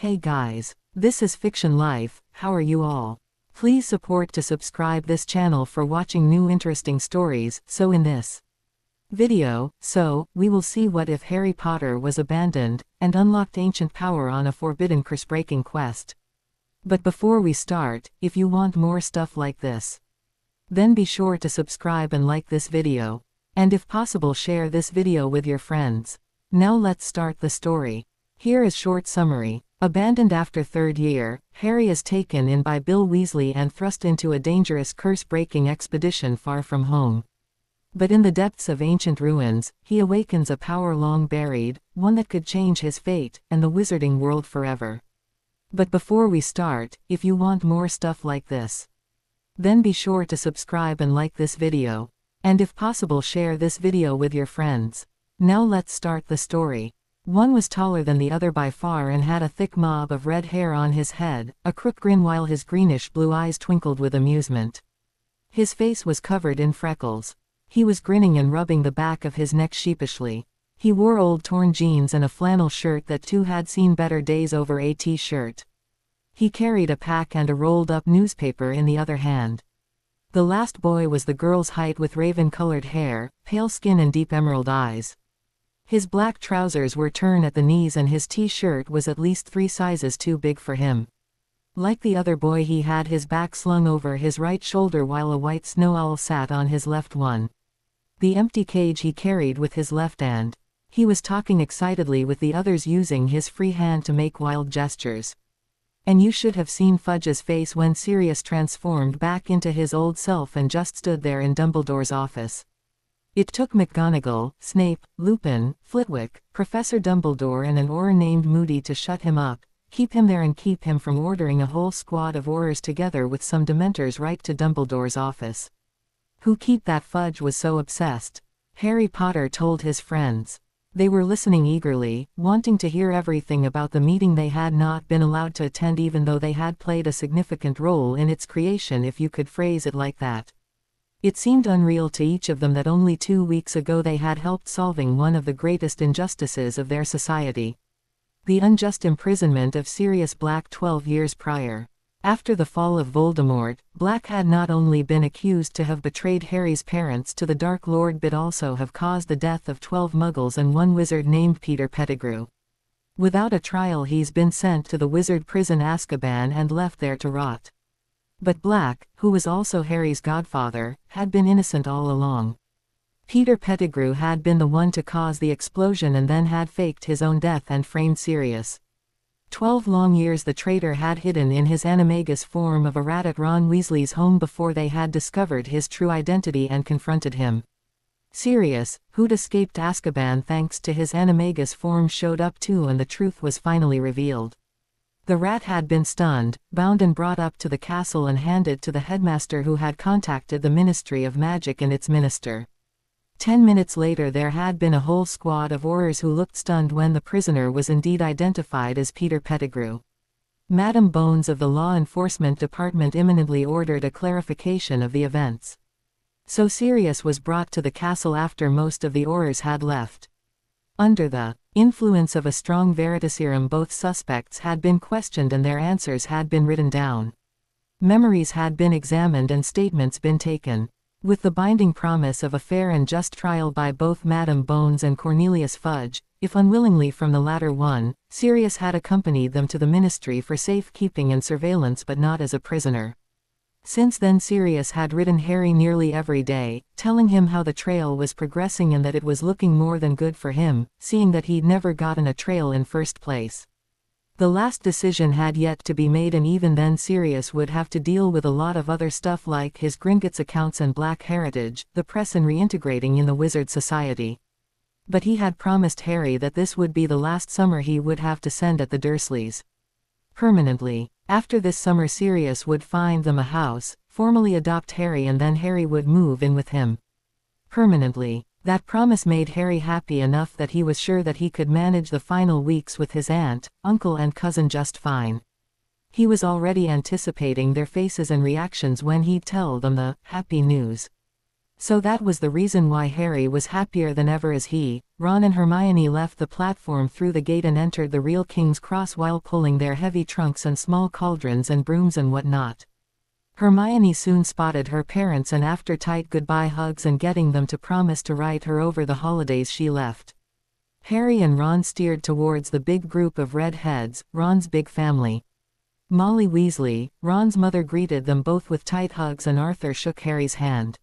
Hey guys, this is Fiction Life. How are you all? Please support to subscribe this channel for watching new interesting stories. So in this video, we will see what if Harry Potter was abandoned and unlocked ancient power on a forbidden curse-breaking quest. But before we start, if you want more stuff like this, then be sure to subscribe and like this video. And if possible, share this video with your friends. Now let's start the story. Here is short summary. Abandoned after third year, Harry is taken in by Bill Weasley and thrust into a dangerous curse-breaking expedition far from home. But in the depths of ancient ruins, he awakens a power long buried, one that could change his fate and the wizarding world forever. But before we start, if you want more stuff like this, then be sure to subscribe and like this video. And if possible, share this video with your friends. Now let's start the story. One was taller than the other by far and had a thick mob of red hair on his head, a crook grin while his greenish blue eyes twinkled with amusement. His face was covered in freckles. He was grinning and rubbing the back of his neck sheepishly. He wore old torn jeans and a flannel shirt that too had seen better days over a t-shirt. He carried a pack and a rolled-up newspaper in the other hand. The last boy was the girl's height with raven-colored hair, pale skin and deep emerald eyes. His black trousers were torn at the knees and his t-shirt was at least 3 sizes too big for him. Like the other boy, he had his back slung over his right shoulder while a white snow owl sat on his left one. The empty cage he carried with his left hand. He was talking excitedly with the others using his free hand to make wild gestures. And you should have seen Fudge's face when Sirius transformed back into his old self and just stood there in Dumbledore's office. It took McGonagall, Snape, Lupin, Flitwick, Professor Dumbledore and an Auror named Moody to shut him up, keep him there and keep him from ordering a whole squad of Aurors together with some Dementors right to Dumbledore's office. Who keep that Fudge was so obsessed? Harry Potter told his friends. They were listening eagerly, wanting to hear everything about the meeting they had not been allowed to attend even though they had played a significant role in its creation, if you could phrase it like that. It seemed unreal to each of them that only 2 weeks ago they had helped solving one of the greatest injustices of their society. The unjust imprisonment of Sirius Black 12 years prior. After the fall of Voldemort, Black had not only been accused to have betrayed Harry's parents to the Dark Lord but also have caused the death of 12 Muggles and 1 wizard named Peter Pettigrew. Without a trial, he's been sent to the wizard prison Azkaban and left there to rot. But Black, who was also Harry's godfather, had been innocent all along. Peter Pettigrew had been the one to cause the explosion and then had faked his own death and framed Sirius. 12 long years the traitor had hidden in his animagus form of a rat at Ron Weasley's home before they had discovered his true identity and confronted him. Sirius, who'd escaped Azkaban thanks to his animagus form, showed up too and the truth was finally revealed. The rat had been stunned, bound and brought up to the castle and handed to the headmaster who had contacted the Ministry of Magic and its minister. 10 minutes later there had been a whole squad of Aurors who looked stunned when the prisoner was indeed identified as Peter Pettigrew. Madam Bones of the Law Enforcement Department imminently ordered a clarification of the events. So Sirius was brought to the castle after most of the Aurors had left. Under the influence of a strong veritaserum, both suspects had been questioned and their answers had been written down. Memories had been examined and statements been taken. With the binding promise of a fair and just trial by both Madam Bones and Cornelius Fudge, if unwillingly from the latter one, Sirius had accompanied them to the ministry for safekeeping and surveillance but not as a prisoner. Since then Sirius had written Harry nearly every day, telling him how the trail was progressing and that it was looking more than good for him, seeing that he'd never gotten a trail in first place. The last decision had yet to be made and even then Sirius would have to deal with a lot of other stuff like his Gringotts accounts and Black heritage, the press and reintegrating in the Wizard Society. But he had promised Harry that this would be the last summer he would have to spend at the Dursleys. Permanently. After this summer Sirius would find them a house, formally adopt Harry and then Harry would move in with him. Permanently. That promise made Harry happy enough that he was sure that he could manage the final weeks with his aunt, uncle and cousin just fine. He was already anticipating their faces and reactions when he'd tell them the happy news. So that was the reason why Harry was happier than ever as he, Ron and Hermione left the platform through the gate and entered the real King's Cross while pulling their heavy trunks and small cauldrons and brooms and whatnot. Hermione soon spotted her parents, and after tight goodbye hugs and getting them to promise to write her over the holidays, she left. Harry and Ron steered towards the big group of redheads, Ron's big family. Molly Weasley, Ron's mother, greeted them both with tight hugs, and Arthur shook Harry's hand.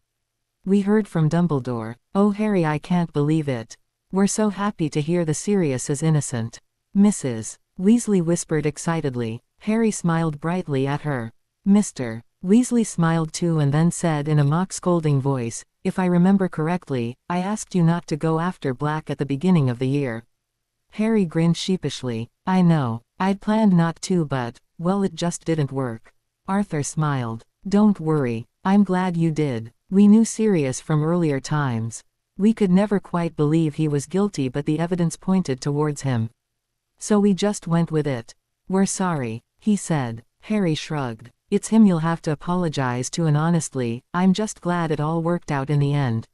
"We heard from Dumbledore. Oh Harry, I can't believe it. We're so happy to hear the Sirius is innocent." Mrs. Weasley whispered excitedly. Harry smiled brightly at her. Mr. Weasley smiled too and then said in a mock scolding voice, "If I remember correctly, I asked you not to go after Black at the beginning of the year." Harry grinned sheepishly. "I know. I'd planned not to, but, well, it just didn't work." Arthur smiled. "Don't worry. I'm glad you did. We knew Sirius from earlier times. We could never quite believe he was guilty, but the evidence pointed towards him. So we just went with it." "We're sorry," he said. Harry shrugged. "It's him you'll have to apologize to, and honestly, I'm just glad it all worked out in the end.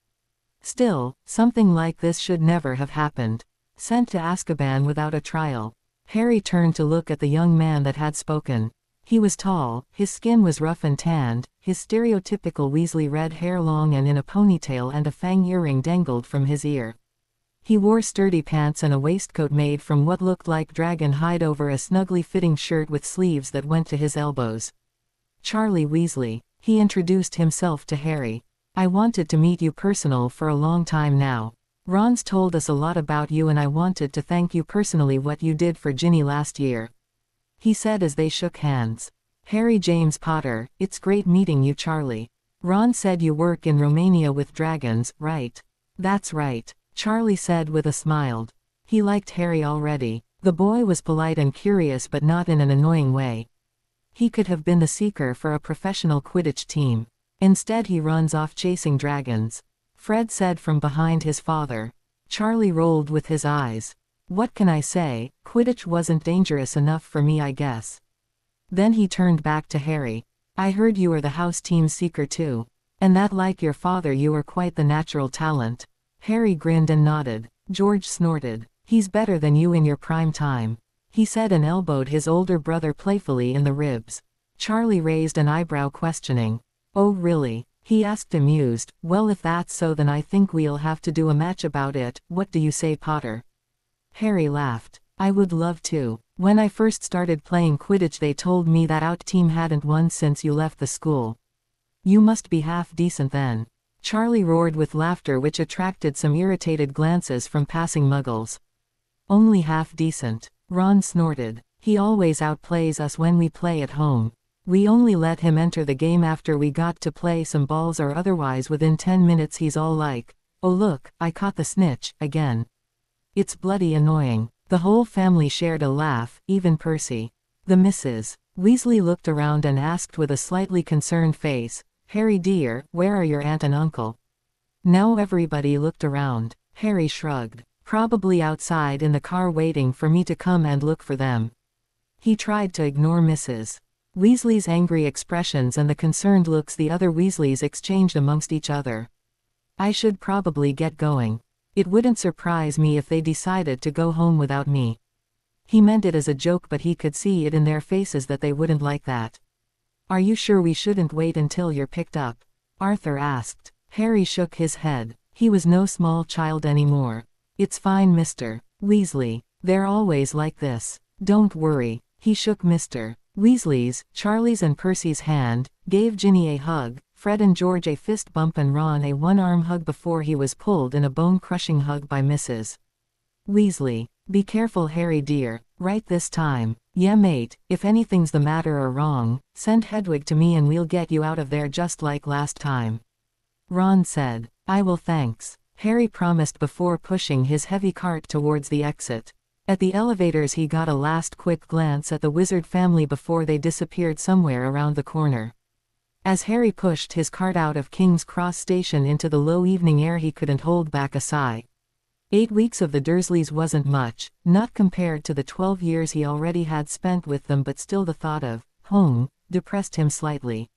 Still, something like this should never have happened. Sent to Azkaban without a trial." Harry turned to look at the young man that had spoken. He was tall, his skin was rough and tanned, his stereotypical Weasley red hair long and in a ponytail, and a fang earring dangled from his ear. He wore sturdy pants and a waistcoat made from what looked like dragon hide over a snugly fitting shirt with sleeves that went to his elbows. "Charlie Weasley," he introduced himself to Harry. "I wanted to meet you personal for a long time now. Ron's told us a lot about you, and I wanted to thank you personally what you did for Ginny last year," he said as they shook hands. "Harry James Potter, it's great meeting you, Charlie. Ron said you work in Romania with dragons, right?" "That's right," Charlie said with a smile. He liked Harry already. The boy was polite and curious, but not in an annoying way. He could have been the seeker for a professional Quidditch team. Instead he runs off chasing dragons. Fred said from behind his father. Charlie rolled with his eyes. "What can I say? Quidditch wasn't dangerous enough for me, I guess." Then he turned back to Harry. "I heard you were the house team's seeker too. And that, like your father, you were quite the natural talent." Harry grinned and nodded. George snorted. "He's better than you in your prime time," he said, and elbowed his older brother playfully in the ribs. Charlie raised an eyebrow, questioning. "Oh really?" he asked, amused. "Well, if that's so, then I think we'll have to do a match about it. What do you say, Potter?" Harry laughed. "I would love to. When I first started playing Quidditch they told me that our team hadn't won since you left the school. You must be half decent then." Charlie roared with laughter, which attracted some irritated glances from passing muggles. "Only half decent," Ron snorted. "He always outplays us when we play at home. We only let him enter the game after we got to play some balls, or otherwise within 10 minutes he's all like, 'Oh look, I caught the snitch,' again. It's bloody annoying." The whole family shared a laugh, even Percy. The Mrs. Weasley looked around and asked with a slightly concerned face, "Harry dear, where are your aunt and uncle?" Now everybody looked around. Harry shrugged. "Probably outside in the car waiting for me to come and look for them." He tried to ignore Mrs. Weasley's angry expressions and the concerned looks the other Weasleys exchanged amongst each other. "I should probably get going. It wouldn't surprise me if they decided to go home without me." He meant it as a joke, but he could see it in their faces that they wouldn't like that. "Are you sure we shouldn't wait until you're picked up?" Arthur asked. Harry shook his head. He was no small child anymore. "It's fine, Mr. Weasley. They're always like this. Don't worry." He shook Mr. Weasley's, Charlie's and Percy's hand, gave Ginny a hug, Fred and George a fist bump, and Ron a one-arm hug before he was pulled in a bone-crushing hug by Mrs. Weasley. "Be careful, Harry dear, right this time." "Yeah mate, if anything's the matter or wrong, send Hedwig to me and we'll get you out of there just like last time," Ron said. "I will, thanks," Harry promised before pushing his heavy cart towards the exit. At the elevators he got a last quick glance at the wizard family before they disappeared somewhere around the corner. As Harry pushed his cart out of King's Cross Station into the low evening air he couldn't hold back a sigh. 8 weeks of the Dursleys wasn't much, not compared to the 12 years he already had spent with them, but still the thought of home depressed him slightly.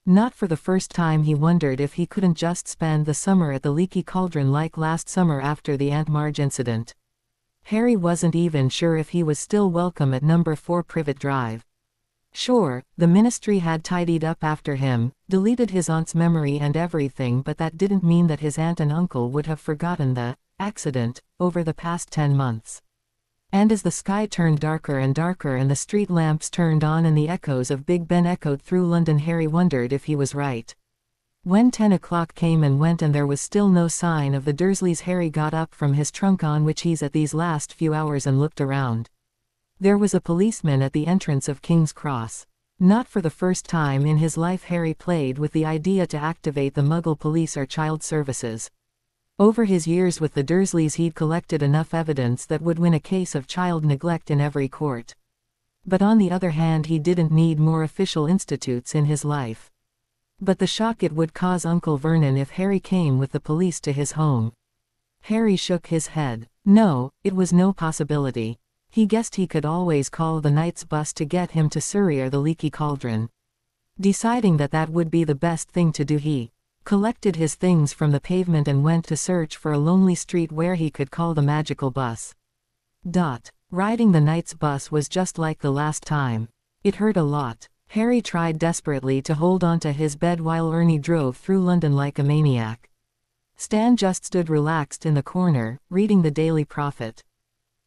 Not for the first time he wondered if he couldn't just spend the summer at the Leaky Cauldron like last summer after the Aunt Marge incident. Harry wasn't even sure if he was still welcome at number 4 Privet Drive. Sure, the ministry had tidied up after him, deleted his aunt's memory and everything, but that didn't mean that his aunt and uncle would have forgotten the accident over the past 10 months. And as the sky turned darker and darker and the street lamps turned on and the echoes of Big Ben echoed through London, Harry wondered if he was right. When 10 o'clock came and went and there was still no sign of the Dursleys, Harry got up from his trunk on which he's at these last few hours and looked around. There was a policeman at the entrance of King's Cross. Not for the first time in his life Harry played with the idea to activate the Muggle police or child services. Over his years with the Dursleys he'd collected enough evidence that would win a case of child neglect in every court. But on the other hand he didn't need more official institutes in his life. But the shock it would cause Uncle Vernon if Harry came with the police to his home. Harry shook his head. No, it was no possibility. He guessed he could always call the Knight's bus to get him to Surrey or the Leaky Cauldron. Deciding that that would be the best thing to do, he collected his things from the pavement and went to search for a lonely street where he could call the magical bus. Riding the Knight's bus was just like the last time. It hurt a lot. Harry tried desperately to hold onto his bed while Ernie drove through London like a maniac. Stan just stood relaxed in the corner, reading the Daily Prophet.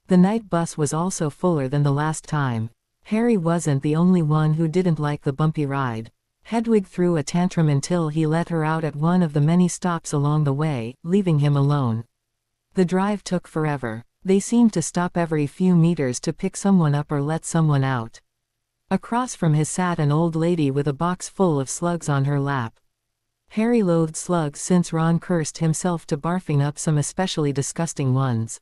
The night bus was also fuller than the last time. Harry wasn't the only one who didn't like the bumpy ride. Hedwig threw a tantrum until he let her out at one of the many stops along the way, leaving him alone. The drive took forever. They seemed to stop every few meters to pick someone up or let someone out. Across from his sat an old lady with a box full of slugs on her lap. Harry loathed slugs since Ron cursed himself to barfing up some especially disgusting ones.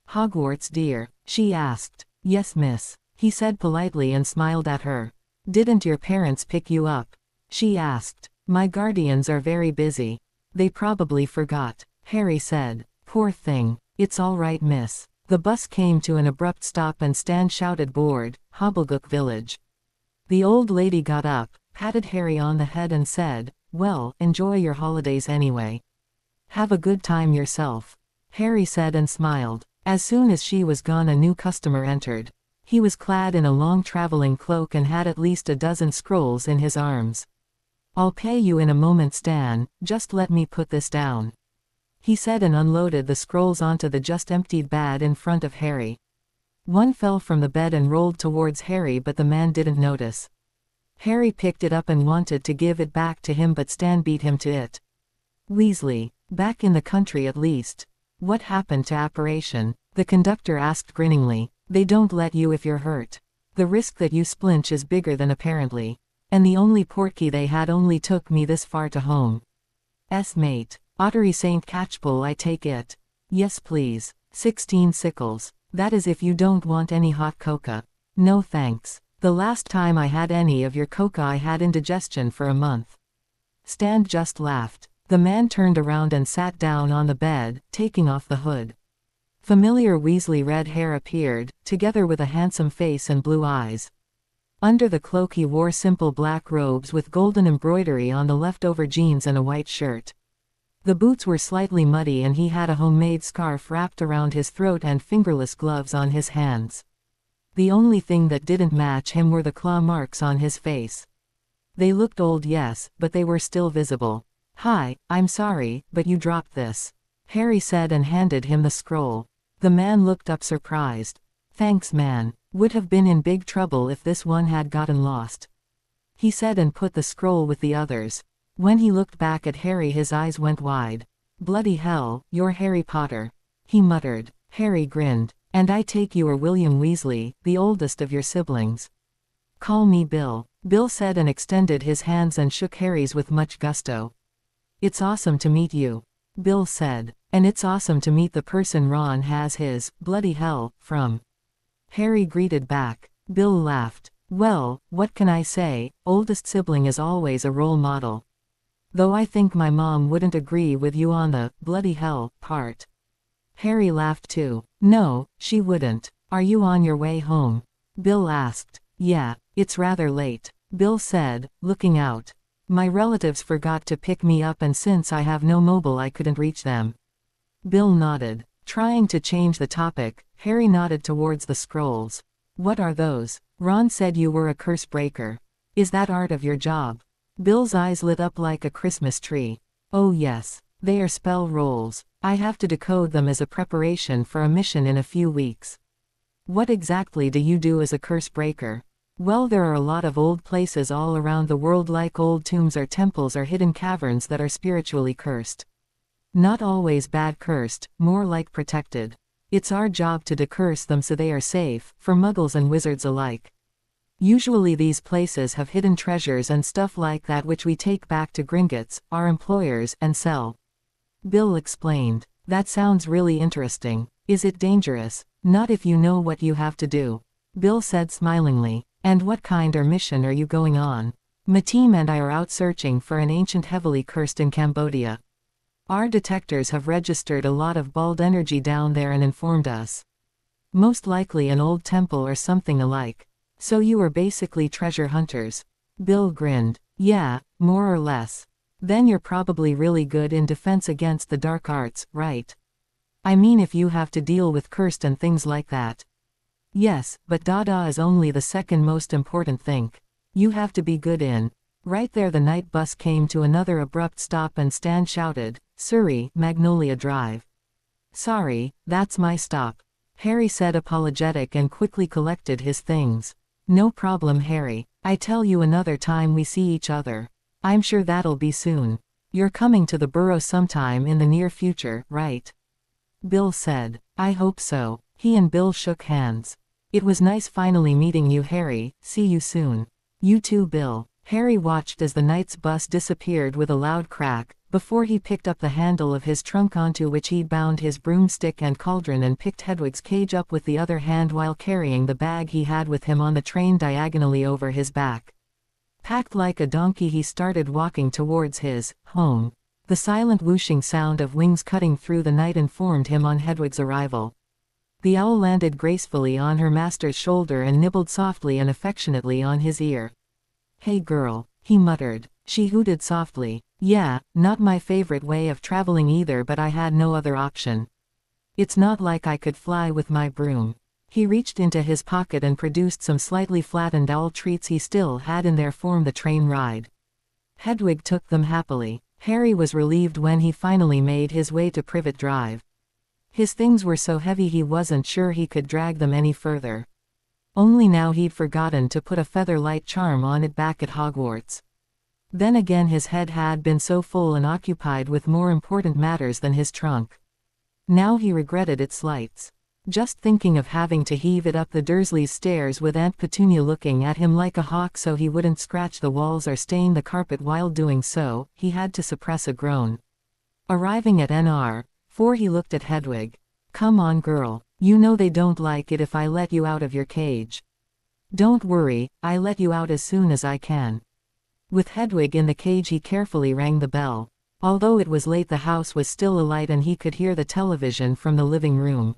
"Hogwarts, dear?" she asked. "Yes, miss," he said politely and smiled at her. "Didn't your parents pick you up?" she asked. "My guardians are very busy. They probably forgot," Harry said. "Poor thing." "It's all right, miss." The bus came to an abrupt stop and Stan shouted, "Board, Hobblegook Village." The old lady got up, patted Harry on the head and said, "Well, enjoy your holidays anyway. Have a good time yourself." Harry said and smiled. As soon as she was gone a new customer entered. He was clad in a long traveling cloak and had at least a dozen scrolls in his arms. "I'll pay you in a moment, Stan, just let me put this down," he said and unloaded the scrolls onto the just emptied bed in front of Harry. One fell from the bed and rolled towards Harry but the man didn't notice. Harry picked it up and wanted to give it back to him but Stan beat him to it. "Weasley, back in the country at least. What happened to Apparition?" the conductor asked grinningly. "They don't let you if you're hurt. The risk that you splinch is bigger than apparently. And the only portkey they had only took me this far to home." "Mate. Ottery St. Catchpole, I take it." "Yes please. 16 sickles. That is if you don't want any hot coca." "No thanks. The last time I had any of your coca I had indigestion for a month." Stan just laughed. The man turned around and sat down on the bed, taking off the hood. Familiar Weasley red hair appeared, together with a handsome face and blue eyes. Under the cloak he wore simple black robes with golden embroidery on the leftover jeans and a white shirt. The boots were slightly muddy and he had a homemade scarf wrapped around his throat and fingerless gloves on his hands. The only thing that didn't match him were the claw marks on his face. They looked old, yes, but they were still visible. "Hi, I'm sorry, but you dropped this," Harry said and handed him the scroll. The man looked up surprised. "Thanks, man. Would have been in big trouble if this one had gotten lost," he said and put the scroll with the others. When he looked back at Harry his eyes went wide. "Bloody hell, you're Harry Potter," he muttered. Harry grinned. "And I take you are William Weasley, the oldest of your siblings." "Call me Bill," Bill said and extended his hands and shook Harry's with much gusto. "It's awesome to meet you," Bill said. "And it's awesome to meet the person Ron has his bloody hell from," Harry greeted back. Bill laughed. "Well, what can I say, oldest sibling is always a role model. Though I think my mom wouldn't agree with you on the bloody hell part." Harry laughed too. "No, she wouldn't. Are you on your way home?" Bill asked. "Yeah, it's rather late," Bill said, looking out. My relatives forgot to pick me up and since I have no mobile I couldn't reach them. Bill nodded. Trying to change the topic, Harry nodded towards the scrolls. What are those? Ron said you were a curse breaker. Is that art of your job? Bill's eyes lit up like a Christmas tree. Oh yes. They are spell rolls. I have to decode them as a preparation for a mission in a few weeks. What exactly do you do as a curse breaker? Well, there are a lot of old places all around the world, like old tombs or temples or hidden caverns that are spiritually cursed. Not always bad cursed, more like protected. It's our job to decurse them so they are safe, for muggles and wizards alike. Usually these places have hidden treasures and stuff like that which we take back to Gringotts, our employers, and sell. Bill explained. That sounds really interesting. Is it dangerous? Not if you know what you have to do. Bill said smilingly. And what kind of mission are you going on? My team and I are out searching for an ancient heavily cursed in Cambodia. Our detectors have registered a lot of bald energy down there and informed us. Most likely an old temple or something alike. So you are basically treasure hunters. Bill grinned. Yeah, more or less. Then you're probably really good in defense against the dark arts, right? I mean if you have to deal with cursed and things like that. Yes, but Dada is only the second most important thing. You have to be good in. Right there the night bus came to another abrupt stop and Stan shouted, Surrey, Magnolia Drive. Sorry, that's my stop. Harry said apologetic and quickly collected his things. No problem Harry, I tell you another time we see each other. I'm sure that'll be soon. You're coming to the Burrow sometime in the near future, right? Bill said. I hope so. He and Bill shook hands. It was nice finally meeting you Harry, see you soon. You too Bill. Harry watched as the knight's bus disappeared with a loud crack, before he picked up the handle of his trunk onto which he'd bound his broomstick and cauldron and picked Hedwig's cage up with the other hand while carrying the bag he had with him on the train diagonally over his back. Packed like a donkey he started walking towards his home. The silent whooshing sound of wings cutting through the night informed him on Hedwig's arrival. The owl landed gracefully on her master's shoulder and nibbled softly and affectionately on his ear. Hey girl, he muttered. She hooted softly. Yeah, not my favorite way of traveling either, but I had no other option. It's not like I could fly with my broom. He reached into his pocket and produced some slightly flattened owl treats he still had in there for the train ride. Hedwig took them happily. Harry was relieved when he finally made his way to Privet Drive. His things were so heavy he wasn't sure he could drag them any further. Only now he'd forgotten to put a feather-light charm on it back at Hogwarts. Then again his head had been so full and occupied with more important matters than his trunk. Now he regretted its slights. Just thinking of having to heave it up the Dursleys' stairs with Aunt Petunia looking at him like a hawk so he wouldn't scratch the walls or stain the carpet while doing so, he had to suppress a groan. Arriving at NR4 he looked at Hedwig. Come on girl, you know they don't like it if I let you out of your cage. Don't worry, I let you out as soon as I can. With Hedwig in the cage he carefully rang the bell. Although it was late the house was still alight and he could hear the television from the living room.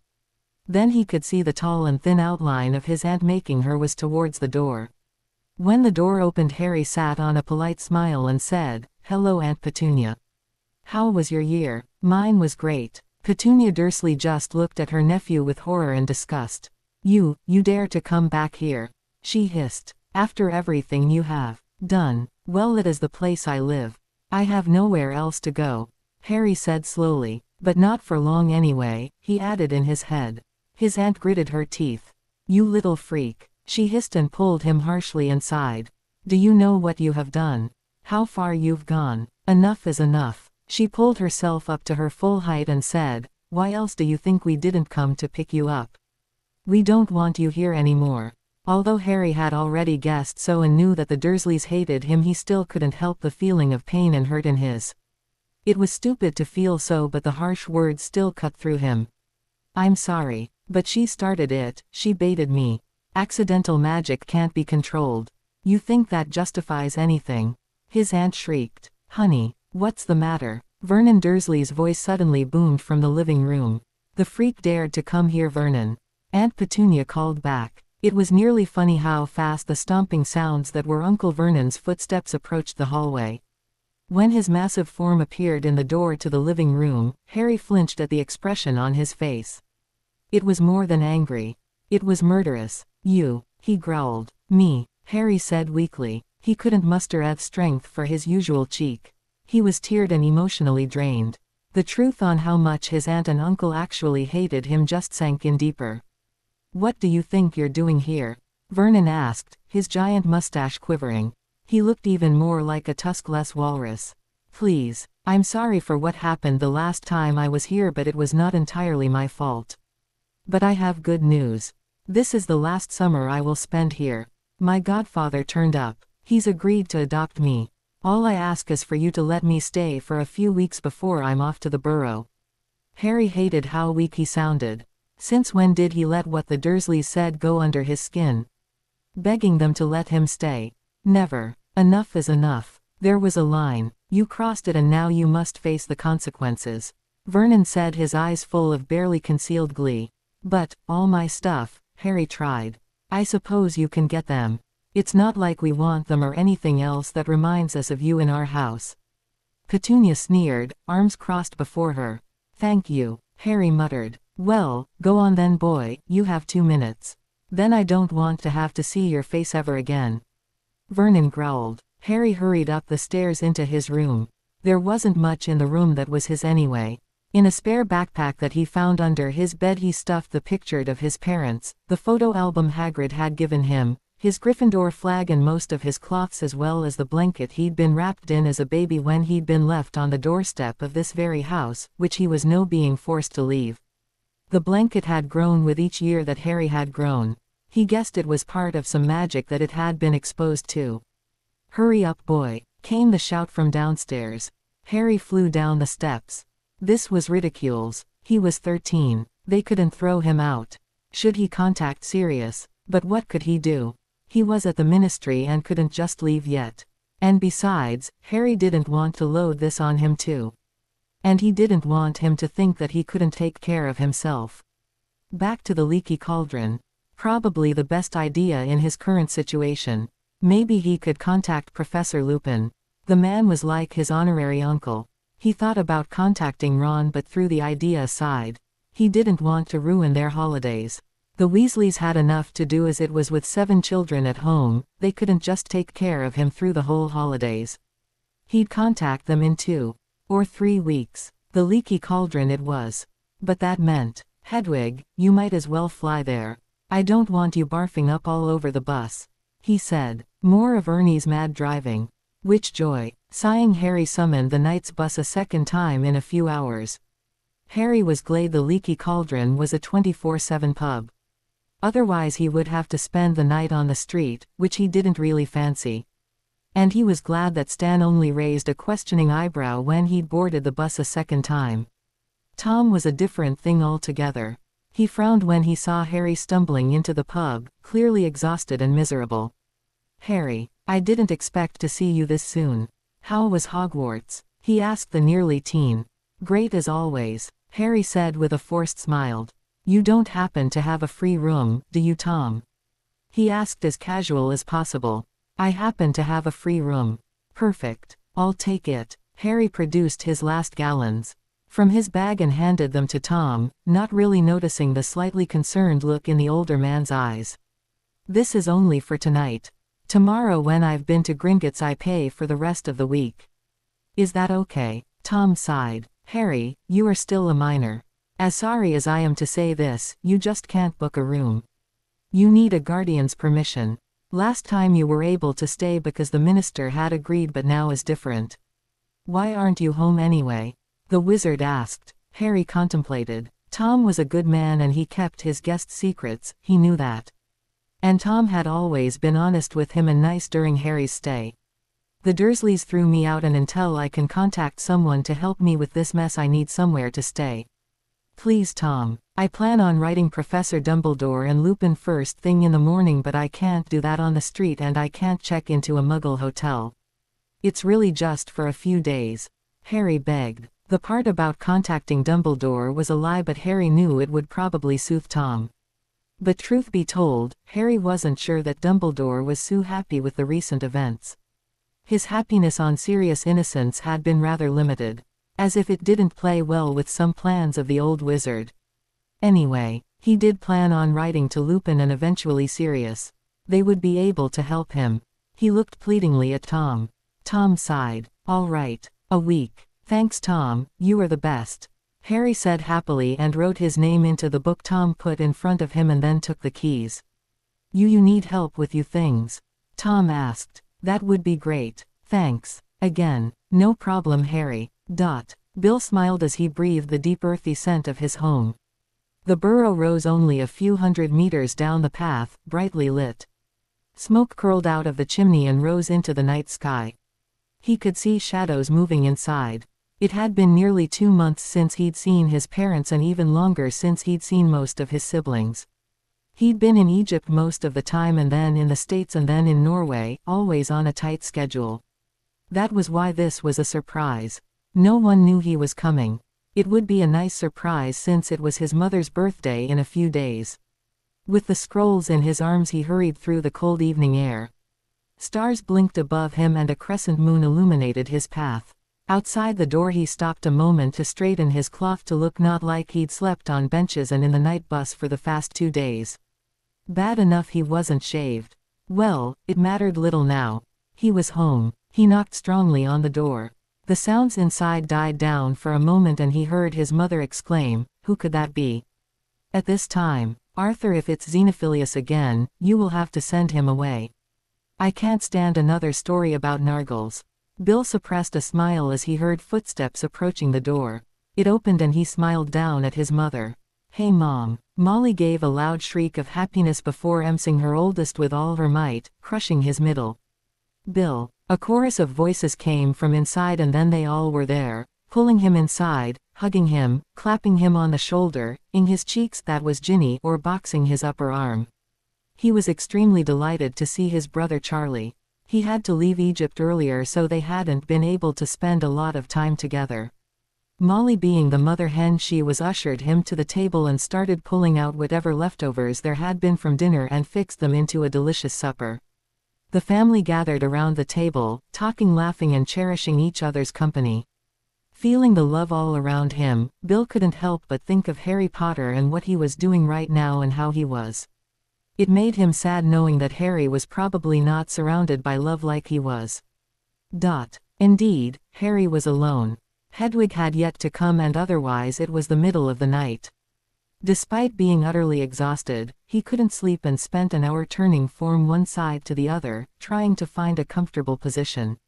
Then he could see the tall and thin outline of his aunt making her way towards the door. When the door opened Harry sat on a polite smile and said, Hello Aunt Petunia. How was your year? Mine was great. Petunia Dursley just looked at her nephew with horror and disgust. You dare to come back here? She hissed. After everything you have done. Well, it is the place I live. I have nowhere else to go. Harry said slowly. But not for long anyway, he added in his head. His aunt gritted her teeth. You little freak. She hissed and pulled him harshly and sighed. Do you know what you have done? How far you've gone? Enough is enough. She pulled herself up to her full height and said, Why else do you think we didn't come to pick you up? We don't want you here anymore. Although Harry had already guessed so and knew that the Dursleys hated him, he still couldn't help the feeling of pain and hurt in his. It was stupid to feel so, but the harsh words still cut through him. I'm sorry, but she started it, she baited me. Accidental magic can't be controlled. You think that justifies anything? His aunt shrieked. Honey, what's the matter? Vernon Dursley's voice suddenly boomed from the living room. The freak dared to come here, Vernon. Aunt Petunia called back. It was nearly funny how fast the stomping sounds that were Uncle Vernon's footsteps approached the hallway. When his massive form appeared in the door to the living room, Harry flinched at the expression on his face. It was more than angry. It was murderous. "You," he growled. "Me," Harry said weakly. He couldn't muster strength for his usual cheek. He was tired and emotionally drained. The truth on how much his aunt and uncle actually hated him just sank in deeper. "What do you think you're doing here?" Vernon asked, his giant mustache quivering. He looked even more like a tuskless walrus. "Please, I'm sorry for what happened the last time I was here, but it was not entirely my fault. But I have good news. This is the last summer I will spend here. My godfather turned up. He's agreed to adopt me. All I ask is for you to let me stay for a few weeks before I'm off to the Burrow." Harry hated how weak he sounded. Since when did he let what the Dursleys said go under his skin? Begging them to let him stay. Never. Enough is enough. There was a line. You crossed it and now you must face the consequences. Vernon said, his eyes full of barely concealed glee. "But, all my stuff," Harry tried. "I suppose you can get them. It's not like we want them or anything else that reminds us of you in our house." Petunia sneered, arms crossed before her. "Thank you," Harry muttered. "Well, go on then, boy, you have 2 minutes. Then I don't want to have to see your face ever again." Vernon growled. Harry hurried up the stairs into his room. There wasn't much in the room that was his anyway. In a spare backpack that he found under his bed he stuffed the picture of his parents, the photo album Hagrid had given him, his Gryffindor flag and most of his cloths, as well as the blanket he'd been wrapped in as a baby when he'd been left on the doorstep of this very house, which he was now being forced to leave. The blanket had grown with each year that Harry had grown. He guessed it was part of some magic that it had been exposed to. "Hurry up, boy," came the shout from downstairs. Harry flew down the steps. This was ridiculous. He was 13. They couldn't throw him out. Should he contact Sirius? But what could he do? He was at the ministry and couldn't just leave yet. And besides, Harry didn't want to load this on him too. And he didn't want him to think that he couldn't take care of himself. Back to the leaky cauldron. Probably the best idea in his current situation. Maybe he could contact Professor Lupin. The man was like his honorary uncle. He thought about contacting Ron but threw the idea aside. He didn't want to ruin their holidays. The Weasleys had enough to do as it was with 7 children at home, they couldn't just take care of him through the whole holidays. He'd contact them in 2 or 3 weeks. The leaky cauldron it was. But that meant, "Hedwig, you might as well fly there. I don't want you barfing up all over the bus," he said. More of Ernie's mad driving. Which joy. Sighing, Harry summoned the night's bus a second time in a few hours. Harry was glad the leaky cauldron was a 24/7 pub. Otherwise he would have to spend the night on the street, which he didn't really fancy. And he was glad that Stan only raised a questioning eyebrow when he'd boarded the bus a second time. Tom was a different thing altogether. He frowned when he saw Harry stumbling into the pub, clearly exhausted and miserable. "Harry, I didn't expect to see you this soon. How was Hogwarts?" he asked the nearly teen. "Great as always," Harry said with a forced smile. "You don't happen to have a free room, do you, Tom?" he asked as casual as possible. "I happen to have a free room." "Perfect. I'll take it." Harry produced his last gallons from his bag and handed them to Tom, not really noticing the slightly concerned look in the older man's eyes. "This is only for tonight. Tomorrow when I've been to Gringotts I pay for the rest of the week." "Is that okay?" Tom sighed. "Harry, you are still a minor. As sorry as I am to say this, you just can't book a room. You need a guardian's permission. Last time you were able to stay because the minister had agreed, but now is different." "Why aren't you home anyway?" the wizard asked. Harry contemplated. Tom was a good man and he kept his guests' secrets, he knew that. And Tom had always been honest with him and nice during Harry's stay. "The Dursleys threw me out, and until I can contact someone to help me with this mess I need somewhere to stay." "Please, Tom. I plan on writing Professor Dumbledore and Lupin first thing in the morning, but I can't do that on the street and I can't check into a Muggle hotel. It's really just for a few days," Harry begged. The part about contacting Dumbledore was a lie, but Harry knew it would probably soothe Tom. But truth be told, Harry wasn't sure that Dumbledore was so happy with the recent events. His happiness on Sirius Innocence had been rather limited. As if it didn't play well with some plans of the old wizard. Anyway, he did plan on writing to Lupin and eventually Sirius. They would be able to help him. He looked pleadingly at Tom. Tom sighed. All right. A week. Thanks Tom, you are the best. Harry said happily and wrote his name into the book Tom put in front of him and then took the keys. You need help with you things? Tom asked. That would be great. Thanks. Again. No problem Harry. Bill smiled as he breathed the deep earthy scent of his home. The burrow rose only a few hundred meters down the path, brightly lit. Smoke curled out of the chimney and rose into the night sky. He could see shadows moving inside. It had been nearly 2 months since he'd seen his parents and even longer since he'd seen most of his siblings. He'd been in Egypt most of the time and then in the States and then in Norway, always on a tight schedule. That was why this was a surprise. No one knew he was coming. It would be a nice surprise since it was his mother's birthday in a few days. With the scrolls in his arms he hurried through the cold evening air. Stars blinked above him and a crescent moon illuminated his path. Outside the door he stopped a moment to straighten his cloth to look not like he'd slept on benches and in the night bus for the past 2 days. Bad enough he wasn't shaved. Well, it mattered little now. He was home. He knocked strongly on the door. The sounds inside died down for a moment and he heard his mother exclaim, "Who could that be?" At this time, "Arthur, if it's Xenophilius again, you will have to send him away. I can't stand another story about Nargles." Bill suppressed a smile as he heard footsteps approaching the door. It opened and he smiled down at his mother. "Hey Mom." Molly gave a loud shriek of happiness before emcing her oldest with all her might, crushing his middle. "Bill." A chorus of voices came from inside and then they all were there, pulling him inside, hugging him, clapping him on the shoulder, in his cheeks that was Ginny, or boxing his upper arm. He was extremely delighted to see his brother Charlie. He had to leave Egypt earlier so they hadn't been able to spend a lot of time together. Molly, being the mother hen she was, ushered him to the table and started pulling out whatever leftovers there had been from dinner and fixed them into a delicious supper. The family gathered around the table, talking, laughing and cherishing each other's company. Feeling the love all around him, Bill couldn't help but think of Harry Potter and what he was doing right now and how he was. It made him sad knowing that Harry was probably not surrounded by love like he was. Indeed, Harry was alone. Hedwig had yet to come and otherwise it was the middle of the night. Despite being utterly exhausted, he couldn't sleep and spent an hour turning from one side to the other, trying to find a comfortable position.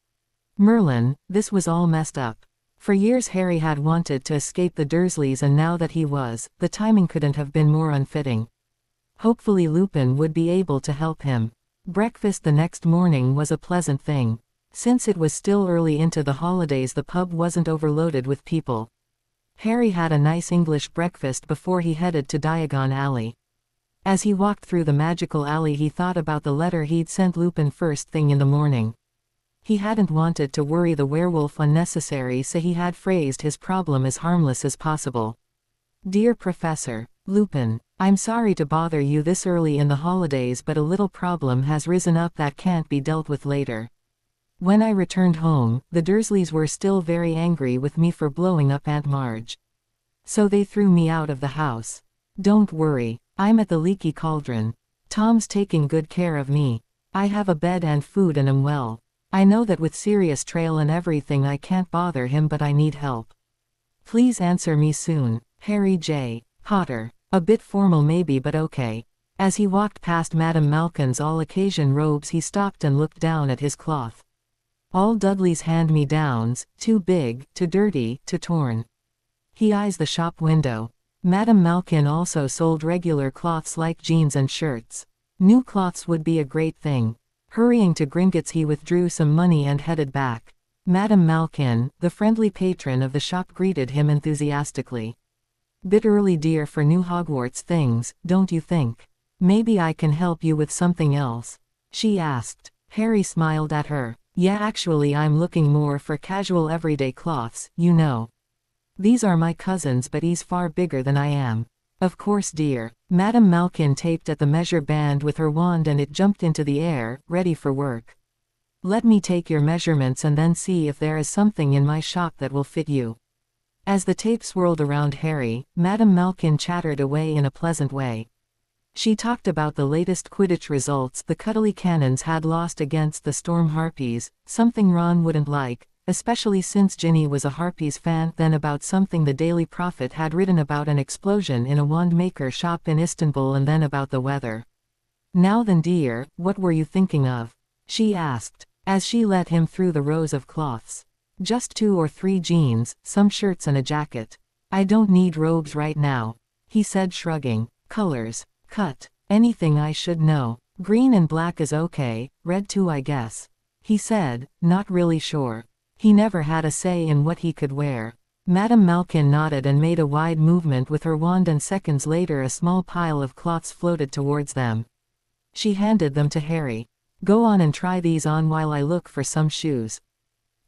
Merlin, this was all messed up. For years Harry had wanted to escape the Dursleys and now that he was, the timing couldn't have been more unfitting. Hopefully Lupin would be able to help him. Breakfast the next morning was a pleasant thing. Since it was still early into the holidays the pub wasn't overloaded with people. Harry had a nice English breakfast before he headed to Diagon Alley. As he walked through the magical alley he thought about the letter he'd sent Lupin first thing in the morning. He hadn't wanted to worry the werewolf unnecessary so he had phrased his problem as harmless as possible. Dear Professor Lupin, I'm sorry to bother you this early in the holidays but a little problem has risen up that can't be dealt with later. When I returned home, the Dursleys were still very angry with me for blowing up Aunt Marge. So they threw me out of the house. Don't worry, I'm at the Leaky Cauldron. Tom's taking good care of me. I have a bed and food and am well. I know that with Sirius Trail and everything I can't bother him but I need help. Please answer me soon. Harry J. Potter. A bit formal maybe but okay. As he walked past Madame Malkin's all-occasion robes he stopped and looked down at his cloth. All Dudley's hand-me-downs, too big, too dirty, too torn. He eyes the shop window. Madame Malkin also sold regular cloths like jeans and shirts. New cloths would be a great thing. Hurrying to Gringotts he withdrew some money and headed back. Madame Malkin, the friendly patron of the shop, greeted him enthusiastically. Bit early dear for new Hogwarts things, don't you think? Maybe I can help you with something else? She asked. Harry smiled at her. Yeah, actually I'm looking more for casual everyday cloths, you know. These are my cousin's but he's far bigger than I am. Of course dear. Madame Malkin taped at the measure band with her wand and it jumped into the air, ready for work. Let me take your measurements and then see if there is something in my shop that will fit you. As the tape swirled around Harry, Madame Malkin chattered away in a pleasant way. She talked about the latest Quidditch results the Cuddly Cannons had lost against the Storm Harpies, something Ron wouldn't like, especially since Ginny was a Harpies fan, then about something the Daily Prophet had written about an explosion in a wand maker shop in Istanbul, and then about the weather. Now then, dear, what were you thinking of? She asked, as she led him through the rows of cloths. Just 2 or 3 jeans, some shirts and a jacket. I don't need robes right now, he said, shrugging. Colors. Cut. Anything I should know. Green and black is okay, red too I guess. He said, not really sure. He never had a say in what he could wear. Madame Malkin nodded and made a wide movement with her wand, and seconds later a small pile of cloths floated towards them. She handed them to Harry. Go on and try these on while I look for some shoes.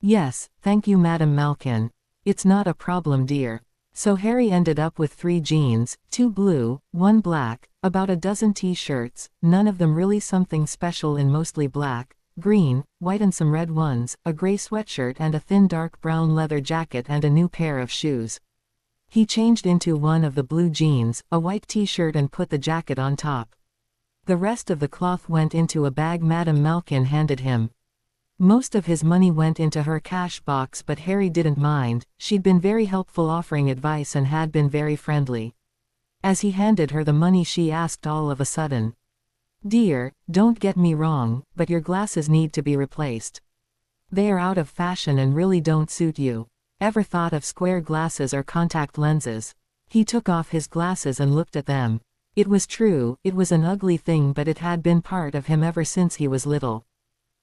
Yes, thank you, Madame Malkin. It's not a problem, dear. So Harry ended up with 3 jeans, 2 blue, 1 black, about a dozen t-shirts, none of them really something special, in mostly black, green, white and some red ones, a gray sweatshirt and a thin dark brown leather jacket, and a new pair of shoes. He changed into one of the blue jeans, a white t-shirt, and put the jacket on top. The rest of the cloth went into a bag Madame Malkin handed him. Most of his money went into her cash box, but Harry didn't mind. She'd been very helpful, offering advice, and had been very friendly. As he handed her the money, she asked all of a sudden, Dear, don't get me wrong, but your glasses need to be replaced. They are out of fashion and really don't suit you. Ever thought of square glasses or contact lenses? He took off his glasses and looked at them. It was true, it was an ugly thing, but it had been part of him ever since he was little.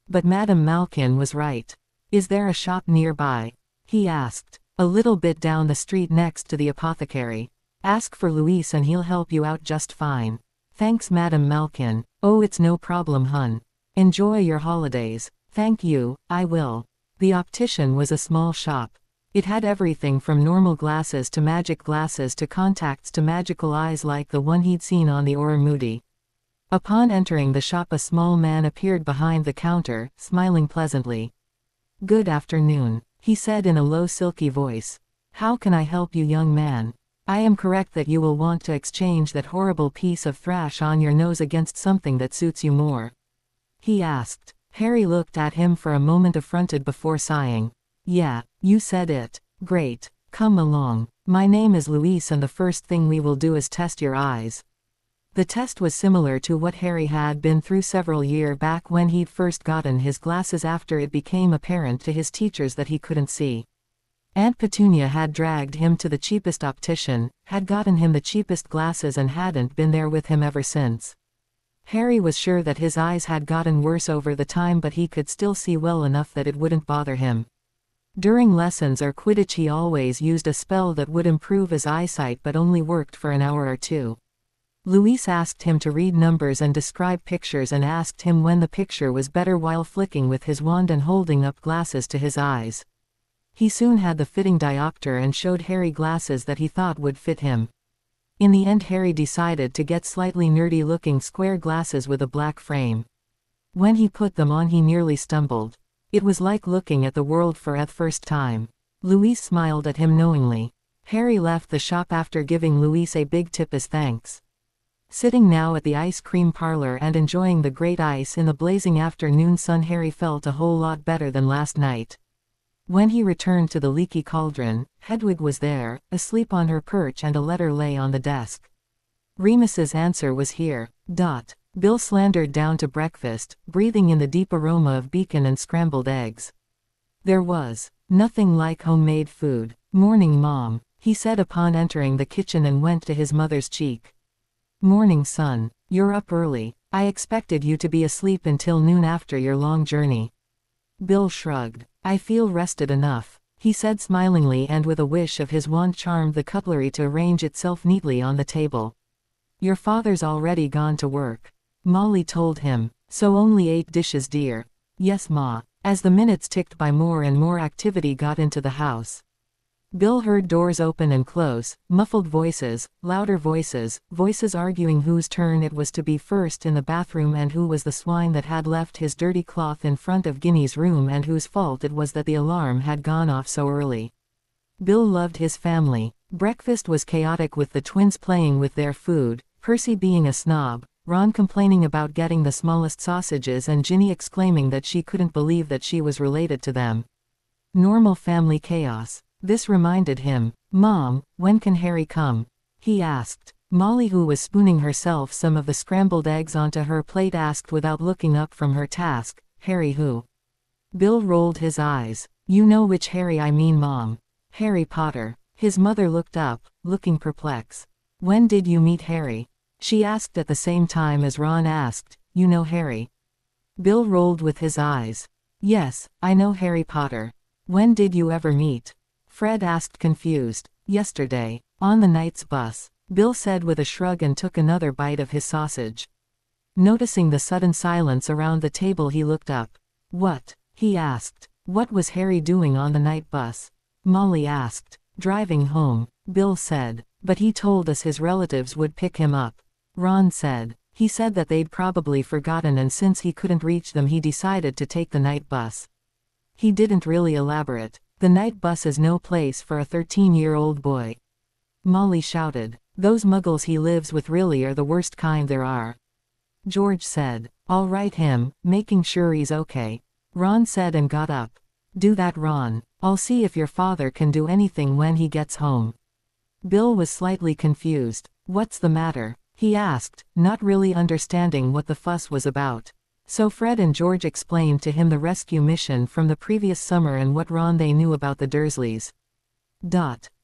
But Madame Malkin was right. Is there a shop nearby? He asked. A little bit down the street next to the apothecary. Ask for Luis and he'll help you out just fine. Thanks, Madame Malkin. Oh, it's no problem, hun. Enjoy your holidays. Thank you, I will. The optician was a small shop. It had everything from normal glasses to magic glasses to contacts to magical eyes like the one he'd seen on the Auror Moody. Upon entering the shop, a small man appeared behind the counter, smiling pleasantly. Good afternoon, he said in a low silky voice. How can I help you, young man? I am correct that you will want to exchange that horrible piece of thrash on your nose against something that suits you more? He asked. Harry looked at him for a moment, affronted, before sighing. Yeah, you said it. Great. Come along. My name is Luis, and the first thing we will do is test your eyes. The test was similar to what Harry had been through several years back when he'd first gotten his glasses after it became apparent to his teachers that he couldn't see. Aunt Petunia had dragged him to the cheapest optician, had gotten him the cheapest glasses, and hadn't been there with him ever since. Harry was sure that his eyes had gotten worse over the time, but he could still see well enough that it wouldn't bother him. During lessons or Quidditch he always used a spell that would improve his eyesight, but only worked for an hour or 2. Luis asked him to read numbers and describe pictures, and asked him when the picture was better while flicking with his wand and holding up glasses to his eyes. He soon had the fitting diopter and showed Harry glasses that he thought would fit him. In the end, Harry decided to get slightly nerdy-looking square glasses with a black frame. When he put them on, he nearly stumbled. It was like looking at the world for the first time. Luis smiled at him knowingly. Harry left the shop after giving Luis a big tip as thanks. Sitting now at the ice cream parlor and enjoying the great ice in the blazing afternoon sun, Harry felt a whole lot better than last night. When he returned to the leaky cauldron, Hedwig was there, asleep on her perch, and a letter lay on the desk. Remus's answer was here. Bill slandered down to breakfast, breathing in the deep aroma of bacon and scrambled eggs. There was nothing like homemade food. Morning, Mom, he said upon entering the kitchen, and went to his mother's cheek. Morning, son. You're up early. I expected you to be asleep until noon after your long journey. Bill shrugged. I feel rested enough, he said smilingly, and with a wish of his wand charmed the cutlery to arrange itself neatly on the table. Your father's already gone to work, Molly told him. So only 8 dishes, dear. Yes, Ma. As the minutes ticked by, more and more activity got into the house. Bill heard doors open and close, muffled voices, louder voices, voices arguing whose turn it was to be first in the bathroom and who was the swine that had left his dirty cloth in front of Ginny's room and whose fault it was that the alarm had gone off so early. Bill loved his family. Breakfast was chaotic with the twins playing with their food, Percy being a snob, Ron complaining about getting the smallest sausages and Ginny exclaiming that she couldn't believe that she was related to them. Normal family chaos. This reminded him. "Mom, when can Harry come?" he asked. Molly, who was spooning herself some of the scrambled eggs onto her plate, asked without looking up from her task. "Harry who?" Bill rolled his eyes. "You know which Harry I mean, Mom. Harry Potter." His mother looked up, looking perplexed. "When did you meet Harry?" she asked at the same time as Ron asked, "You know Harry?" Bill rolled with his eyes. "Yes, I know Harry Potter. When did you ever meet?" Fred asked, confused. "Yesterday. On the night's bus," Bill said with a shrug and took another bite of his sausage. Noticing the sudden silence around the table, he looked up. "What?" he asked. "What was Harry doing on the night bus?" Molly asked. "Driving home," Bill said. "But he told us his relatives would pick him up." Ron said. "He said that they'd probably forgotten and since he couldn't reach them he decided to take the night bus." He didn't really elaborate. "The night bus is no place for a 13-year-old boy," Molly shouted. "Those muggles he lives with really are the worst kind there are." George said. "I'll write him, making sure he's okay," Ron said and got up. "Do that, Ron. I'll see if your father can do anything when he gets home." Bill was slightly confused. "What's the matter?" he asked, not really understanding what the fuss was about. So Fred and George explained to him the rescue mission from the previous summer and what Ron they knew about the Dursleys.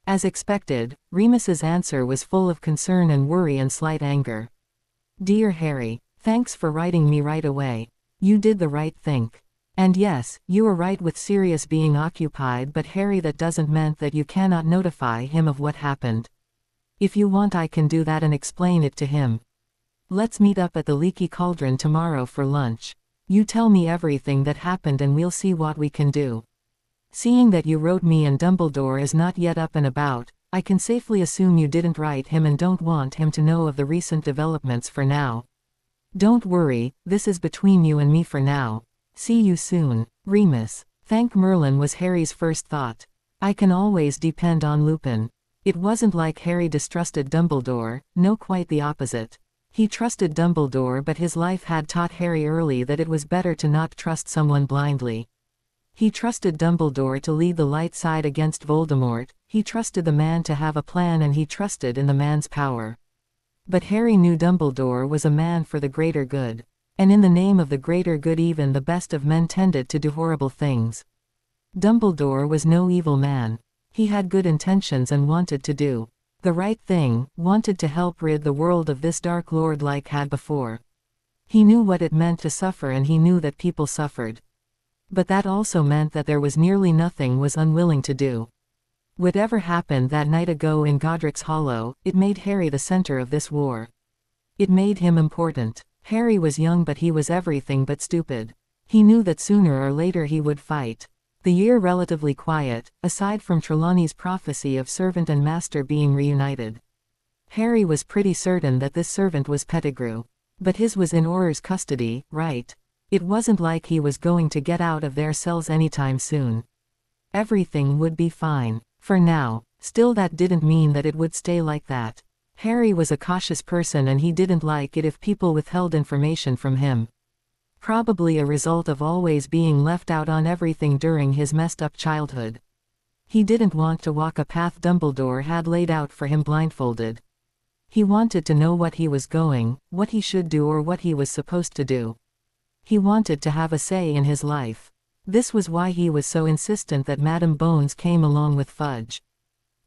As expected, Remus's answer was full of concern and worry and slight anger. "Dear Harry, thanks for writing me right away. You did the right thing. And yes, you were right with Sirius being occupied, but Harry, that doesn't mean that you cannot notify him of what happened. If you want I can do that and explain it to him. Let's meet up at the Leaky Cauldron tomorrow for lunch. You tell me everything that happened and we'll see what we can do. Seeing that you wrote me and Dumbledore is not yet up and about, I can safely assume you didn't write him and don't want him to know of the recent developments for now. Don't worry, this is between you and me for now. See you soon, Remus." Thank Merlin was Harry's first thought. I can always depend on Lupin. It wasn't like Harry distrusted Dumbledore, no, quite the opposite. He trusted Dumbledore, but his life had taught Harry early that it was better to not trust someone blindly. He trusted Dumbledore to lead the light side against Voldemort, he trusted the man to have a plan and he trusted in the man's power. But Harry knew Dumbledore was a man for the greater good. And in the name of the greater good even the best of men tended to do horrible things. Dumbledore was no evil man. He had good intentions and wanted to do the right thing, wanted to help rid the world of this Dark Lord like had before. He knew what it meant to suffer and he knew that people suffered. But that also meant that there was nearly nothing was unwilling to do. Whatever happened that night ago in Godric's Hollow, it made Harry the center of this war. It made him important. Harry was young but he was everything but stupid. He knew that sooner or later he would fight. The year relatively quiet, aside from Trelawney's prophecy of servant and master being reunited. Harry was pretty certain that this servant was Pettigrew. But his was in Auror's custody, right? It wasn't like he was going to get out of their cells anytime soon. Everything would be fine. For now. Still, that didn't mean that it would stay like that. Harry was a cautious person and he didn't like it if people withheld information from him. Probably a result of always being left out on everything during his messed up childhood. He didn't want to walk a path Dumbledore had laid out for him blindfolded. He wanted to know what he was going, what he should do or what he was supposed to do. He wanted to have a say in his life. This was why he was so insistent that Madame Bones came along with Fudge.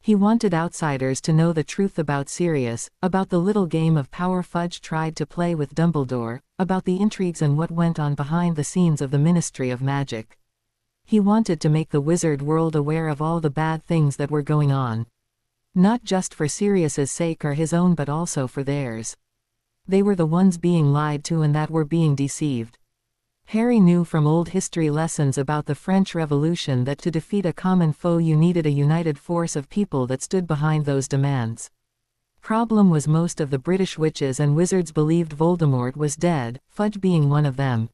He wanted outsiders to know the truth about Sirius, about the little game of power Fudge tried to play with Dumbledore, about the intrigues and what went on behind the scenes of the Ministry of Magic. He wanted to make the wizard world aware of all the bad things that were going on. Not just for Sirius's sake or his own but also for theirs. They were the ones being lied to and that were being deceived. Harry knew from old history lessons about the French Revolution that to defeat a common foe you needed a united force of people that stood behind those demands. Problem was most of the British witches and wizards believed Voldemort was dead, Fudge being one of them.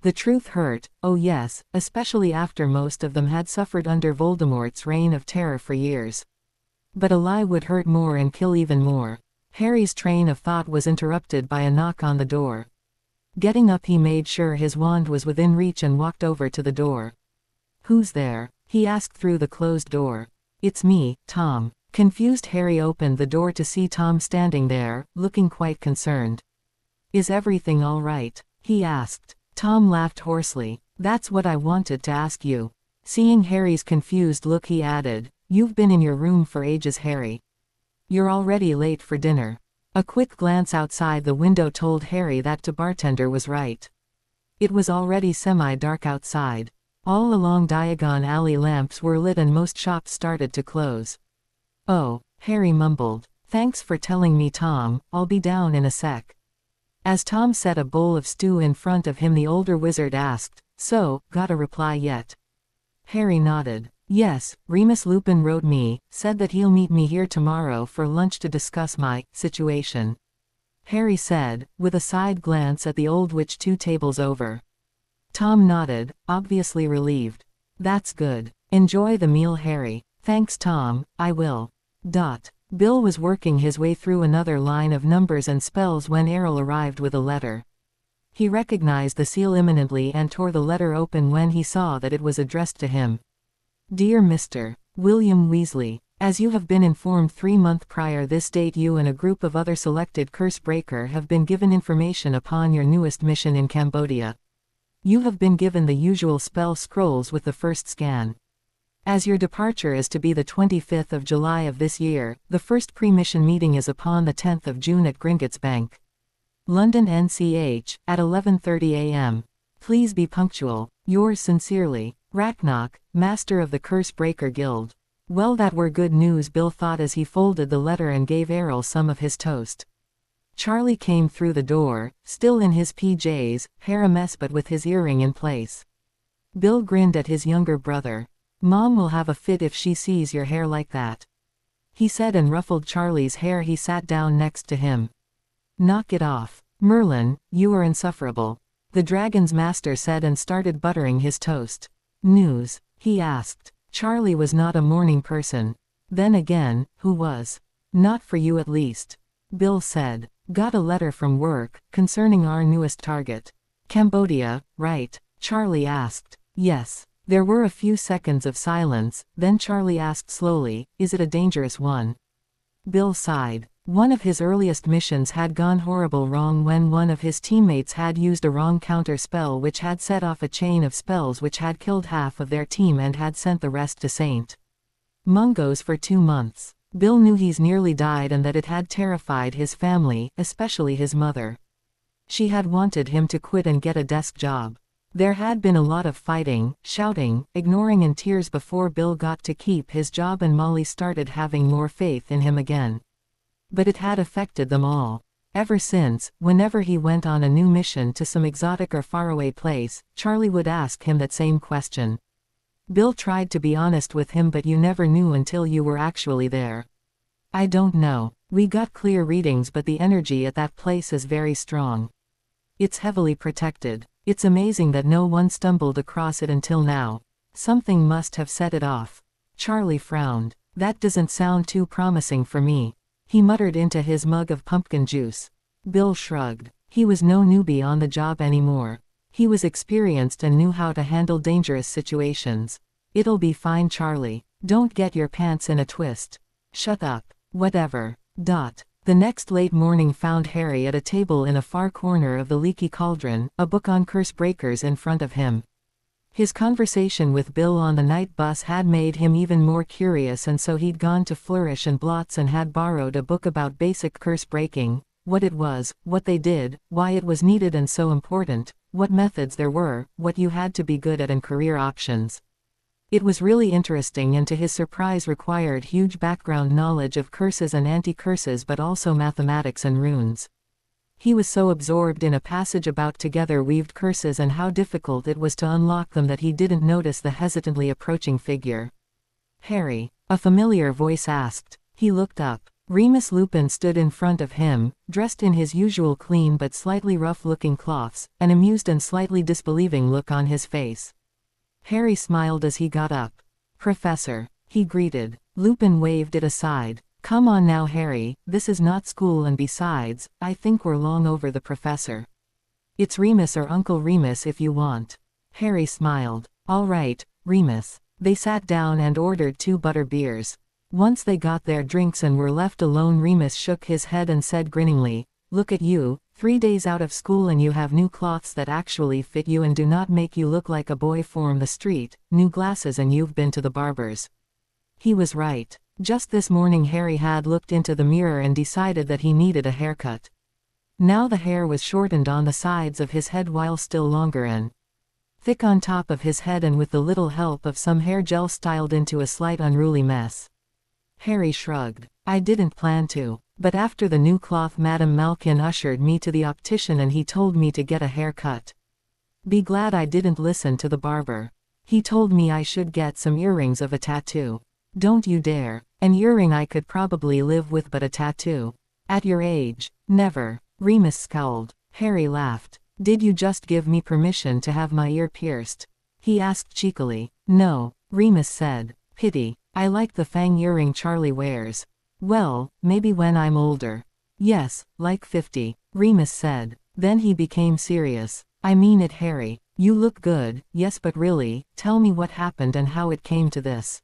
The truth hurt, oh yes, especially after most of them had suffered under Voldemort's reign of terror for years. But a lie would hurt more and kill even more. Harry's train of thought was interrupted by a knock on the door. Getting up, he made sure his wand was within reach and walked over to the door. "Who's there?" he asked through the closed door. "It's me, Tom." Confused, Harry opened the door to see Tom standing there, looking quite concerned. "Is everything all right?" he asked. Tom laughed hoarsely. "That's what I wanted to ask you." Seeing Harry's confused look, he added, "You've been in your room for ages, Harry. You're already late for dinner." A quick glance outside the window told Harry that the bartender was right. It was already semi-dark outside. All along Diagon Alley lamps were lit and most shops started to close. "Oh," Harry mumbled. "Thanks for telling me, Tom, I'll be down in a sec." As Tom set a bowl of stew in front of him, the older wizard asked, "So, got a reply yet?" Harry nodded. "Yes, Remus Lupin wrote me, said that he'll meet me here tomorrow for lunch to discuss my situation," Harry said, with a side glance at the old witch 2 tables over. Tom nodded, obviously relieved. "That's good. Enjoy the meal, Harry." "Thanks, Tom, I will." Bill was working his way through another line of numbers and spells when Errol arrived with a letter. He recognized the seal imminently and tore the letter open when he saw that it was addressed to him. "Dear Mr. William Weasley, as you have been informed 3 months prior this date, you and a group of other selected Cursebreaker have been given information upon your newest mission in Cambodia. You have been given the usual spell scrolls with the first scan. As your departure is to be the 25th of July of this year, the first pre-mission meeting is upon the 10th of June at Gringotts Bank, London NCH, at 11:30 a.m. Please be punctual. Yours sincerely, Racknock, Master of the Cursebreaker Guild. Well, that were good news, Bill thought as he folded the letter and gave Errol some of his toast. Charlie came through the door, still in his PJs, hair a mess but with his earring in place. Bill grinned at his younger brother. "Mom will have a fit if she sees your hair like that," he said and ruffled Charlie's hair. He sat down next to him. "Knock it off. Merlin, you are insufferable," the Dragon's Master said and started buttering his toast. "News?" he asked. Charlie was not a morning person. Then again, who was? "Not for you at least," Bill said. "Got a letter from work, concerning our newest target." "Cambodia, right?" Charlie asked. "Yes." There were a few seconds of silence, then Charlie asked slowly, "Is it a dangerous one?" Bill sighed. One of his earliest missions had gone horrible wrong when one of his teammates had used a wrong counter spell which had set off a chain of spells which had killed half of their team and had sent the rest to St. Mungo's for 2 months. Bill knew he's nearly died and that it had terrified his family, especially his mother. She had wanted him to quit and get a desk job. There had been a lot of fighting, shouting, ignoring and tears before Bill got to keep his job and Molly started having more faith in him again. But it had affected them all. Ever since, whenever he went on a new mission to some exotic or faraway place, Charlie would ask him that same question. Bill tried to be honest with him, but you never knew until you were actually there. "I don't know. We got clear readings but the energy at that place is very strong. It's heavily protected. It's amazing that no one stumbled across it until now. Something must have set it off." Charlie frowned. "That doesn't sound too promising for me," he muttered into his mug of pumpkin juice. Bill shrugged. He was no newbie on the job anymore. He was experienced and knew how to handle dangerous situations. "It'll be fine, Charlie. Don't get your pants in a twist." "Shut up. Whatever." The next late morning found Harry at a table in a far corner of the Leaky Cauldron, a book on Cursebreakers in front of him. His conversation with Bill on the night bus had made him even more curious, and so he'd gone to Flourish and Blots and had borrowed a book about basic cursebreaking, what it was, what they did, why it was needed and so important, what methods there were, what you had to be good at and career options. It was really interesting and to his surprise required huge background knowledge of curses and anti-curses but also mathematics and runes. He was so absorbed in a passage about together-weaved curses and how difficult it was to unlock them that he didn't notice the hesitantly approaching figure. "Harry?" a familiar voice asked. He looked up. Remus Lupin stood in front of him, dressed in his usual clean but slightly rough-looking cloths, an amused and slightly disbelieving look on his face. Harry smiled as he got up. "Professor," he greeted. Lupin waved it aside. "Come on now, Harry, this is not school, and besides, I think we're long over the professor. It's Remus or Uncle Remus if you want." Harry smiled. "All right, Remus." They sat down and ordered 2 butter beers. Once they got their drinks and were left alone, Remus shook his head and said grinningly, "Look at you, 3 days out of school and you have new clothes that actually fit you and do not make you look like a boy from the street, new glasses, and you've been to the barber's." He was right. Just this morning Harry had looked into the mirror and decided that he needed a haircut. Now the hair was shortened on the sides of his head while still longer and thick on top of his head, and with the little help of some hair gel styled into a slight unruly mess. Harry shrugged. "I didn't plan to. But after the new cloth, Madame Malkin ushered me to the optician and he told me to get a haircut. Be glad I didn't listen to the barber. He told me I should get some earrings of a tattoo." "Don't you dare. An earring I could probably live with, but a tattoo? At your age, never." Remus scowled. Harry laughed. "Did you just give me permission to have my ear pierced?" he asked cheekily. "No," Remus said. "Pity. I like the fang earring Charlie wears." "Well, maybe when I'm older." "Yes, like 50, Remus said. Then he became serious. "I mean it, Harry. You look good, yes, but really, tell me what happened and how it came to this."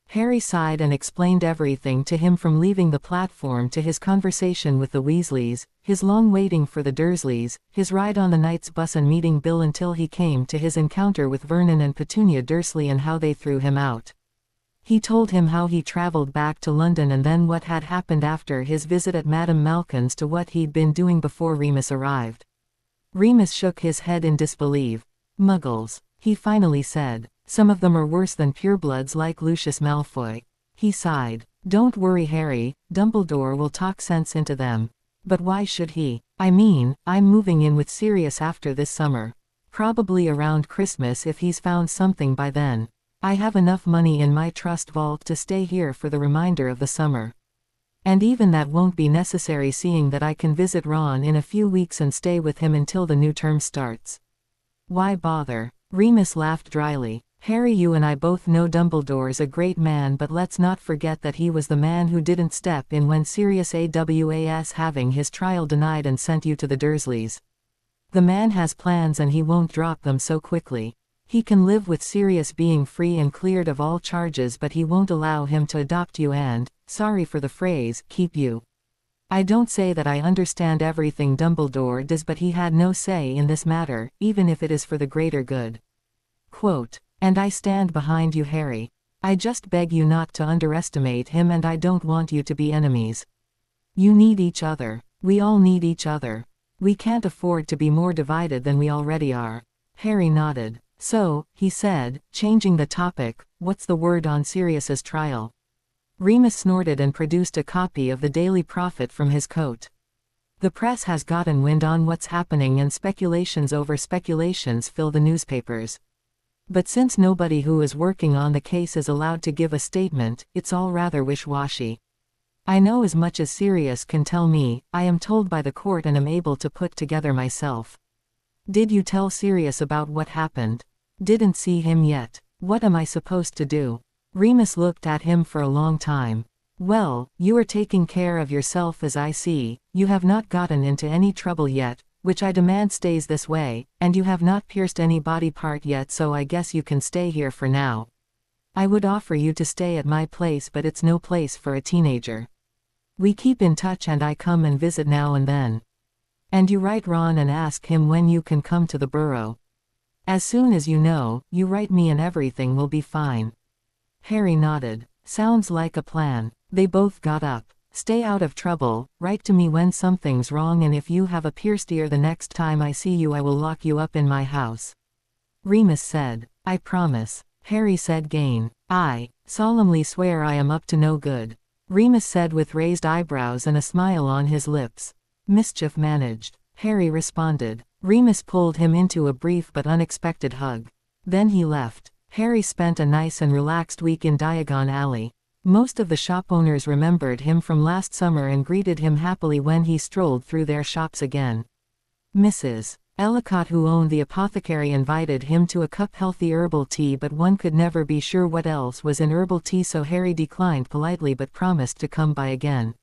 Harry sighed and explained everything to him, from leaving the platform to his conversation with the Weasleys, his long waiting for the Dursleys, his ride on the night's bus and meeting Bill, until he came to his encounter with Vernon and Petunia Dursley and how they threw him out. He told him how he traveled back to London and then what had happened after his visit at Madame Malkin's to what he'd been doing before Remus arrived. Remus shook his head in disbelief. "Muggles," he finally said. "Some of them are worse than purebloods like Lucius Malfoy." He sighed. "Don't worry, Harry, Dumbledore will talk sense into them." "But why should he? I mean, I'm moving in with Sirius after this summer. Probably around Christmas if he's found something by then. I have enough money in my trust vault to stay here for the remainder of the summer. And even that won't be necessary, seeing that I can visit Ron in a few weeks and stay with him until the new term starts." "Why bother?" Remus laughed dryly. "Harry, you and I both know Dumbledore's a great man, but let's not forget that he was the man who didn't step in when Sirius was having his trial denied and sent you to the Dursleys. The man has plans and he won't drop them so quickly. He can live with Sirius being free and cleared of all charges, but he won't allow him to adopt you and, sorry for the phrase, keep you. I don't say that I understand everything Dumbledore does, but he had no say in this matter, even if it is for the greater good. Quote, and I stand behind you, Harry. I just beg you not to underestimate him, and I don't want you to be enemies. You need each other. We all need each other. We can't afford to be more divided than we already are." Harry nodded. "So," he said, changing the topic, "what's the word on Sirius's trial?" Remus snorted and produced a copy of the Daily Prophet from his coat. "The press has gotten wind on what's happening and speculations over speculations fill the newspapers. But since nobody who is working on the case is allowed to give a statement, it's all rather wish-washy. I know as much as Sirius can tell me. I am told by the court and am able to put together myself." "Did you tell Sirius about what happened?" "Didn't see him yet. What am I supposed to do?" Remus looked at him for a long time. "Well, you are taking care of yourself, as I see. You have not gotten into any trouble yet, which I demand stays this way, and you have not pierced any body part yet, so I guess you can stay here for now. I would offer you to stay at my place, but it's no place for a teenager. We keep in touch and I come and visit now and then. And you write Ron and ask him when you can come to the Burrow. As soon as you know, you write me and everything will be fine." Harry nodded. "Sounds like a plan." They both got up. "Stay out of trouble, write to me when something's wrong, and if you have a pierced ear the next time I see you I will lock you up in my house." Remus said. "I promise." Harry said again. "I solemnly swear I am up to no good," Remus said with raised eyebrows and a smile on his lips. Mischief managed, Harry responded. Remus pulled him into a brief but unexpected hug. Then he left. Harry spent a nice and relaxed week in Diagon Alley. Most of the shop owners remembered him from last summer and greeted him happily when he strolled through their shops again. Mrs. Ellicott, who owned the apothecary, invited him to a cup healthy herbal tea, but one could never be sure what else was in herbal tea, so Harry declined politely but promised to come by again.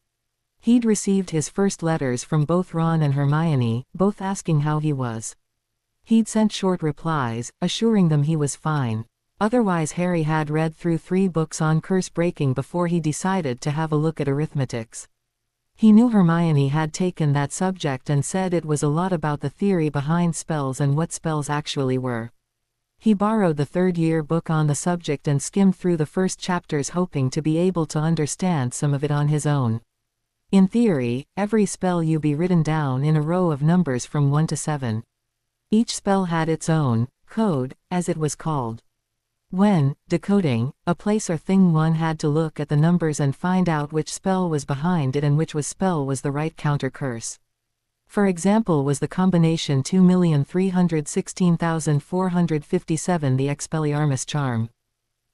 He'd received his first letters from both Ron and Hermione, both asking how he was. He'd sent short replies, assuring them he was fine. Otherwise, Harry had read through 3 books on curse-breaking before he decided to have a look at arithmetics. He knew Hermione had taken that subject and said it was a lot about the theory behind spells and what spells actually were. He borrowed the 3rd-year book on the subject and skimmed through the first chapters, hoping to be able to understand some of it on his own. In theory, every spell you be written down in a row of numbers from 1 to 7. Each spell had its own code, as it was called. When decoding a place or thing, one had to look at the numbers and find out which spell was behind it and which spell was the right counter curse. For example, was the combination 2,316,457 the Expelliarmus charm?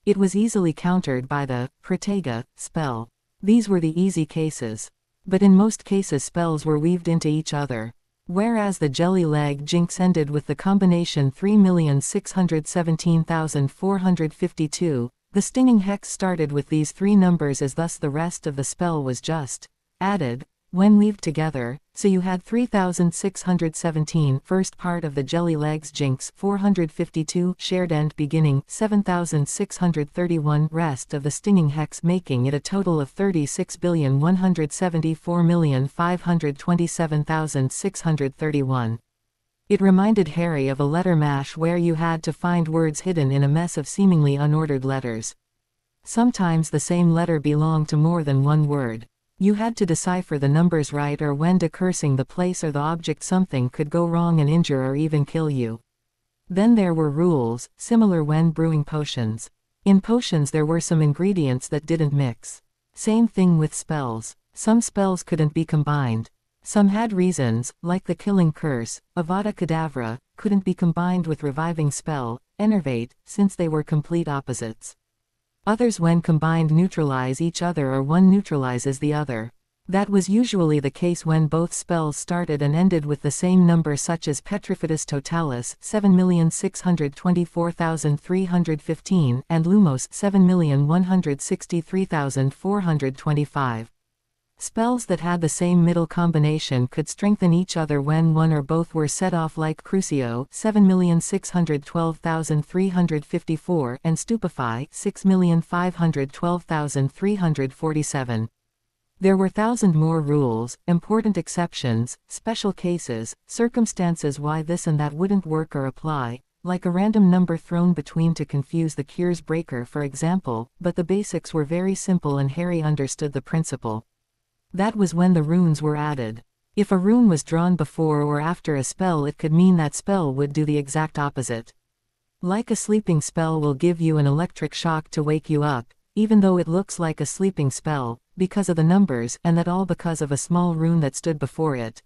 It was easily countered by the Protega spell. These were the easy cases. But in most cases spells were weaved into each other. Whereas the jelly leg jinx ended with the combination 3,617,452, the stinging hex started with these 3 numbers, as thus the rest of the spell was just added when weaved together, so you had 3,617 first part of the jelly legs jinx, 452 shared end beginning, 7,631 rest of the stinging hex, making it a total of 36,174,527,631. It reminded Harry of a letter mash where you had to find words hidden in a mess of seemingly unordered letters. Sometimes the same letter belonged to more than one word. You had to decipher the numbers right, or when decursing the place or the object, something could go wrong and injure or even kill you. Then there were rules, similar when brewing potions. In potions there were some ingredients that didn't mix. Same thing with spells. Some spells couldn't be combined. Some had reasons, like the killing curse, Avada Kedavra, couldn't be combined with reviving spell, Enervate, since they were complete opposites. Others, when combined, neutralize each other, or one neutralizes the other. That was usually the case when both spells started and ended with the same number, such as Petrifitus Totalis 7,624,315 and Lumos 7,163,425. Spells that had the same middle combination could strengthen each other when one or both were set off, like Crucio 7,612,354 and Stupefy 6,512,347. There were 1,000 more rules, important exceptions, special cases, circumstances why this and that wouldn't work or apply, like a random number thrown between to confuse the Cursebreaker, for example, but the basics were very simple and Harry understood the principle. That was when the runes were added. If a rune was drawn before or after a spell, it could mean that spell would do the exact opposite. Like a sleeping spell will give you an electric shock to wake you up, even though it looks like a sleeping spell, because of the numbers, and that all because of a small rune that stood before it.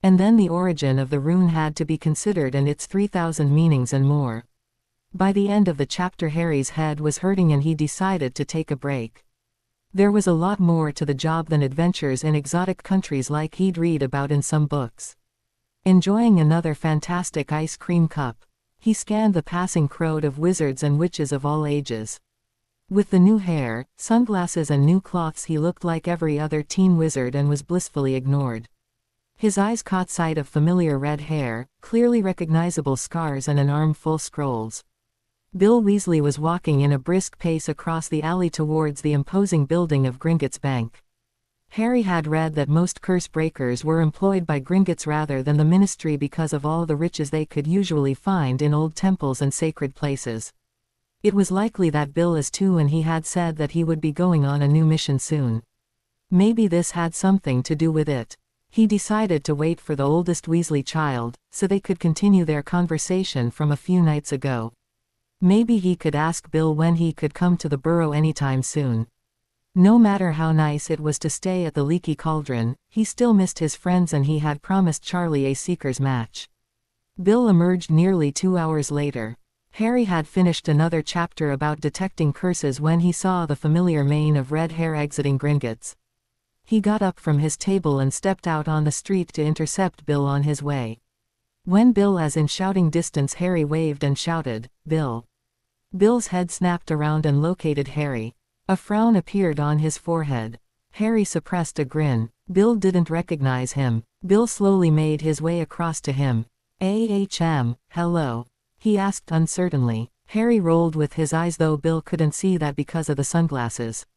And then the origin of the rune had to be considered, and its 3,000 meanings and more. By the end of the chapter, Harry's head was hurting and he decided to take a break. There was a lot more to the job than adventures in exotic countries like he'd read about in some books. Enjoying another fantastic ice cream cup, he scanned the passing crowd of wizards and witches of all ages. With the new hair, sunglasses and new cloths, he looked like every other teen wizard and was blissfully ignored. His eyes caught sight of familiar red hair, clearly recognizable scars, and an armful scrolls. Bill Weasley was walking in a brisk pace across the alley towards the imposing building of Gringotts Bank. Harry had read that most curse breakers were employed by Gringotts rather than the Ministry because of all the riches they could usually find in old temples and sacred places. It was likely that Bill is too, and he had said that he would be going on a new mission soon. Maybe this had something to do with it. He decided to wait for the oldest Weasley child, so they could continue their conversation from a few nights ago. Maybe he could ask Bill when he could come to the burrow anytime soon. No matter how nice it was to stay at the Leaky Cauldron, he still missed his friends and he had promised Charlie a seeker's match. Bill emerged nearly 2 hours later. Harry had finished another chapter about detecting curses when he saw the familiar mane of red hair exiting Gringotts. He got up from his table and stepped out on the street to intercept Bill on his way. When Bill, as in shouting distance, Harry waved and shouted, "Bill." Bill's head snapped around and located Harry. A frown appeared on his forehead. Harry suppressed a grin. Bill didn't recognize him. Bill slowly made his way across to him. Hello?" he asked uncertainly. Harry rolled with his eyes, though Bill couldn't see that because of the sunglasses.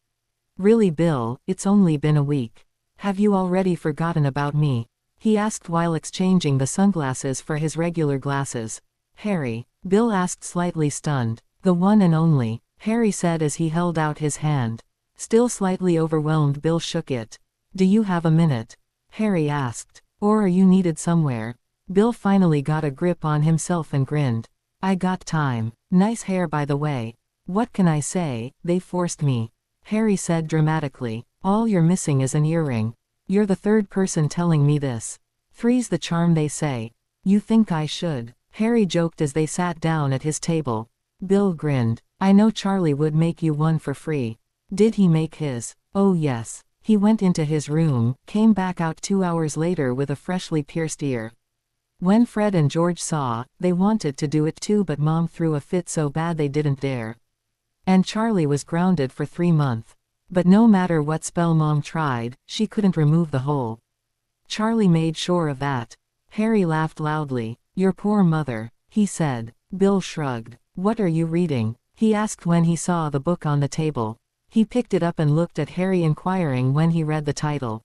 "Really, Bill, it's only been a week. Have you already forgotten about me?" he asked while exchanging the sunglasses for his regular glasses. "Harry?" Bill asked, slightly stunned. "The one and only," Harry said as he held out his hand. Still slightly overwhelmed, Bill shook it. "Do you have a minute?" Harry asked. "Or are you needed somewhere?" Bill finally got a grip on himself and grinned. "I got time. Nice hair, by the way." "What can I say, they forced me," Harry said dramatically. "All you're missing is an earring. You're the third person telling me this. Three's the charm, they say. You think I should?" Harry joked as they sat down at his table. Bill grinned. "I know Charlie would make you one for free." "Did he make his?" "Oh yes. He went into his room, came back out 2 hours later with a freshly pierced ear. When Fred and George saw, they wanted to do it too, but Mom threw a fit so bad they didn't dare. And Charlie was grounded for 3 months. But no matter what spell Mom tried, she couldn't remove the hole. Charlie made sure of that." Harry laughed loudly. "Your poor mother," he said. Bill shrugged. "What are you reading?" he asked when he saw the book on the table. He picked it up and looked at Harry inquiring when he read the title.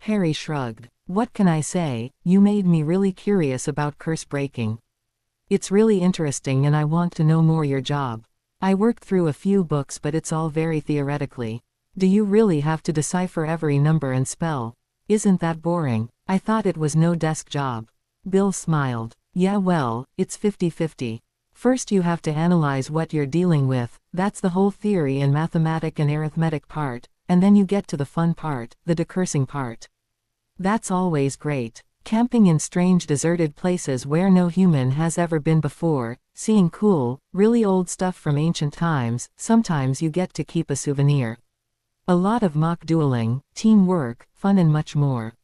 Harry shrugged. "What can I say, you made me really curious about Cursebreaking. It's really interesting and I want to know more your job. I worked through a few books but it's all very theoretically. Do you really have to decipher every number and spell? Isn't that boring? I thought it was no desk job." Bill smiled. "Yeah, well, it's 50-50. First you have to analyze what you're dealing with, that's the whole theory and mathematic and arithmetic part, and then you get to the fun part, the decursing part. That's always great. Camping in strange deserted places where no human has ever been before, seeing cool, really old stuff from ancient times, sometimes you get to keep a souvenir. A lot of mock dueling, teamwork, fun and much more.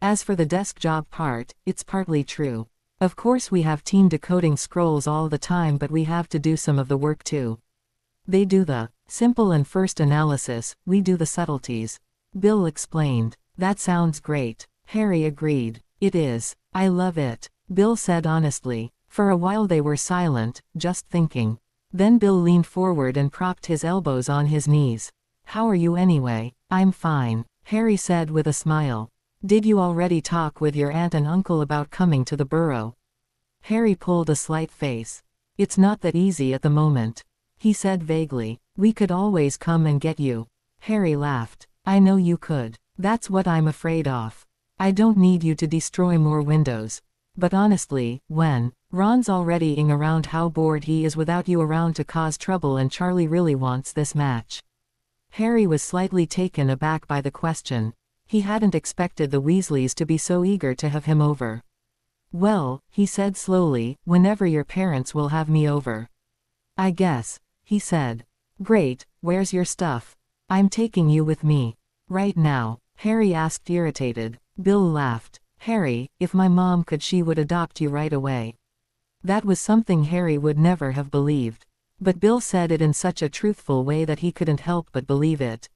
As for the desk job part, it's partly true. Of course we have team decoding scrolls all the time but we have to do some of the work too. They do the simple and first analysis, we do the subtleties." Bill explained. "That sounds great." Harry agreed. "It is. I love it," Bill said honestly. For a while they were silent, just thinking. Then Bill leaned forward and propped his elbows on his knees. "How are you anyway?" "I'm fine," Harry said with a smile. "Did you already talk with your aunt and uncle about coming to the burrow?" Harry pulled a slight face. "It's not that easy at the moment," he said vaguely. "We could always come and get you." Harry laughed. "I know you could. That's what I'm afraid of. I don't need you to destroy more windows. But honestly, when Ron's already ing around how bored he is without you around to cause trouble and Charlie really wants this match." Harry was slightly taken aback by the question. He hadn't expected the Weasleys to be so eager to have him over. "Well," he said slowly, "whenever your parents will have me over." "I guess," he said. "Great, where's your stuff?" "I'm taking you with me." "Right now?" Harry asked, irritated. Bill laughed. "Harry, if my mom could, she would adopt you right away." That was something Harry would never have believed. But Bill said it in such a truthful way that he couldn't help but believe it.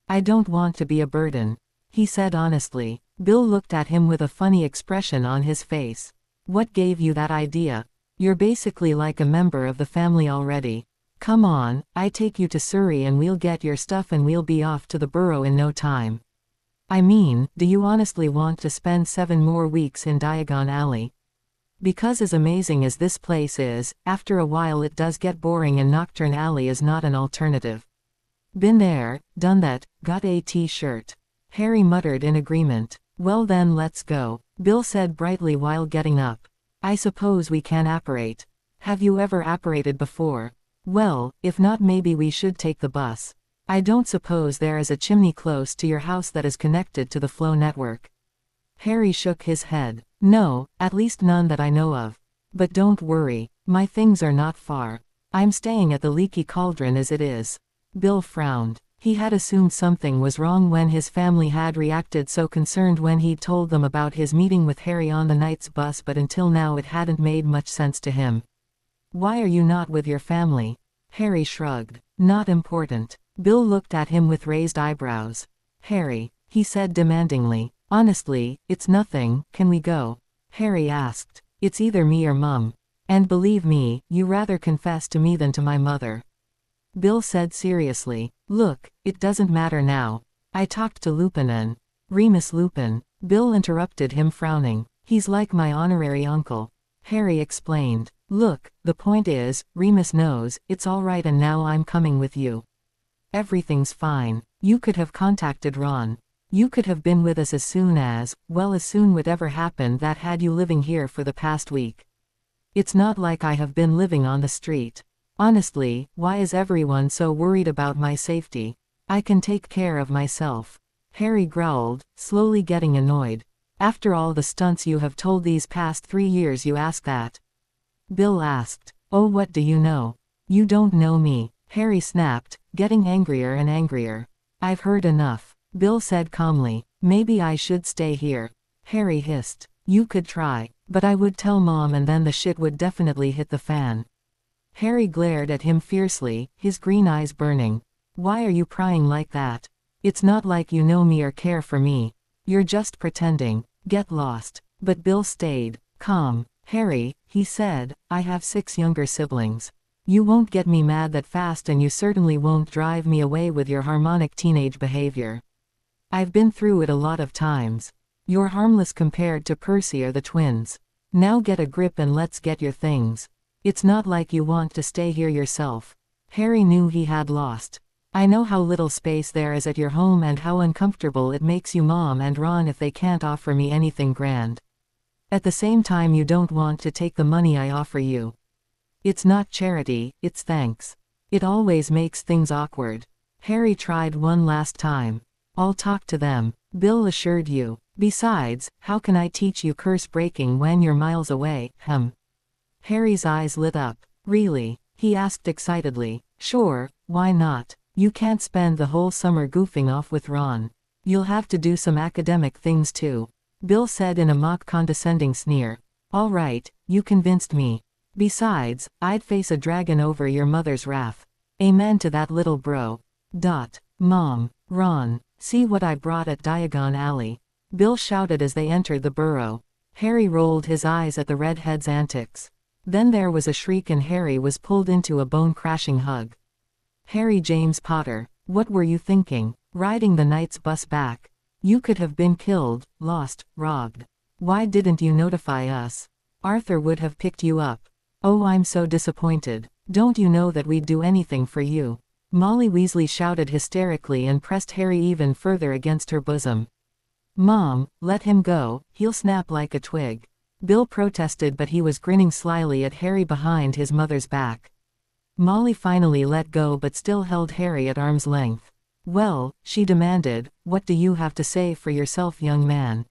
"I don't want to be a burden," he said honestly. Bill looked at him with a funny expression on his face. "What gave you that idea? You're basically like a member of the family already. Come on, I take you to Surrey and we'll get your stuff and we'll be off to the burrow in no time. I mean, do you honestly want to spend 7 more weeks in Diagon Alley? Because as amazing as this place is, after a while it does get boring and Nocturne Alley is not an alternative." "Been there, done that, got a t-shirt," Harry muttered in agreement. "Well then let's go," Bill said brightly while getting up. "I suppose we can apparate. Have you ever apparated before?" "Well, if not maybe we should take the bus." I don't suppose there is a chimney close to your house that is connected to the flow network. Harry shook his head. No, at least none that I know of. But don't worry, my things are not far. I'm staying at the Leaky Cauldron as it is. Bill frowned. He had assumed something was wrong when his family had reacted so concerned when he'd told them about his meeting with Harry on the night's bus, but until now it hadn't made much sense to him. Why are you not with your family? Harry shrugged. Not important. Bill looked at him with raised eyebrows. Harry, he said demandingly, honestly, it's nothing, can we go? Harry asked. It's either me or Mum. And believe me, you rather confess to me than to my mother. Bill said seriously. Look, it doesn't matter now. I talked to Lupin and... Remus Lupin. Bill interrupted him, frowning. He's like my honorary uncle. Harry explained. Look, the point is, Remus knows, it's all right, and now I'm coming with you. Everything's fine. You could have contacted Ron. You could have been with us as soon as, well, as soon whatever happened that had you living here for the past week. It's not like I have been living on the street. Honestly, why is everyone so worried about my safety? I can take care of myself. Harry growled, slowly getting annoyed. After all the stunts you have told these past 3 years, you ask that? Bill asked. Oh, what do you know? You don't know me. Harry snapped, getting angrier and angrier. I've heard enough. Bill said calmly. Maybe I should stay here. Harry hissed. You could try, but I would tell Mom and then the shit would definitely hit the fan. Harry glared at him fiercely, his green eyes burning. Why are you prying like that? It's not like you know me or care for me. You're just pretending. Get lost. But Bill stayed calm. Harry, he said, I have 6 younger siblings. You won't get me mad that fast, and you certainly won't drive me away with your harmonic teenage behavior. I've been through it a lot of times. You're harmless compared to Percy or the twins. Now get a grip and let's get your things. It's not like you want to stay here yourself. Harry knew he had lost. I know how little space there is at your home and how uncomfortable it makes you, Mom and Ron, if they can't offer me anything grand. At the same time, you don't want to take the money I offer you. It's not charity, it's thanks. It always makes things awkward. Harry tried one last time. I'll talk to them, Bill assured you. Besides, how can I teach you curse breaking when you're miles away? Harry's eyes lit up. Really? He asked excitedly. Sure, why not? You can't spend the whole summer goofing off with Ron. You'll have to do some academic things too. Bill said in a mock condescending sneer. All right, you convinced me. Besides, I'd face a dragon over your mother's wrath. Amen to that, little bro. Mom, Ron, see what I brought at Diagon Alley. Bill shouted as they entered the burrow. Harry rolled his eyes at the redhead's antics. Then there was a shriek and Harry was pulled into a bone-crashing hug. Harry James Potter, what were you thinking, riding the night's bus back? You could have been killed, lost, robbed. Why didn't you notify us? Arthur would have picked you up. Oh, I'm so disappointed. Don't you know that we'd do anything for you? Molly Weasley shouted hysterically and pressed Harry even further against her bosom. Mom, let him go, he'll snap like a twig. Bill protested, but he was grinning slyly at Harry behind his mother's back. Molly finally let go but still held Harry at arm's length. Well, she demanded, what do you have to say for yourself, young man?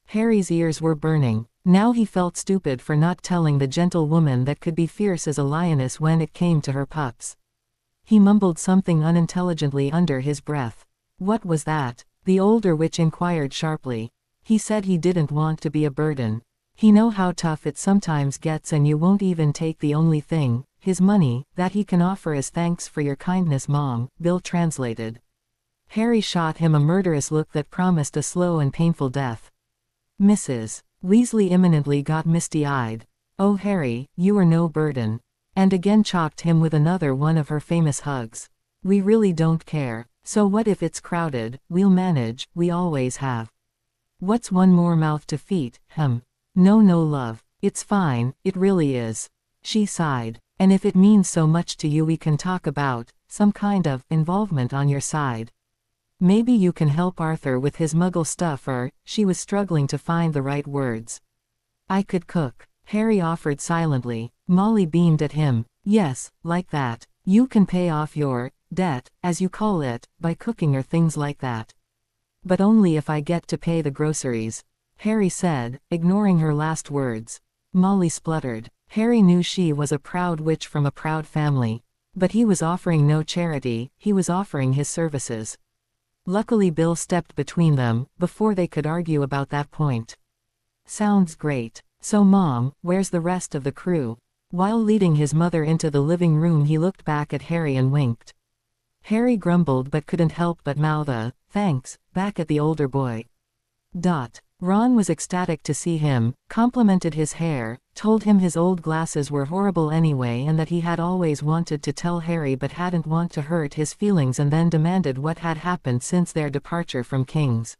Harry's ears were burning. Now he felt stupid for not telling the gentle woman that could be fierce as a lioness when it came to her pups. He mumbled something unintelligently under his breath. What was that? The older witch inquired sharply. He said he didn't want to be a burden. He know how tough it sometimes gets, and you won't even take the only thing, his money, that he can offer as thanks for your kindness, Mom, Bill translated. Harry shot him a murderous look that promised a slow and painful death. Mrs. Weasley imminently got misty-eyed. Oh, Harry, you are no burden. And again chalked him with another one of her famous hugs. We really don't care. So what if it's crowded? We'll manage, we always have. What's one more mouth to feed? No, love. It's fine, it really is. She sighed. And if it means so much to you, we can talk about some kind of involvement on your side. Maybe you can help Arthur with his muggle stuff, or... She was struggling to find the right words. I could cook, Harry offered silently. Molly beamed at him. Yes, like that. You can pay off your debt, as you call it, by cooking or things like that. But only if I get to pay the groceries," Harry said, ignoring her last words. Molly spluttered. Harry knew she was a proud witch from a proud family. But he was offering no charity, he was offering his services. Luckily Bill stepped between them, before they could argue about that point. "Sounds great. So Mom, where's the rest of the crew?" While leading his mother into the living room he looked back at Harry and winked. Harry grumbled but couldn't help but mouth a, "Thanks," back at the older boy. Ron was ecstatic to see him, complimented his hair, told him his old glasses were horrible anyway and that he had always wanted to tell Harry but hadn't want to hurt his feelings, and then demanded what had happened since their departure from King's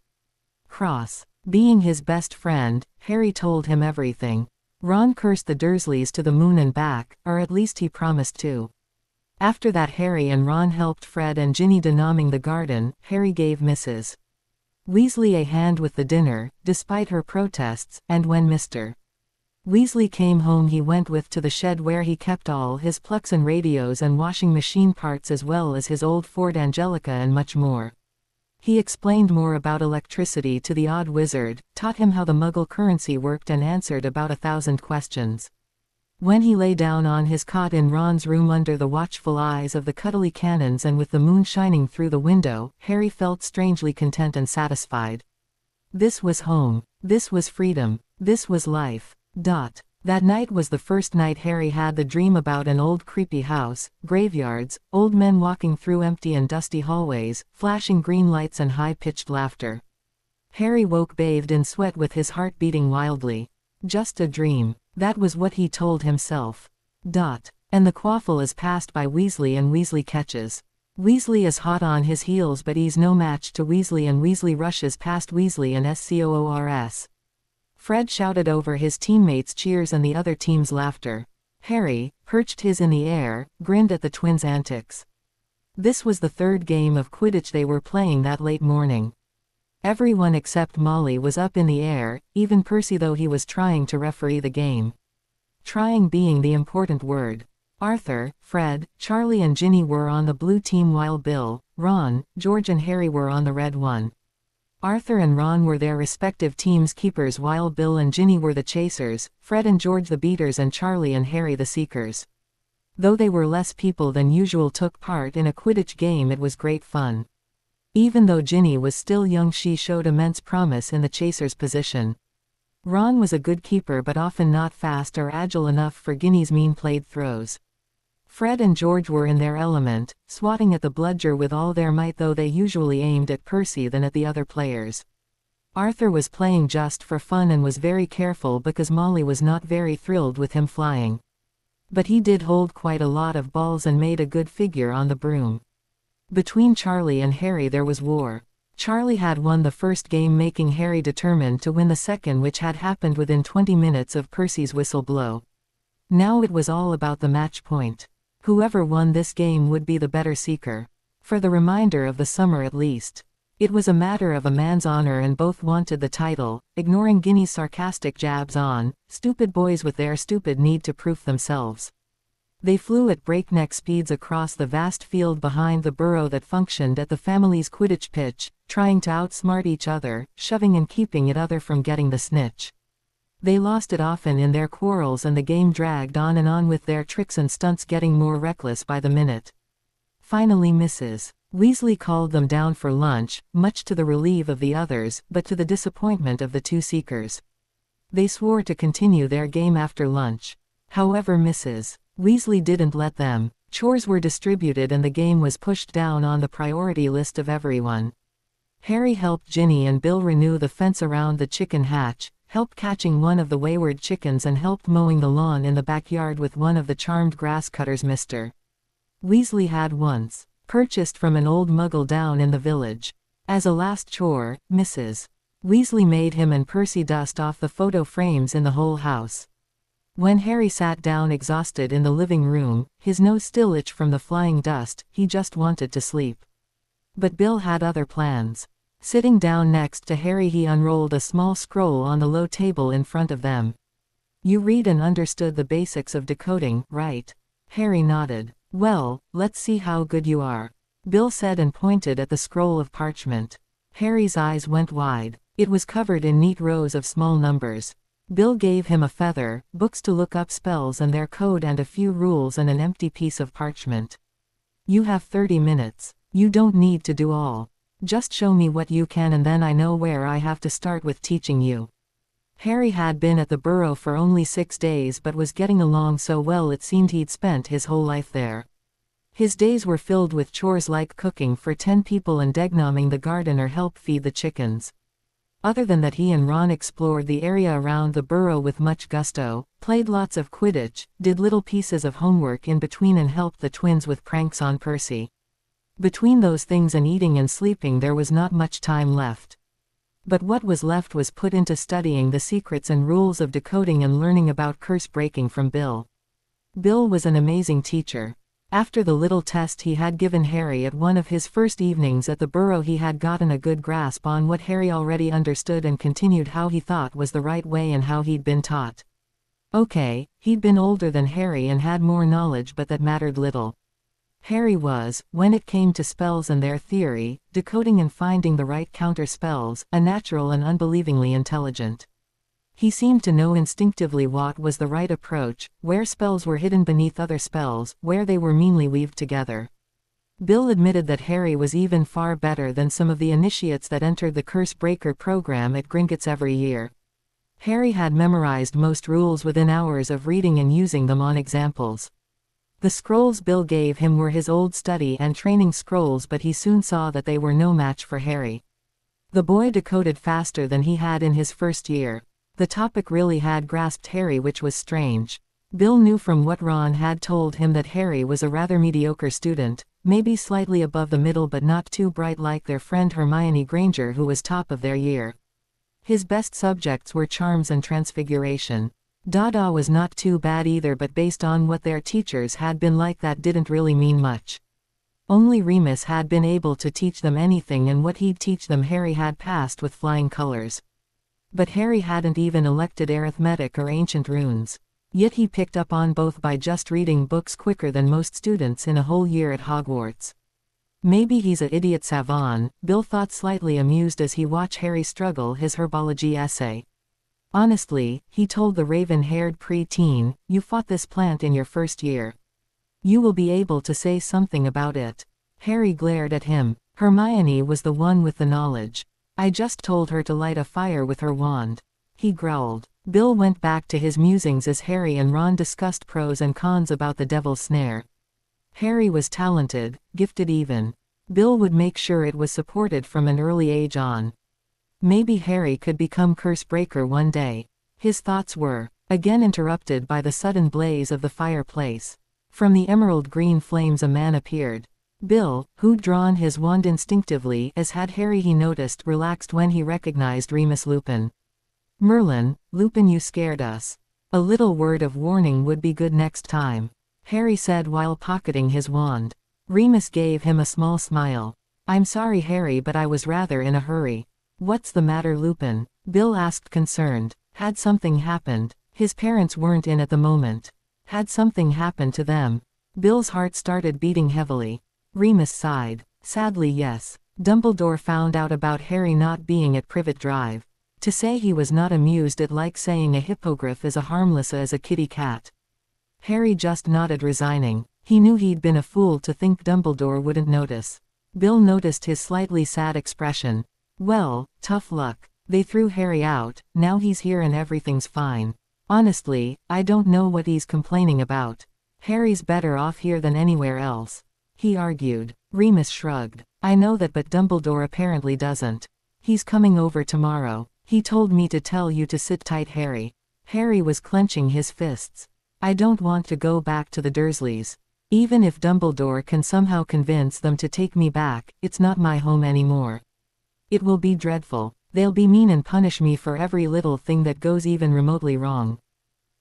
Cross. Being his best friend, Harry told him everything. Ron cursed the Dursleys to the moon and back, or at least he promised to. After that Harry and Ron helped Fred and Ginny denaming the garden. Harry gave Mrs. Weasley a hand with the dinner, despite her protests, and when Mr. Weasley came home he went with to the shed where he kept all his plucks and radios and washing machine parts as well as his old Ford Angelica and much more. He explained more about electricity to the odd wizard, taught him how the Muggle currency worked and answered about 1,000 questions. When he lay down on his cot in Ron's room under the watchful eyes of the cuddly cannons and with the moon shining through the window, Harry felt strangely content and satisfied. This was home. This was freedom. This was life. That night was the first night Harry had the dream about an old creepy house, graveyards, old men walking through empty and dusty hallways, flashing green lights and high-pitched laughter. Harry woke bathed in sweat with his heart beating wildly. Just a dream. That was what he told himself. And the quaffle is passed by Weasley and Weasley catches. Weasley is hot on his heels but he's no match to Weasley and Weasley rushes past Weasley and SCOORS. Fred shouted over his teammates' cheers and the other team's laughter. Harry, perched his in the air, grinned at the twins' antics. This was the third game of Quidditch they were playing that late morning. Everyone except Molly was up in the air, even Percy, though he was trying to referee the game. Trying being the important word. Arthur, Fred, Charlie and Ginny were on the blue team while Bill, Ron, George and Harry were on the red one. Arthur and Ron were their respective teams' keepers while Bill and Ginny were the chasers, Fred and George the beaters and Charlie and Harry the seekers. Though they were less people than usual took part in a Quidditch game, it was great fun. Even though Ginny was still young she showed immense promise in the chaser's position. Ron was a good keeper but often not fast or agile enough for Ginny's mean-played throws. Fred and George were in their element, swatting at the bludger with all their might, though they usually aimed at Percy than at the other players. Arthur was playing just for fun and was very careful because Molly was not very thrilled with him flying. But he did hold quite a lot of balls and made a good figure on the broom. Between Charlie and Harry there was war. Charlie had won the first game, making Harry determined to win the second, which had happened within 20 minutes of Percy's whistle blow. Now it was all about the match point. Whoever won this game would be the better seeker. For the remainder of the summer at least. It was a matter of a man's honor and both wanted the title, ignoring Ginny's sarcastic jabs on, stupid boys with their stupid need to prove themselves. They flew at breakneck speeds across the vast field behind the burrow that functioned at the family's Quidditch pitch, trying to outsmart each other, shoving and keeping each other from getting the snitch. They lost it often in their quarrels and the game dragged on and on with their tricks and stunts getting more reckless by the minute. Finally Mrs. Weasley called them down for lunch, much to the relief of the others, but to the disappointment of the two seekers. They swore to continue their game after lunch. However, Mrs. Weasley didn't let them. Chores were distributed and the game was pushed down on the priority list of everyone. Harry helped Ginny and Bill renew the fence around the chicken hatch, helped catching one of the wayward chickens and helped mowing the lawn in the backyard with one of the charmed grass cutters Mr. Weasley had once purchased from an old muggle down in the village. As a last chore, Mrs. Weasley made him and Percy dust off the photo frames in the whole house. When Harry sat down exhausted in the living room, his nose still itched from the flying dust, he just wanted to sleep. But Bill had other plans. Sitting down next to Harry he unrolled a small scroll on the low table in front of them. "You read and understood the basics of decoding, right?" Harry nodded. "Well, let's see how good you are." Bill said and pointed at the scroll of parchment. Harry's eyes went wide. It was covered in neat rows of small numbers. Bill gave him a feather, books to look up spells and their code and a few rules and an empty piece of parchment. You have 30 minutes. You don't need to do all. Just show me what you can and then I know where I have to start with teaching you. Harry had been at the burrow for only 6 days but was getting along so well it seemed he'd spent his whole life there. His days were filled with chores like cooking for 10 people and degnoming the garden or help feed the chickens. Other than that, he and Ron explored the area around the burrow with much gusto, played lots of Quidditch, did little pieces of homework in between and helped the twins with pranks on Percy. Between those things and eating and sleeping there was not much time left. But what was left was put into studying the secrets and rules of decoding and learning about curse breaking from Bill. Bill was an amazing teacher. After the little test he had given Harry at one of his first evenings at the burrow, he had gotten a good grasp on what Harry already understood and continued how he thought was the right way and how he'd been taught. Okay, he'd been older than Harry and had more knowledge, but that mattered little. Harry was, when it came to spells and their theory, decoding and finding the right counter spells, a natural and unbelievingly intelligent. He seemed to know instinctively what was the right approach, where spells were hidden beneath other spells, where they were meanly weaved together. Bill admitted that Harry was even far better than some of the initiates that entered the Cursebreaker program at Gringotts every year. Harry had memorized most rules within hours of reading and using them on examples. The scrolls Bill gave him were his old study and training scrolls, but he soon saw that they were no match for Harry. The boy decoded faster than he had in his first year. The topic really had grasped Harry, which was strange. Bill knew from what Ron had told him that Harry was a rather mediocre student, maybe slightly above the middle but not too bright like their friend Hermione Granger, who was top of their year. His best subjects were charms and transfiguration. Dada was not too bad either, but based on what their teachers had been like that didn't really mean much. Only Remus had been able to teach them anything, and what he'd teach them Harry had passed with flying colors. But Harry hadn't even elected arithmetic or ancient runes. Yet he picked up on both by just reading books quicker than most students in a whole year at Hogwarts. Maybe he's a idiot savant, Bill thought, slightly amused as he watched Harry struggle his herbology essay. Honestly, he told the raven-haired pre-teen, you fought this plant in your first year. You will be able to say something about it. Harry glared at him. Hermione was the one with the knowledge. I just told her to light a fire with her wand. He growled. Bill went back to his musings as Harry and Ron discussed pros and cons about the Devil's Snare. Harry was talented, gifted even. Bill would make sure it was supported from an early age on. Maybe Harry could become Cursebreaker one day. His thoughts were again interrupted by the sudden blaze of the fireplace. From the emerald green flames a man appeared. Bill, who'd drawn his wand instinctively, as had Harry, he noticed, relaxed when he recognized Remus Lupin. Merlin, Lupin, you scared us. A little word of warning would be good next time, Harry said while pocketing his wand. Remus gave him a small smile. I'm sorry, Harry, but I was rather in a hurry. What's the matter, Lupin? Bill asked, concerned. Had something happened? His parents weren't in at the moment. Had something happened to them? Bill's heart started beating heavily. Remus sighed. Sadly, yes. Dumbledore found out about Harry not being at Privet Drive. To say he was not amused at like saying a hippogriff is a harmless as a kitty cat. Harry just nodded, resigning. He knew he'd been a fool to think Dumbledore wouldn't notice. Bill noticed his slightly sad expression. Well, tough luck. They threw Harry out, now he's here and everything's fine. Honestly, I don't know what he's complaining about. Harry's better off here than anywhere else, he argued. Remus shrugged. I know that, but Dumbledore apparently doesn't. He's coming over tomorrow. He told me to tell you to sit tight, Harry. Harry was clenching his fists. I don't want to go back to the Dursleys. Even if Dumbledore can somehow convince them to take me back, it's not my home anymore. It will be dreadful. They'll be mean and punish me for every little thing that goes even remotely wrong.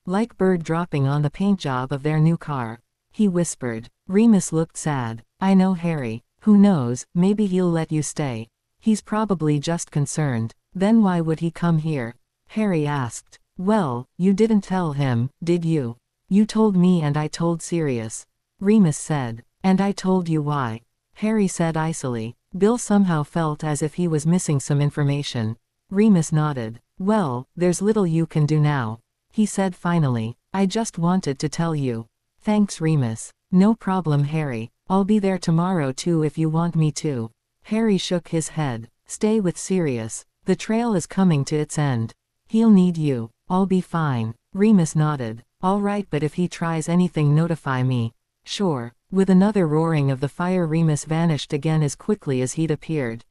Like Bird dropping on the paint job of their new car, he whispered. Remus looked sad. I know, Harry. Who knows, maybe he'll let you stay. He's probably just concerned. Then why would he come here? Harry asked. Well, you didn't tell him, did you? You told me and I told Sirius. Remus said. And I told you why. Harry said icily. Bill somehow felt as if he was missing some information. Remus nodded. Well, there's little you can do now, he said finally. I just wanted to tell you. Thanks, Remus. No problem, Harry. I'll be there tomorrow too if you want me to. Harry shook his head. Stay with Sirius. The trail is coming to its end. He'll need you. I'll be fine. Remus nodded. All right, but if he tries anything, notify me. Sure. With another roaring of the fire, Remus vanished again as quickly as he'd appeared.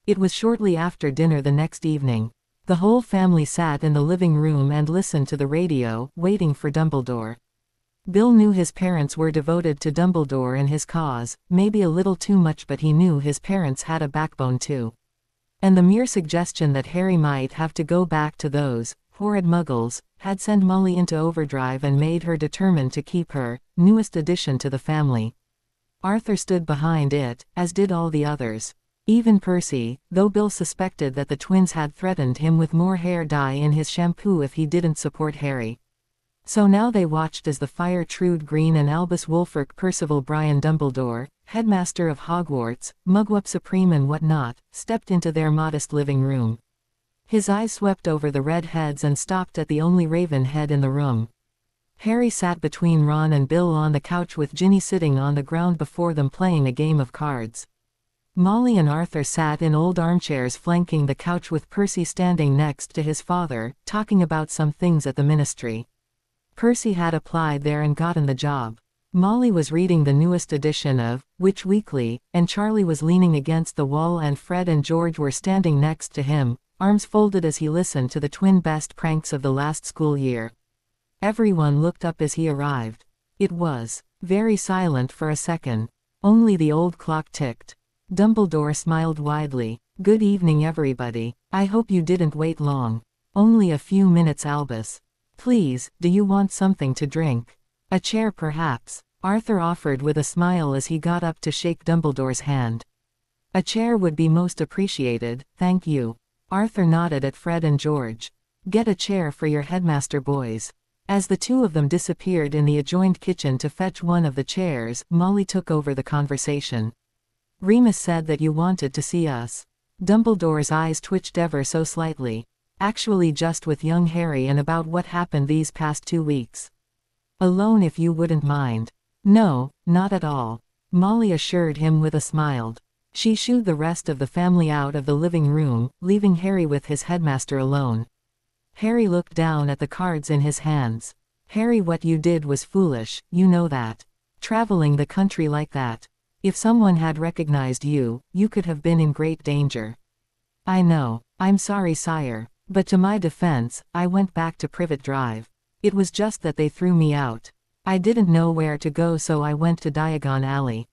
It was shortly after dinner the next evening. The whole family sat in the living room and listened to the radio, waiting for Dumbledore. Bill knew his parents were devoted to Dumbledore and his cause, maybe a little too much, but he knew his parents had a backbone too. And the mere suggestion that Harry might have to go back to those horrid muggles had sent Molly into overdrive and made her determined to keep her newest addition to the family. Arthur stood behind it, as did all the others. Even Percy, though Bill suspected that the twins had threatened him with more hair dye in his shampoo if he didn't support Harry. So now they watched as the Fire Trude Green and Albus Wulfric Percival Brian Dumbledore, headmaster of Hogwarts, Mugwump Supreme and whatnot, stepped into their modest living room. His eyes swept over the red heads and stopped at the only raven head in the room. Harry sat between Ron and Bill on the couch with Ginny sitting on the ground before them playing a game of cards. Molly and Arthur sat in old armchairs flanking the couch with Percy standing next to his father, talking about some things at the ministry. Percy had applied there and gotten the job. Molly was reading the newest edition of Witch Weekly, and Charlie was leaning against the wall and Fred and George were standing next to him, arms folded as he listened to the twin best pranks of the last school year. Everyone looked up as he arrived. It was very silent for a second. Only the old clock ticked. Dumbledore smiled widely. Good evening, everybody. I hope you didn't wait long. Only a few minutes, Albus. Please, do you want something to drink? A chair perhaps? Arthur offered with a smile as he got up to shake Dumbledore's hand. A chair would be most appreciated, thank you. Arthur nodded at Fred and George. Get a chair for your headmaster, boys. As the two of them disappeared in the adjoined kitchen to fetch one of the chairs, Molly took over the conversation. Remus said that you wanted to see us. Dumbledore's eyes twitched ever so slightly. Actually just with young Harry and about what happened these past 2 weeks. Alone if you wouldn't mind. No, not at all. Molly assured him with a smile. She shooed the rest of the family out of the living room, leaving Harry with his headmaster alone. Harry looked down at the cards in his hands. Harry, what you did was foolish, you know that. Traveling the country like that. If someone had recognized you, you could have been in great danger. I know. I'm sorry, sire. But to my defense, I went back to Privet Drive. It was just that they threw me out. I didn't know where to go, so I went to Diagon Alley.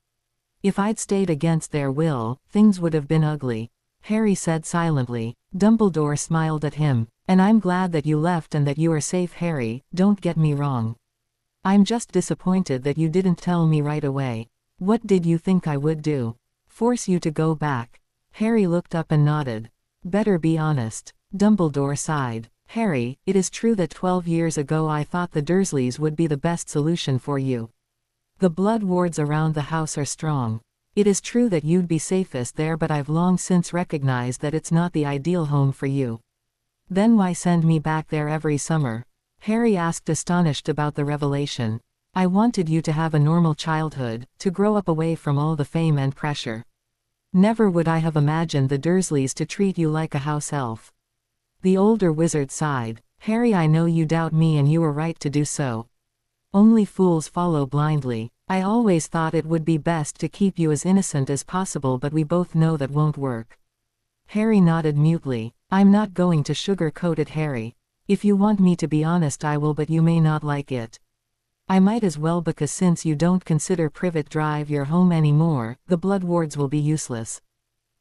If I'd stayed against their will, things would have been ugly. Harry said silently. Dumbledore smiled at him. And I'm glad that you left and that you are safe, Harry, don't get me wrong. I'm just disappointed that you didn't tell me right away. What did you think I would do? Force you to go back? Harry looked up and nodded. Better be honest. Dumbledore sighed. Harry, it is true that 12 years ago I thought the Dursleys would be the best solution for you. The blood wards around the house are strong. It is true that you'd be safest there, but I've long since recognized that it's not the ideal home for you. Then why send me back there every summer? Harry asked, astonished about the revelation. I wanted you to have a normal childhood, to grow up away from all the fame and pressure. Never would I have imagined the Dursleys to treat you like a house elf. The older wizard sighed. Harry, I know you doubt me and you were right to do so. Only fools follow blindly. I always thought it would be best to keep you as innocent as possible, but we both know that won't work. Harry nodded mutely. I'm not going to sugarcoat it, Harry. If you want me to be honest I will, but you may not like it. I might as well, because since you don't consider Privet Drive your home anymore, the blood wards will be useless.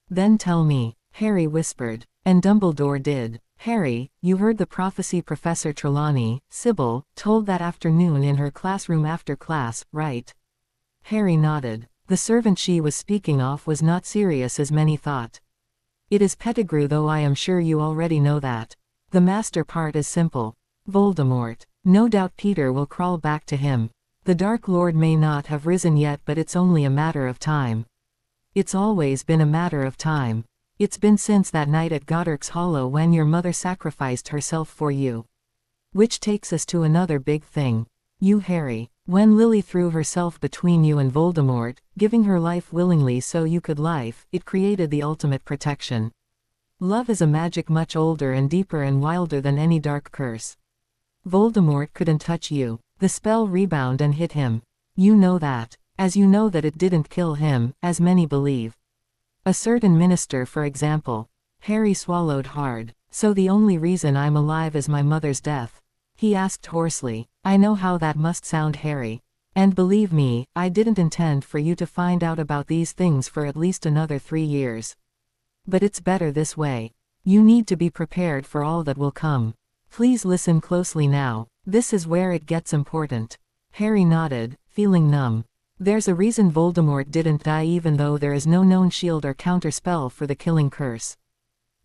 Then tell me, Harry whispered. And Dumbledore did. Harry, you heard the prophecy Professor Trelawney, Sybil, told that afternoon in her classroom after class, right? Harry nodded. The servant she was speaking of was not serious as many thought. It is Pettigrew, though I am sure you already know that. The master part is simple. Voldemort. No doubt Peter will crawl back to him. The Dark Lord may not have risen yet, but it's only a matter of time. It's always been a matter of time. It's been since that night at Godric's Hollow when your mother sacrificed herself for you. Which takes us to another big thing. You, Harry. When Lily threw herself between you and Voldemort, giving her life willingly so you could live, it created the ultimate protection. Love is a magic much older and deeper and wilder than any dark curse. Voldemort couldn't touch you. The spell rebounded and hit him. You know that. As you know that it didn't kill him, as many believe. A certain minister, for example. Harry swallowed hard. So the only reason I'm alive is my mother's death? He asked hoarsely. I know how that must sound, Harry. And believe me, I didn't intend for you to find out about these things for at least another 3 years. But it's better this way. You need to be prepared for all that will come. Please listen closely now. This is where it gets important. Harry nodded, feeling numb. There's a reason Voldemort didn't die, even though there is no known shield or counterspell for the killing curse.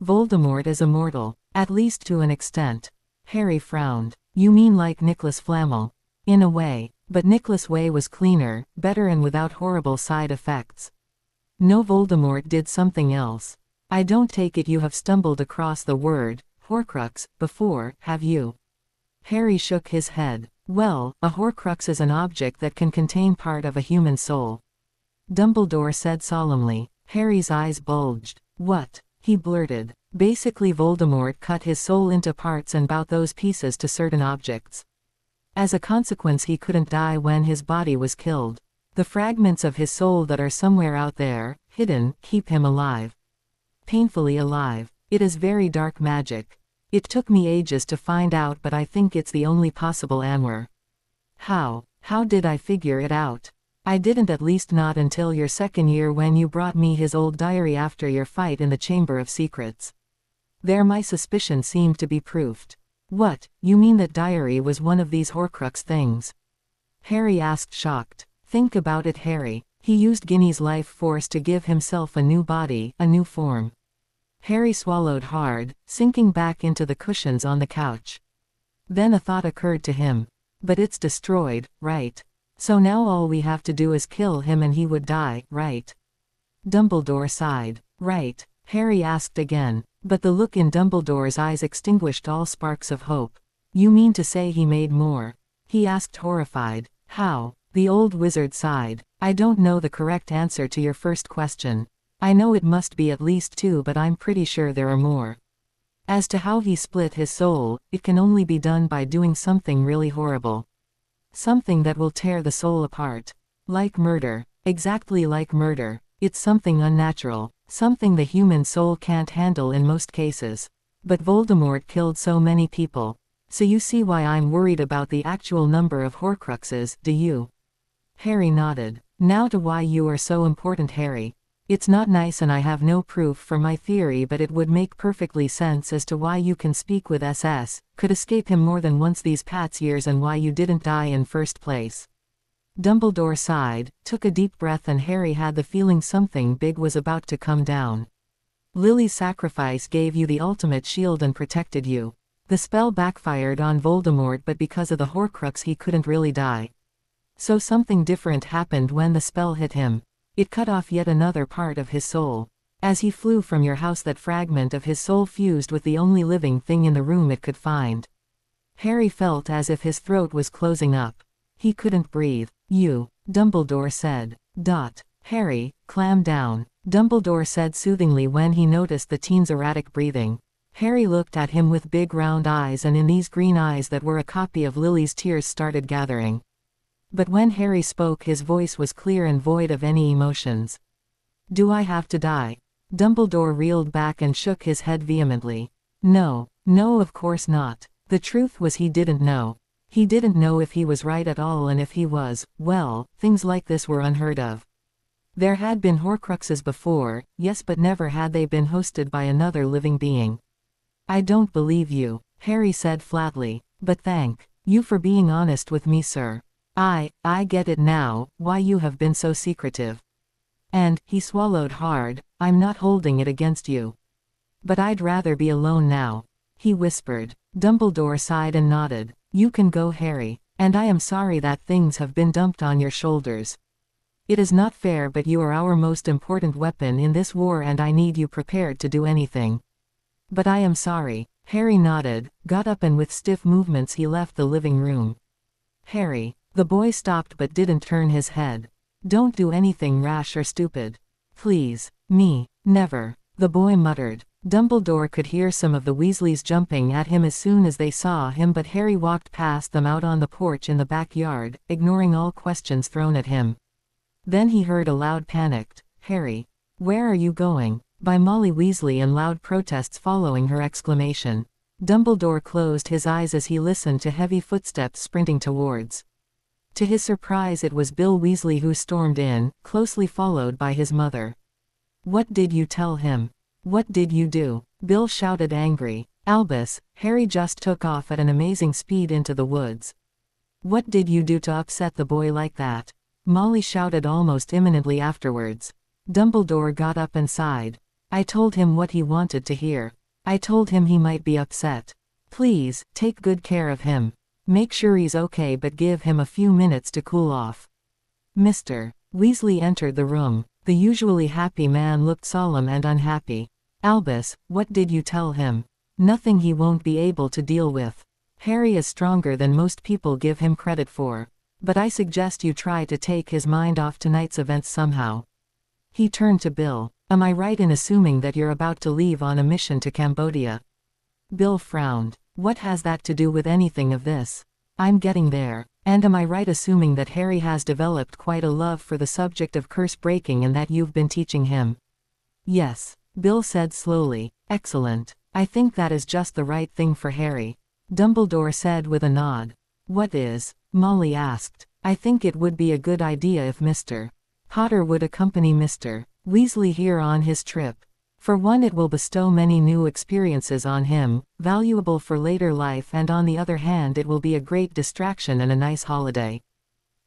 Voldemort is immortal, at least to an extent. Harry frowned. You mean like Nicholas Flamel? In a way. But Nicholas' way was cleaner, better, and without horrible side effects. No, Voldemort did something else. I don't take it you have stumbled across the word Horcrux before, have you? Harry shook his head. Well, a Horcrux is an object that can contain part of a human soul. Dumbledore said solemnly. Harry's eyes bulged. What? He blurted. Basically, Voldemort cut his soul into parts and bound those pieces to certain objects. As a consequence, he couldn't die when his body was killed. The fragments of his soul that are somewhere out there, hidden, keep him alive. Painfully alive. It is very dark magic. It took me ages to find out, but I think it's the only possible answer. How did I figure it out? I didn't, at least not until your second year when you brought me his old diary after your fight in the Chamber of Secrets. There my suspicion seemed to be proved. What, you mean that diary was one of these Horcrux things? Harry asked, shocked. Think about it, Harry. He used Ginny's life force to give himself a new body, a new form. Harry swallowed hard, sinking back into the cushions on the couch. Then a thought occurred to him. But it's destroyed, right? So now all we have to do is kill him and he would die, right? Dumbledore sighed. Right. Harry asked again. But the look in Dumbledore's eyes extinguished all sparks of hope. You mean to say he made more? He asked, horrified. How? The old wizard sighed. I don't know the correct answer to your first question. I know it must be at least 2, but I'm pretty sure there are more. As to how he split his soul, it can only be done by doing something really horrible. Something that will tear the soul apart. Like murder. Exactly like murder. It's something unnatural. Something the human soul can't handle in most cases. But Voldemort killed so many people. So you see why I'm worried about the actual number of Horcruxes, do you? Harry nodded. Now to why you are so important, Harry. It's not nice and I have no proof for my theory, but it would make perfectly sense as to why you can speak with SS, could escape him more than once these past years, and why you didn't die in first place. Dumbledore sighed, took a deep breath, and Harry had the feeling something big was about to come down. Lily's sacrifice gave you the ultimate shield and protected you. The spell backfired on Voldemort, but because of the Horcrux he couldn't really die. So something different happened when the spell hit him. It cut off yet another part of his soul. As he flew from your house, that fragment of his soul fused with the only living thing in the room it could find. Harry felt as if his throat was closing up. He couldn't breathe. You, Dumbledore said. Harry, clam down, Dumbledore said soothingly when he noticed the teen's erratic breathing. Harry looked at him with big round eyes, and in these green eyes that were a copy of Lily's tears started gathering. But when Harry spoke, his voice was clear and void of any emotions. Do I have to die? Dumbledore reeled back and shook his head vehemently. No, of course not. The truth was he didn't know. He didn't know if he was right at all, and if he was, well, things like this were unheard of. There had been Horcruxes before, yes, but never had they been hosted by another living being. I don't believe you, Harry said flatly, but thank you for being honest with me, sir. I get it now, why you have been so secretive. And, he swallowed hard, I'm not holding it against you. But I'd rather be alone now, he whispered. Dumbledore sighed and nodded. You can go, Harry. And I am sorry that things have been dumped on your shoulders. It is not fair, but you are our most important weapon in this war and I need you prepared to do anything. But I am sorry. Harry nodded, got up and with stiff movements he left the living room. Harry. The boy stopped but didn't turn his head. Don't do anything rash or stupid. Please. Me. Never. The boy muttered. Dumbledore could hear some of the Weasleys jumping at him as soon as they saw him, but Harry walked past them out on the porch in the backyard, ignoring all questions thrown at him. Then he heard a loud panicked, "Harry! Where are you going?" by Molly Weasley and loud protests following her exclamation. Dumbledore closed his eyes as he listened to heavy footsteps sprinting towards. To his surprise it was Bill Weasley who stormed in, closely followed by his mother. "What did you tell him? What did you do?" Bill shouted angry. "Albus, Harry just took off at an amazing speed into the woods. What did you do to upset the boy like that?" Molly shouted almost imminently afterwards. Dumbledore got up and sighed. "I told him what he wanted to hear. I told him he might be upset. Please, take good care of him. Make sure he's okay but give him a few minutes to cool off." Mr. Weasley entered the room. The usually happy man looked solemn and unhappy. "Albus, what did you tell him?" "Nothing he won't be able to deal with. Harry is stronger than most people give him credit for. But I suggest you try to take his mind off tonight's events somehow." He turned to Bill. "Am I right in assuming that you're about to leave on a mission to Cambodia?" Bill frowned. "What has that to do with anything of this?" "I'm getting there. And am I right assuming that Harry has developed quite a love for the subject of curse breaking and that you've been teaching him?" "Yes," Bill said slowly. "Excellent. I think that is just the right thing for Harry," Dumbledore said with a nod. "What is?" Molly asked. "I think it would be a good idea if Mr. Potter would accompany Mr. Weasley here on his trip. For one, it will bestow many new experiences on him, valuable for later life, and on the other hand it will be a great distraction and a nice holiday."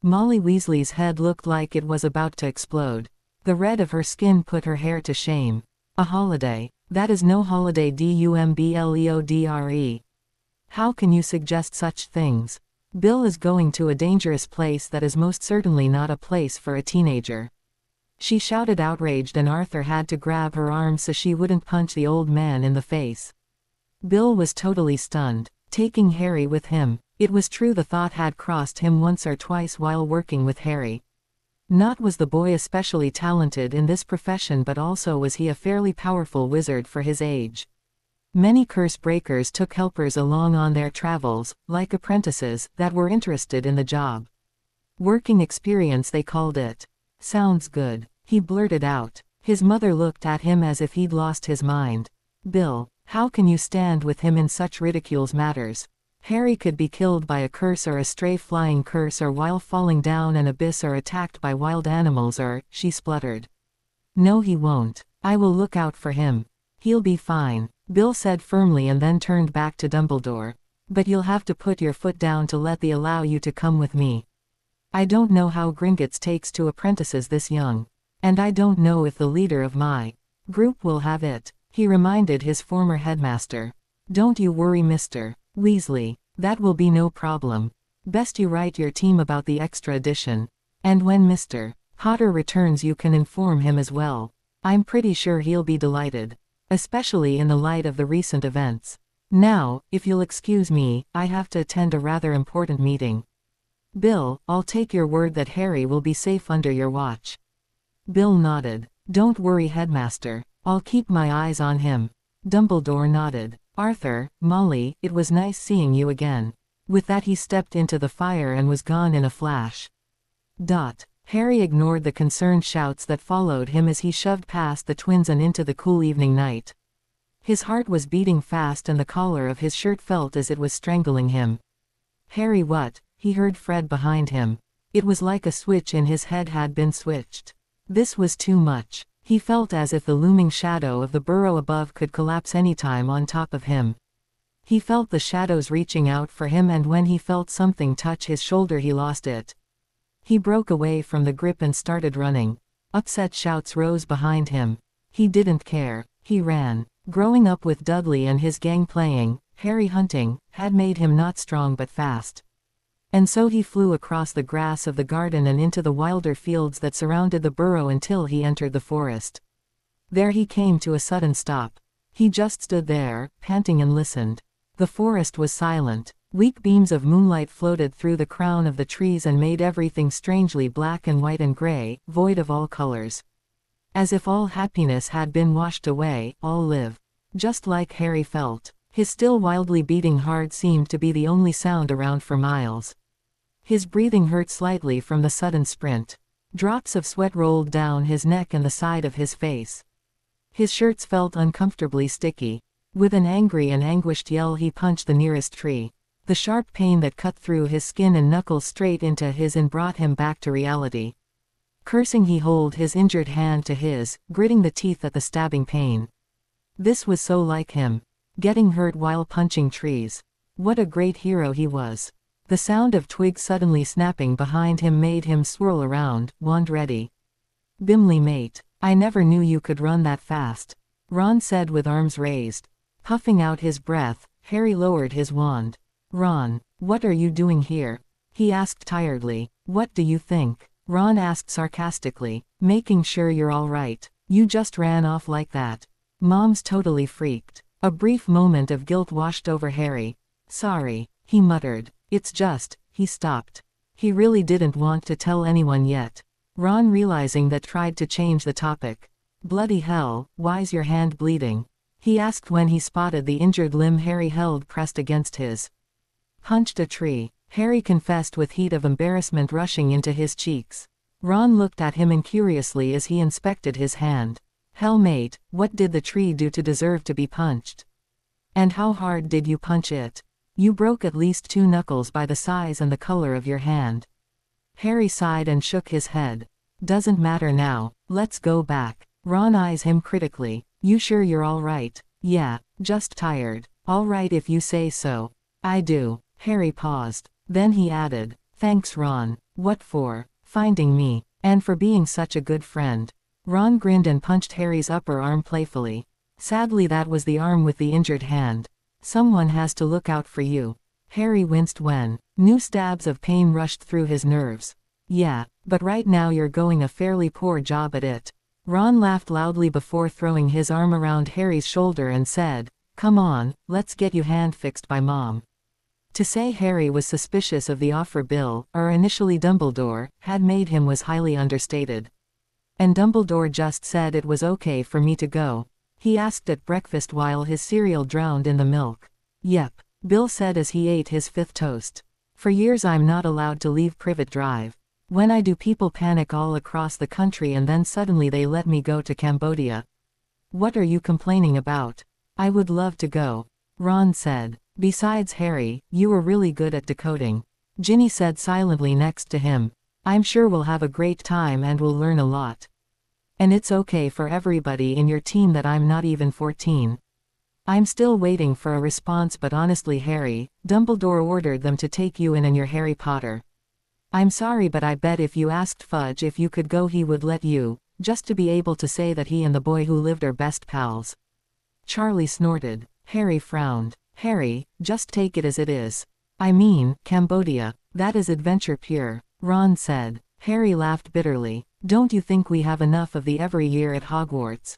Molly Weasley's head looked like it was about to explode. The red of her skin put her hair to shame. "A holiday? That is no holiday, Dumbledore. How can you suggest such things? Bill is going to a dangerous place that is most certainly not a place for a teenager." She shouted outraged and Arthur had to grab her arm so she wouldn't punch the old man in the face. Bill was totally stunned. Taking Harry with him. It was true the thought had crossed him once or twice while working with Harry. Not was the boy especially talented in this profession, but also was he a fairly powerful wizard for his age. Many curse breakers took helpers along on their travels, like apprentices, that were interested in the job. Working experience they called it. "Sounds good," he blurted out. His mother looked at him as if he'd lost his mind. "Bill, how can you stand with him in such ridiculous matters? Harry could be killed by a curse or a stray flying curse or while falling down an abyss or attacked by wild animals or," she spluttered. "No, he won't. I will look out for him. He'll be fine," Bill said firmly and then turned back to Dumbledore. "But you'll have to put your foot down to let the allow you to come with me. I don't know how Gringotts takes to apprentices this young. And I don't know if the leader of my group will have it," he reminded his former headmaster. "Don't you worry, Mr. Weasley. That will be no problem. Best you write your team about the extra edition. And when Mr. Potter returns you can inform him as well. I'm pretty sure he'll be delighted. Especially in the light of the recent events. Now, if you'll excuse me, I have to attend a rather important meeting." "Bill, I'll take your word that Harry will be safe under your watch." Bill nodded. "Don't worry, Headmaster. I'll keep my eyes on him." Dumbledore nodded. "Arthur, Molly, it was nice seeing you again." With that he stepped into the fire and was gone in a flash. Harry ignored the concerned shouts that followed him as he shoved past the twins and into the cool evening night. His heart was beating fast and the collar of his shirt felt as it was strangling him. "Harry, what?" he heard Fred behind him. It was like a switch in his head had been switched. This was too much. He felt as if the looming shadow of the burrow above could collapse anytime on top of him. He felt the shadows reaching out for him, and when he felt something touch his shoulder he lost it. He broke away from the grip and started running. Upset shouts rose behind him. He didn't care. He ran. Growing up with Dudley and his gang playing, Harry hunting, had made him not strong but fast. And so he flew across the grass of the garden and into the wilder fields that surrounded the burrow until he entered the forest. There he came to a sudden stop. He just stood there, panting, and listened. The forest was silent. Weak beams of moonlight floated through the crown of the trees and made everything strangely black and white and gray, void of all colors. As if all happiness had been washed away, all live. Just like Harry felt. His still wildly beating heart seemed to be the only sound around for miles. His breathing hurt slightly from the sudden sprint. Drops of sweat rolled down his neck and the side of his face. His shirts felt uncomfortably sticky. With an angry and anguished yell he punched the nearest tree. The sharp pain that cut through his skin and knuckles straight into his and brought him back to reality. Cursing, he held his injured hand to his, gritting the teeth at the stabbing pain. This was so like him. Getting hurt while punching trees. What a great hero he was. The sound of twigs suddenly snapping behind him made him swirl around, wand ready. "Bimley, mate. I never knew you could run that fast," Ron said with arms raised. Puffing out his breath, Harry lowered his wand. "Ron, what are you doing here?" he asked tiredly. "What do you think?" Ron asked sarcastically. "Making sure you're all right. You just ran off like that." Mom's totally freaked. A brief moment of guilt washed over Harry. "Sorry," he muttered. "It's just," he stopped. He really didn't want to tell anyone yet. Ron, realizing that, tried to change the topic. "Bloody hell, why's your hand bleeding?" he asked when he spotted the injured limb Harry held pressed against his. "Punched a tree," Harry confessed with heat of embarrassment rushing into his cheeks. Ron looked at him incuriously as he inspected his hand. "Hell, mate, what did the tree do to deserve to be punched? And how hard did you punch it? You broke at least 2 knuckles by the size and the color of your hand." Harry sighed and shook his head. "Doesn't matter now, let's go back." Ron eyes him critically. "You sure you're all right?" "Yeah, just tired." "All right if you say so." "I do." Harry paused. Then he added, "Thanks, Ron." "What for?" "Finding me. And for being such a good friend." Ron grinned and punched Harry's upper arm playfully. Sadly, that was the arm with the injured hand. "Someone has to look out for you." Harry winced when new stabs of pain rushed through his nerves. "Yeah, but right now you're going a fairly poor job at it." Ron laughed loudly before throwing his arm around Harry's shoulder and said, "Come on, let's get you hand fixed by Mom." To say Harry was suspicious of the offer Bill, or initially Dumbledore, had made him was highly understated. "And Dumbledore just said it was okay for me to go?" he asked at breakfast while his cereal drowned in the milk. "Yep," Bill said as he ate his 5th toast. "For years I'm not allowed to leave Privet Drive. When I do, people panic all across the country and then suddenly they let me go to Cambodia." "What are you complaining about?" "I would love to go," Ron said. "Besides, Harry, you were really good at decoding," Ginny said silently next to him. "I'm sure we'll have a great time and we'll learn a lot. And it's okay for everybody in your team that I'm not even 14. I'm still waiting for a response, but honestly, Harry, Dumbledore ordered them to take you in and your Harry Potter. I'm sorry, but I bet if you asked Fudge if you could go he would let you, just to be able to say that he and the boy who lived are best pals." Charlie snorted. Harry frowned. "Harry, just take it as it is. I mean, Cambodia, that is adventure pure," Ron said. Harry laughed bitterly. "Don't you think we have enough of the every year at Hogwarts?"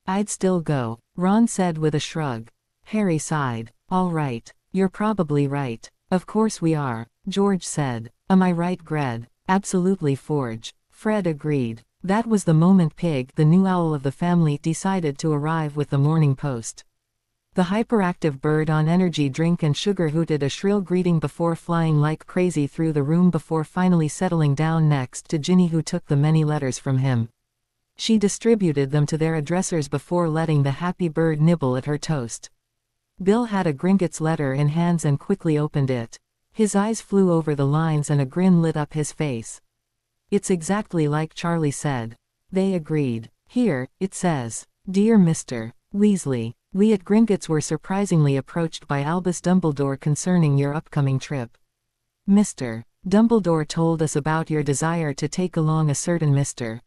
"I'd still go," Ron said with a shrug. Harry sighed. "All right, you're probably right. Of course we are," George said. "Am I right, Gred?" "Absolutely, Forge," Fred agreed. That was the moment Pig, the new owl of the family, decided to arrive with the Morning Post. The hyperactive bird on energy drink and sugar hooted a shrill greeting before flying like crazy through the room before finally settling down next to Ginny, who took the many letters from him. She distributed them to their addressers before letting the happy bird nibble at her toast. Bill had a Gringotts letter in hands and quickly opened it. His eyes flew over the lines and a grin lit up his face. "It's exactly like Charlie said." They agreed. "Here, it says, Dear Mr. Weasley, we at Gringotts were surprisingly approached by Albus Dumbledore concerning your upcoming trip. Mr. Dumbledore told us about your desire to take along a certain Mr.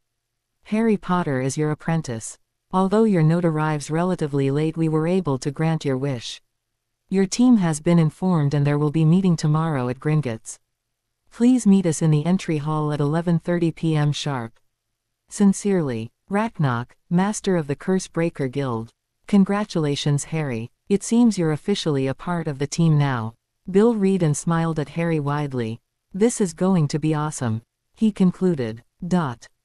Harry Potter as your apprentice. Although your note arrives relatively late, we were able to grant your wish. Your team has been informed and there will be meeting tomorrow at Gringotts. Please meet us in the entry hall at 11:30 p.m. sharp. Sincerely, Raknok, Master of the Cursebreaker Guild. Congratulations, Harry. It seems you're officially a part of the team now. Bill read and smiled at Harry widely. This is going to be awesome. He concluded.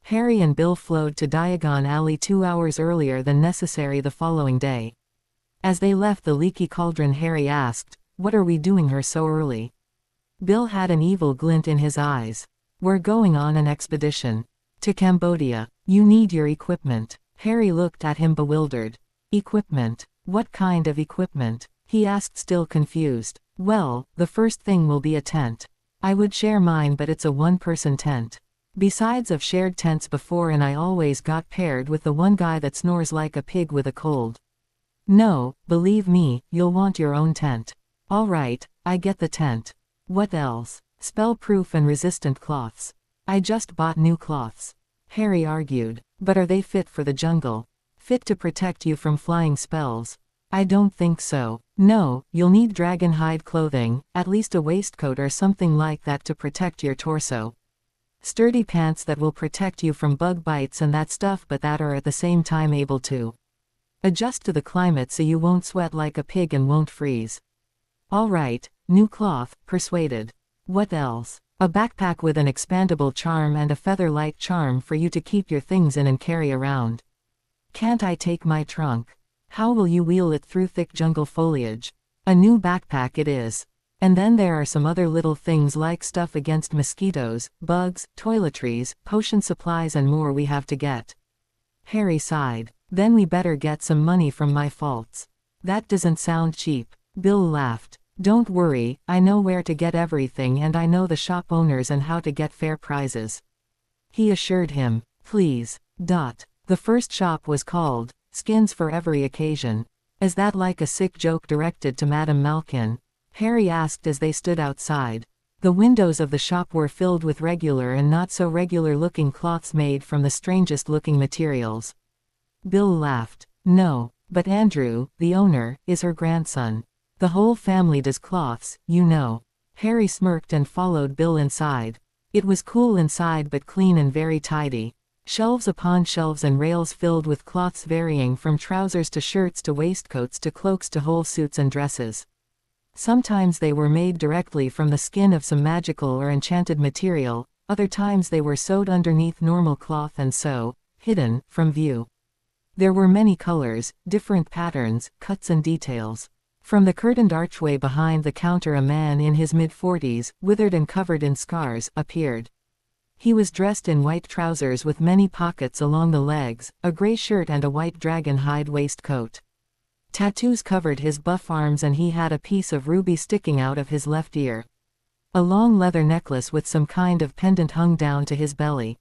Harry and Bill flowed to Diagon Alley 2 hours earlier than necessary the following day. As they left the Leaky Cauldron, Harry asked, "What are we doing here so early?" Bill had an evil glint in his eyes. "We're going on an expedition. To Cambodia. You need your equipment." Harry looked at him bewildered. "Equipment? What kind of equipment?" he asked, still confused. "Well, the first thing will be a tent. I would share mine, but it's a one-person tent. Besides, I've shared tents before and I always got paired with the one guy that snores like a pig with a cold. No, believe me, you'll want your own tent." "All right, I get the tent. What else?" "Spell-proof and resistant cloths. I just bought new cloths," Harry argued. "But are they fit for the jungle? Fit to protect you from flying spells?" "I don't think so. No, you'll need dragon hide clothing, at least a waistcoat or something like that to protect your torso. Sturdy pants that will protect you from bug bites and that stuff, but that are at the same time able to adjust to the climate so you won't sweat like a pig and won't freeze." "All right, new cloth," persuaded. "What else?" "A backpack with an expandable charm and a feather-light charm for you to keep your things in and carry around." "Can't I take my trunk? How will you wheel it through thick jungle foliage?" "A new backpack it is. And then there are some other little things like stuff against mosquitoes, bugs, toiletries, potion supplies and more we have to get." Harry sighed. "Then we better get some money from my faults." "That doesn't sound cheap." Bill laughed. "Don't worry, I know where to get everything and I know the shop owners and how to get fair prices," he assured him. "Please. The first shop was called Skins for Every Occasion. Is that like a sick joke directed to Madame Malkin?" Harry asked as they stood outside. The windows of the shop were filled with regular and not so regular looking cloths made from the strangest looking materials. Bill laughed. "No, but Andrew, the owner, is her grandson. The whole family does cloths, you know." Harry smirked and followed Bill inside. It was cool inside but clean and very tidy. Shelves upon shelves and rails filled with cloths varying from trousers to shirts to waistcoats to cloaks to whole suits and dresses. Sometimes they were made directly from the skin of some magical or enchanted material, other times they were sewed underneath normal cloth and so, hidden from view. There were many colors, different patterns, cuts and details. From the curtained archway behind the counter a man in his mid-40s, withered and covered in scars, appeared. He was dressed in white trousers with many pockets along the legs, a gray shirt and a white dragon hide waistcoat. Tattoos covered his buff arms and he had a piece of ruby sticking out of his left ear. A long leather necklace with some kind of pendant hung down to his belly.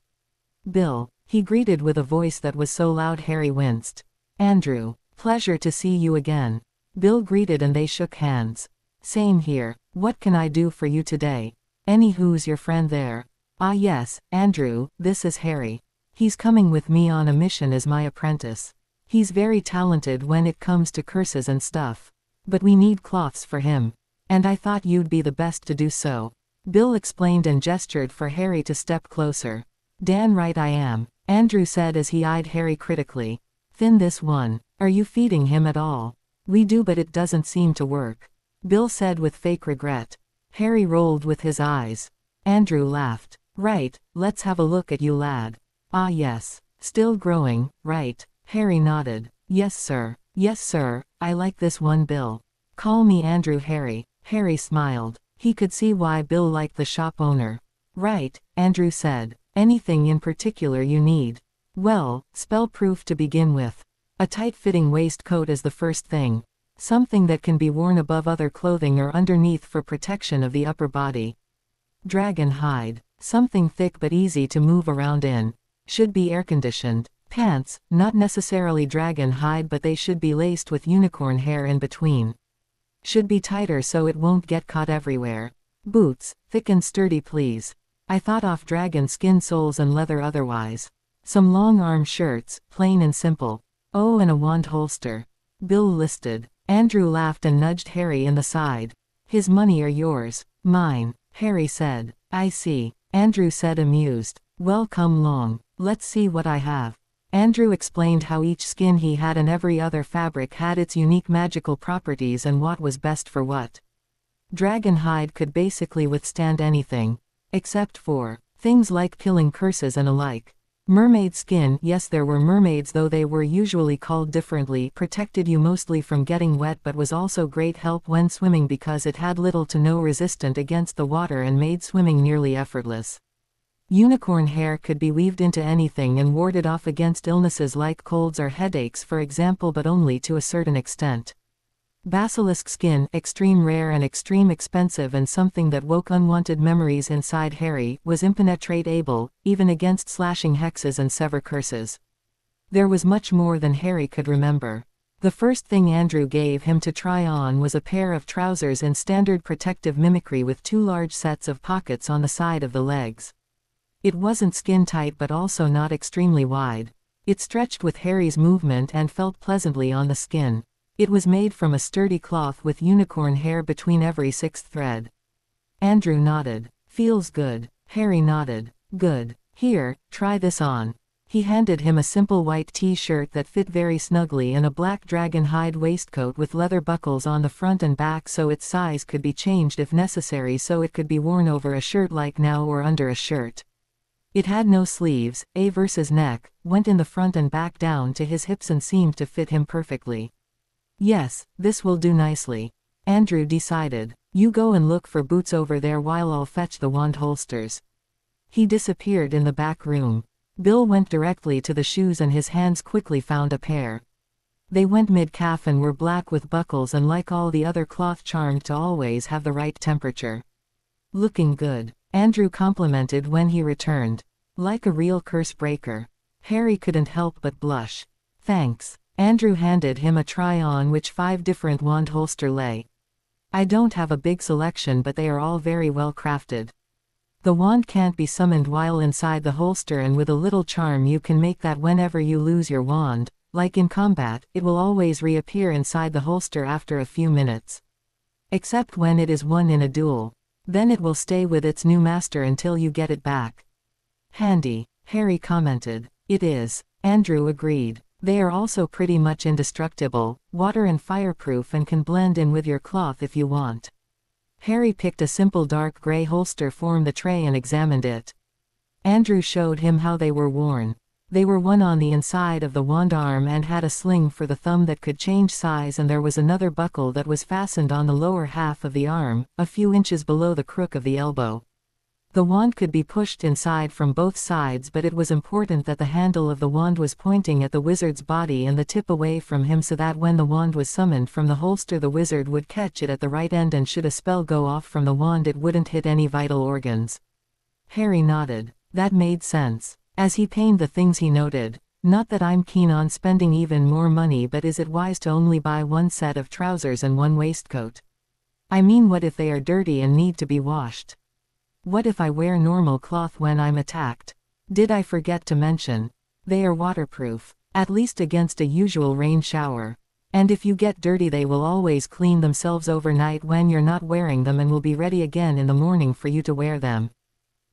"Bill," he greeted with a voice that was so loud Harry winced. "Andrew, pleasure to see you again." Bill greeted and they shook hands. "Same here. What can I do for you today?" "Who's your friend there?" "Ah yes, Andrew, this is Harry. He's coming with me on a mission as my apprentice. He's very talented when it comes to curses and stuff. But we need cloths for him. And I thought you'd be the best to do so." Bill explained and gestured for Harry to step closer. "Dan right I am," Andrew said as he eyed Harry critically. "Thin this one. Are you feeding him at all?" "We do but it doesn't seem to work," Bill said with fake regret. Harry rolled with his eyes. Andrew laughed. "Right, let's have a look at you lad." "Ah yes. Still growing, right?" Harry nodded. Yes sir, I like this one Bill. Call me Andrew." Harry smiled. He could see why Bill liked the shop owner. "Right," Andrew said. "Anything in particular you need?" "Well, spell-proof to begin with. A tight-fitting waistcoat is the first thing. Something that can be worn above other clothing or underneath for protection of the upper body. Dragon hide. Something thick but easy to move around in. Should be air-conditioned. Pants, not necessarily dragon hide but they should be laced with unicorn hair in between. Should be tighter so it won't get caught everywhere. Boots, thick and sturdy please. I thought off dragon skin soles and leather otherwise. Some long arm shirts, plain and simple. Oh, and a wand holster." Bill listed. Andrew laughed and nudged Harry in the side. "His money or yours?" "Mine," Harry said. I see, Andrew said amused. Well, come along. Let's see what I have. Andrew explained how each skin he had and every other fabric had its unique magical properties and what was best for what. Dragon hide could basically withstand anything. Except for things like killing curses and alike. Mermaid skin, yes, there were mermaids, though they were usually called differently, protected you mostly from getting wet but was also great help when swimming because it had little to no resistance against the water and made swimming nearly effortless. Unicorn hair could be weaved into anything and warded off against illnesses like colds or headaches, for example, but only to a certain extent. Basilisk skin, extreme rare and extreme expensive and something that woke unwanted memories inside Harry, was impenetrable, even against slashing hexes and sever curses. There was much more than Harry could remember. The first thing Andrew gave him to try on was a pair of trousers in standard protective mimicry with 2 large sets of pockets on the side of the legs. It wasn't skin tight but also not extremely wide. It stretched with Harry's movement and felt pleasantly on the skin. It was made from a sturdy cloth with unicorn hair between every 6th thread. Andrew nodded. Feels good. Harry nodded. Good. Here, try this on. He handed him a simple white t-shirt that fit very snugly and a black dragon hide waistcoat with leather buckles on the front and back so its size could be changed if necessary, so it could be worn over a shirt like now or under a shirt. It had no sleeves, A versus neck, went in the front and back down to his hips and seemed to fit him perfectly. Yes, this will do nicely. Andrew decided. You go and look for boots over there while I'll fetch the wand holsters. He disappeared in the back room. Bill went directly to the shoes and his hands quickly found a pair. They went mid-calf and were black with buckles and, like all the other cloth, charmed to always have the right temperature. Looking good, Andrew complimented when he returned. Like a real curse breaker. Harry couldn't help but blush. Thanks. Andrew handed him a try-on which 5 different wand holster lay. I don't have a big selection but they are all very well crafted. The wand can't be summoned while inside the holster, and with a little charm you can make that whenever you lose your wand, like in combat, it will always reappear inside the holster after a few minutes. Except when it is won in a duel. Then it will stay with its new master until you get it back. Handy, Harry commented. It is, Andrew agreed. They are also pretty much indestructible, water and fireproof, and can blend in with your cloth if you want. Harry picked a simple dark gray holster from the tray and examined it. Andrew showed him how they were worn. They were one on the inside of the wand arm and had a sling for the thumb that could change size, and there was another buckle that was fastened on the lower half of the arm, a few inches below the crook of the elbow. The wand could be pushed inside from both sides, but it was important that the handle of the wand was pointing at the wizard's body and the tip away from him, so that when the wand was summoned from the holster the wizard would catch it at the right end, and should a spell go off from the wand it wouldn't hit any vital organs. Harry nodded. That made sense. As he pained the things he noted, not that I'm keen on spending even more money, but is it wise to only buy 1 set of trousers and 1 waistcoat? I mean, what if they are dirty and need to be washed? What if I wear normal cloth when I'm attacked? Did I forget to mention? They are waterproof, at least against a usual rain shower. And if you get dirty they will always clean themselves overnight when you're not wearing them and will be ready again in the morning for you to wear them.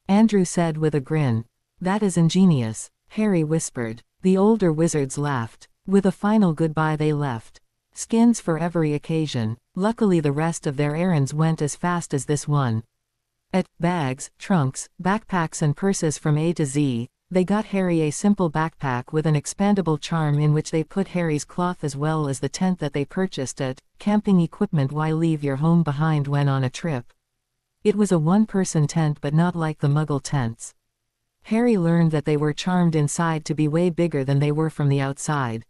Andrew said with a grin. That is ingenious, Harry whispered. The older wizards laughed. With a final goodbye they left. Skins for every occasion. Luckily the rest of their errands went as fast as this one. Bags, trunks, backpacks and purses from A to Z, they got Harry a simple backpack with an expandable charm in which they put Harry's cloth as well as the tent that they purchased at Camping Equipment. Why leave your home behind when on a trip? It was a 1-person tent, but not like the Muggle tents. Harry learned that they were charmed inside to be way bigger than they were from the outside.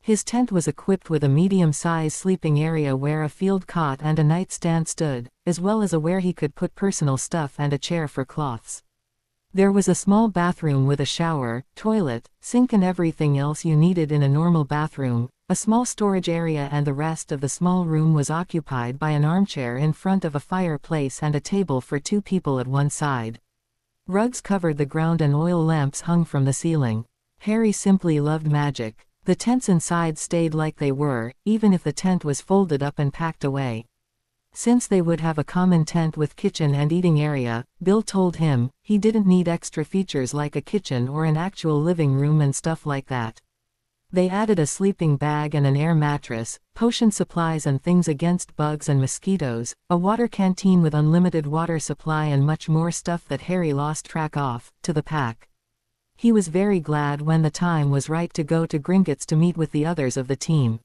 His tent was equipped with a medium-sized sleeping area where a field cot and a nightstand stood, as well as where he could put personal stuff and a chair for cloths. There was a small bathroom with a shower, toilet, sink and everything else you needed in a normal bathroom, a small storage area, and the rest of the small room was occupied by an armchair in front of a fireplace and a table for 2 people at one side. Rugs covered the ground and oil lamps hung from the ceiling. Harry simply loved magic. The tents inside stayed like they were, even if the tent was folded up and packed away. Since they would have a common tent with kitchen and eating area, Bill told him, he didn't need extra features like a kitchen or an actual living room and stuff like that. They added a sleeping bag and an air mattress, potion supplies and things against bugs and mosquitoes, a water canteen with unlimited water supply and much more stuff that Harry lost track of, to the pack. He was very glad when the time was right to go to Gringotts to meet with the others of the team.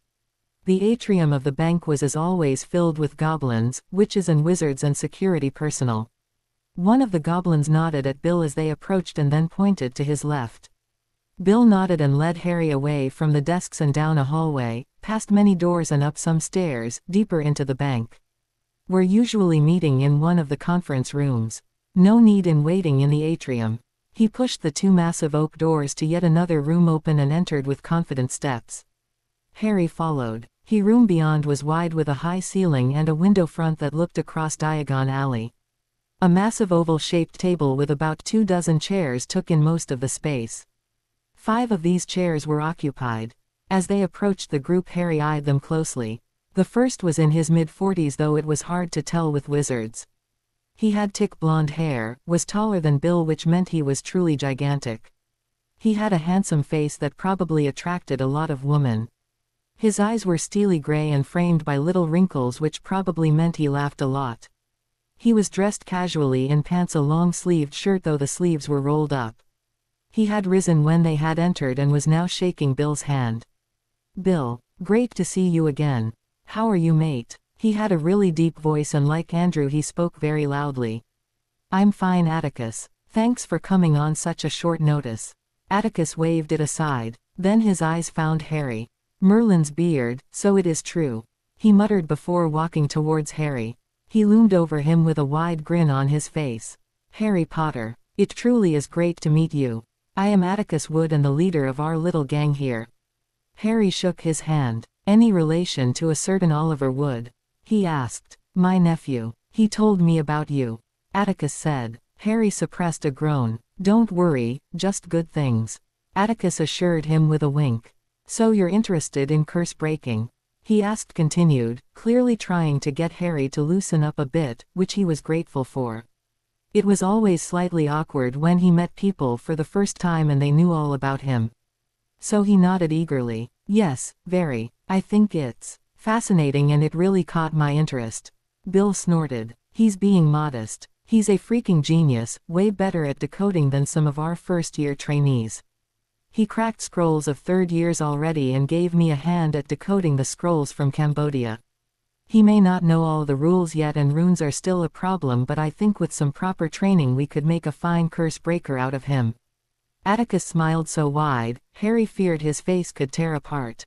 The atrium of the bank was as always filled with goblins, witches and wizards and security personnel. One of the goblins nodded at Bill as they approached and then pointed to his left. Bill nodded and led Harry away from the desks and down a hallway, past many doors and up some stairs, deeper into the bank. We're usually meeting in one of the conference rooms. No need in waiting in the atrium. He pushed the 2 massive oak doors to yet another room open and entered with confident steps. Harry followed. The room beyond was wide with a high ceiling and a window front that looked across Diagon Alley. A massive oval-shaped table with about 24 chairs took in most of the space. 5 of these chairs were occupied. As they approached the group, Harry eyed them closely. The first was in his mid-40s, though it was hard to tell with wizards. He had thick blonde hair, was taller than Bill, which meant he was truly gigantic. He had a handsome face that probably attracted a lot of women. His eyes were steely gray and framed by little wrinkles, which probably meant he laughed a lot. He was dressed casually in pants, a long-sleeved shirt though the sleeves were rolled up. He had risen when they had entered and was now shaking Bill's hand. "Bill, great to see you again. How are you, mate?" He had a really deep voice and like Andrew he spoke very loudly. "I'm fine, Atticus. Thanks for coming on such a short notice." Atticus waved it aside. Then his eyes found Harry. "Merlin's beard, so it is true," he muttered before walking towards Harry. He loomed over him with a wide grin on his face. "Harry Potter, it truly is great to meet you. I am Atticus Wood and the leader of our little gang here." Harry shook his hand. "Any relation to a certain Oliver Wood?" he asked. "My nephew. He told me about you," Atticus said. Harry suppressed a groan. "Don't worry, just good things," Atticus assured him with a wink. "So you're interested in curse breaking?" he asked, continued, clearly trying to get Harry to loosen up a bit, which he was grateful for. It was always slightly awkward when he met people for the first time and they knew all about him. So he nodded eagerly. "Yes, very. I think it's fascinating and it really caught my interest." Bill snorted. "He's being modest. He's a freaking genius, way better at decoding than some of our first-year trainees. He cracked scrolls of 3rd years already and gave me a hand at decoding the scrolls from Cambodia. He may not know all the rules yet and runes are still a problem, but I think with some proper training we could make a fine curse breaker out of him." Atticus smiled so wide, Harry feared his face could tear apart.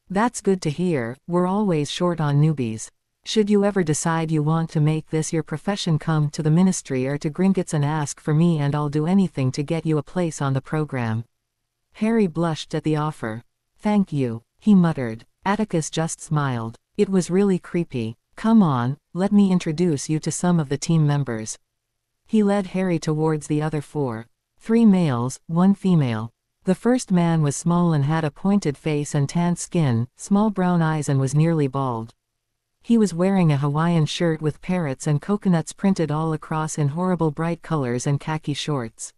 "That's good to hear. We're always short on newbies. Should you ever decide you want to make this your profession, come to the ministry or to Gringotts and ask for me and I'll do anything to get you a place on the program." Harry blushed at the offer. "Thank you," he muttered. Atticus just smiled. It was really creepy. "Come on, let me introduce you to some of the team members." He led Harry towards the other 4. 3 males, 1 female. The first man was small and had a pointed face and tanned skin, small brown eyes and was nearly bald. He was wearing a Hawaiian shirt with parrots and coconuts printed all across in horrible bright colors and khaki shorts.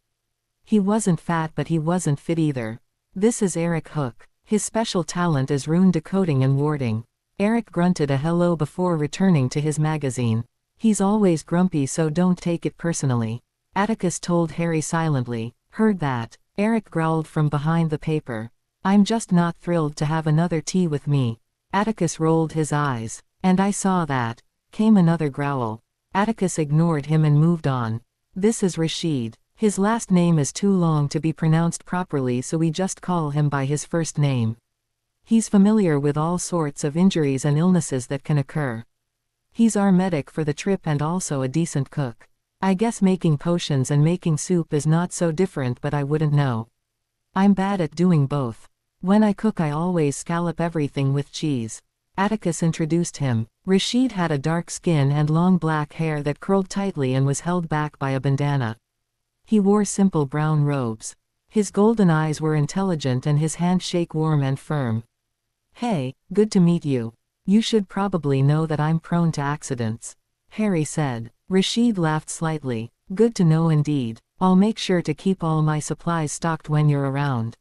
He wasn't fat but he wasn't fit either. "This is Eric Hook. His special talent is rune decoding and warding." Eric grunted a hello before returning to his magazine. "He's always grumpy, so don't take it personally," Atticus told Harry silently. "Heard that?" Eric growled from behind the paper. "I'm just not thrilled to have another tea with me." Atticus rolled his eyes. "And I saw that," came another growl. Atticus ignored him and moved on. "This is Rashid. His last name is too long to be pronounced properly, so we just call him by his first name. He's familiar with all sorts of injuries and illnesses that can occur. He's our medic for the trip and also a decent cook. I guess making potions and making soup is not so different, but I wouldn't know. I'm bad at doing both. When I cook I always scallop everything with cheese." Atticus introduced him. Rashid had a dark skin and long black hair that curled tightly and was held back by a bandana. He wore simple brown robes. His golden eyes were intelligent and his handshake warm and firm. "Hey, good to meet you. You should probably know that I'm prone to accidents, Harry said. Rashid laughed slightly. Good to know indeed. I'll make sure to keep all my supplies stocked when you're around,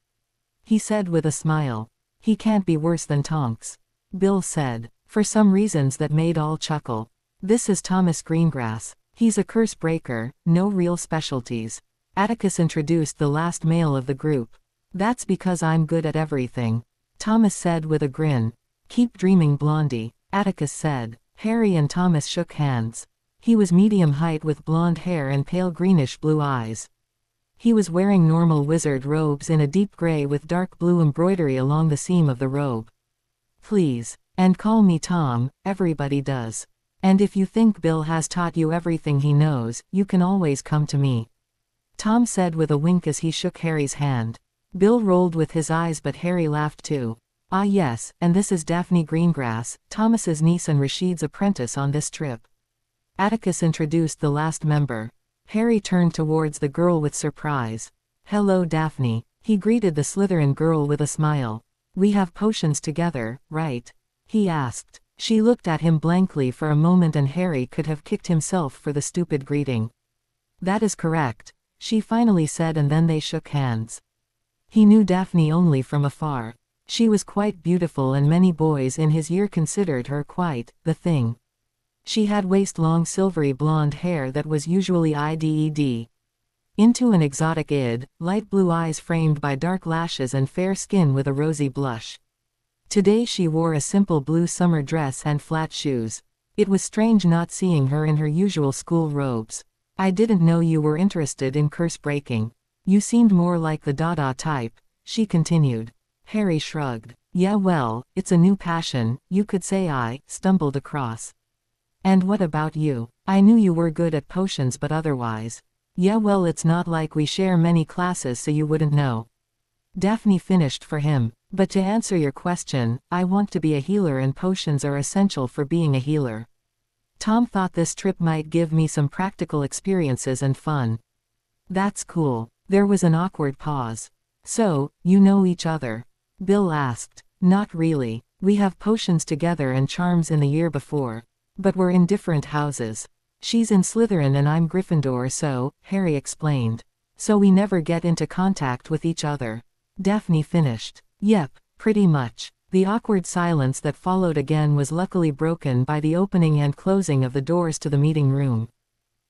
he said with a smile. He can't be worse than Tonks, Bill said, for some reasons that made all chuckle. This is Thomas Greengrass. He's a curse breaker, no real specialties. Atticus introduced the last male of the group. That's because I'm good at everything, Thomas said with a grin. Keep dreaming, Blondie, Atticus said. Harry and Thomas shook hands. He was medium height with blonde hair and pale greenish-blue eyes. He was wearing normal wizard robes in a deep gray with dark blue embroidery along the seam of the robe. Please. And call me Tom, everybody does. And if you think Bill has taught you everything he knows, you can always come to me, Tom said with a wink as he shook Harry's hand. Bill rolled with his eyes but Harry laughed too. Ah yes, and this is Daphne Greengrass, Thomas's niece and Rashid's apprentice on this trip. Atticus introduced the last member. Harry turned towards the girl with surprise. Hello Daphne, he greeted the Slytherin girl with a smile. We have potions together, right? He asked. She looked at him blankly for a moment and Harry could have kicked himself for the stupid greeting. That is correct, she finally said, and then they shook hands. He knew Daphne only from afar. She was quite beautiful and many boys in his year considered her quite the thing. She had waist-long silvery blonde hair that was usually IDED into an exotic id, light blue eyes framed by dark lashes and fair skin with a rosy blush. Today she wore a simple blue summer dress and flat shoes. It was strange not seeing her in her usual school robes. I didn't know you were interested in curse breaking. You seemed more like the Dada type, she continued. Harry shrugged. Yeah well, it's a new passion, you could say I stumbled across. And what about you? I knew you were good at potions but otherwise. Yeah well, it's not like we share many classes so you wouldn't know. Daphne finished for him. But to answer your question, I want to be a healer and potions are essential for being a healer. Tom thought this trip might give me some practical experiences and fun. That's cool. There was an awkward pause. So, you know each other? Bill asked. Not really. We have potions together and charms in the year before. But we're in different houses. She's in Slytherin and I'm Gryffindor, so, Harry explained. So we never get into contact with each other. Daphne finished. Yep, pretty much. The awkward silence that followed again was luckily broken by the opening and closing of the doors to the meeting room.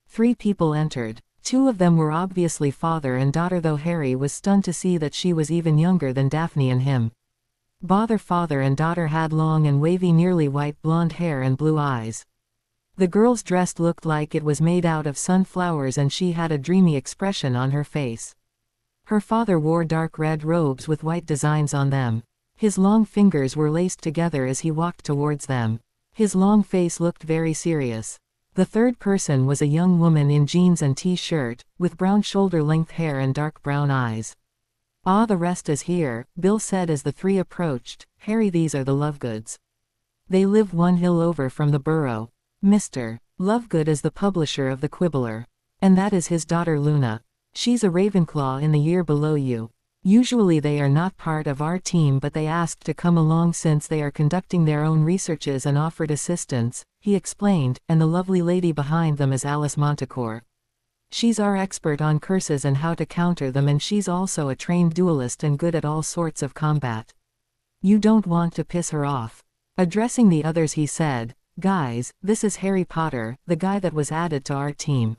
3 people entered. 2 of them were obviously father and daughter, though Harry was stunned to see that she was even younger than Daphne and him. Bother father and daughter had long and wavy nearly white blonde hair and blue eyes. The girl's dress looked like it was made out of sunflowers and she had a dreamy expression on her face. Her father wore dark red robes with white designs on them. His long fingers were laced together as he walked towards them. His long face looked very serious. The third person was a young woman in jeans and t-shirt, with brown shoulder-length hair and dark brown eyes. Ah, the rest is here, Bill said as the 3 approached. Harry, these are the Lovegoods. They live 1 hill over from the Burrow. Mr. Lovegood is the publisher of the Quibbler. And that is his daughter Luna. She's a Ravenclaw in the year below you. Usually they are not part of our team, but they asked to come along since they are conducting their own researches and offered assistance, he explained, and the lovely lady behind them is Alice Montecore. She's our expert on curses and how to counter them, and she's also a trained duelist and good at all sorts of combat. You don't want to piss her off. Addressing the others he said, guys, this is Harry Potter, the guy that was added to our team.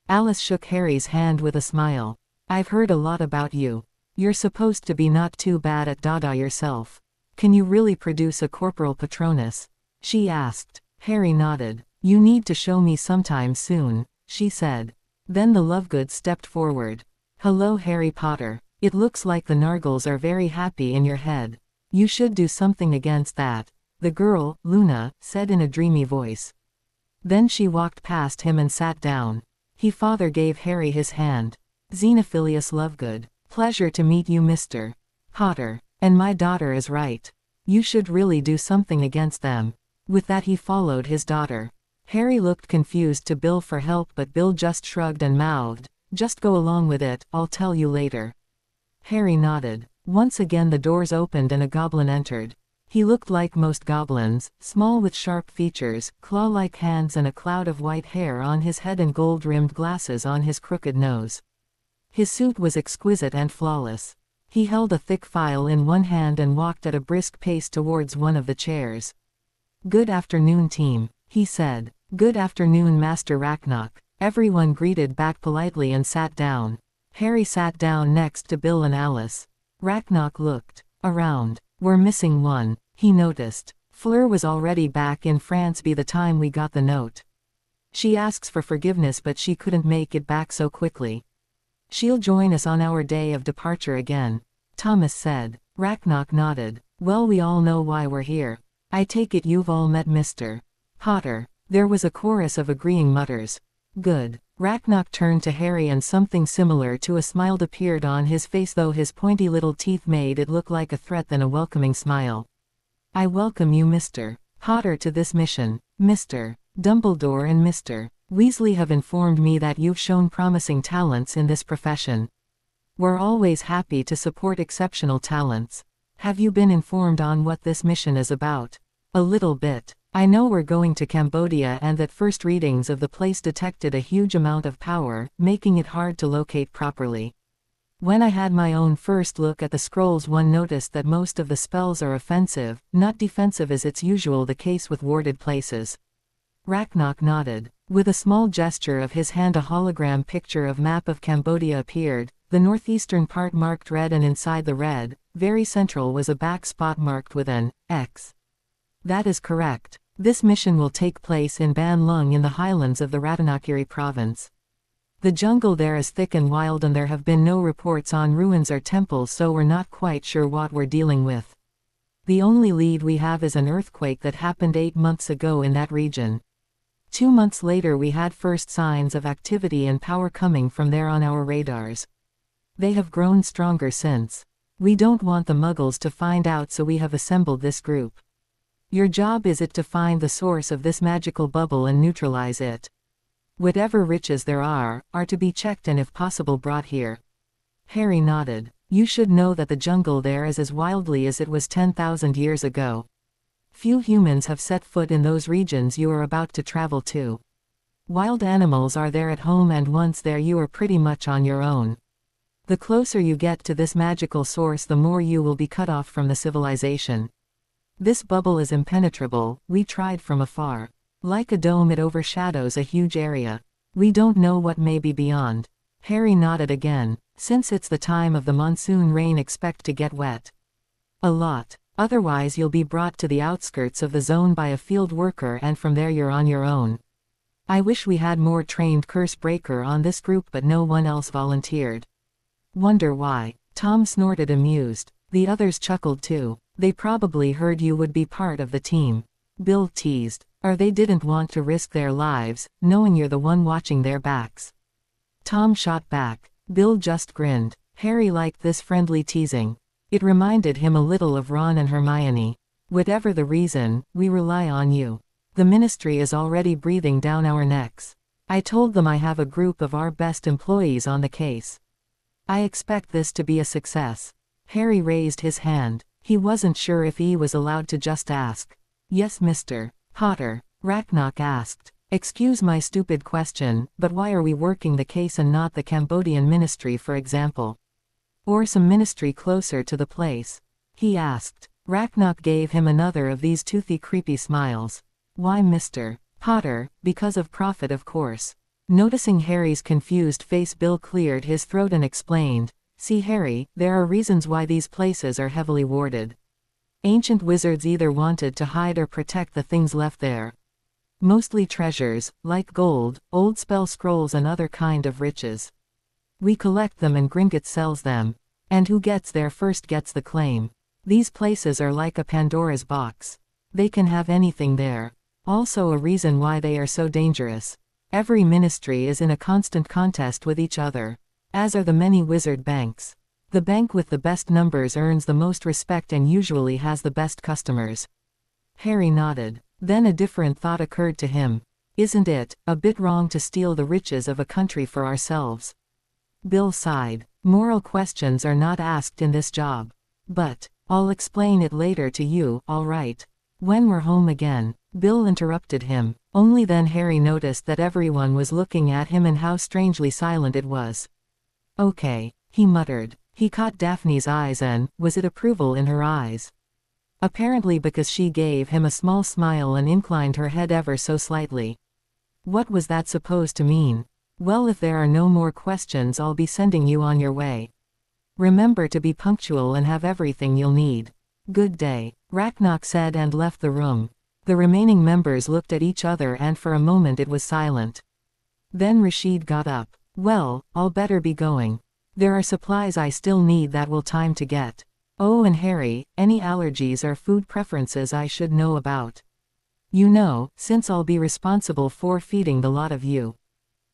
Alice shook Harry's hand with a smile. I've heard a lot about you. You're supposed to be not too bad at Dada yourself. Can you really produce a corporal patronus? She asked. Harry nodded. You need to show me sometime soon, she said. Then the Lovegood stepped forward. Hello Harry Potter. It looks like the Nargles are very happy in your head. You should do something against that, the girl, Luna, said in a dreamy voice. Then she walked past him and sat down. Father gave Harry his hand. Xenophilius Lovegood. Pleasure to meet you, Mr. Potter. And my daughter is right. You should really do something against them. With that he followed his daughter. Harry looked confused to Bill for help, but Bill just shrugged and mouthed, just go along with it, I'll tell you later. Harry nodded. Once again the doors opened and a goblin entered. He looked like most goblins, small with sharp features, claw-like hands and a cloud of white hair on his head and gold-rimmed glasses on his crooked nose. His suit was exquisite and flawless. He held a thick file in one hand and walked at a brisk pace towards one of the chairs. "Good afternoon, team," he said. "Good afternoon, Master Racknock." Everyone greeted back politely and sat down. Harry sat down next to Bill and Alice. Racknock looked around. "We're missing one," he noticed. "Fleur was already back in France by the time we got the note. She asks for forgiveness but she couldn't make it back so quickly. She'll join us on our day of departure again," Thomas said. Racknock nodded. "Well, we all know why we're here. I take it you've all met Mr. Potter." There was a chorus of agreeing mutters. "Good." Racknock turned to Harry and something similar to a smile appeared on his face, though his pointy little teeth made it look like a threat than a welcoming smile. "I welcome you, Mr. Potter, to this mission. Mr. Dumbledore and Mr. Weasley have informed me that you've shown promising talents in this profession. We're always happy to support exceptional talents. Have you been informed on what this mission is about?" "A little bit. I know we're going to Cambodia and that first readings of the place detected a huge amount of power, making it hard to locate properly. When I had my own first look at the scrolls, one noticed that most of the spells are offensive, not defensive as it's usual the case with warded places." Racknock nodded. With a small gesture of his hand, a hologram picture of map of Cambodia appeared, the northeastern part marked red, and inside the red, very central, was a back spot marked with an X. "That is correct. This mission will take place in Ban Lung in the highlands of the Ratanakiri province. The jungle there is thick and wild and there have been no reports on ruins or temples, so we're not quite sure what we're dealing with. The only lead we have is an earthquake that happened 8 months ago in that region. 2 months later we had first signs of activity and power coming from there on our radars. They have grown stronger since. We don't want the Muggles to find out, so we have assembled this group. Your job is it to find the source of this magical bubble and neutralize it. Whatever riches there are to be checked and if possible brought here." Harry nodded. "You should know that the jungle there is as wildly as it was 10,000 years ago. Few humans have set foot in those regions you are about to travel to. Wild animals are there at home, and once there you are pretty much on your own. The closer you get to this magical source, the more you will be cut off from the civilization. This bubble is impenetrable. We tried from afar. Like a dome, it overshadows a huge area. We don't know what may be beyond." Harry nodded again. "Since it's the time of the monsoon rain, expect to get wet. A lot. Otherwise you'll be brought to the outskirts of the zone by a field worker, and from there you're on your own. I wish we had more trained Cursebreaker on this group, but no one else volunteered." "Wonder why?" Tom snorted, amused. The others chuckled too. "They probably heard you would be part of the team," Bill teased. "Or they didn't want to risk their lives, knowing you're the one watching their backs." Tom shot back. Bill just grinned. Harry liked this friendly teasing. It reminded him a little of Ron and Hermione. "Whatever the reason, we rely on you. The Ministry is already breathing down our necks. I told them I have a group of our best employees on the case. I expect this to be a success." Harry raised his hand. He wasn't sure if he was allowed to just ask. "Yes, Mr. Potter," Racknock asked. "Excuse my stupid question, but why are we working the case and not the Cambodian ministry, for example? Or some ministry closer to the place?" he asked. Racknock gave him another of these toothy, creepy smiles. "Why, Mr. Potter, because of profit, of course." Noticing Harry's confused face, Bill cleared his throat and explained. "See, Harry, there are reasons why these places are heavily warded. Ancient wizards either wanted to hide or protect the things left there. Mostly treasures, like gold, old spell scrolls and other kind of riches. We collect them and Gringotts sells them. And who gets there first gets the claim. These places are like a Pandora's box. They can have anything there. Also a reason why they are so dangerous. Every ministry is in a constant contest with each other, as are the many wizard banks. The bank with the best numbers earns the most respect and usually has the best customers." Harry nodded. Then a different thought occurred to him. "Isn't it a bit wrong to steal the riches of a country for ourselves?" Bill sighed. "Moral questions are not asked in this job. But I'll explain it later to you, all right? When we're home again. Bill interrupted him. Only then Harry noticed that everyone was looking at him and how strangely silent it was. Okay, he muttered. He caught Daphne's eyes and, was it approval in her eyes? Apparently because she gave him a small smile and inclined her head ever so slightly. What was that supposed to mean? Well, if there are no more questions, I'll be sending you on your way. Remember to be punctual and have everything you'll need. Good day, Rachnoch said and left the room. The remaining members looked at each other and for a moment it was silent. Then Rashid got up. Well, I'll better be going. There are supplies I still need that will time to get. Oh, and Harry, any allergies or food preferences I should know about? You know, since I'll be responsible for feeding the lot of you.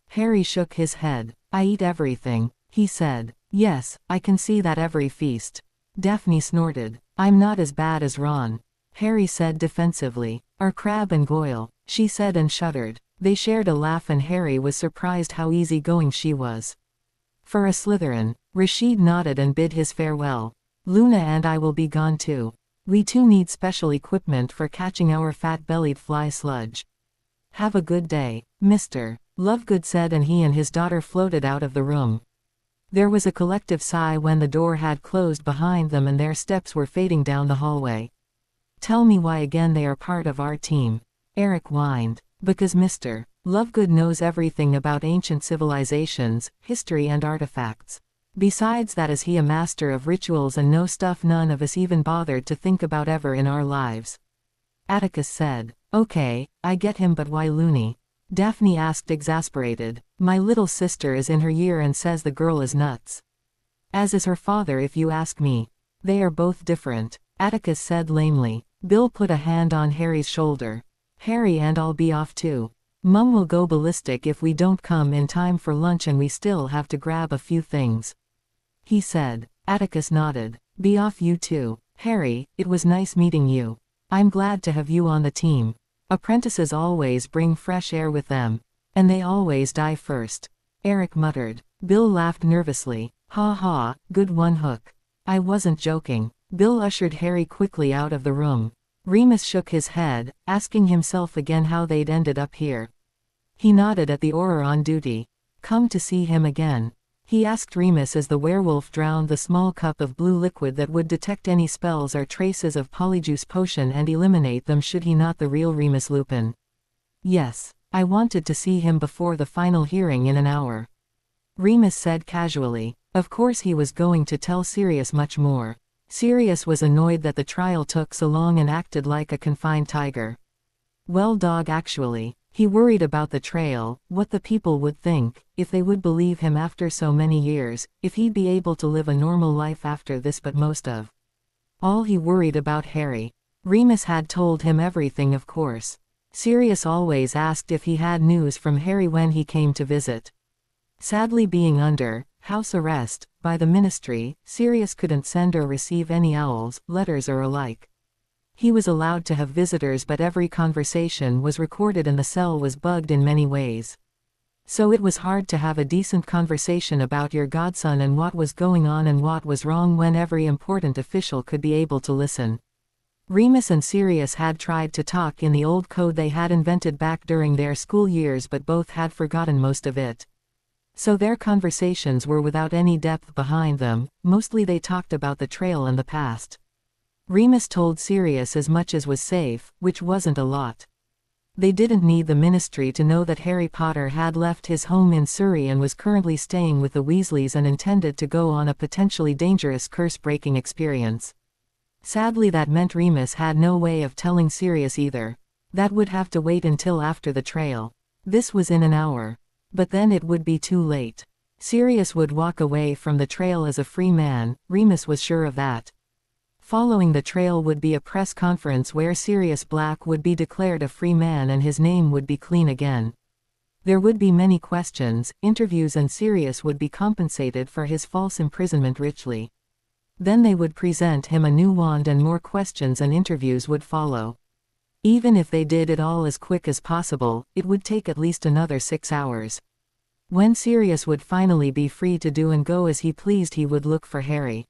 Harry shook his head. I eat everything, he said. Yes, I can see that every feast. Daphne snorted. I'm not as bad as Ron. Harry said defensively. Or Crabbe and Goyle, she said and shuddered. They shared a laugh and Harry was surprised how easygoing she was. For a Slytherin, Rashid nodded and bid his farewell. Luna and I will be gone too. We too need special equipment for catching our fat-bellied fly sludge. Have a good day, Mr. Lovegood said, and he and his daughter floated out of the room. There was a collective sigh when the door had closed behind them and their steps were fading down the hallway. Tell me why again they are part of our team, Eric whined. Because Mr. Lovegood knows everything about ancient civilizations, history and artifacts. Besides that, is he a master of rituals and know stuff none of us even bothered to think about ever in our lives. Atticus said. Okay, I get him, but why loony? Daphne asked, exasperated. My little sister is in her year and says the girl is nuts. As is her father if you ask me. They are both different, Atticus said lamely. Bill put a hand on Harry's shoulder. Harry and I'll be off too. Mum will go ballistic if we don't come in time for lunch and we still have to grab a few things. He said. Atticus nodded. Be off you too. Harry, it was nice meeting you. I'm glad to have you on the team. Apprentices always bring fresh air with them. And they always die first. Eric muttered. Bill laughed nervously. Ha ha, good one, Hook. I wasn't joking. Bill ushered Harry quickly out of the room. Remus shook his head, asking himself again how they'd ended up here. He nodded at the Auror on duty. Come to see him again? He asked Remus as the werewolf drowned the small cup of blue liquid that would detect any spells or traces of Polyjuice potion and eliminate them should he not the real Remus Lupin. Yes, I wanted to see him before the final hearing in an hour. Remus said casually. Of course he was going to tell Sirius much more. Sirius was annoyed that the trial took so long and acted like a confined tiger. Well, dog, actually. He worried about the trail, what the people would think, if they would believe him after so many years, if he'd be able to live a normal life after this, but most of all he worried about Harry. Remus had told him everything, of course. Sirius always asked if he had news from Harry when he came to visit. Sadly, being under house arrest by the ministry, Sirius couldn't send or receive any owls, letters or alike. He was allowed to have visitors, but every conversation was recorded and the cell was bugged in many ways. So it was hard to have a decent conversation about your godson and what was going on and what was wrong when every important official could be able to listen. Remus and Sirius had tried to talk in the old code they had invented back during their school years, but both had forgotten most of it. So their conversations were without any depth behind them, mostly they talked about the trail and the past. Remus told Sirius as much as was safe, which wasn't a lot. They didn't need the ministry to know that Harry Potter had left his home in Surrey and was currently staying with the Weasleys and intended to go on a potentially dangerous curse-breaking experience. Sadly, that meant Remus had no way of telling Sirius either. That would have to wait until after the trail. This was in an hour. But then it would be too late. Sirius would walk away from the trail as a free man, Remus was sure of that. Following the trail would be a press conference where Sirius Black would be declared a free man and his name would be clean again. There would be many questions, interviews, and Sirius would be compensated for his false imprisonment richly. Then they would present him a new wand and more questions and interviews would follow. Even if they did it all as quick as possible, it would take at least another 6 hours. When Sirius would finally be free to do and go as he pleased, he would look for Harry.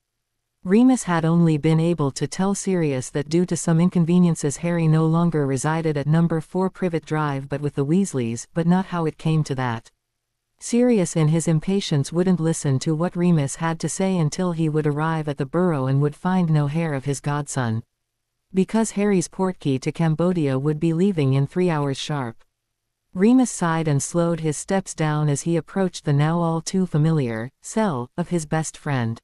Remus had only been able to tell Sirius that due to some inconveniences Harry no longer resided at number 4 Privet Drive but with the Weasleys, but not how it came to that. Sirius in his impatience wouldn't listen to what Remus had to say until he would arrive at the burrow and would find no hair of his godson. Because Harry's portkey to Cambodia would be leaving in 3 hours sharp. Remus sighed and slowed his steps down as he approached the now all too familiar cell of his best friend.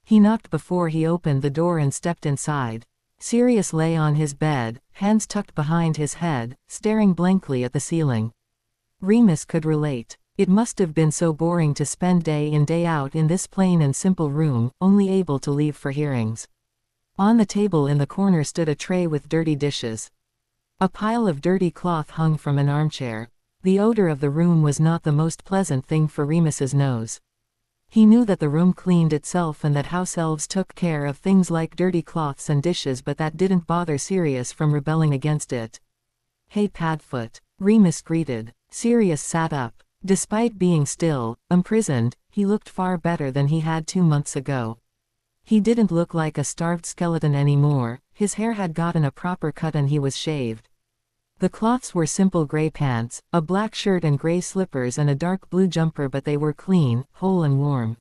He knocked before he opened the door and stepped inside. Sirius lay on his bed, hands tucked behind his head, staring blankly at the ceiling. Remus could relate. It must have been so boring to spend day in day out in this plain and simple room, only able to leave for hearings. On the table in the corner stood a tray with dirty dishes. A pile of dirty cloth hung from an armchair. The odor of the room was not the most pleasant thing for Remus's nose. He knew that the room cleaned itself and that house elves took care of things like dirty cloths and dishes, but that didn't bother Sirius from rebelling against it. "Hey Padfoot," Remus greeted. Sirius sat up. Despite being still imprisoned, he looked far better than he had 2 months ago. He didn't look like a starved skeleton anymore, his hair had gotten a proper cut and he was shaved. The cloths were simple gray pants, a black shirt and gray slippers and a dark blue jumper, but they were clean, whole and warm.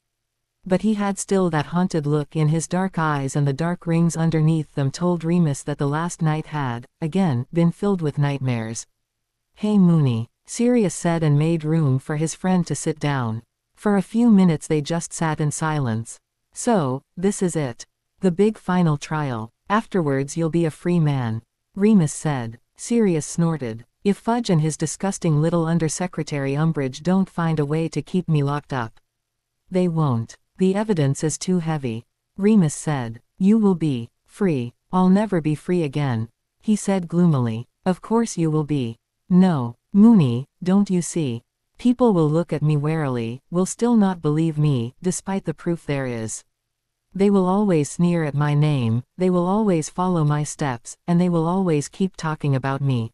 But he had still that haunted look in his dark eyes, and the dark rings underneath them told Remus that the last night had, again, been filled with nightmares. "Hey Moony," Sirius said and made room for his friend to sit down. For a few minutes they just sat in silence. "So, this is it. The big final trial. Afterwards you'll be a free man," Remus said. Sirius snorted. "If Fudge and his disgusting little undersecretary Umbridge don't find a way to keep me locked up." "They won't. The evidence is too heavy," Remus said. "You will be free." "I'll never be free again," he said gloomily. "Of course you will be." "No, Moony, don't you see? People will look at me warily, will still not believe me, despite the proof there is. They will always sneer at my name, they will always follow my steps, and they will always keep talking about me.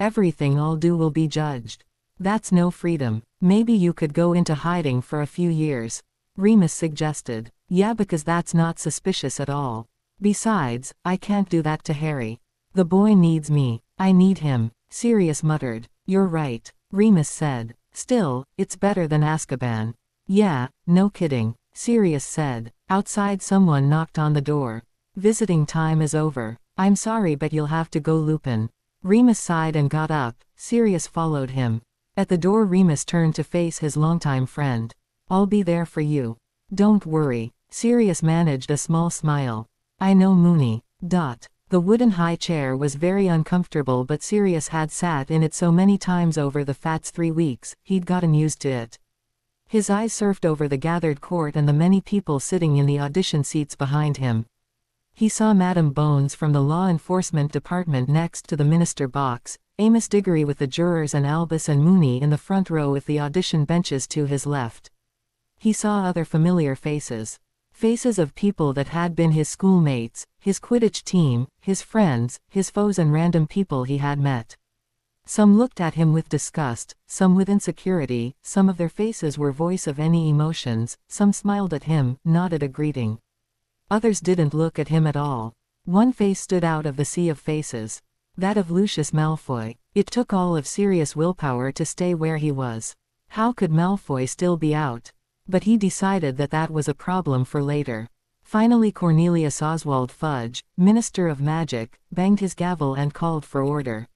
Everything I'll do will be judged. That's no freedom." "Maybe you could go into hiding for a few years," Remus suggested. "Yeah, because that's not suspicious at all. Besides, I can't do that to Harry. The boy needs me. I need him," Sirius muttered. "You're right," Remus said. "Still, it's better than Azkaban." "Yeah, no kidding," Sirius said. Outside someone knocked on the door. "Visiting time is over. I'm sorry, but you'll have to go, Lupin." Remus sighed and got up. Sirius followed him. At the door Remus turned to face his longtime friend. "I'll be there for you. Don't worry." Sirius managed a small smile. "I know Moony." The wooden high chair was very uncomfortable, but Sirius had sat in it so many times over the fat's 3 weeks, he'd gotten used to it. His eyes surfed over the gathered court and the many people sitting in the audition seats behind him. He saw Madame Bones from the Law Enforcement Department next to the minister box, Amos Diggory with the jurors, and Albus and Moony in the front row with the audition benches to his left. He saw other familiar faces. Faces of people that had been his schoolmates, his Quidditch team, his friends, his foes, and random people he had met. Some looked at him with disgust, some with insecurity, some of their faces were voice of any emotions, some smiled at him, nodded a greeting. Others didn't look at him at all. One face stood out of the sea of faces. That of Lucius Malfoy. It took all of Sirius' willpower to stay where he was. How could Malfoy still be out? But he decided that that was a problem for later. Finally Cornelius Oswald Fudge, Minister of Magic, banged his gavel and called for order.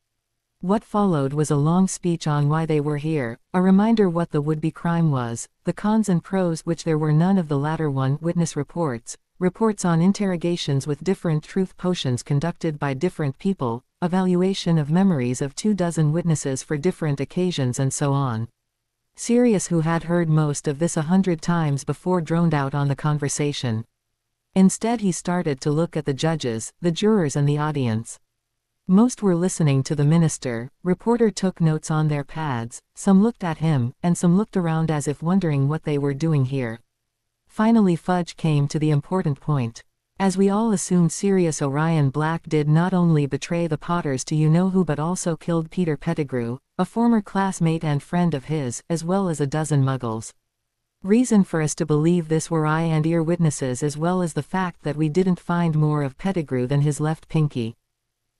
What followed was a long speech on why they were here, a reminder what the would-be crime was, the cons and pros, which there were none of the latter one, witness reports, reports on interrogations with different truth potions conducted by different people, evaluation of memories of 24 witnesses for different occasions, and so on. Sirius, who had heard most of this 100 times before, droned out on the conversation. Instead he started to look at the judges, the jurors, and the audience. Most were listening to the minister. Reporter took notes on their pads, some looked at him, and some looked around as if wondering what they were doing here. Finally Fudge came to the important point. As we all assumed, Sirius Orion Black did not only betray the Potters to you-know-who but also killed Peter Pettigrew, a former classmate and friend of his, as well as a dozen muggles. Reason for us to believe this were eye and ear witnesses, as well as the fact that we didn't find more of Pettigrew than his left pinky.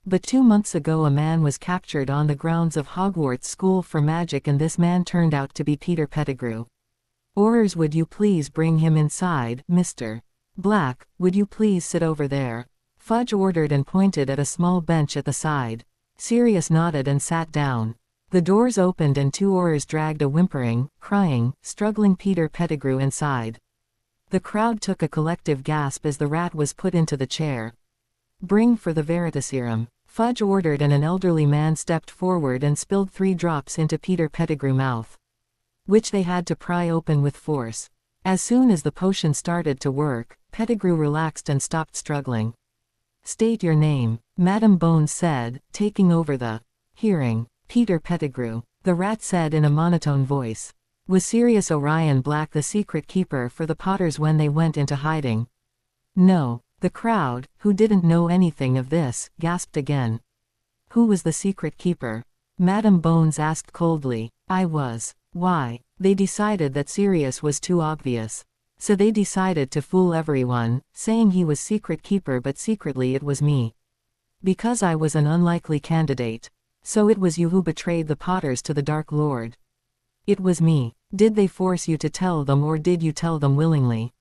But 2 months ago a man was captured on the grounds of Hogwarts School for Magic, and this man turned out to be Peter Pettigrew. Orders, would you please bring him inside, Mr. Black, would you please sit over there? Fudge ordered and pointed at a small bench at the side. Sirius nodded and sat down. The doors opened and 2 Aurors dragged a whimpering, crying, struggling Peter Pettigrew inside. The crowd took a collective gasp as the rat was put into the chair. Bring for the Veritaserum, Fudge ordered, and an elderly man stepped forward and spilled 3 drops into Peter Pettigrew's mouth, which they had to pry open with force. As soon as the potion started to work, Pettigrew relaxed and stopped struggling. State your name, Madam Bones said, taking over the hearing. Peter Pettigrew, the rat said in a monotone voice. Was Sirius Orion Black the secret keeper for the Potters when they went into hiding? No. The crowd, who didn't know anything of this, gasped again. Who was the secret keeper? Madam Bones asked coldly. I was. Why? They decided that Sirius was too obvious. So they decided to fool everyone, saying he was secret keeper, but secretly it was me. Because I was an unlikely candidate. So it was you who betrayed the Potters to the Dark Lord. It was me. Did they force you to tell them, or did you tell them willingly?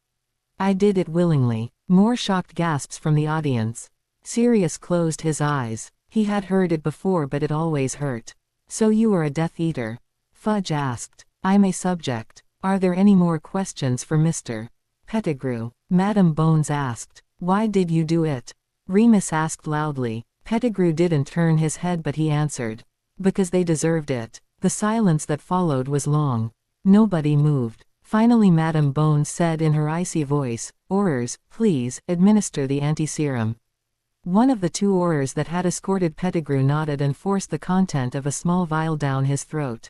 I did it willingly. More shocked gasps from the audience. Sirius closed his eyes. He had heard it before, but it always hurt. So you are a Death Eater? Fudge asked. I'm a subject. Are there any more questions for Mr. Pettigrew? Madam Bones asked. Why did you do it? Remus asked loudly. Pettigrew didn't turn his head, but he answered. Because they deserved it. The silence that followed was long. Nobody moved. Finally Madam Bones said in her icy voice, Aurors, please, administer the anti-serum. One of the 2 Aurors that had escorted Pettigrew nodded and forced the content of a small vial down his throat.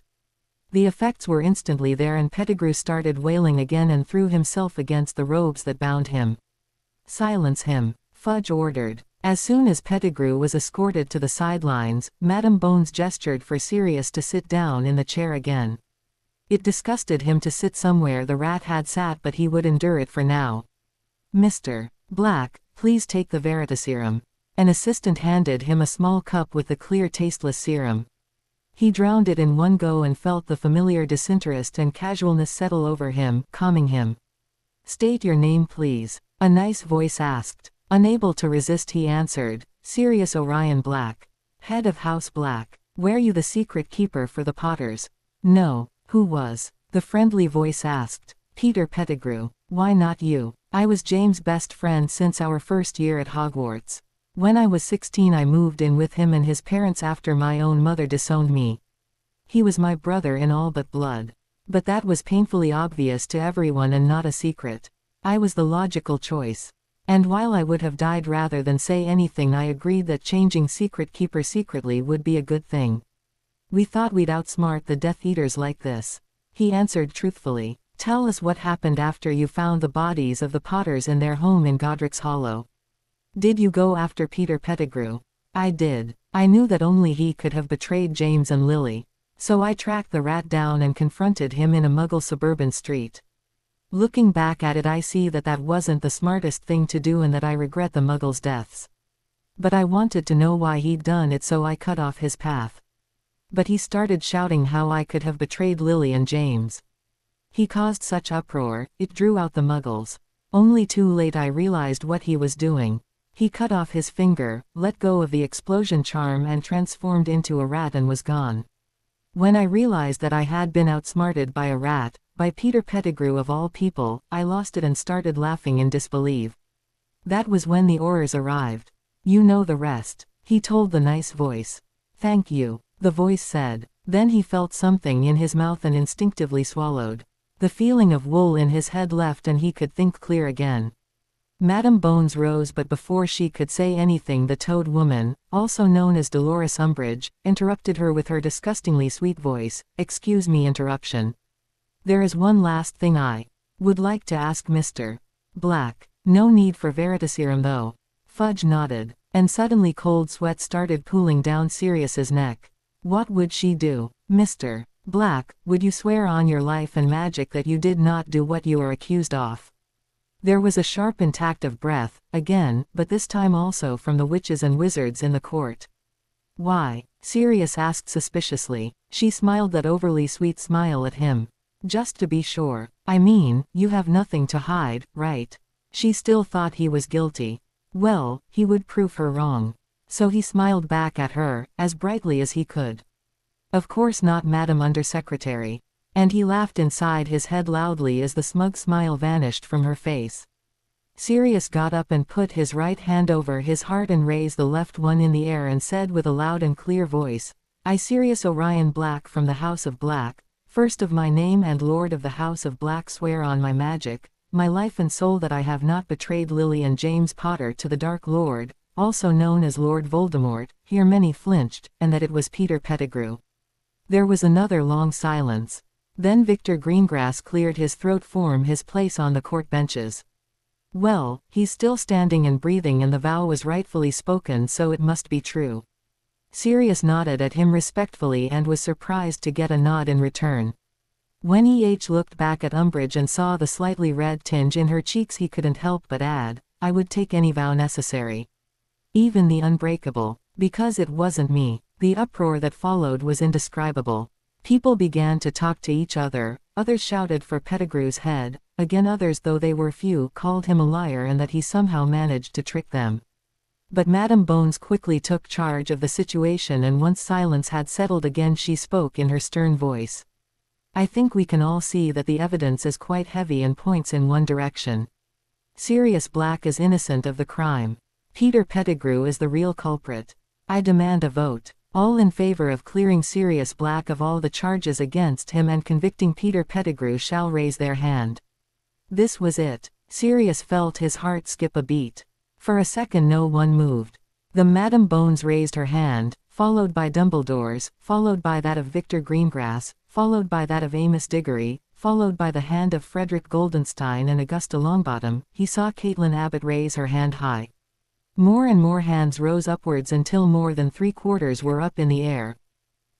The effects were instantly there, and Pettigrew started wailing again and threw himself against the robes that bound him. Silence him, Fudge ordered. As soon as Pettigrew was escorted to the sidelines, Madam Bones gestured for Sirius to sit down in the chair again. It disgusted him to sit somewhere the rat had sat, but he would endure it for now. Mr. Black, please take the Veritaserum. An assistant handed him a small cup with the clear tasteless serum. He drowned it in one go and felt the familiar disinterest and casualness settle over him, calming him. State your name please, a nice voice asked. Unable to resist he answered, Sirius Orion Black. Head of House Black. Were you the secret keeper for the Potters? No. Who was? The friendly voice asked. Peter Pettigrew. Why not you? I was James' best friend since our first year at Hogwarts. When I was 16 I moved in with him and his parents after my own mother disowned me. He was my brother in all but blood. But that was painfully obvious to everyone and not a secret. I was the logical choice. And while I would have died rather than say anything, I agreed that changing secret keeper secretly would be a good thing. We thought we'd outsmart the Death Eaters like this. He answered truthfully. Tell us what happened after you found the bodies of the Potters in their home in Godric's Hollow. Did you go after Peter Pettigrew? I did. I knew that only he could have betrayed James and Lily. So I tracked the rat down and confronted him in a Muggle suburban street. Looking back at it I see that that wasn't the smartest thing to do and that I regret the Muggles' deaths. But I wanted to know why he'd done it, so I cut off his path. But he started shouting how I could have betrayed Lily and James. He caused such uproar, it drew out the Muggles. Only too late I realized what he was doing. He cut off his finger, let go of the explosion charm and transformed into a rat and was gone. When I realized that I had been outsmarted by a rat, by Peter Pettigrew of all people, I lost it and started laughing in disbelief. That was when the Aurors arrived. You know the rest, he told the nice voice. Thank you, the voice said. Then he felt something in his mouth and instinctively swallowed. The feeling of wool in his head left and he could think clear again. Madam Bones rose, but before she could say anything the Toad Woman, also known as Dolores Umbridge, interrupted her with her disgustingly sweet voice. Excuse me interruption. There is one last thing I would like to ask Mr. Black. No need for Veritaserum though. Fudge nodded, and suddenly cold sweat started pooling down Sirius's neck. What would she do? Mr. Black, would you swear on your life and magic that you did not do what you are accused of? There was a sharp intact of breath, again, but this time also from the witches and wizards in the court. Why? Sirius asked suspiciously. She smiled that overly sweet smile at him. Just to be sure. I mean, you have nothing to hide, right? She still thought he was guilty. Well, he would prove her wrong. So he smiled back at her, as brightly as he could. Of course not, Madam Undersecretary. And he laughed inside his head loudly as the smug smile vanished from her face. Sirius got up and put his right hand over his heart and raised the left one in the air and said with a loud and clear voice, I, Sirius Orion Black from the House of Black, first of my name and Lord of the House of Black, swear on my magic, my life and soul that I have not betrayed Lily and James Potter to the Dark Lord, also known as Lord Voldemort. Here many flinched, and that it was Peter Pettigrew. There was another long silence. Then Victor Greengrass cleared his throat from his place on the court benches. Well, he's still standing and breathing and the vow was rightfully spoken, so it must be true. Sirius nodded at him respectfully and was surprised to get a nod in return. When looked back at Umbridge and saw the slightly red tinge in her cheeks, he couldn't help but add, I would take any vow necessary. Even the unbreakable. Because it wasn't me. The uproar that followed was indescribable. People began to talk to each other, others shouted for Pettigrew's head, again others, though they were few, called him a liar and that he somehow managed to trick them. But Madame Bones quickly took charge of the situation, and once silence had settled again she spoke in her stern voice. I think we can all see that the evidence is quite heavy and points in one direction. Sirius Black is innocent of the crime. Peter Pettigrew is the real culprit. I demand a vote. All in favor of clearing Sirius Black of all the charges against him and convicting Peter Pettigrew shall raise their hand. This was it. Sirius felt his heart skip a beat. For a second no one moved. The Madame Bones raised her hand, followed by Dumbledore's, followed by that of Victor Greengrass, followed by that of Amos Diggory, followed by the hand of Frederick Goldenstein and Augusta Longbottom. He saw Caitlin Abbott raise her hand high. More and more hands rose upwards until more than 3/4 were up in the air.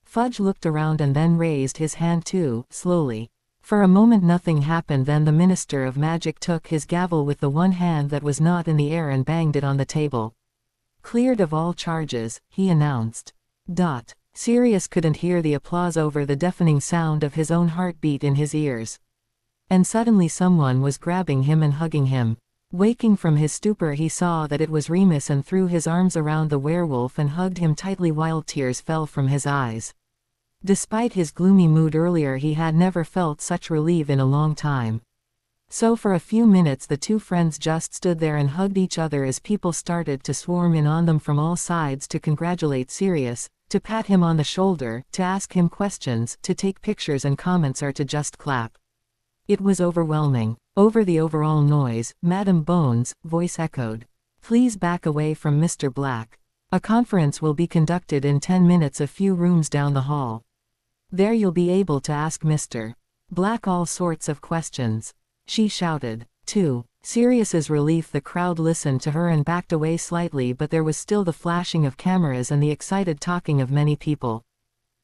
Fudge looked around and then raised his hand too, slowly. For a moment nothing happened, then the Minister of Magic took his gavel with the one hand that was not in the air and banged it on the table. Cleared of all charges, he announced. Sirius couldn't hear the applause over the deafening sound of his own heartbeat in his ears. And suddenly someone was grabbing him and hugging him. Waking from his stupor he saw that it was Remus and threw his arms around the werewolf and hugged him tightly while tears fell from his eyes. Despite his gloomy mood earlier he had never felt such relief in a long time. So for a few minutes the two friends just stood there and hugged each other as people started to swarm in on them from all sides to congratulate Sirius, to pat him on the shoulder, to ask him questions, to take pictures and comments, or to just clap. It was overwhelming. Over the overall noise, Madame Bones' voice echoed. Please back away from Mr. Black. A conference will be conducted in 10 minutes a few rooms down the hall. There you'll be able to ask Mr. Black all sorts of questions. She shouted. To Sirius's relief the crowd listened to her and backed away slightly, but there was still the flashing of cameras and the excited talking of many people.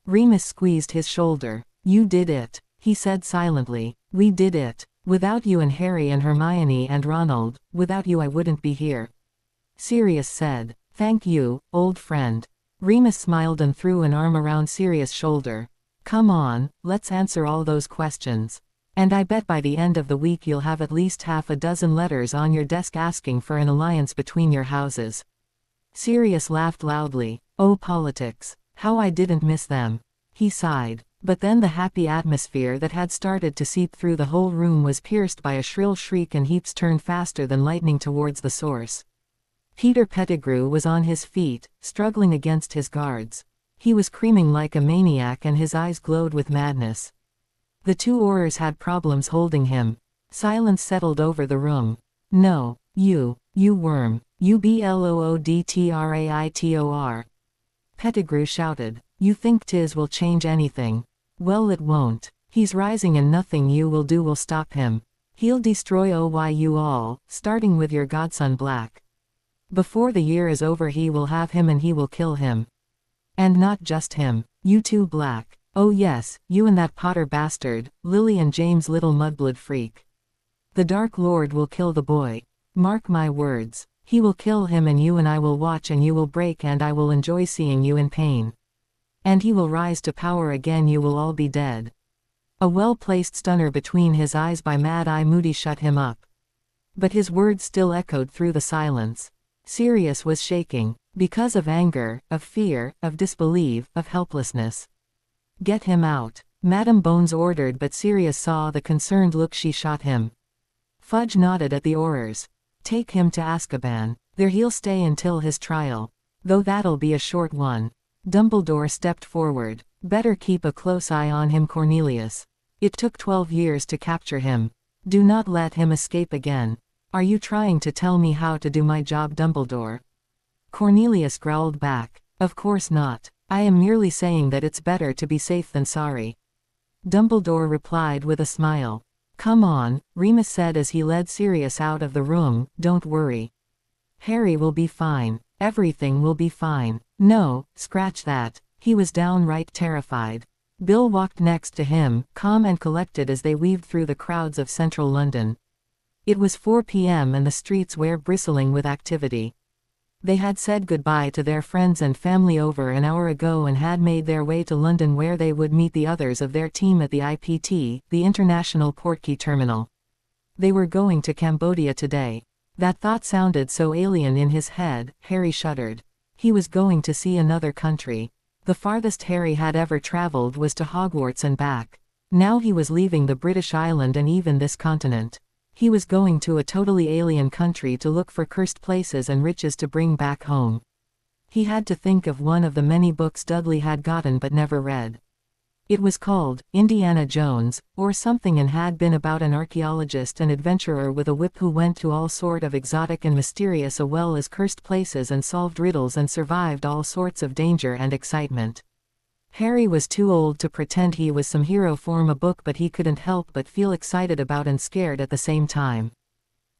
Remus squeezed his shoulder. You did it, he said silently. We did it. Without you and Harry and Hermione and Ronald, without you I wouldn't be here. Sirius said. Thank you, old friend. Remus smiled and threw an arm around Sirius' shoulder. Come on, let's answer all those questions. And I bet by the end of the week you'll have at least half a dozen letters on your desk asking for an alliance between your houses. Sirius laughed loudly. Oh, politics. How I didn't miss them. He sighed. But then the happy atmosphere that had started to seep through the whole room was pierced by a shrill shriek, and heaps turned faster than lightning towards the source. Peter Pettigrew was on his feet, struggling against his guards. He was screaming like a maniac and his eyes glowed with madness. The two Aurors had problems holding him. Silence settled over the room. No, you worm, you bloodtraitor. Pettigrew shouted. You think Tiz will change anything? Well, it won't. He's rising and nothing you will do will stop him. He'll destroy you all, starting with your godson Black. Before the year is over he will have him and he will kill him. And not just him, you too Black. "Oh yes, you and that Potter bastard, Lily and James little mudblood freak. The Dark Lord will kill the boy. Mark my words. He will kill him and you and I will watch and you will break and I will enjoy seeing you in pain. And he will rise to power again, you will all be dead." A well-placed stunner between his eyes by Mad Eye Moody shut him up. But his words still echoed through the silence. Sirius was shaking. Because of anger, of fear, of disbelief, of helplessness. "Get him out," Madam Bones ordered, but Sirius saw the concerned look she shot him. Fudge nodded at the orders. "Take him to Azkaban. There he'll stay until his trial. Though that'll be a short one." Dumbledore stepped forward. "Better keep a close eye on him, Cornelius. It took 12 years to capture him. Do not let him escape again." "Are you trying to tell me how to do my job, Dumbledore?" Cornelius growled back. "Of course not. I am merely saying that it's better to be safe than sorry." Dumbledore replied with a smile. "Come on," Remus said as he led Sirius out of the room, "don't worry. Harry will be fine. Everything will be fine." No, scratch that. He was downright terrified. Bill walked next to him, calm and collected as they weaved through the crowds of central London. It was 4 p.m. and the streets were bristling with activity. They had said goodbye to their friends and family over an hour ago and had made their way to London, where they would meet the others of their team at the IPT, the International Portkey Terminal. They were going to Cambodia today. That thought sounded so alien in his head, Harry shuddered. He was going to see another country. The farthest Harry had ever traveled was to Hogwarts and back. Now he was leaving the British island and even this continent. He was going to a totally alien country to look for cursed places and riches to bring back home. He had to think of one of the many books Dudley had gotten but never read. It was called Indiana Jones, or something, and had been about an archaeologist and adventurer with a whip who went to all sort of exotic and mysterious as well as cursed places and solved riddles and survived all sorts of danger and excitement. Harry was too old to pretend he was some hero from a book, but he couldn't help but feel excited about and scared at the same time.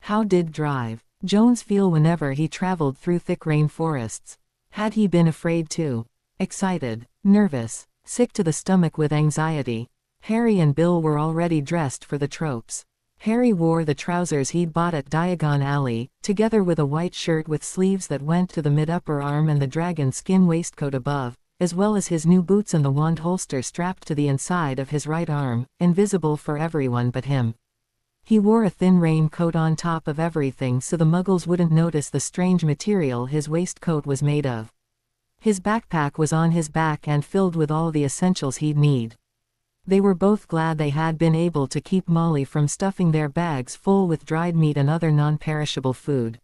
How did Drive Jones feel whenever he traveled through thick rain forests? Had he been afraid too? Excited? Nervous? Sick to the stomach with anxiety? Harry and Bill were already dressed for the tropes. Harry wore the trousers he'd bought at Diagon Alley, together with a white shirt with sleeves that went to the mid-upper arm and the dragon skin waistcoat above, as well as his new boots and the wand holster strapped to the inside of his right arm, invisible for everyone but him. He wore a thin raincoat on top of everything so the muggles wouldn't notice the strange material his waistcoat was made of. His backpack was on his back and filled with all the essentials he'd need. They were both glad they had been able to keep Molly from stuffing their bags full with dried meat and other non-perishable food.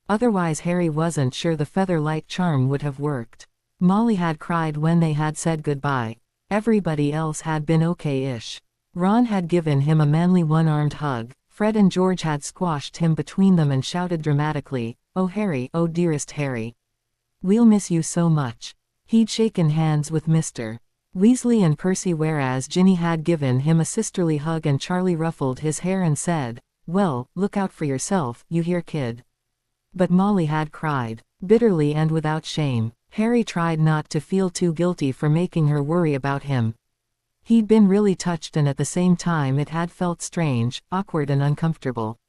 Otherwise Harry wasn't sure the feather-light charm would have worked. Molly had cried when they had said goodbye. Everybody else had been okay-ish. Ron had given him a manly one-armed hug. Fred and George had squashed him between them and shouted dramatically, "Oh Harry, oh dearest Harry. We'll miss you so much." He'd shaken hands with Mr. Weasley and Percy, whereas Ginny had given him a sisterly hug, and Charlie ruffled his hair and said, "Well, look out for yourself, you hear, kid?" But Molly had cried, bitterly and without shame. Harry tried not to feel too guilty for making her worry about him. He'd been really touched, and at the same time it had felt strange, awkward and uncomfortable.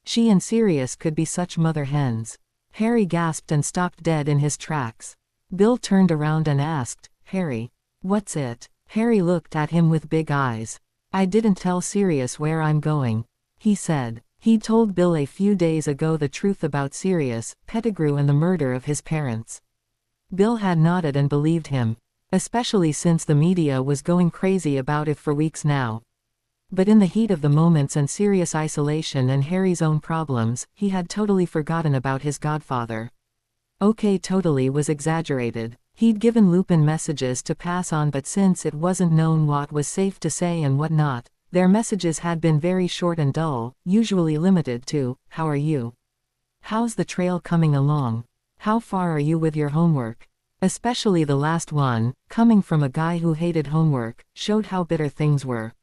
She and Sirius could be such mother hens. Harry gasped and stopped dead in his tracks. Bill turned around and asked, "Harry, what's it?" Harry looked at him with big eyes. "I didn't tell Sirius where I'm going," he said. He'd told Bill a few days ago the truth about Sirius, Pettigrew and the murder of his parents. Bill had nodded and believed him, especially since the media was going crazy about it for weeks now. But in the heat of the moments and Sirius' isolation and Harry's own problems, he had totally forgotten about his godfather. Okay, totally was exaggerated. He'd given Lupin messages to pass on, but since it wasn't known what was safe to say and what not, their messages had been very short and dull, usually limited to, "How are you? How's the trail coming along? How far are you with your homework?" Especially the last one, coming from a guy who hated homework, showed how bitter things were.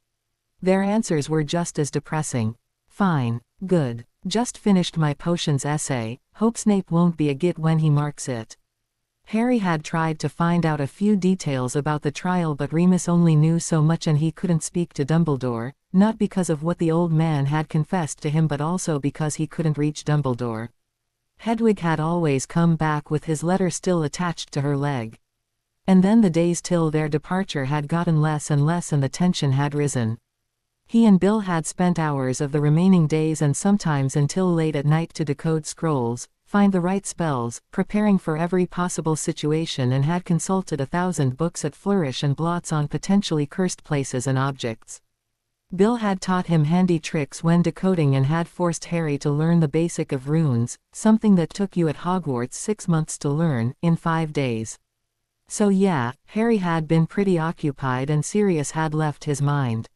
Their answers were just as depressing. "Fine. Good. Just finished my potions essay. Hope Snape won't be a git when he marks it." Harry had tried to find out a few details about the trial, but Remus only knew so much and he couldn't speak to Dumbledore, not because of what the old man had confessed to him but also because he couldn't reach Dumbledore. Hedwig had always come back with his letter still attached to her leg. And then the days till their departure had gotten less and less and the tension had risen. He and Bill had spent hours of the remaining days and sometimes until late at night to decode scrolls, find the right spells, preparing for every possible situation, and had consulted 1,000 books at flourish and blots on potentially cursed places and objects. Bill had taught him handy tricks when decoding and had forced Harry to learn the basic of runes, something that took you at Hogwarts 6 months to learn, in 5 days. So yeah, Harry had been pretty occupied and Sirius had left his mind.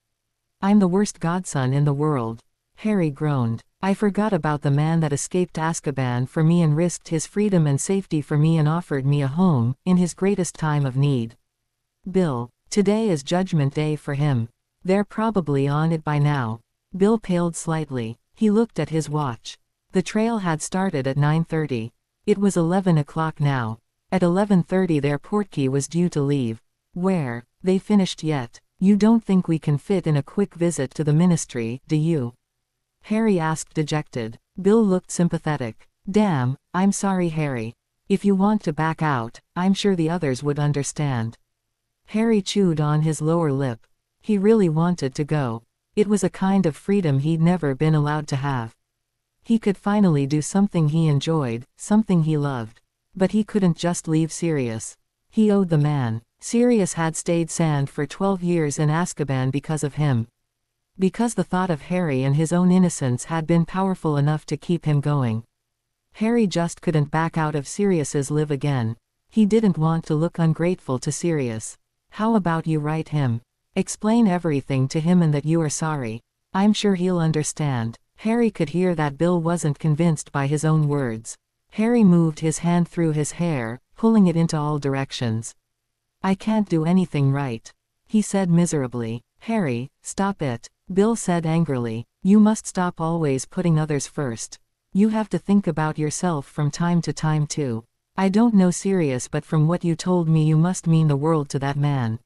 "I'm the worst godson in the world," Harry groaned. "I forgot about the man that escaped Azkaban for me and risked his freedom and safety for me and offered me a home, in his greatest time of need. Bill, today is Judgment Day for him. They're probably on it by now." Bill paled slightly. He looked at his watch. The trail had started at 9:30. It was 11 o'clock now. At 11:30 their portkey was due to leave. "Where? They finished yet? You don't think we can fit in a quick visit to the ministry, do you?" Harry asked, dejected. Bill looked sympathetic. "Damn, I'm sorry, Harry. If you want to back out, I'm sure the others would understand." Harry chewed on his lower lip. He really wanted to go. It was a kind of freedom he'd never been allowed to have. He could finally do something he enjoyed, something he loved. But he couldn't just leave Sirius. He owed the man. Sirius had stayed sand for 12 years in Azkaban because of him. Because the thought of Harry and his own innocence had been powerful enough to keep him going. Harry just couldn't back out of Sirius's live again. He didn't want to look ungrateful to Sirius. "How about you write him? Explain everything to him and that you are sorry. I'm sure he'll understand." Harry could hear that Bill wasn't convinced by his own words. Harry moved his hand through his hair, pulling it into all directions. "I can't do anything right," he said miserably. "Harry, stop it," Bill said angrily. "You must stop always putting others first. You have to think about yourself from time to time too. I don't know Sirius, but from what you told me you must mean the world to that man.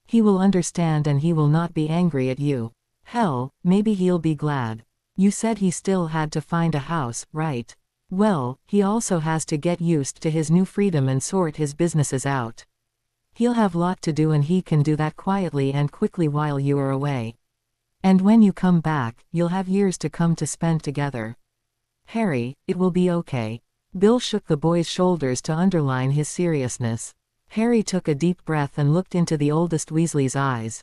He will understand and he will not be angry at you. Hell, maybe he'll be glad. You said he still had to find a house, right? Well, he also has to get used to his new freedom and sort his businesses out. He'll have lot to do and he can do that quietly and quickly while you are away. And when you come back, you'll have years to come to spend together. Harry, it will be okay." Bill shook the boy's shoulders to underline his seriousness. Harry took a deep breath and looked into the oldest Weasley's eyes.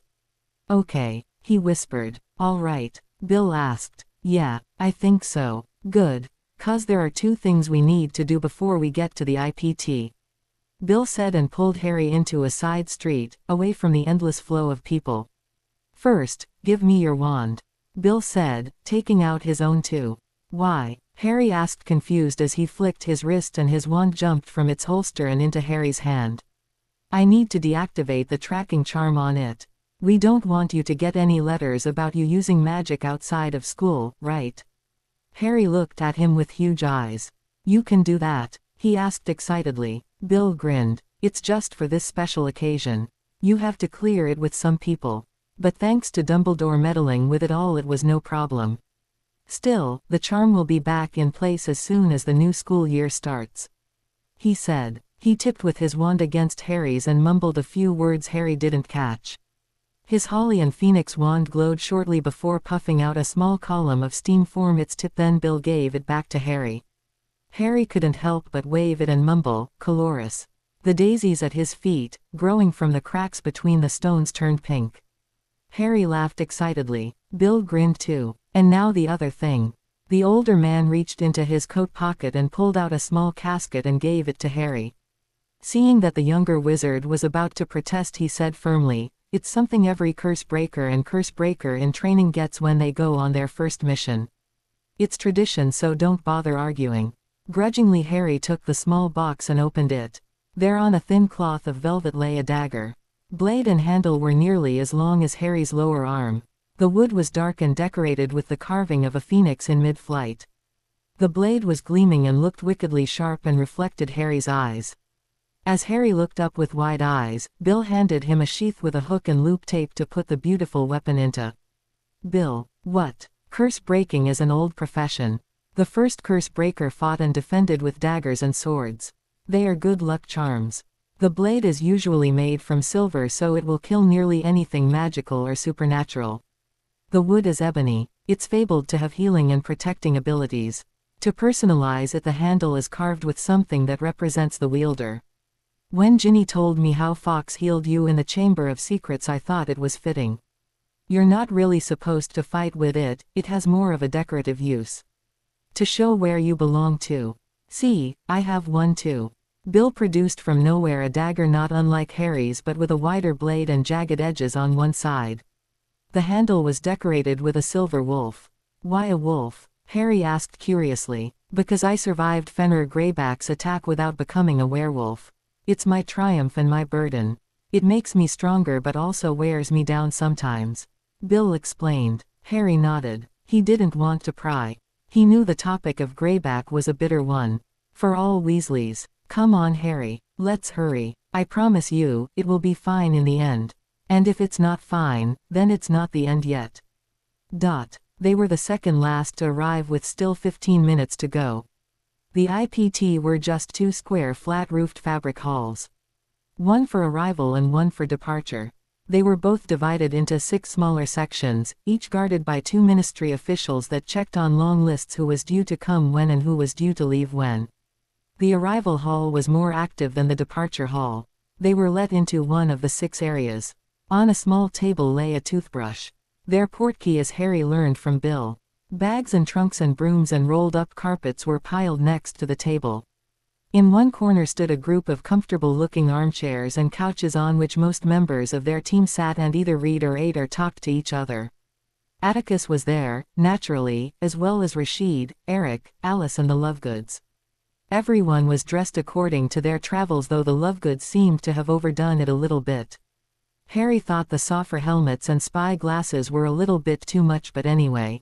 "Okay," he whispered. "All right?" Bill asked. "Yeah, I think so." "Good. 'Cause there are 2 things we need to do before we get to the IPT." Bill said and pulled Harry into a side street, away from the endless flow of people. "First, give me your wand," Bill said, taking out his own too. "Why?" Harry asked, confused as he flicked his wrist and his wand jumped from its holster and into Harry's hand. "I need to deactivate the tracking charm on it. We don't want you to get any letters about you using magic outside of school, right?" Harry looked at him with huge eyes. "You can do that?" he asked excitedly. Bill grinned. "It's just for this special occasion. You have to clear it with some people. But thanks to Dumbledore meddling with it all, it was no problem. Still, the charm will be back in place as soon as the new school year starts," he said. He tipped with his wand against Harry's and mumbled a few words Harry didn't catch. His Holly and Phoenix wand glowed shortly before puffing out a small column of steam from its tip, then Bill gave it back to Harry. Harry couldn't help but wave it and mumble, "Colorus." The daisies at his feet, growing from the cracks between the stones, turned pink. Harry laughed excitedly. Bill grinned too. "And now the other thing." The older man reached into his coat pocket and pulled out a small casket and gave it to Harry. Seeing that the younger wizard was about to protest, he said firmly, "It's something every Cursebreaker and Cursebreaker in training gets when they go on their first mission. It's tradition, so don't bother arguing." Grudgingly Harry took the small box and opened it. There on a thin cloth of velvet lay a dagger. Blade and handle were nearly as long as Harry's lower arm. The wood was dark and decorated with the carving of a phoenix in mid-flight. The blade was gleaming and looked wickedly sharp and reflected Harry's eyes. As Harry looked up with wide eyes, Bill handed him a sheath with a hook and loop tape to put the beautiful weapon into. Bill, what? Curse breaking is an old profession. The first curse breaker fought and defended with daggers and swords. They are good luck charms. The blade is usually made from silver, so it will kill nearly anything magical or supernatural. The wood is ebony. It's fabled to have healing and protecting abilities. To personalize it, the handle is carved with something that represents the wielder. When Ginny told me how Fawkes healed you in the Chamber of Secrets, I thought it was fitting. You're not really supposed to fight with it, it has more of a decorative use. To show where you belong to. See, I have one too. Bill produced from nowhere a dagger not unlike Harry's, but with a wider blade and jagged edges on one side. The handle was decorated with a silver wolf. Why a wolf? Harry asked curiously. Because I survived Fenrir Greyback's attack without becoming a werewolf. It's my triumph and my burden. It makes me stronger but also wears me down sometimes. Bill explained. Harry nodded. He didn't want to pry. He knew the topic of Greyback was a bitter one. For all Weasleys. Come on, Harry. Let's hurry. I promise you, it will be fine in the end. And if it's not fine, then it's not the end yet. They were the second last to arrive with still 15 minutes to go. The IPT were just 2 square flat-roofed fabric halls. One for arrival and one for departure. They were both divided into 6 smaller sections, each guarded by 2 ministry officials that checked on long lists who was due to come when and who was due to leave when. The arrival hall was more active than the departure hall. They were let into one of the 6 areas. On a small table lay a toothbrush. Their portkey, as Harry learned from Bill. Bags and trunks and brooms and rolled-up carpets were piled next to the table. In one corner stood a group of comfortable-looking armchairs and couches on which most members of their team sat and either read or ate or talked to each other. Atticus was there, naturally, as well as Rashid, Eric, Alice and the Lovegoods. Everyone was dressed according to their travels, though the Lovegoods seemed to have overdone it a little bit. Harry thought the softer helmets and spy glasses were a little bit too much, but anyway.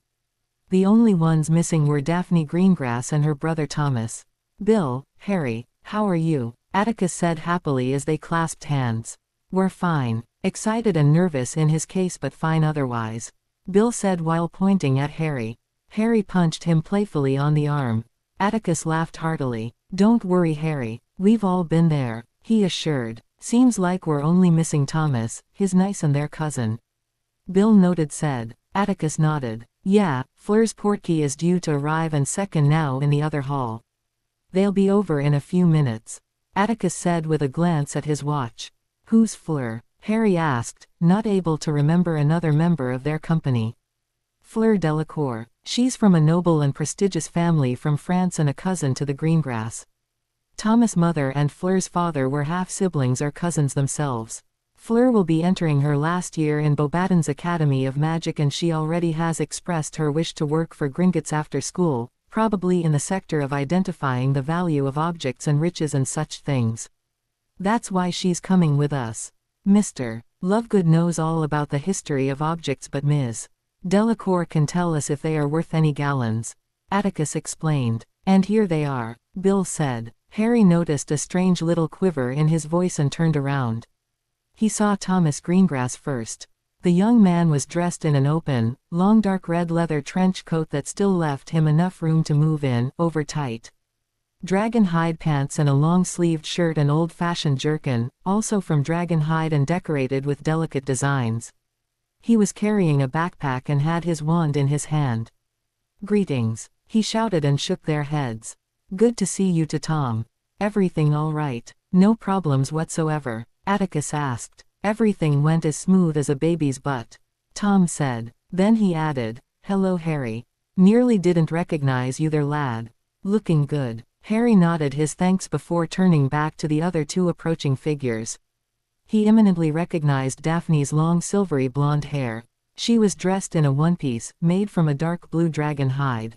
The only ones missing were Daphne Greengrass and her brother Thomas. Bill, Harry, how are you? Atticus said happily as they clasped hands. We're fine. Excited and nervous in his case, but fine otherwise. Bill said while pointing at Harry. Harry punched him playfully on the arm. Atticus laughed heartily. Don't worry, Harry. We've all been there, he assured. Seems like we're only missing Thomas, his niece and their cousin. Bill noted said. Atticus nodded. Yeah, Fleur's portkey is due to arrive and second now in the other hall. They'll be over in a few minutes. Atticus said with a glance at his watch. Who's Fleur? Harry asked, not able to remember another member of their company. Fleur Delacour. She's from a noble and prestigious family from France and a cousin to the Greengrass. Thomas' mother and Fleur's father were half-siblings or cousins themselves. Fleur will be entering her last year in Beauxbaton's Academy of Magic, and she already has expressed her wish to work for Gringotts after school, probably in the sector of identifying the value of objects and riches and such things. That's why she's coming with us. Mr. Lovegood knows all about the history of objects, but Ms. Delacour can tell us if they are worth any gallons. Atticus explained. And here they are, Bill said. Harry noticed a strange little quiver in his voice and turned around. He saw Thomas Greengrass first. The young man was dressed in an open, long dark red leather trench coat that still left him enough room to move in, over tight dragon hide pants and a long-sleeved shirt and old-fashioned jerkin, also from dragon hide and decorated with delicate designs. He was carrying a backpack and had his wand in his hand. Greetings, he shouted and shook their heads. Good to see you to Tom. Everything all right? No problems whatsoever? Atticus asked. Everything went as smooth as a baby's butt, Tom said. Then he added, hello Harry. Nearly didn't recognize you there, lad. Looking good. Harry nodded his thanks before turning back to the other 2 approaching figures. He imminently recognized Daphne's long silvery blonde hair. She was dressed in a one-piece, made from a dark blue dragon hide.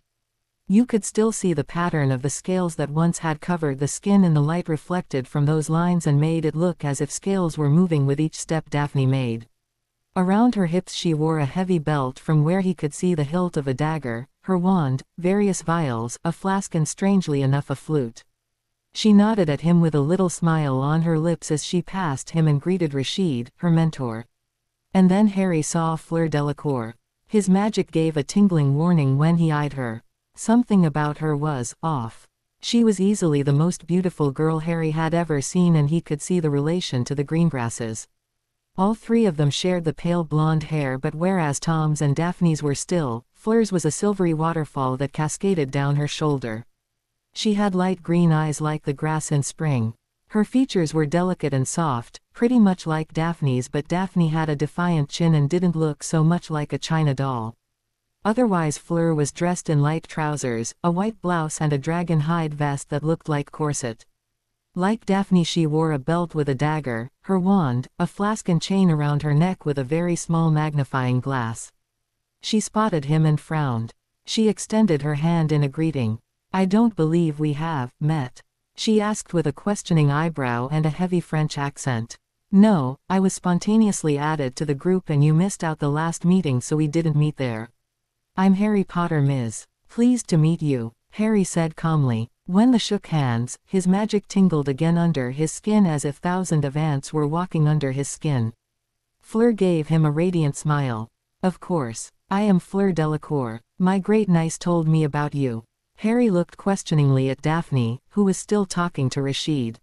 You could still see the pattern of the scales that once had covered the skin, and the light reflected from those lines and made it look as if scales were moving with each step Daphne made. Around her hips she wore a heavy belt from where he could see the hilt of a dagger, her wand, various vials, a flask and strangely enough a flute. She nodded at him with a little smile on her lips as she passed him and greeted Rashid, her mentor. And then Harry saw Fleur Delacour. His magic gave a tingling warning when he eyed her. Something about her was off. She was easily the most beautiful girl Harry had ever seen, and he could see the relation to the Greengrasses. All three of them shared the pale blonde hair, but whereas Tom's and Daphne's were still, Fleur's was a silvery waterfall that cascaded down her shoulder. She had light green eyes like the grass in spring. Her features were delicate and soft, pretty much like Daphne's, but Daphne had a defiant chin and didn't look so much like a china doll. Otherwise Fleur was dressed in light trousers, a white blouse and a dragon hide vest that looked like corset. Like Daphne, she wore a belt with a dagger, her wand, a flask and chain around her neck with a very small magnifying glass. She spotted him and frowned. She extended her hand in a greeting. "I don't believe we have met," she asked with a questioning eyebrow and a heavy French accent. "No, I was spontaneously added to the group and you missed out the last meeting, so we didn't meet there. I'm Harry Potter, Ms. Pleased to meet you," Harry said calmly. When they shook hands, his magic tingled again under his skin as if thousands of ants were walking under his skin. Fleur gave him a radiant smile. "Of course. I am Fleur Delacour. My great niece told me about you." Harry looked questioningly at Daphne, who was still talking to Rashid.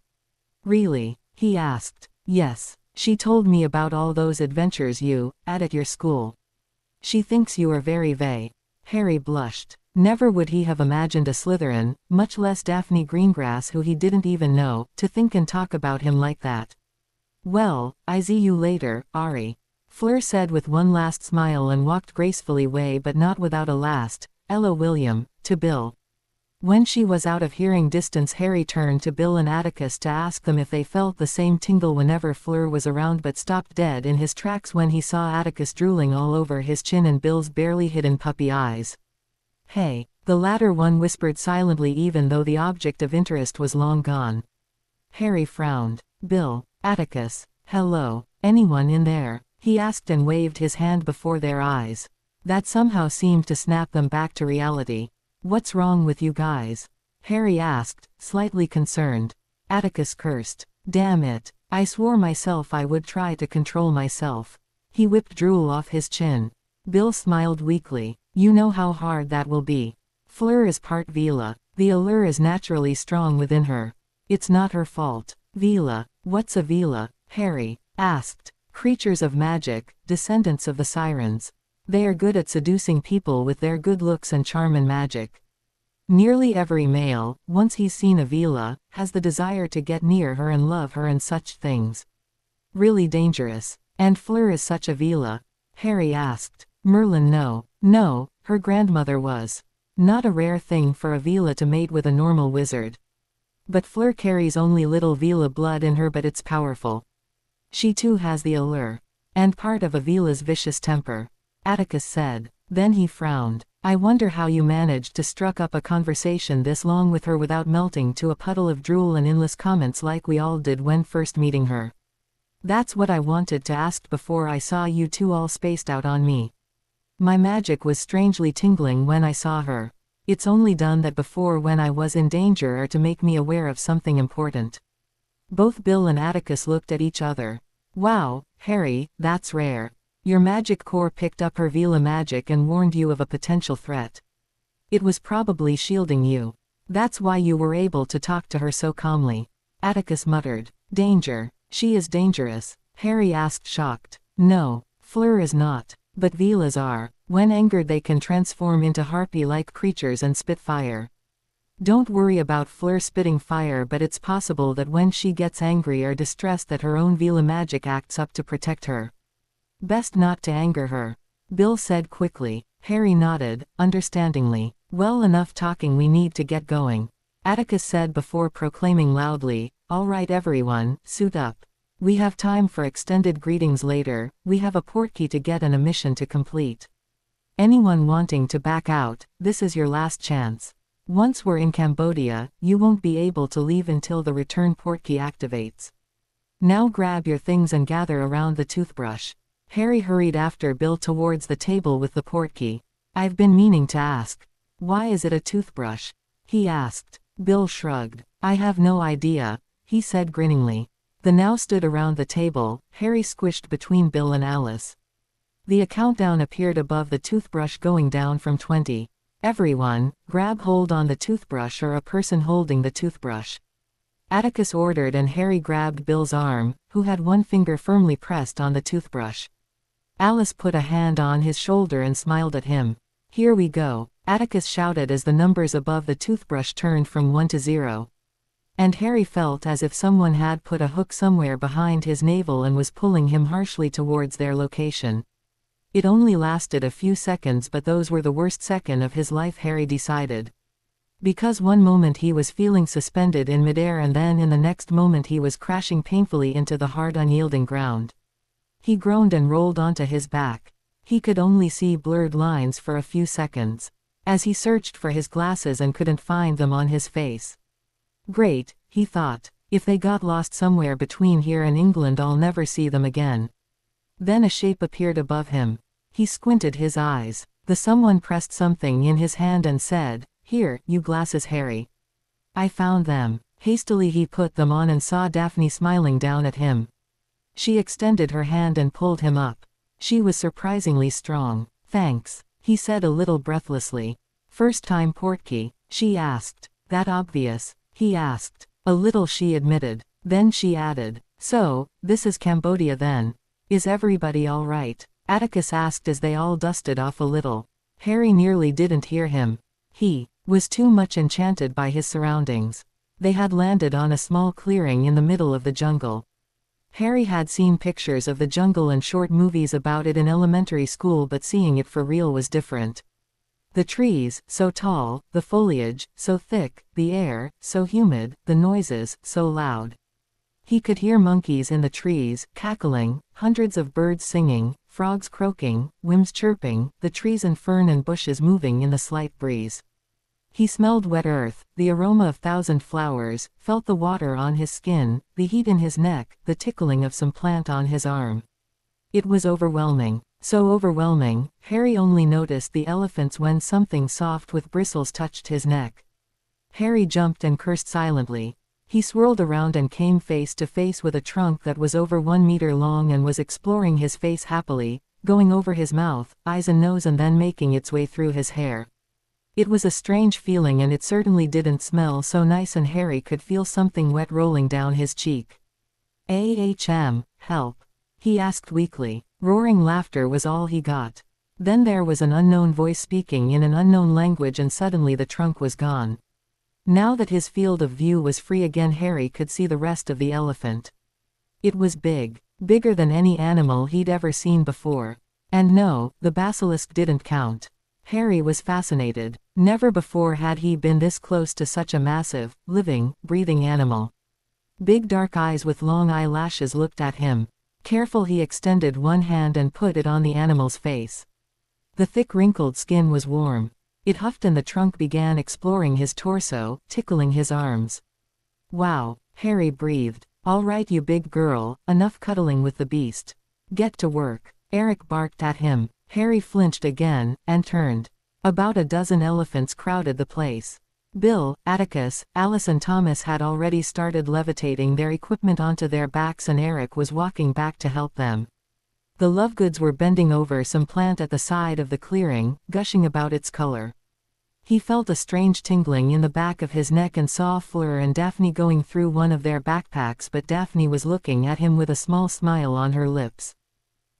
"Really?" he asked. "Yes. She told me about all those adventures you had at your school. She thinks you are very vague." Harry blushed. Never would he have imagined a Slytherin, much less Daphne Greengrass who he didn't even know, to think and talk about him like that. "Well, I see you later, Ari," Fleur said with one last smile and walked gracefully away, but not without a last, "Ella William," to Bill. When she was out of hearing distance, Harry turned to Bill and Atticus to ask them if they felt the same tingle whenever Fleur was around, but stopped dead in his tracks when he saw Atticus drooling all over his chin and Bill's barely hidden puppy eyes. "Hey," the latter one whispered silently even though the object of interest was long gone. Harry frowned. "Bill, Atticus, hello, anyone in there?" he asked and waved his hand before their eyes. That somehow seemed to snap them back to reality. "What's wrong with you guys?" Harry asked, slightly concerned. Atticus cursed. "Damn it, I swore myself I would try to control myself." He whipped drool off his chin. Bill smiled weakly. "You know how hard that will be. Fleur is part Veela. The allure is naturally strong within her. It's not her fault." "Veela? What's a Veela?" Harry asked. "Creatures of magic, descendants of the sirens. They are good at seducing people with their good looks and charm and magic. Nearly every male, once he's seen a Veela, has the desire to get near her and love her and such things. Really dangerous. And Fleur is such a Veela?" Harry asked. Merlin No, her grandmother was. Not a rare thing for a Veela to mate with a normal wizard. But Fleur carries only little Veela blood in her, but it's powerful. She too has the allure. And part of a Veela's vicious temper," Atticus said. Then he frowned. "I wonder how you managed to struck up a conversation this long with her without melting to a puddle of drool and endless comments like we all did when first meeting her. That's what I wanted to ask before I saw you two all spaced out on me. My magic was strangely tingling when I saw her. It's only done that before when I was in danger or to make me aware of something important." Both Bill and Atticus looked at each other. "Wow, Harry, that's rare. Your magic core picked up her Veela magic and warned you of a potential threat. It was probably shielding you. That's why you were able to talk to her so calmly." Atticus muttered. "Danger? She is dangerous?" Harry asked, shocked. "No, Fleur is not. But Veelas are. When angered they can transform into harpy-like creatures and spit fire. Don't worry about Fleur spitting fire, but it's possible that when she gets angry or distressed that her own Veela magic acts up to protect her. Best not to anger her," Bill said quickly. Harry nodded, understandingly. "Well, enough talking, we need to get going," Atticus said before proclaiming loudly, "All right everyone, suit up. We have time for extended greetings later, we have a portkey to get and a mission to complete. Anyone wanting to back out, this is your last chance. Once we're in Cambodia, you won't be able to leave until the return portkey activates. Now grab your things and gather around the toothbrush." Harry hurried after Bill towards the table with the portkey. "I've been meaning to ask. Why is it a toothbrush?" he asked. Bill shrugged. "I have no idea," he said grinningly. The now stood around the table, Harry squished between Bill and Alice. The countdown appeared above the toothbrush going down from 20. "Everyone, grab hold on the toothbrush or a person holding the toothbrush," Atticus ordered, and Harry grabbed Bill's arm, who had one finger firmly pressed on the toothbrush. Alice put a hand on his shoulder and smiled at him. "Here we go," Atticus shouted as the numbers above the toothbrush turned from 1 to 0. And Harry felt as if someone had put a hook somewhere behind his navel and was pulling him harshly towards their location. It only lasted a few seconds, but those were the worst second of his life, Harry decided. Because one moment he was feeling suspended in midair, and then in the next moment he was crashing painfully into the hard, unyielding ground. He groaned and rolled onto his back. He could only see blurred lines for a few seconds, as he searched for his glasses and couldn't find them on his face. Great, he thought. If they got lost somewhere between here and England, I'll never see them again. Then a shape appeared above him. He squinted his eyes. The someone pressed something in his hand and said, "Here, you glasses, Harry. I found them." Hastily he put them on and saw Daphne smiling down at him. She extended her hand and pulled him up. She was surprisingly strong. "Thanks," he said a little breathlessly. "First time portkey?" she asked. "That obvious?" he asked. "A little," she admitted. Then she added, "So, this is Cambodia then. Is everybody all right?" Atticus asked as they all dusted off a little. Harry nearly didn't hear him. He was too much enchanted by his surroundings. They had landed on a small clearing in the middle of the jungle. Harry had seen pictures of the jungle and short movies about it in elementary school, but seeing it for real was different. The trees, so tall, the foliage, so thick, the air, so humid, the noises, so loud. He could hear monkeys in the trees, cackling, hundreds of birds singing, frogs croaking, winds chirping, the trees and fern and bushes moving in the slight breeze. He smelled wet earth, the aroma of thousand flowers, felt the water on his skin, the heat in his neck, the tickling of some plant on his arm. It was overwhelming. So overwhelming, Harry only noticed the elephants when something soft with bristles touched his neck. Harry jumped and cursed silently. He swirled around and came face to face with a trunk that was over 1 meter long and was exploring his face happily, going over his mouth, eyes and nose, and then making its way through his hair. It was a strange feeling, and it certainly didn't smell so nice, and Harry could feel something wet rolling down his cheek. Help," he asked weakly. Roaring laughter was all he got. Then there was an unknown voice speaking in an unknown language, and suddenly the trunk was gone. Now that his field of view was free again, Harry could see the rest of the elephant. It was big, bigger than any animal he'd ever seen before. And no, the basilisk didn't count. Harry was fascinated. Never before had he been this close to such a massive, living, breathing animal. Big dark eyes with long eyelashes looked at him. Careful, he extended one hand and put it on the animal's face. The thick wrinkled skin was warm. It huffed and the trunk began exploring his torso, tickling his arms. "Wow," Harry breathed. "All right, you big girl, enough cuddling with the beast. Get to work." Eric barked at him. Harry flinched again, and turned. About a dozen elephants crowded the place. Bill, Atticus, Alice and Thomas had already started levitating their equipment onto their backs, and Eric was walking back to help them. The Lovegoods were bending over some plant at the side of the clearing, gushing about its color. He felt a strange tingling in the back of his neck and saw Fleur and Daphne going through one of their backpacks, but Daphne was looking at him with a small smile on her lips.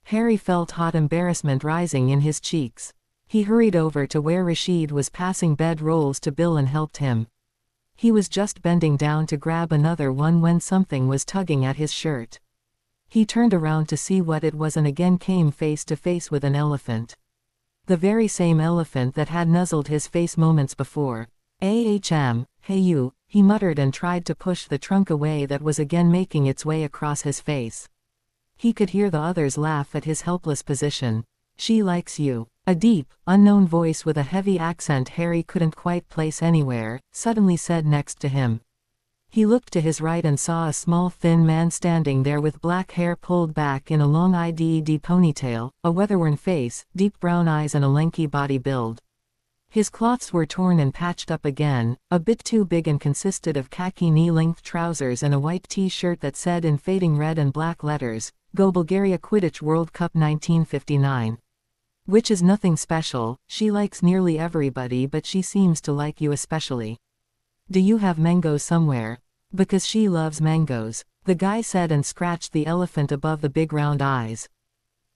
Harry felt hot embarrassment rising in his cheeks. He hurried over to where Rashid was passing bed rolls to Bill and helped him. He was just bending down to grab another one when something was tugging at his shirt. He turned around to see what it was and again came face to face with an elephant. The very same elephant that had nuzzled his face moments before. Hey you, he muttered and tried to push the trunk away that was again making its way across his face. He could hear the others laugh at his helpless position. "She likes you." A deep, unknown voice with a heavy accent Harry couldn't quite place anywhere, suddenly said next to him. He looked to his right and saw a small thin man standing there with black hair pulled back in a long IDED ponytail, a weather-worn face, deep brown eyes and a lanky body build. His cloths were torn and patched up again, a bit too big, and consisted of khaki knee-length trousers and a white t-shirt that said in fading red and black letters, "Go Bulgaria Quidditch World Cup 1959. Which is nothing special, she likes nearly everybody, but she seems to like you especially. Do you have mangoes somewhere? Because she loves mangoes," the guy said and scratched the elephant above the big round eyes.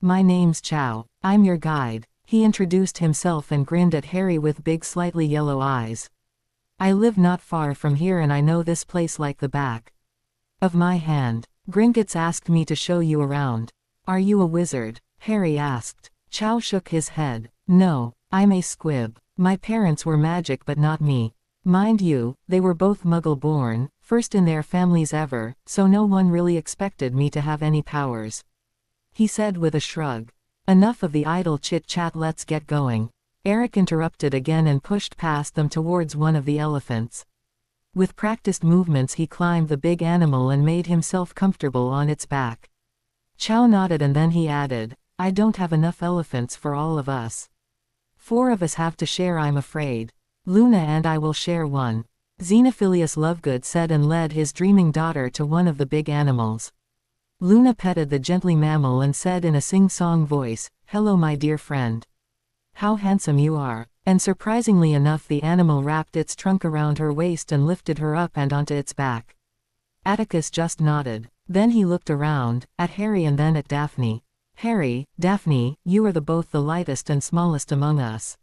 "My name's Chow. I'm your guide." He introduced himself and grinned at Harry with big slightly yellow eyes. "I live not far from here and I know this place like the back of my hand. Gringotts asked me to show you around." "Are you a wizard?" Harry asked. Chow shook his head. "No, I'm a squib. My parents were magic but not me. Mind you, they were both Muggle-born, first in their families ever, so no one really expected me to have any powers," he said with a shrug. "Enough of the idle chit-chat, let's get going." Eric interrupted again and pushed past them towards one of the elephants. With practiced movements he climbed the big animal and made himself comfortable on its back. Chow nodded and then he added, "I don't have enough elephants for all of us. 4 of us have to share, I'm afraid. Luna and I will share one," Xenophilius Lovegood said and led his dreaming daughter to one of the big animals. Luna petted the gently mammal and said in a sing-song voice, "Hello my dear friend. How handsome you are." And surprisingly enough the animal wrapped its trunk around her waist and lifted her up and onto its back. Atticus just nodded. Then he looked around, at Harry and then at Daphne. "Harry, Daphne, you are both the lightest and smallest among us.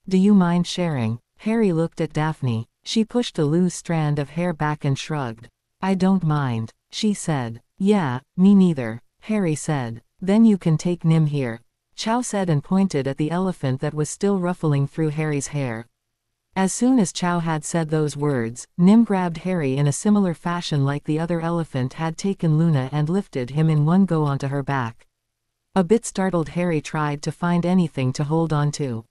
Do you mind sharing?" Harry looked at Daphne. She pushed a loose strand of hair back and shrugged. "I don't mind," she said. "Yeah, me neither," Harry said. "Then you can take Nim here," Chow said and pointed at the elephant that was still ruffling through Harry's hair. As soon as Chow had said those words, Nim grabbed Harry in a similar fashion like the other elephant had taken Luna and lifted him in one go onto her back. A bit startled, Harry tried to find anything to hold on to.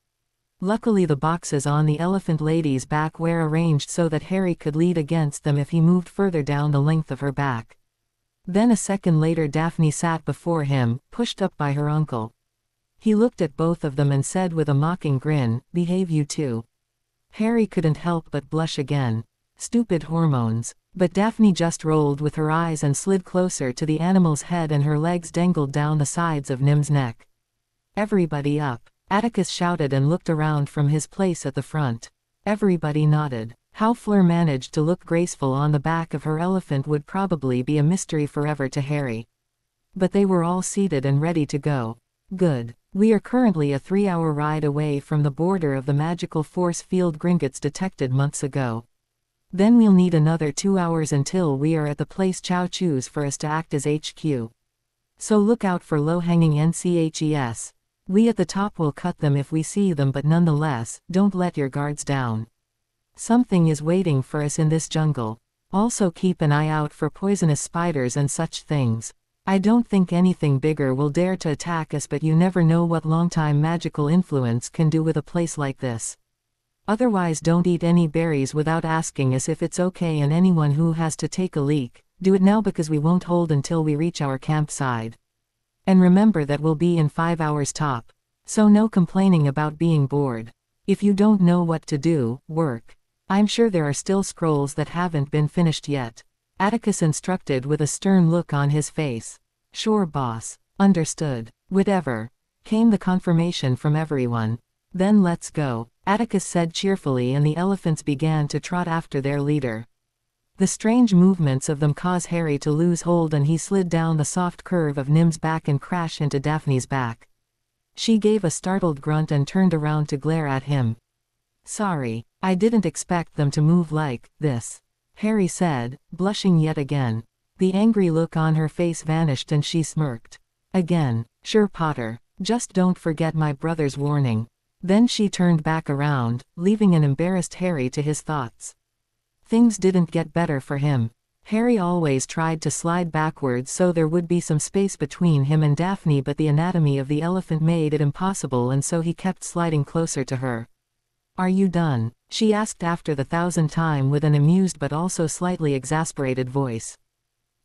Luckily the boxes on the elephant lady's back were arranged so that Harry could lead against them if he moved further down the length of her back. Then a second later Daphne sat before him, pushed up by her uncle. He looked at both of them and said with a mocking grin, "Behave you two." Harry couldn't help but blush again. Stupid hormones. But Daphne just rolled with her eyes and slid closer to the animal's head and her legs dangled down the sides of Nim's neck. "Everybody up," Atticus shouted and looked around from his place at the front. Everybody nodded. How Fleur managed to look graceful on the back of her elephant would probably be a mystery forever to Harry. But they were all seated and ready to go. "Good. We are currently a 3-hour ride away from the border of the magical force field Gringotts detected months ago. Then we'll need another 2 hours until we are at the place Chow chose for us to act as HQ. So look out for low-hanging NCHES. We at the top will cut them if we see them, but nonetheless, don't let your guards down. Something is waiting for us in this jungle. Also keep an eye out for poisonous spiders and such things. I don't think anything bigger will dare to attack us, but you never know what long-time magical influence can do with a place like this. Otherwise don't eat any berries without asking us if it's okay, and anyone who has to take a leak, do it now because we won't hold until we reach our campsite. And remember that we'll be in 5 hours top. So no complaining about being bored. If you don't know what to do, work. I'm sure there are still scrolls that haven't been finished yet," Atticus instructed with a stern look on his face. "Sure boss. Understood." "Whatever," came the confirmation from everyone. "Then let's go," Atticus said cheerfully, and the elephants began to trot after their leader. The strange movements of them caused Harry to lose hold and he slid down the soft curve of Nim's back and crashed into Daphne's back. She gave a startled grunt and turned around to glare at him. "Sorry, I didn't expect them to move like this," Harry said, blushing yet again. The angry look on her face vanished and she smirked. "Again. Sure Potter. Just don't forget my brother's warning." Then she turned back around, leaving an embarrassed Harry to his thoughts. Things didn't get better for him. Harry always tried to slide backwards so there would be some space between him and Daphne, but the anatomy of the elephant made it impossible, and so he kept sliding closer to her. "Are you done?" she asked after the 1,000th time with an amused but also slightly exasperated voice.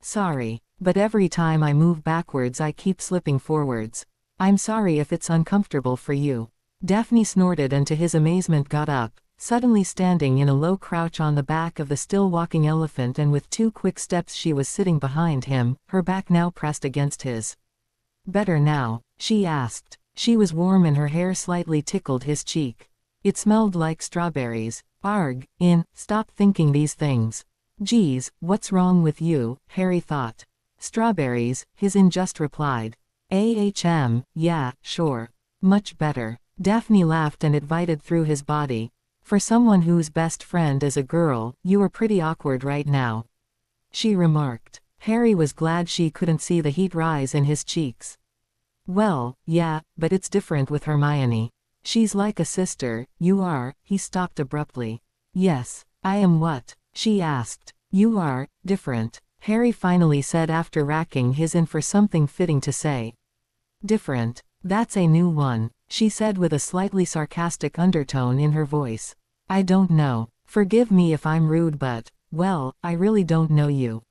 "Sorry, but every time I move backwards I keep slipping forwards. I'm sorry if it's uncomfortable for you. Daphne snorted and to his amazement got up, suddenly standing in a low crouch on the back of the still walking elephant, and with 2 quick steps she was sitting behind him, her back now pressed against his. Better now? She asked. She was warm and her hair slightly tickled his cheek. It smelled like strawberries. Arg, stop thinking these things. Geez, what's wrong with you? Harry thought. Strawberries, his just replied. Yeah, sure. Much better. Daphne laughed and it vibrated through his body. For someone whose best friend is a girl, you are pretty awkward right now, she remarked. Harry was glad she couldn't see the heat rise in his cheeks. Well, yeah, but it's different with Hermione. She's like a sister, you are. He stopped abruptly. Yes, I am what? She asked. You are different, Harry finally said after racking his in for something fitting to say. Different? That's a new one, she said with a slightly sarcastic undertone in her voice. I don't know. Forgive me if I'm rude, but, well, I really don't know you.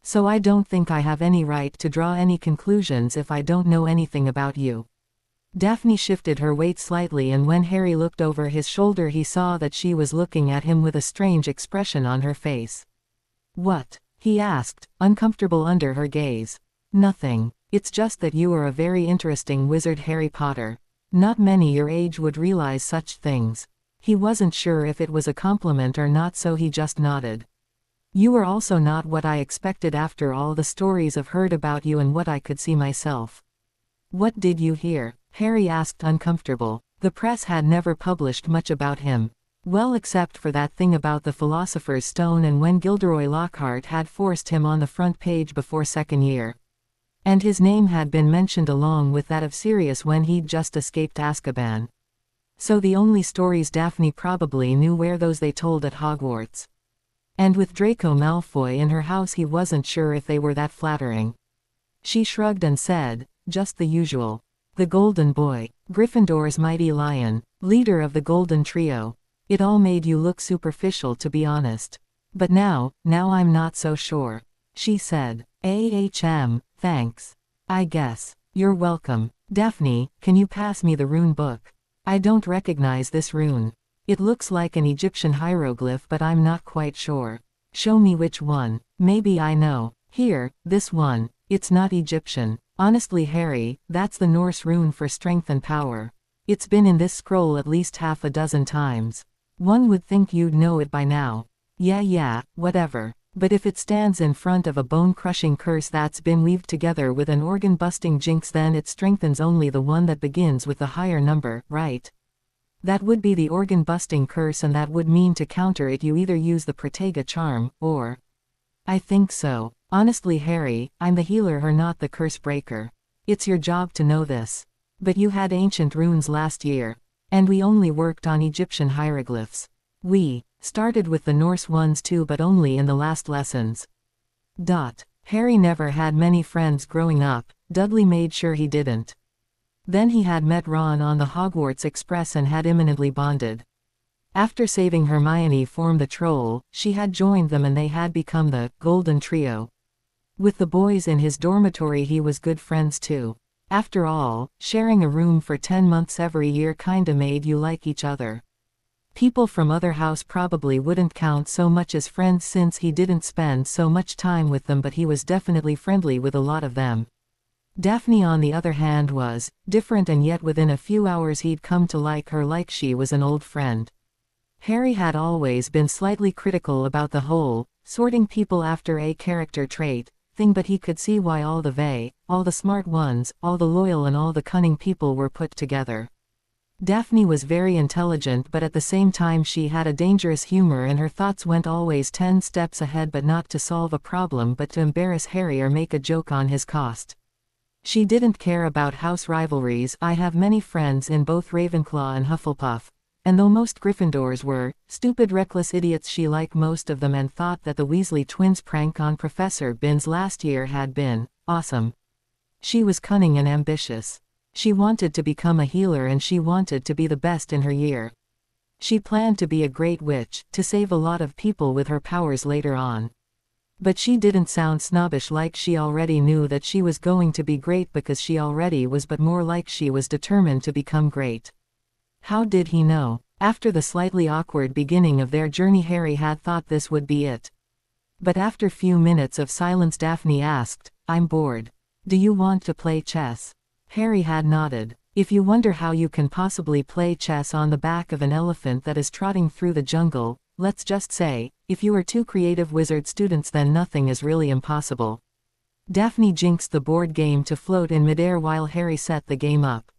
So I don't think I have any right to draw any conclusions if I don't know anything about you. Daphne shifted her weight slightly, and when Harry looked over his shoulder he saw that she was looking at him with a strange expression on her face. What? He asked, uncomfortable under her gaze. Nothing. It's just that you are a very interesting wizard, Harry Potter. Not many your age would realize such things. He wasn't sure if it was a compliment or not, so he just nodded. You are also not what I expected after all the stories I've heard about you and what I could see myself. What did you hear? Harry asked, uncomfortable. The press had never published much about him. Well, except for that thing about the Philosopher's Stone and when Gilderoy Lockhart had forced him on the front page before second year. And his name had been mentioned along with that of Sirius when he'd just escaped Azkaban. So the only stories Daphne probably knew were those they told at Hogwarts. And with Draco Malfoy in her house he wasn't sure if they were that flattering. She shrugged and said, just the usual. The Golden Boy, Gryffindor's mighty lion, leader of the Golden Trio. It all made you look superficial, to be honest. But now I'm not so sure, she said. Thanks. I guess. You're welcome. Daphne, can you pass me the rune book? I don't recognize this rune. It looks like an Egyptian hieroglyph, but I'm not quite sure. Show me which one. Maybe I know. Here, this one. It's not Egyptian. Honestly, Harry, that's the Norse rune for strength and power. It's been in this scroll at least half a dozen times. One would think you'd know it by now. Yeah, whatever. But if it stands in front of a bone-crushing curse that's been weaved together with an organ-busting jinx, then it strengthens only the one that begins with the higher number, right? That would be the organ-busting curse, and that would mean to counter it you either use the Protega charm, or... I think so. Honestly, Harry, I'm the healer or not the curse breaker. It's your job to know this. But you had ancient runes last year. And we only worked on Egyptian hieroglyphs. We started with the Norse ones too, but only in the last lessons. Harry never had many friends growing up. Dudley made sure he didn't. Then he had met Ron on the Hogwarts Express and had imminently bonded. After saving Hermione from the troll, she had joined them and they had become the Golden Trio. With the boys in his dormitory he was good friends too. After all, sharing a room for 10 months every year kinda made you like each other. People from other house probably wouldn't count so much as friends since he didn't spend so much time with them, but he was definitely friendly with a lot of them. Daphne on the other hand was different, and yet within a few hours he'd come to like her like she was an old friend. Harry had always been slightly critical about the whole sorting people after a character trait thing, but he could see why all the smart ones, all the loyal and all the cunning people were put together. Daphne was very intelligent, but at the same time she had a dangerous humor and her thoughts went always 10 steps ahead, but not to solve a problem but to embarrass Harry or make a joke on his cost. She didn't care about house rivalries. I have many friends in both Ravenclaw and Hufflepuff. And though most Gryffindors were stupid, reckless idiots, she liked most of them and thought that the Weasley twins' prank on Professor Binns last year had been awesome. She was cunning and ambitious. She wanted to become a healer and she wanted to be the best in her year. She planned to be a great witch, to save a lot of people with her powers later on. But she didn't sound snobbish like she already knew that she was going to be great because she already was, but more like she was determined to become great. How did he know? After the slightly awkward beginning of their journey, Harry had thought this would be it. But after few minutes of silence, Daphne asked, "I'm bored. Do you want to play chess?" Harry had nodded. If you wonder how you can possibly play chess on the back of an elephant that is trotting through the jungle, let's just say, if you are two creative wizard students, then nothing is really impossible. Daphne jinxed the board game to float in midair while Harry set the game up.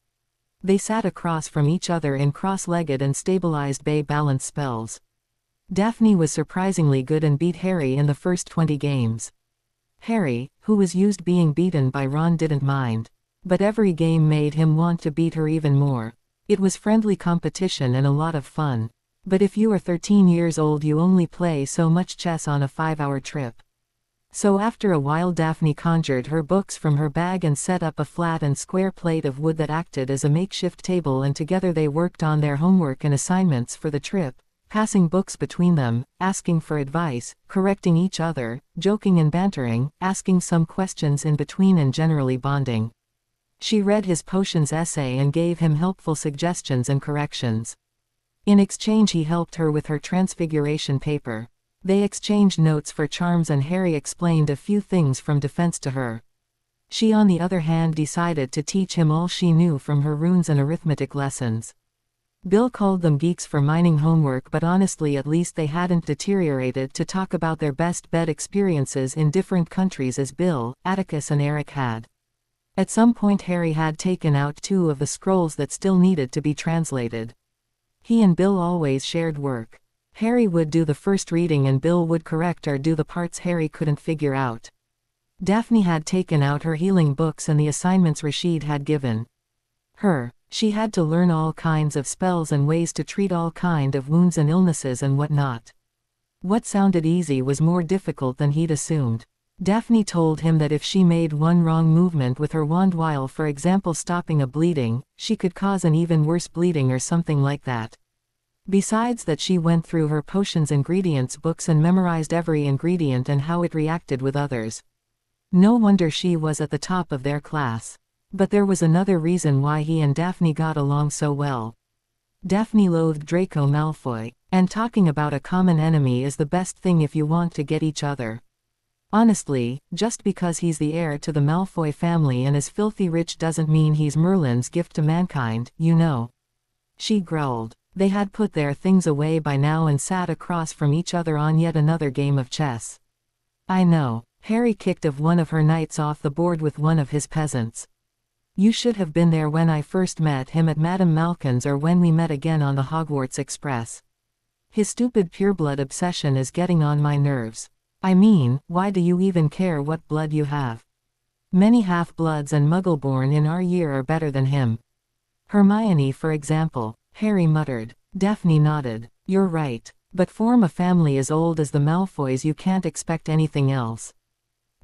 They sat across from each other in cross-legged and stabilized bay balance spells. Daphne was surprisingly good and beat Harry in the first 20 games. Harry, who was used being beaten by Ron, didn't mind. But every game made him want to beat her even more. It was friendly competition and a lot of fun. But if you are 13 years old, you only play so much chess on a 5-hour trip. So after a while, Daphne conjured her books from her bag and set up a flat and square plate of wood that acted as a makeshift table, and together they worked on their homework and assignments for the trip, passing books between them, asking for advice, correcting each other, joking and bantering, asking some questions in between, and generally bonding. She read his potions essay and gave him helpful suggestions and corrections. In exchange, he helped her with her transfiguration paper. They exchanged notes for charms, and Harry explained a few things from defense to her. She, on the other hand, decided to teach him all she knew from her runes and arithmetic lessons. Bill called them geeks for mining homework, but honestly, at least they hadn't deteriorated to talk about their best bed experiences in different countries as Bill, Atticus and Eric had. At some point, Harry had taken out 2 of the scrolls that still needed to be translated. He and Bill always shared work. Harry would do the first reading and Bill would correct or do the parts Harry couldn't figure out. Daphne had taken out her healing books and the assignments Rashid had given her. She had to learn all kinds of spells and ways to treat all kind of wounds and illnesses and whatnot. What sounded easy was more difficult than he'd assumed. Daphne told him that if she made one wrong movement with her wand, while for example stopping a bleeding, she could cause an even worse bleeding or something like that. Besides that, she went through her potions ingredients books and memorized every ingredient and how it reacted with others. No wonder she was at the top of their class. But there was another reason why he and Daphne got along so well. Daphne loathed Draco Malfoy, and talking about a common enemy is the best thing if you want to get each other. Honestly, just because he's the heir to the Malfoy family and is filthy rich doesn't mean he's Merlin's gift to mankind, you know. She growled. They had put their things away by now and sat across from each other on yet another game of chess. I know. Harry kicked one of her knights off the board with one of his peasants. You should have been there when I first met him at Madame Malkin's, or when we met again on the Hogwarts Express. His stupid pureblood obsession is getting on my nerves. I mean, why do you even care what blood you have? Many half-bloods and Muggleborn in our year are better than him. Hermione, for example, Harry muttered. Daphne nodded. You're right. But form a family as old as the Malfoys, you can't expect anything else.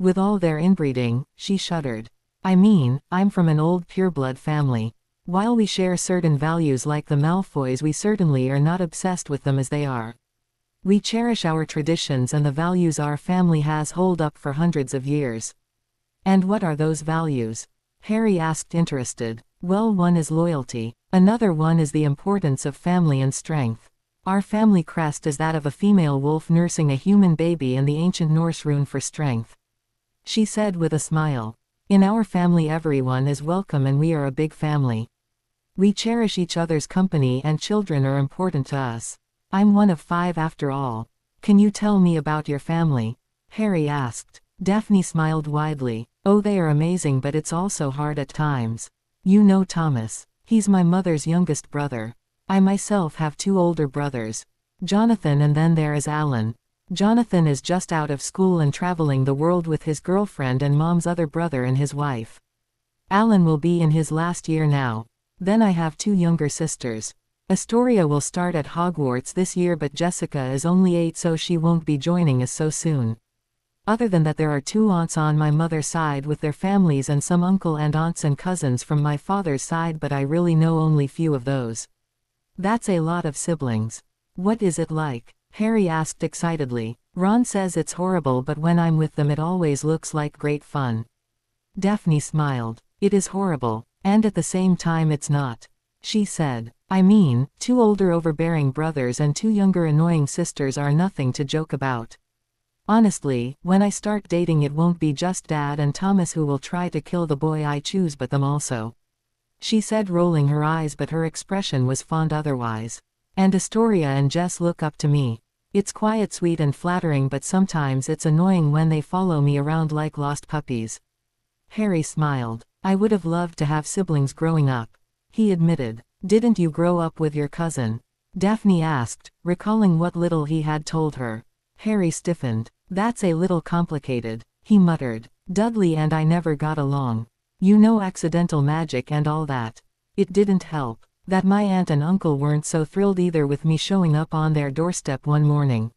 With all their inbreeding, she shuddered. I mean, I'm from an old pureblood family. While we share certain values like the Malfoys, we certainly are not obsessed with them as they are. We cherish our traditions and the values our family has held up for hundreds of years. And what are those values? Harry asked, interested. Well, one is loyalty. Another one is the importance of family and strength. Our family crest is that of a female wolf nursing a human baby, and the ancient Norse rune for strength. She said with a smile. In our family everyone is welcome and we are a big family. We cherish each other's company and children are important to us. I'm one of 5 after all. Can you tell me about your family? Harry asked. Daphne smiled widely. Oh, they are amazing, but it's also hard at times. You know Thomas. He's my mother's youngest brother. I myself have 2 older brothers. Jonathan, and then there is Alan. Jonathan is just out of school and traveling the world with his girlfriend and Mom's other brother and his wife. Alan will be in his last year now. Then I have 2 younger sisters. Astoria will start at Hogwarts this year, but Jessica is only 8, so she won't be joining us so soon. Other than that, there are 2 aunts on my mother's side with their families and some uncle and aunts and cousins from my father's side, but I really know only few of those. That's a lot of siblings. What is it like? Harry asked excitedly. Ron says it's horrible, but when I'm with them it always looks like great fun. Daphne smiled. It is horrible, and at the same time it's not. she said. I mean, 2 older overbearing brothers and 2 younger annoying sisters are nothing to joke about. Honestly, when I start dating it won't be just Dad and Thomas who will try to kill the boy I choose but them also. She said, rolling her eyes, but her expression was fond otherwise. And Astoria and Jess look up to me. It's quiet, sweet and flattering, but sometimes it's annoying when they follow me around like lost puppies. Harry smiled. I would have loved to have siblings growing up, he admitted. Didn't you grow up with your cousin? Daphne asked, recalling what little he had told her. Harry stiffened. That's a little complicated, he muttered. Dudley and I never got along. You know, accidental magic and all that. It didn't help that my aunt and uncle weren't so thrilled either with me showing up on their doorstep one morning.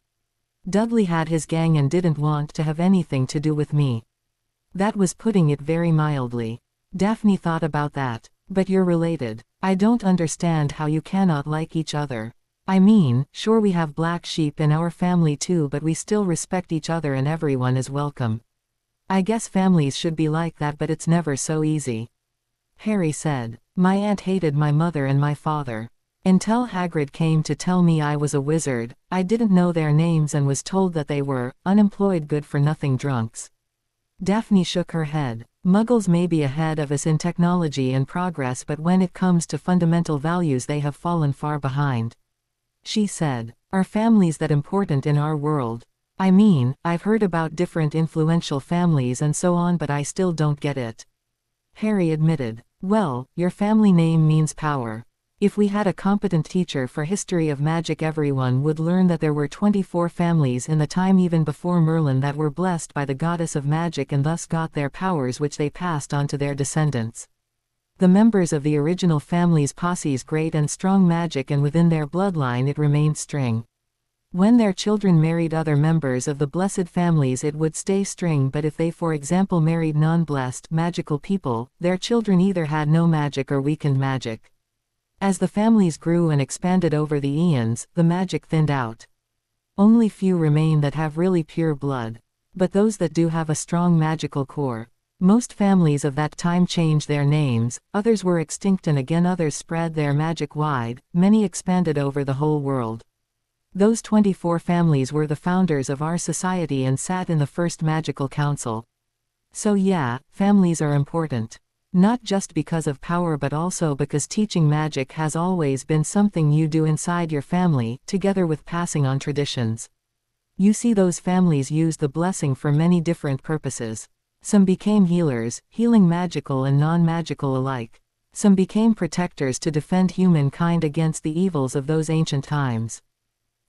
Dudley had his gang and didn't want to have anything to do with me. That was putting it very mildly. Daphne thought about that. But you're related. I don't understand how you cannot like each other. I mean, sure, we have black sheep in our family too, but we still respect each other and everyone is welcome. I guess families should be like that, but it's never so easy. Harry said. My aunt hated my mother and my father. Until Hagrid came to tell me I was a wizard, I didn't know their names and was told that they were unemployed good-for-nothing drunks. Daphne shook her head. Muggles may be ahead of us in technology and progress, but when it comes to fundamental values they have fallen far behind. She said. Are families that important in our world? I mean, I've heard about different influential families and so on, but I still don't get it. Harry admitted. Well, your family name means power. If we had a competent teacher for history of magic, everyone would learn that there were 24 families in the time even before Merlin that were blessed by the goddess of magic and thus got their powers, which they passed on to their descendants. The members of the original family's posses great and strong magic, and within their bloodline it remained string. When their children married other members of the blessed families it would stay string, but if they for example married non-blessed, magical people, their children either had no magic or weakened magic. As the families grew and expanded over the eons, the magic thinned out. Only few remain that have really pure blood. But those that do have a strong magical core. Most families of that time changed their names, others were extinct and again others spread their magic wide, many expanded over the whole world. Those 24 families were the founders of our society and sat in the first magical council. So yeah, families are important. Not just because of power but also because teaching magic has always been something you do inside your family, together with passing on traditions. You see, those families used the blessing for many different purposes. Some became healers, healing magical and non-magical alike. Some became protectors to defend humankind against the evils of those ancient times.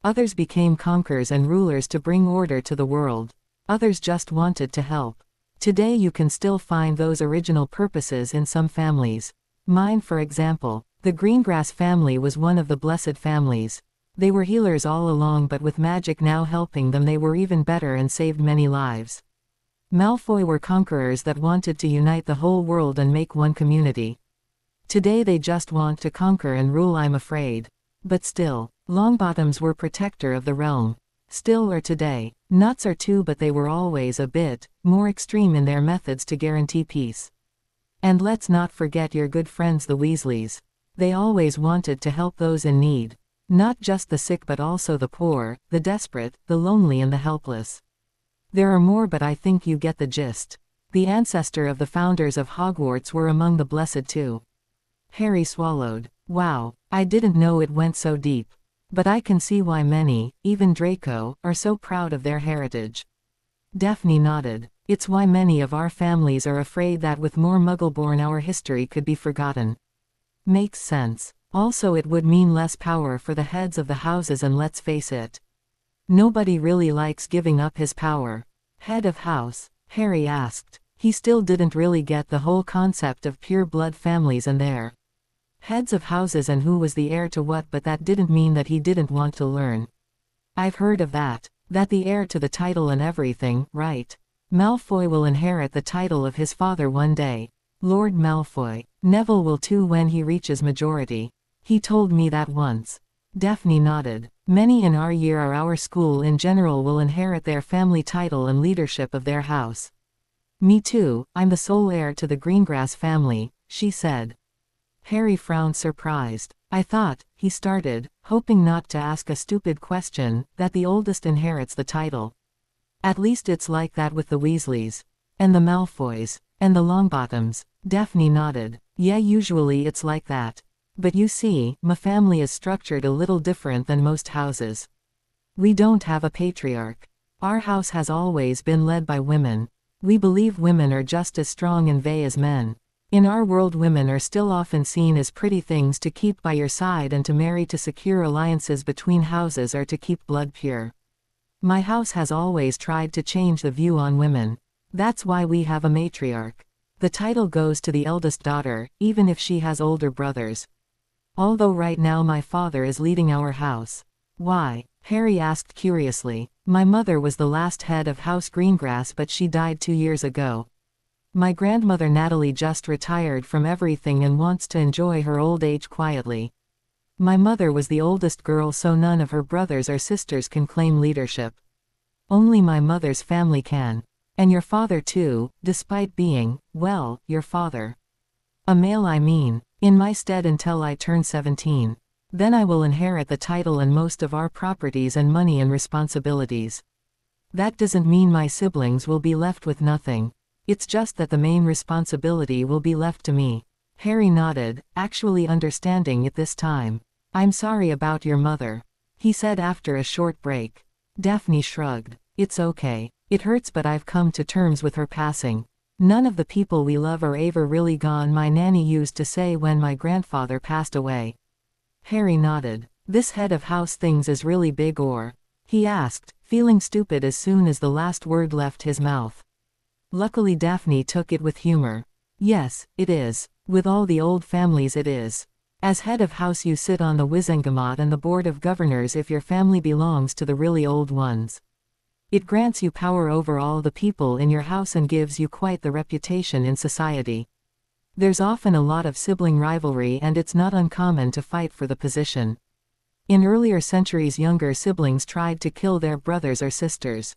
Others became conquerors and rulers to bring order to the world. Others just wanted to help. Today you can still find those original purposes in some families. Mine, for example. The Greengrass family was one of the blessed families. They were healers all along, but with magic now helping them they were even better and saved many lives. Malfoy were conquerors that wanted to unite the whole world and make one community. Today they just want to conquer and rule, I'm afraid. But still, Longbottoms were protector of the realm. Still are today. Nuts are too, but they were always a bit more extreme in their methods to guarantee peace. And let's not forget your good friends the Weasleys. They always wanted to help those in need. Not just the sick but also the poor, the desperate, the lonely and the helpless. There are more, but I think you get the gist. The ancestor of the founders of Hogwarts were among the blessed too. Harry swallowed. Wow, I didn't know it went so deep. But I can see why many, even Draco, are so proud of their heritage. Daphne nodded. It's why many of our families are afraid that with more Muggleborn our history could be forgotten. Makes sense. Also it would mean less power for the heads of the houses, and let's face it. Nobody really likes giving up his power. Head of house? Harry asked. He still didn't really get the whole concept of pure blood families and their heads of houses and who was the heir to what, but that didn't mean that he didn't want to learn. I've heard of that. That the heir to the title and everything, right? Malfoy will inherit the title of his father one day. Lord Malfoy. Neville will too when he reaches majority. He told me that once. Daphne nodded. Many in our year or our school in general will inherit their family title and leadership of their house. Me too, I'm the sole heir to the Greengrass family, she said. Harry frowned surprised. I thought, he started, hoping not to ask a stupid question, that the oldest inherits the title. At least it's like that with the Weasleys. And the Malfoys. And the Longbottoms. Daphne nodded. Yeah, usually it's like that. But you see, my family is structured a little different than most houses. We don't have a patriarch. Our house has always been led by women. We believe women are just as strong and vae as men. In our world, women are still often seen as pretty things to keep by your side and to marry to secure alliances between houses or to keep blood pure. My house has always tried to change the view on women. That's why we have a matriarch. The title goes to the eldest daughter, even if she has older brothers. Although right now my father is leading our house. Why? Harry asked curiously. My mother was the last head of House Greengrass, but she died 2 years ago. My grandmother Natalie just retired from everything and wants to enjoy her old age quietly. My mother was the oldest girl, so none of her brothers or sisters can claim leadership. Only my mother's family can. And your father too, despite being, well, your father. A male, I mean, in my stead until I turn 17. Then I will inherit the title and most of our properties and money and responsibilities. That doesn't mean my siblings will be left with nothing. It's just that the main responsibility will be left to me. Harry nodded, actually understanding it this time. I'm sorry about your mother, he said after a short break. Daphne shrugged. It's okay. It hurts, but I've come to terms with her passing. None of the people we love are ever really gone, my nanny used to say when my grandfather passed away. Harry nodded. This head of house things is really big, or? He asked, feeling stupid as soon as the last word left his mouth. Luckily Daphne took it with humor. Yes, it is. With all the old families it is. As head of house you sit on the Wizengamot and the board of governors if your family belongs to the really old ones. It grants you power over all the people in your house and gives you quite the reputation in society. There's often a lot of sibling rivalry and it's not uncommon to fight for the position. In earlier centuries younger siblings tried to kill their brothers or sisters.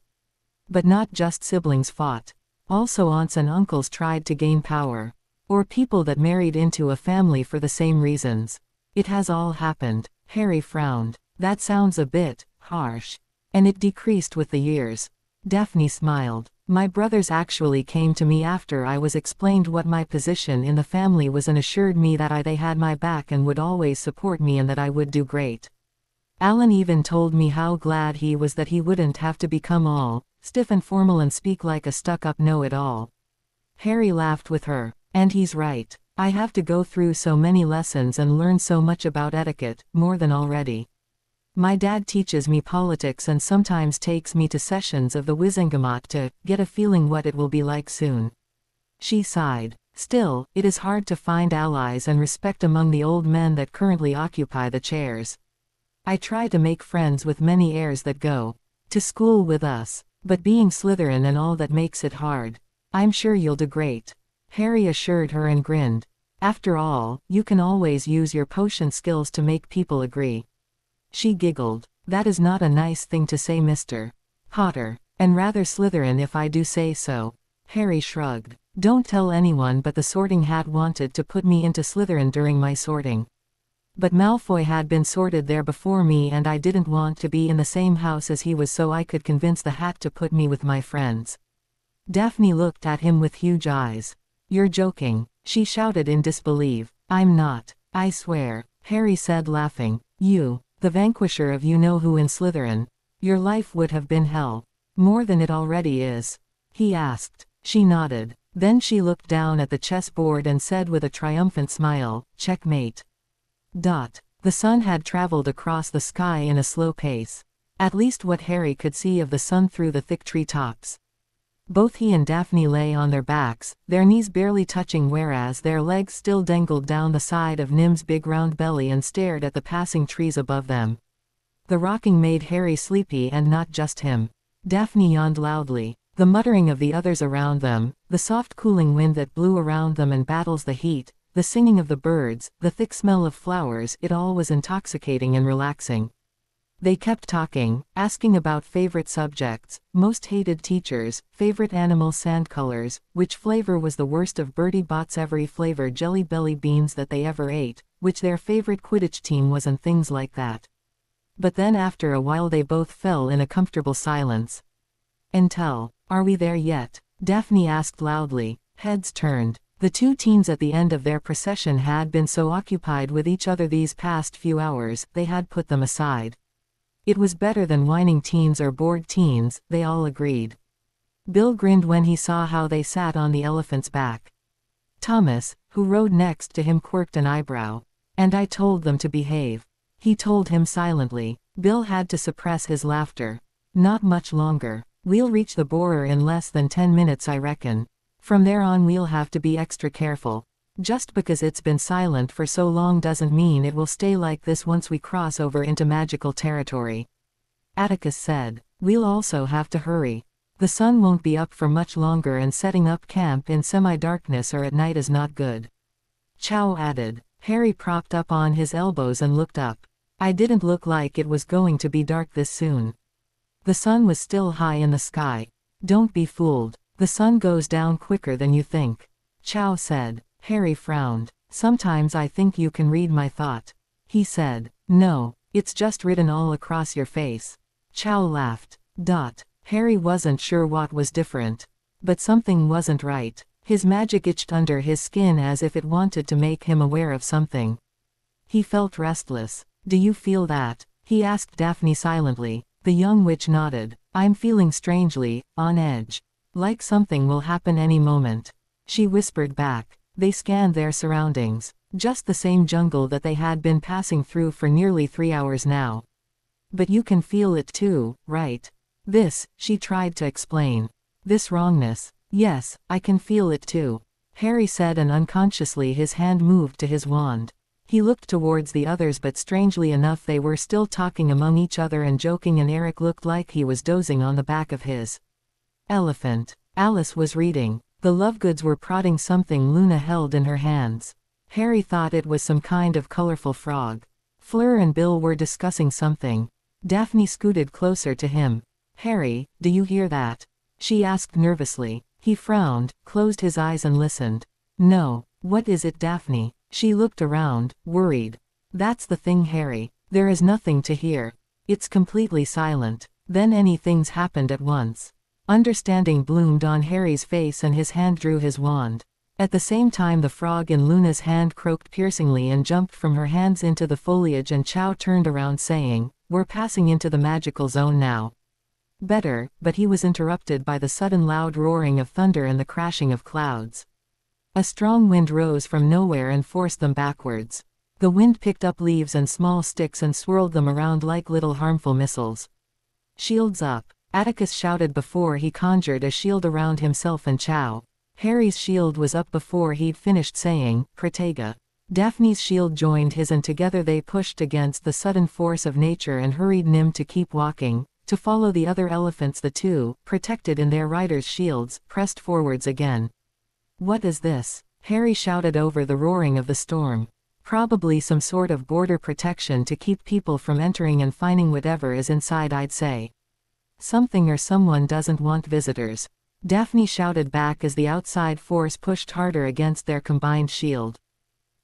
But not just siblings fought. Also aunts and uncles tried to gain power. Or people that married into a family for the same reasons. It has all happened. Harry frowned. That sounds a bit harsh. And it decreased with the years. Daphne smiled. My brothers actually came to me after I was explained what my position in the family was and assured me that they had my back and would always support me and that I would do great. Alan even told me how glad he was that he wouldn't have to become all stiff and formal and speak like a stuck-up know-it-all. Harry laughed with her. And he's right. I have to go through so many lessons and learn so much about etiquette, more than already. My dad teaches me politics and sometimes takes me to sessions of the Wizengamot to get a feeling what it will be like soon. She sighed. Still, it is hard to find allies and respect among the old men that currently occupy the chairs. I try to make friends with many heirs that go to school with us, but being Slytherin and all that makes it hard. I'm sure you'll do great, Harry assured her and grinned. After all, you can always use your potion skills to make people agree. She giggled. That is not a nice thing to say, Mr. Potter. And rather Slytherin if I do say so. Harry shrugged. Don't tell anyone, but the Sorting Hat wanted to put me into Slytherin during my sorting. But Malfoy had been sorted there before me and I didn't want to be in the same house as he was, so I could convince the Hat to put me with my friends. Daphne looked at him with huge eyes. You're joking, she shouted in disbelief. I'm not. I swear, Harry said laughing. You. The vanquisher of you-know-who in Slytherin. Your life would have been hell. More than it already is. He asked. She nodded. Then she looked down at the chessboard and said with a triumphant smile, checkmate. The sun had traveled across the sky in a slow pace. At least what Harry could see of the sun through the thick tree tops. Both he and Daphne lay on their backs, their knees barely touching, whereas their legs still dangled down the side of Nim's big round belly and stared at the passing trees above them. The rocking made Harry sleepy, and not just him. Daphne yawned loudly. The muttering of the others around them, the soft cooling wind that blew around them and battles the heat, the singing of the birds, the thick smell of flowers, it all was intoxicating and relaxing. They kept talking, asking about favorite subjects, most hated teachers, favorite animal sand colors, which flavor was the worst of Bertie Bott's every flavor jelly belly beans that they ever ate, which their favorite Quidditch team was, and things like that. But then after a while they both fell in a comfortable silence. "Until, are we there yet?" Daphne asked loudly. Heads turned. The two teens at the end of their procession had been so occupied with each other these past few hours, they had put them aside. It was better than whining teens or bored teens, they all agreed. Bill grinned when he saw how they sat on the elephant's back. Thomas, who rode next to him, quirked an eyebrow. "And I told them to behave," he told him silently. Bill had to suppress his laughter. "Not much longer. We'll reach the borer in less than 10 minutes, I reckon. From there on we'll have to be extra careful. Just because it's been silent for so long doesn't mean it will stay like this once we cross over into magical territory." Atticus said. "We'll also have to hurry. The sun won't be up for much longer, and setting up camp in semi-darkness or at night is not good." Cho added. Harry propped up on his elbows and looked up. "I didn't look like it was going to be dark this soon." The sun was still high in the sky. "Don't be fooled. The sun goes down quicker than you think," Cho said. Harry frowned. "Sometimes I think you can read my thought," he said. "No, it's just written all across your face." Cho laughed. Harry wasn't sure what was different. But something wasn't right. His magic itched under his skin as if it wanted to make him aware of something. He felt restless. "Do you feel that?" he asked Daphne silently. The young witch nodded. "I'm feeling strangely on edge. Like something will happen any moment," she whispered back. They scanned their surroundings. Just the same jungle that they had been passing through for nearly 3 hours now. "But you can feel it too, right?" She tried to explain. "This wrongness. Yes, I can feel it too," Harry said, and unconsciously his hand moved to his wand. He looked towards the others, but strangely enough they were still talking among each other and joking, and Eric looked like he was dozing on the back of his elephant. Alice was reading. The Lovegoods were prodding something Luna held in her hands. Harry thought it was some kind of colorful frog. Fleur and Bill were discussing something. Daphne scooted closer to him. "Harry, do you hear that?" she asked nervously. He frowned, closed his eyes and listened. "No, what is it, Daphne?" She looked around, worried. "That's the thing, Harry. There is nothing to hear. It's completely silent." Then any things happened at once. Understanding bloomed on Harry's face and his hand drew his wand. At the same time the frog in Luna's hand croaked piercingly and jumped from her hands into the foliage, and Cho turned around saying, "We're passing into the magical zone now." Better, but he was interrupted by the sudden loud roaring of thunder and the crashing of clouds. A strong wind rose from nowhere and forced them backwards. The wind picked up leaves and small sticks and swirled them around like little harmful missiles. "Shields up," Atticus shouted before he conjured a shield around himself and Cho. Harry's shield was up before he'd finished saying, "Protega." Daphne's shield joined his, and together they pushed against the sudden force of nature and hurried Nim to keep walking, to follow the other elephants. The two, protected in their riders' shields, pressed forwards again. "What is this?" Harry shouted over the roaring of the storm. "Probably some sort of border protection to keep people from entering and finding whatever is inside, I'd say. Something or someone doesn't want visitors," Daphne shouted back as the outside force pushed harder against their combined shield.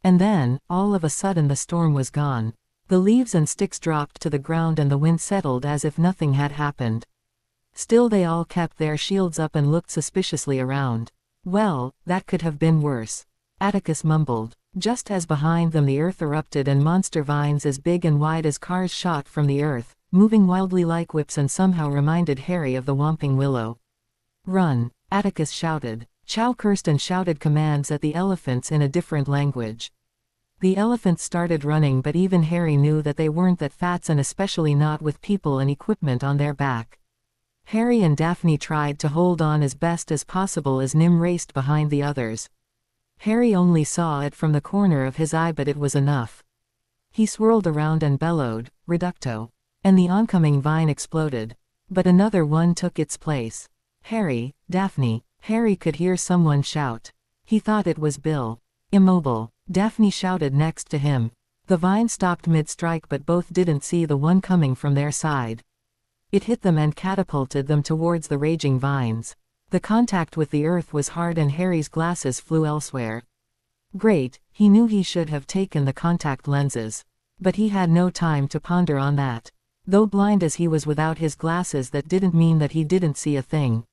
And then, all of a sudden the storm was gone. The leaves and sticks dropped to the ground and the wind settled as if nothing had happened. Still they all kept their shields up and looked suspiciously around. "Well, that could have been worse," Atticus mumbled. Just as behind them the earth erupted and monster vines as big and wide as cars shot from the earth, moving wildly like whips, and somehow reminded Harry of the Whomping Willow. "Run," Atticus shouted. Cho cursed and shouted commands at the elephants in a different language. The elephants started running, but even Harry knew that they weren't that fast, and especially not with people and equipment on their back. Harry and Daphne tried to hold on as best as possible as Nim raced behind the others. Harry only saw it from the corner of his eye, but it was enough. He swirled around and bellowed, "Reducto!" And the oncoming vine exploded. But another one took its place. "Harry, Daphne!" Harry could hear someone shout. He thought it was Bill. "Immobile!" Daphne shouted next to him. The vine stopped mid-strike, but both didn't see the one coming from their side. It hit them and catapulted them towards the raging vines. The contact with the earth was hard and Harry's glasses flew elsewhere. Great, he knew he should have taken the contact lenses. But he had no time to ponder on that. Though blind as he was without his glasses, that didn't mean that he didn't see a thing.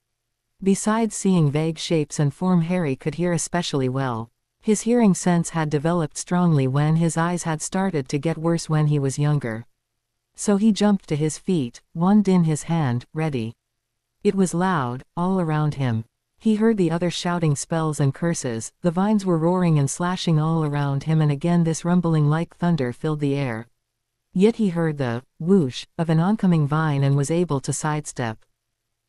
Besides seeing vague shapes and form, Harry could hear especially well. His hearing sense had developed strongly when his eyes had started to get worse when he was younger. So he jumped to his feet, wand in his hand, ready. It was loud, all around him. He heard the other shouting spells and curses, the vines were roaring and slashing all around him, and again this rumbling like thunder filled the air. Yet he heard the whoosh of an oncoming vine and was able to sidestep.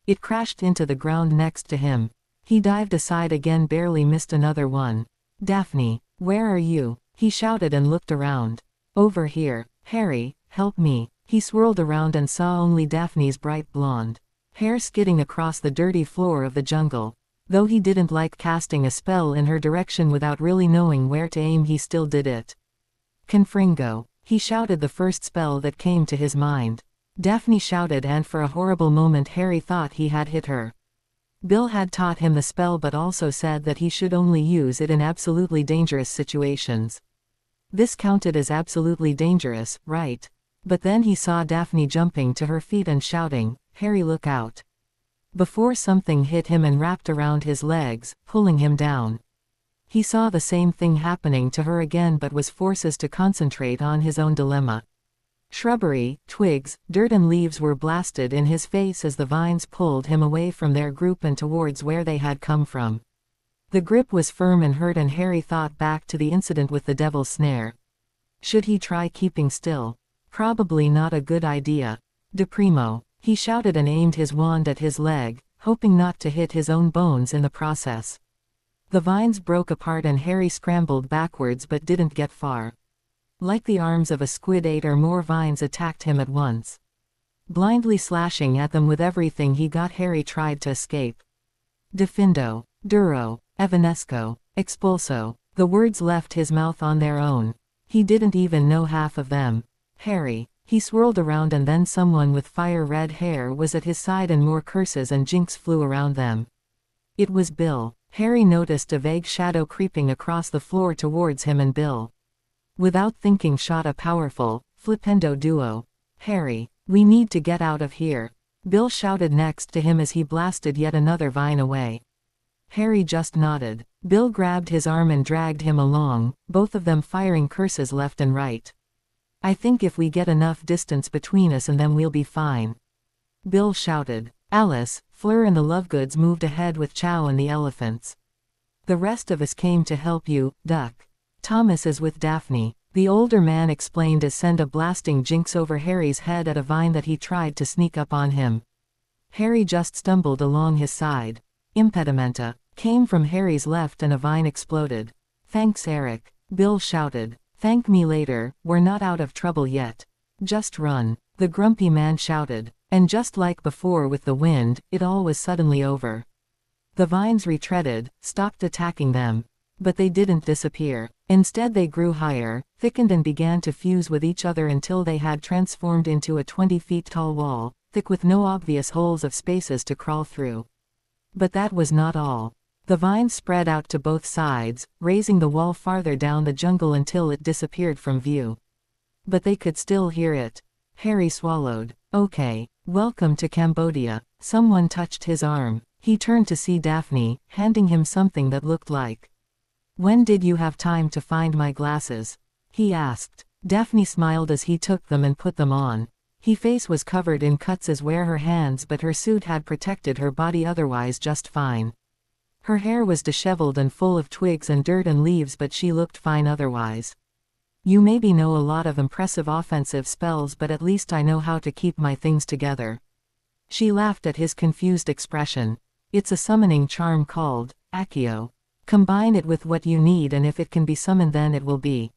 It crashed into the ground next to him. He dived aside again, barely missed another one. "Daphne, where are you?" he shouted and looked around. "Over here. Harry, help me." He swirled around and saw only Daphne's bright blonde hair skidding across the dirty floor of the jungle. Though he didn't like casting a spell in her direction without really knowing where to aim, he still did it. "Confringo," he shouted the first spell that came to his mind. Daphne shouted, and for a horrible moment Harry thought he had hit her. Bill had taught him the spell, but also said that he should only use it in absolutely dangerous situations. This counted as absolutely dangerous, right? But then he saw Daphne jumping to her feet and shouting, "Harry, look out!" Before something hit him and wrapped around his legs, pulling him down. He saw the same thing happening to her again, but was forced to concentrate on his own dilemma. Shrubbery, twigs, dirt and leaves were blasted in his face as the vines pulled him away from their group and towards where they had come from. The grip was firm and hurt, and Harry thought back to the incident with the devil's snare. Should he try keeping still? Probably not a good idea. "De Primo," he shouted and aimed his wand at his leg, hoping not to hit his own bones in the process. The vines broke apart and Harry scrambled backwards but didn't get far. Like the arms of a squid, 8 or more vines attacked him at once. Blindly slashing at them with everything he got, Harry tried to escape. "Defindo, Duro, Evanesco, Expulso." The words left his mouth on their own. He didn't even know half of them. "Harry." He swirled around and then someone with fire-red hair was at his side and more curses and jinx flew around them. It was Bill. Harry noticed a vague shadow creeping across the floor towards him, and Bill, without thinking, shot a powerful, flipendo duo. "Harry, we need to get out of here," Bill shouted next to him as he blasted yet another vine away. Harry just nodded. Bill grabbed his arm and dragged him along, both of them firing curses left and right. "I think if we get enough distance between us and them we'll be fine," Bill shouted. Alice, Fleur and the Lovegoods moved ahead with Chow and the elephants. "The rest of us came to help you, Duck. Thomas is with Daphne," the older man explained as send a blasting jinx over Harry's head at a vine that he tried to sneak up on him. Harry just stumbled along his side. "Impedimenta," came from Harry's left and a vine exploded. "Thanks, Eric," Bill shouted. "Thank me later, we're not out of trouble yet. Just run," the grumpy man shouted. And just like before with the wind, it all was suddenly over. The vines retreated, stopped attacking them. But they didn't disappear. Instead they grew higher, thickened and began to fuse with each other until they had transformed into a 20 feet tall wall, thick with no obvious holes of spaces to crawl through. But that was not all. The vines spread out to both sides, raising the wall farther down the jungle until it disappeared from view. But they could still hear it. Harry swallowed. "Okay, welcome to Cambodia." Someone touched his arm. He turned to see Daphne, handing him something that looked like. "When did you have time to find my glasses?" he asked. Daphne smiled as he took them and put them on. Her face was covered in cuts as were her hands, but her suit had protected her body otherwise just fine. Her hair was disheveled and full of twigs and dirt and leaves, but she looked fine otherwise. "You maybe know a lot of impressive offensive spells, but at least I know how to keep my things together." She laughed at his confused expression. "It's a summoning charm called Accio. Combine it with what you need, and if it can be summoned, then it will be.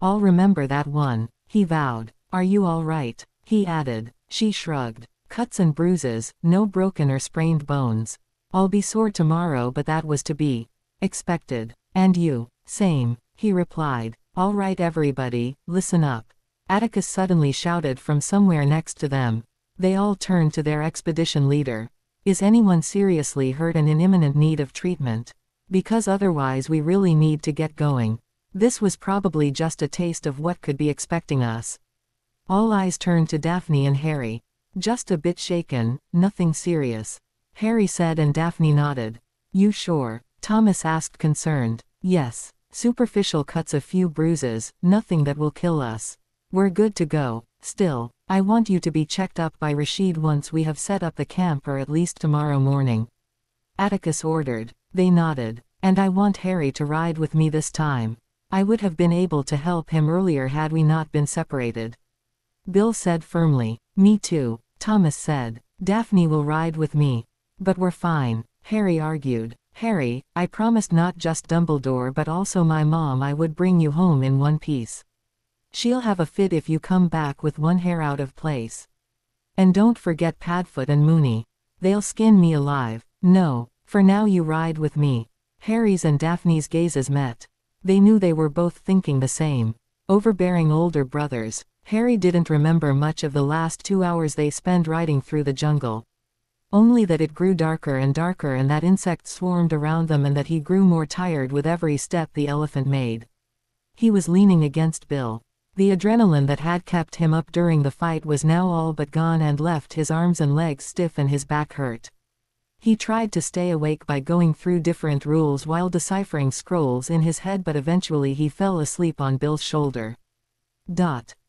I'll remember that one," he vowed. "Are you all right?" he added. She shrugged. "Cuts and bruises, no broken or sprained bones. I'll be sore tomorrow, but that was to be expected." "And you?" "Same," he replied. All right everybody, listen up. Atticus suddenly shouted from somewhere next to them. They all turned to their expedition leader. Is anyone seriously hurt and in imminent need of treatment? Because otherwise we really need to get going. This was probably just a taste of what could be expecting us. All eyes turned to Daphne and Harry. Just a bit shaken, nothing serious, Harry said, and Daphne nodded. You sure? Thomas asked, concerned. Yes. Superficial cuts, a few bruises, nothing that will kill us. We're good to go. Still, I want you to be checked up by Rashid once we have set up the camp, or at least tomorrow morning, Atticus ordered. They nodded. And I want Harry to ride with me this time. I would have been able to help him earlier had we not been separated, Bill said firmly. Me too, Thomas said. Daphne will ride with me. But we're fine, Harry argued. Harry, I promised not just Dumbledore but also my mom I would bring you home in one piece. She'll have a fit if you come back with one hair out of place. And don't forget Padfoot and Moony. They'll skin me alive. No, for now you ride with me. Harry's and Daphne's gazes met. They knew they were both thinking the same. Overbearing older brothers. Harry didn't remember much of the last 2 hours they spent riding through the jungle. Only that it grew darker and darker, and that insects swarmed around them, and that he grew more tired with every step the elephant made. He was leaning against Bill. The adrenaline that had kept him up during the fight was now all but gone and left his arms and legs stiff and his back hurt. He tried to stay awake by going through different rules while deciphering scrolls in his head, but eventually he fell asleep on Bill's shoulder.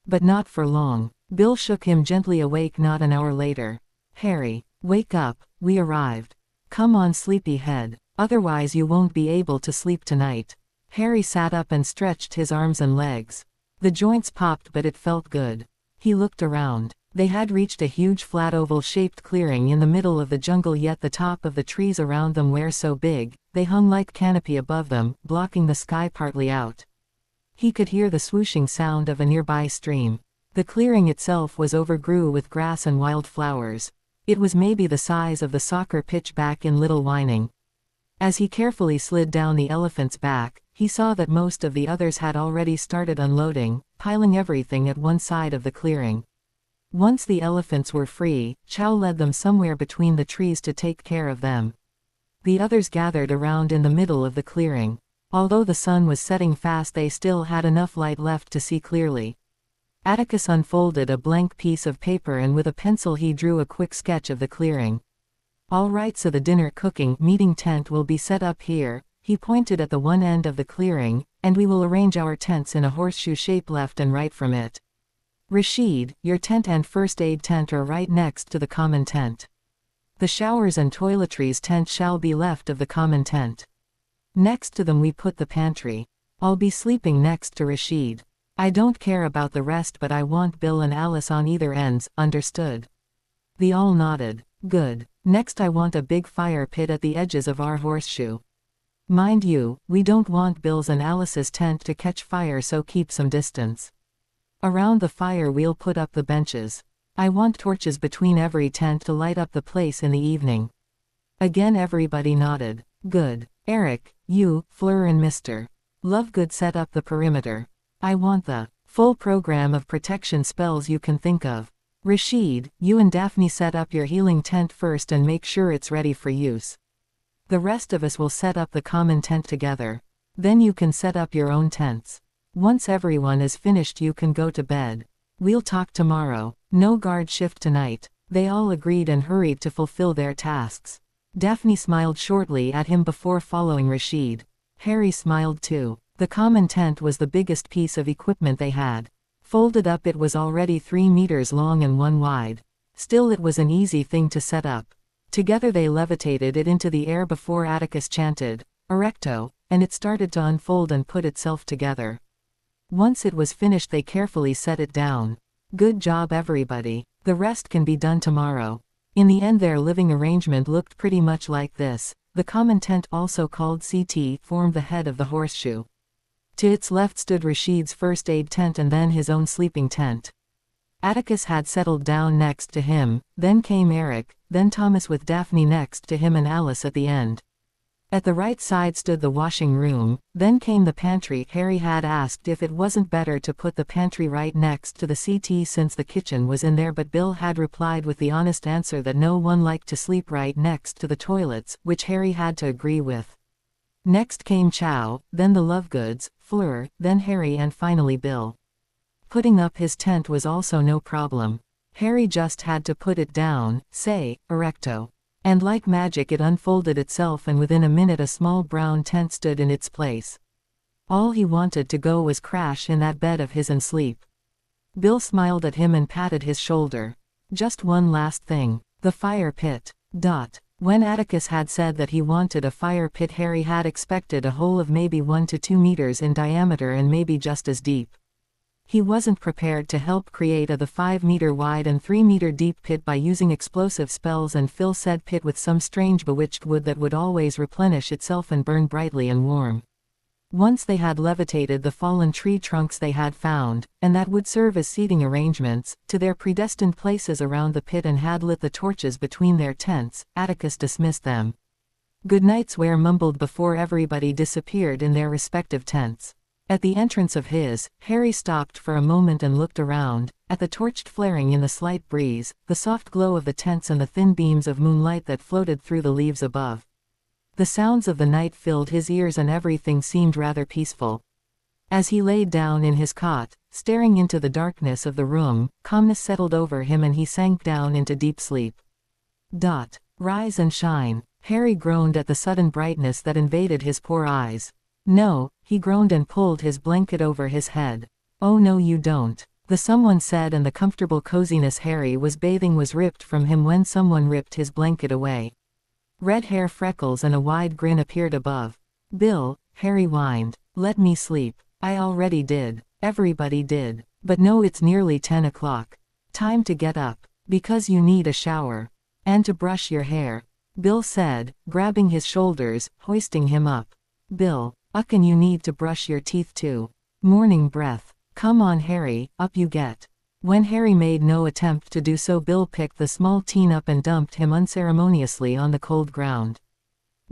But not for long. Bill shook him gently awake not an hour later. Harry, wake up, we arrived. Come on, sleepyhead, otherwise you won't be able to sleep tonight. Harry sat up and stretched his arms and legs. The joints popped, but it felt good. He looked around. They had reached a huge flat oval-shaped clearing in the middle of the jungle, yet the top of the trees around them were so big, they hung like canopy above them, blocking the sky partly out. He could hear the swooshing sound of a nearby stream. The clearing itself was overgrown with grass and wild flowers. It was maybe the size of the soccer pitch back in Little Whining. As he carefully slid down the elephant's back, he saw that most of the others had already started unloading, piling everything at one side of the clearing. Once the elephants were free, Chow led them somewhere between the trees to take care of them. The others gathered around in the middle of the clearing. Although the sun was setting fast, they still had enough light left to see clearly. Atticus unfolded a blank piece of paper and with a pencil he drew a quick sketch of the clearing. All right, so the dinner cooking meeting tent will be set up here. He pointed at the one end of the clearing, and we will arrange our tents in a horseshoe shape left and right from it. Rashid, your tent and first aid tent are right next to the common tent. The showers and toiletries tent shall be left of the common tent. Next to them we put the pantry. I'll be sleeping next to Rashid. I don't care about the rest, but I want Bill and Alice on either ends, understood? They all nodded. Good. Next I want a big fire pit at the edges of our horseshoe. Mind you, we don't want Bill's and Alice's tent to catch fire, so keep some distance. Around the fire we'll put up the benches. I want torches between every tent to light up the place in the evening. Again everybody nodded. Good. Eric, you, Fleur and Mr. Lovegood set up the perimeter. I want the full program of protection spells you can think of. Rashid, you and Daphne set up your healing tent first and make sure it's ready for use. The rest of us will set up the common tent together. Then you can set up your own tents. Once everyone is finished you can go to bed. We'll talk tomorrow. No guard shift tonight. They all agreed and hurried to fulfill their tasks. Daphne smiled shortly at him before following Rashid. Harry smiled too. The common tent was the biggest piece of equipment they had. Folded up it was already 3 meters long and 1 wide. Still it was an easy thing to set up. Together they levitated it into the air before Atticus chanted, Erecto, and it started to unfold and put itself together. Once it was finished they carefully set it down. Good job everybody. The rest can be done tomorrow. In the end their living arrangement looked pretty much like this. The common tent, also called CT, formed the head of the horseshoe. To its left stood Rashid's first aid tent and then his own sleeping tent. Atticus had settled down next to him, then came Eric, then Thomas with Daphne next to him and Alice at the end. At the right side stood the washing room, then came the pantry. Harry had asked if it wasn't better to put the pantry right next to the CT since the kitchen was in there, but Bill had replied with the honest answer that no one liked to sleep right next to the toilets, which Harry had to agree with. Next came Chow, then the Lovegoods, Fleur, then Harry and finally Bill. Putting up his tent was also no problem. Harry just had to put it down, say, erecto. And like magic it unfolded itself, and within a minute a small brown tent stood in its place. All he wanted to go was crash in that bed of his and sleep. Bill smiled at him and patted his shoulder. Just one last thing. The fire pit. When Atticus had said that he wanted a fire pit, Harry had expected a hole of maybe 1 to 2 meters in diameter and maybe just as deep. He wasn't prepared to help create the 5-meter wide and 3-meter deep pit by using explosive spells and fill said pit with some strange bewitched wood that would always replenish itself and burn brightly and warm. Once they had levitated the fallen tree trunks they had found, and that would serve as seating arrangements, to their predestined places around the pit and had lit the torches between their tents, Atticus dismissed them. Goodnights were mumbled before everybody disappeared in their respective tents. At the entrance of his, Harry stopped for a moment and looked around, at the torch flaring in the slight breeze, the soft glow of the tents and the thin beams of moonlight that floated through the leaves above. The sounds of the night filled his ears and everything seemed rather peaceful. As he laid down in his cot, staring into the darkness of the room, calmness settled over him and he sank down into deep sleep. Rise and shine. Harry groaned at the sudden brightness that invaded his poor eyes. No, he groaned and pulled his blanket over his head. Oh no you don't. The someone said, and the comfortable coziness Harry was bathing was ripped from him when someone ripped his blanket away. Red hair, freckles and a wide grin appeared above. Bill, Harry whined. Let me sleep. I already did. Everybody did. But no, it's nearly 10 o'clock. Time to get up. Because you need a shower. And to brush your hair. Bill said, grabbing his shoulders, hoisting him up. Bill. And you need to brush your teeth too. Morning breath. Come on Harry, up you get. When Harry made no attempt to do so, Bill picked the small teen up and dumped him unceremoniously on the cold ground.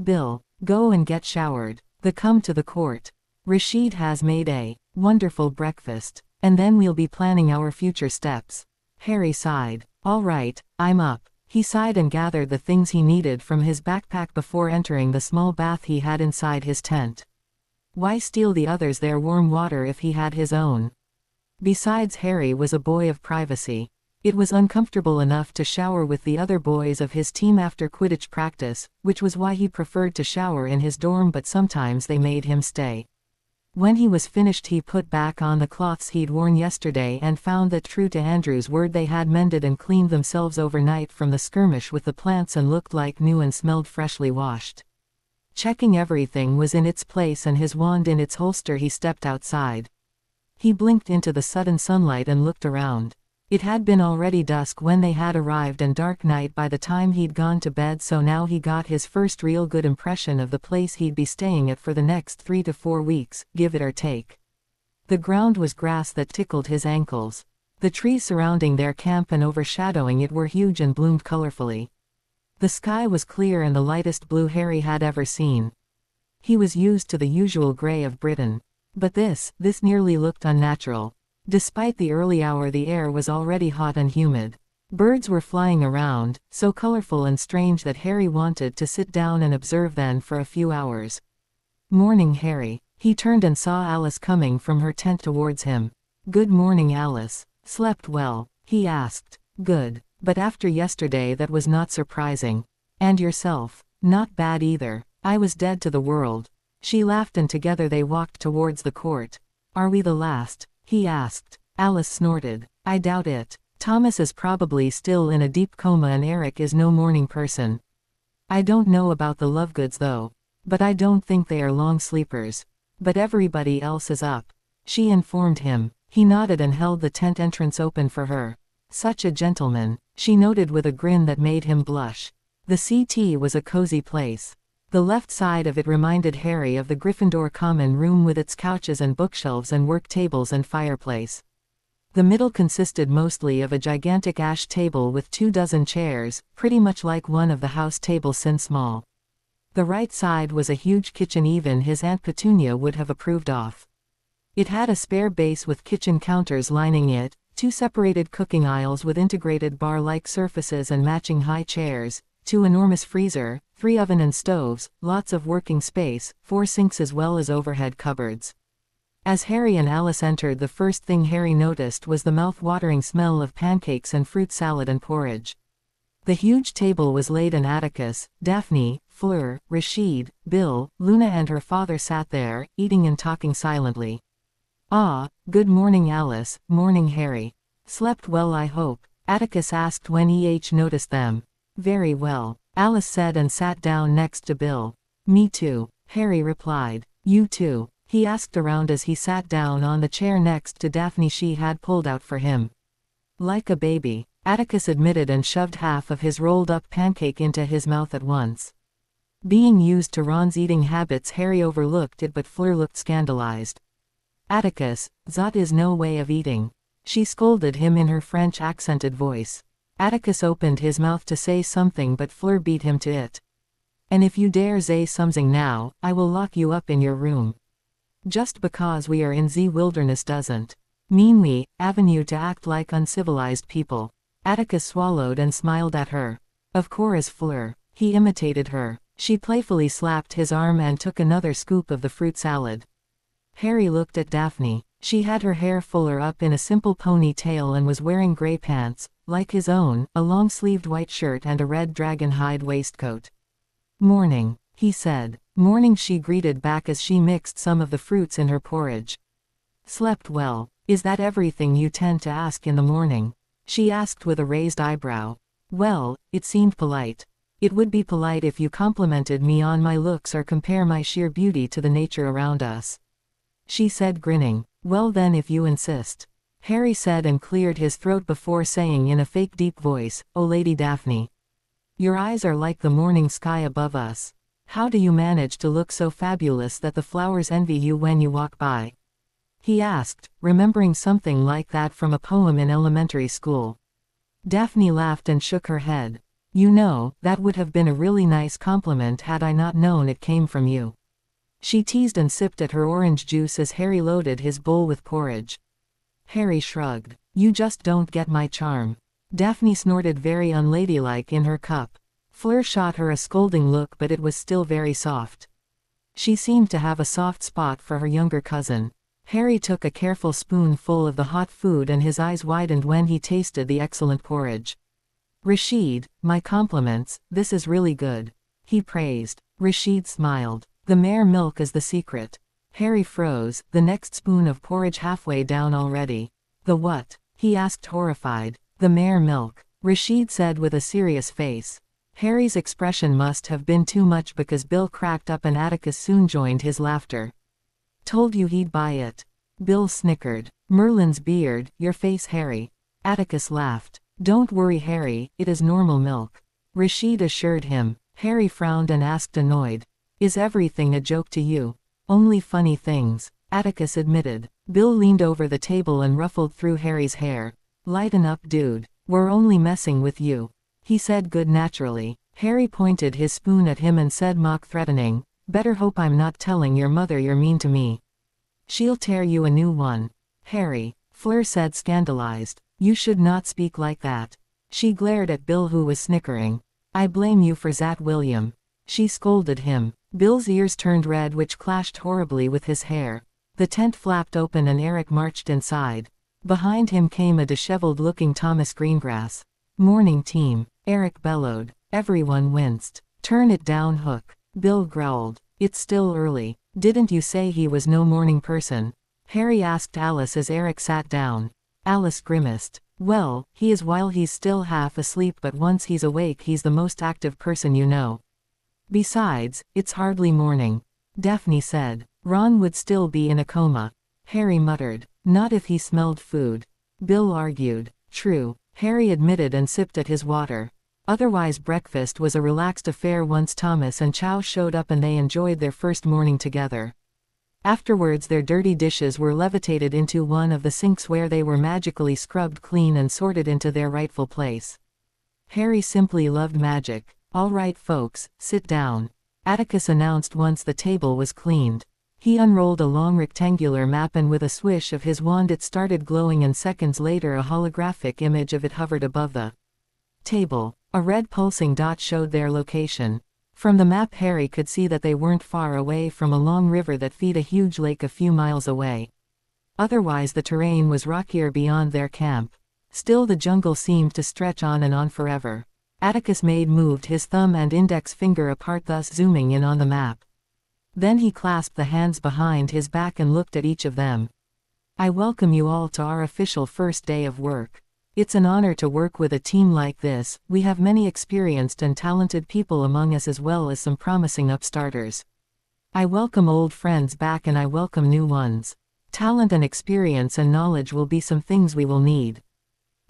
Bill, go and get showered. Come to the court. Rashid has made a wonderful breakfast, and then we'll be planning our future steps. Harry sighed. All right, I'm up. He sighed and gathered the things he needed from his backpack before entering the small bath he had inside his tent. Why steal the others their warm water if he had his own? Besides, Harry was a boy of privacy. It was uncomfortable enough to shower with the other boys of his team after Quidditch practice, which was why he preferred to shower in his dorm, but sometimes they made him stay. When he was finished, he put back on the cloths he'd worn yesterday and found that, true to Andrew's word, they had mended and cleaned themselves overnight from the skirmish with the plants and looked like new and smelled freshly washed. Checking everything was in its place and his wand in its holster, he stepped outside. He blinked into the sudden sunlight and looked around. It had been already dusk when they had arrived and dark night by the time he'd gone to bed, so now he got his first real good impression of the place he'd be staying at for the next 3 to 4 weeks, give it or take. The ground was grass that tickled his ankles. The trees surrounding their camp and overshadowing it were huge and bloomed colorfully. The sky was clear and the lightest blue Harry had ever seen. He was used to the usual grey of Britain. But this nearly looked unnatural. Despite the early hour, the air was already hot and humid. Birds were flying around, so colorful and strange that Harry wanted to sit down and observe them for a few hours. Morning, Harry. He turned and saw Alice coming from her tent towards him. Good morning, Alice. Slept well? He asked. Good. But after yesterday that was not surprising. And yourself? Not bad either. I was dead to the world. She laughed and together they walked towards the court. Are we the last? He asked. Alice snorted. I doubt it. Thomas is probably still in a deep coma and Eric is no morning person. I don't know about the Lovegoods though. But I don't think they are long sleepers. But everybody else is up. She informed him. He nodded and held the tent entrance open for her. Such a gentleman, she noted with a grin that made him blush. The CT was a cozy place. The left side of it reminded Harry of the Gryffindor common room with its couches and bookshelves and work tables and fireplace. The middle consisted mostly of a gigantic ash table with 24 chairs, pretty much like one of the house tables sin small. The right side was a huge kitchen even his Aunt Petunia would have approved of. It had a spare base with kitchen counters lining it, 2 separated cooking aisles with integrated bar-like surfaces and matching high chairs, 2 enormous freezer, 3 oven and stoves, lots of working space, 4 sinks as well as overhead cupboards. As Harry and Alice entered, the first thing Harry noticed was the mouth-watering smell of pancakes and fruit salad and porridge. The huge table was laid and Atticus, Daphne, Fleur, Rashid, Bill, Luna and her father sat there, eating and talking silently. "Ah, good morning Alice, morning Harry. Slept well I hope?" Atticus asked when noticed them. "Very well," Alice said and sat down next to Bill. "Me too," Harry replied. "You too?" He asked around as he sat down on the chair next to Daphne she had pulled out for him. "Like a baby," Atticus admitted and shoved half of his rolled-up pancake into his mouth at once. Being used to Ron's eating habits, Harry overlooked it, but Fleur looked scandalized. "Atticus, that is no way of eating," she scolded him in her French accented voice. Atticus opened his mouth to say something but Fleur beat him to it. "And if you dare say something now, I will lock you up in your room. Just because we are in the wilderness doesn't mean we avenue to act like uncivilized people." Atticus swallowed and smiled at her. "Of course Fleur." He imitated her. She playfully slapped his arm and took another scoop of the fruit salad. Harry looked at Daphne. She had her hair fuller up in a simple ponytail and was wearing gray pants, like his own, a long-sleeved white shirt and a red dragon hide waistcoat. "Morning," he said. "Morning," she greeted back as she mixed some of the fruits in her porridge. "Slept well. Is that everything you tend to ask in the morning?" she asked with a raised eyebrow. "Well, it seemed polite. It would be polite if you complimented me on my looks or compare my sheer beauty to the nature around us," she said, grinning. "Well then, if you insist," Harry said and cleared his throat before saying in a fake deep voice, "Oh Lady Daphne, your eyes are like the morning sky above us. How do you manage to look so fabulous that the flowers envy you when you walk by?" he asked, remembering something like that from a poem in elementary school. Daphne laughed and shook her head. "You know, that would have been a really nice compliment had I not known it came from you," she teased and sipped at her orange juice as Harry loaded his bowl with porridge. Harry shrugged. "You just don't get my charm." Daphne snorted very unladylike in her cup. Fleur shot her a scolding look, but it was still very soft. She seemed to have a soft spot for her younger cousin. Harry took a careful spoonful of the hot food and his eyes widened when he tasted the excellent porridge. "Rashid, my compliments, this is really good," he praised. Rashid smiled. "The mare milk is the secret." Harry froze, the next spoon of porridge halfway down already. "The what?" he asked, horrified. "The mare milk," Rashid said with a serious face. Harry's expression must have been too much because Bill cracked up and Atticus soon joined his laughter. "Told you he'd buy it." Bill snickered. "Merlin's beard, your face Harry." Atticus laughed. "Don't worry Harry, it is normal milk," Rashid assured him. Harry frowned and asked, annoyed, "Is everything a joke to you?" "Only funny things," Atticus admitted. Bill leaned over the table and ruffled through Harry's hair. "Lighten up dude, we're only messing with you," he said good-naturally. Harry pointed his spoon at him and said mock-threatening, "Better hope I'm not telling your mother you're mean to me. She'll tear you a new one." "Harry," Fleur said scandalized, "you should not speak like that." She glared at Bill who was snickering. "I blame you for that William," she scolded him. Bill's ears turned red which clashed horribly with his hair. The tent flapped open and Eric marched inside. Behind him came a disheveled-looking Thomas Greengrass. "Morning team," Eric bellowed. Everyone winced. "Turn it down Hook," Bill growled. "It's still early. Didn't you say he was no morning person?" Harry asked Alice as Eric sat down. Alice grimaced. "Well, he is while he's still half asleep, but once he's awake he's the most active person you know. Besides, it's hardly morning," Daphne said. "Ron would still be in a coma." Harry muttered. "Not if he smelled food," Bill argued. "True," Harry admitted and sipped at his water. Otherwise breakfast was a relaxed affair once Thomas and Chow showed up and they enjoyed their first morning together. Afterwards their dirty dishes were levitated into one of the sinks where they were magically scrubbed clean and sorted into their rightful place. Harry simply loved magic. "All right folks, sit down." Atticus announced once the table was cleaned. He unrolled a long rectangular map and with a swish of his wand it started glowing, and seconds later a holographic image of it hovered above the table. A red pulsing dot showed their location. From the map Harry could see that they weren't far away from a long river that fed a huge lake a few miles away. Otherwise the terrain was rockier beyond their camp. Still the jungle seemed to stretch on and on forever. Atticus moved his thumb and index finger apart, thus zooming in on the map. Then he clasped the hands behind his back and looked at each of them. I welcome you all to our official first day of work. It's an honor to work with a team like this. We have many experienced and talented people among us as well as some promising upstarters. I welcome old friends back and I welcome new ones. Talent and experience and knowledge will be some things we will need.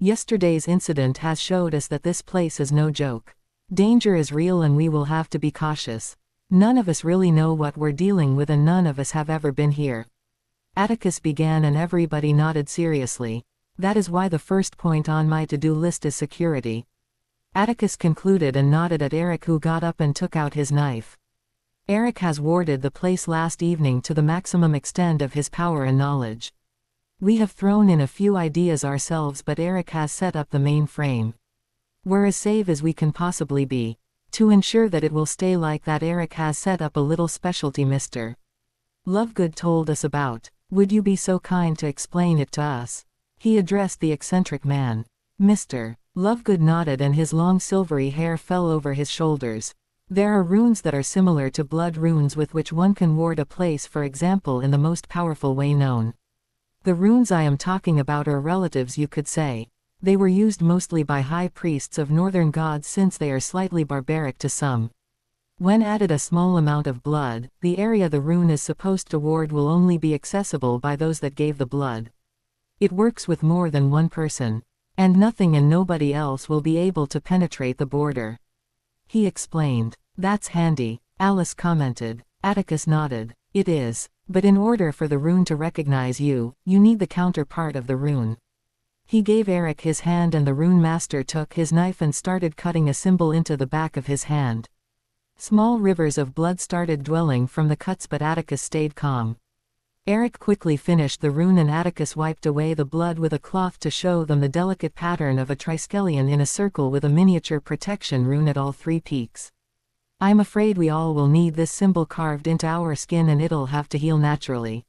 Yesterday's incident has showed us that this place is no joke. Danger is real and we will have to be cautious. None of us really know what we're dealing with and none of us have ever been here. Atticus began and everybody nodded seriously. That is why the first point on my to-do list is security. Atticus concluded and nodded at Eric, who got up and took out his knife. Eric has warded the place last evening to the maximum extent of his power and knowledge. We have thrown in a few ideas ourselves, but Eric has set up the main frame. We're as safe as we can possibly be. To ensure that it will stay like that, Eric has set up a little specialty Mr. Lovegood told us about. Would you be so kind to explain it to us? He addressed the eccentric man. Mr. Lovegood nodded and his long silvery hair fell over his shoulders. There are runes that are similar to blood runes with which one can ward a place, for example, in the most powerful way known. The runes I am talking about are relatives, you could say. They were used mostly by high priests of northern gods since they are slightly barbaric to some. When added a small amount of blood, the area the rune is supposed to ward will only be accessible by those that gave the blood. It works with more than one person. And nothing and nobody else will be able to penetrate the border. He explained. That's handy, Alice commented. Atticus nodded. It is. But in order for the rune to recognize you, you need the counterpart of the rune. He gave Eric his hand and the rune master took his knife and started cutting a symbol into the back of his hand. Small rivers of blood started dwelling from the cuts, but Atticus stayed calm. Eric quickly finished the rune and Atticus wiped away the blood with a cloth to show them the delicate pattern of a triskelion in a circle with a miniature protection rune at all three peaks. I'm afraid we all will need this symbol carved into our skin and it'll have to heal naturally.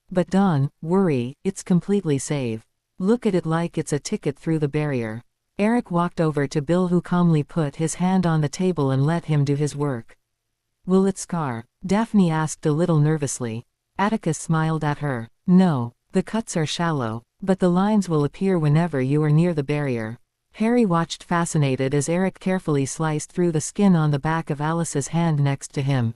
But don't worry, it's completely safe. Look at it like it's a ticket through the barrier. Eric walked over to Bill, who calmly put his hand on the table and let him do his work. Will it scar? Daphne asked a little nervously. Atticus smiled at her. No, the cuts are shallow, but the lines will appear whenever you are near the barrier. Harry watched fascinated as Eric carefully sliced through the skin on the back of Alice's hand next to him.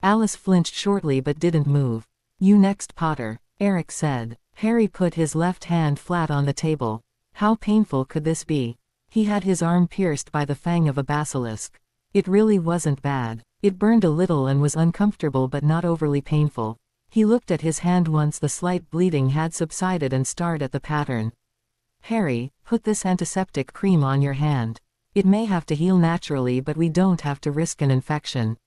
Alice flinched shortly but didn't move. You next, Potter, Eric said. Harry put his left hand flat on the table. How painful could this be? He had his arm pierced by the fang of a basilisk. It really wasn't bad. It burned a little and was uncomfortable but not overly painful. He looked at his hand once the slight bleeding had subsided and stared at the pattern. Harry, put this antiseptic cream on your hand. It may have to heal naturally, but we don't have to risk an infection.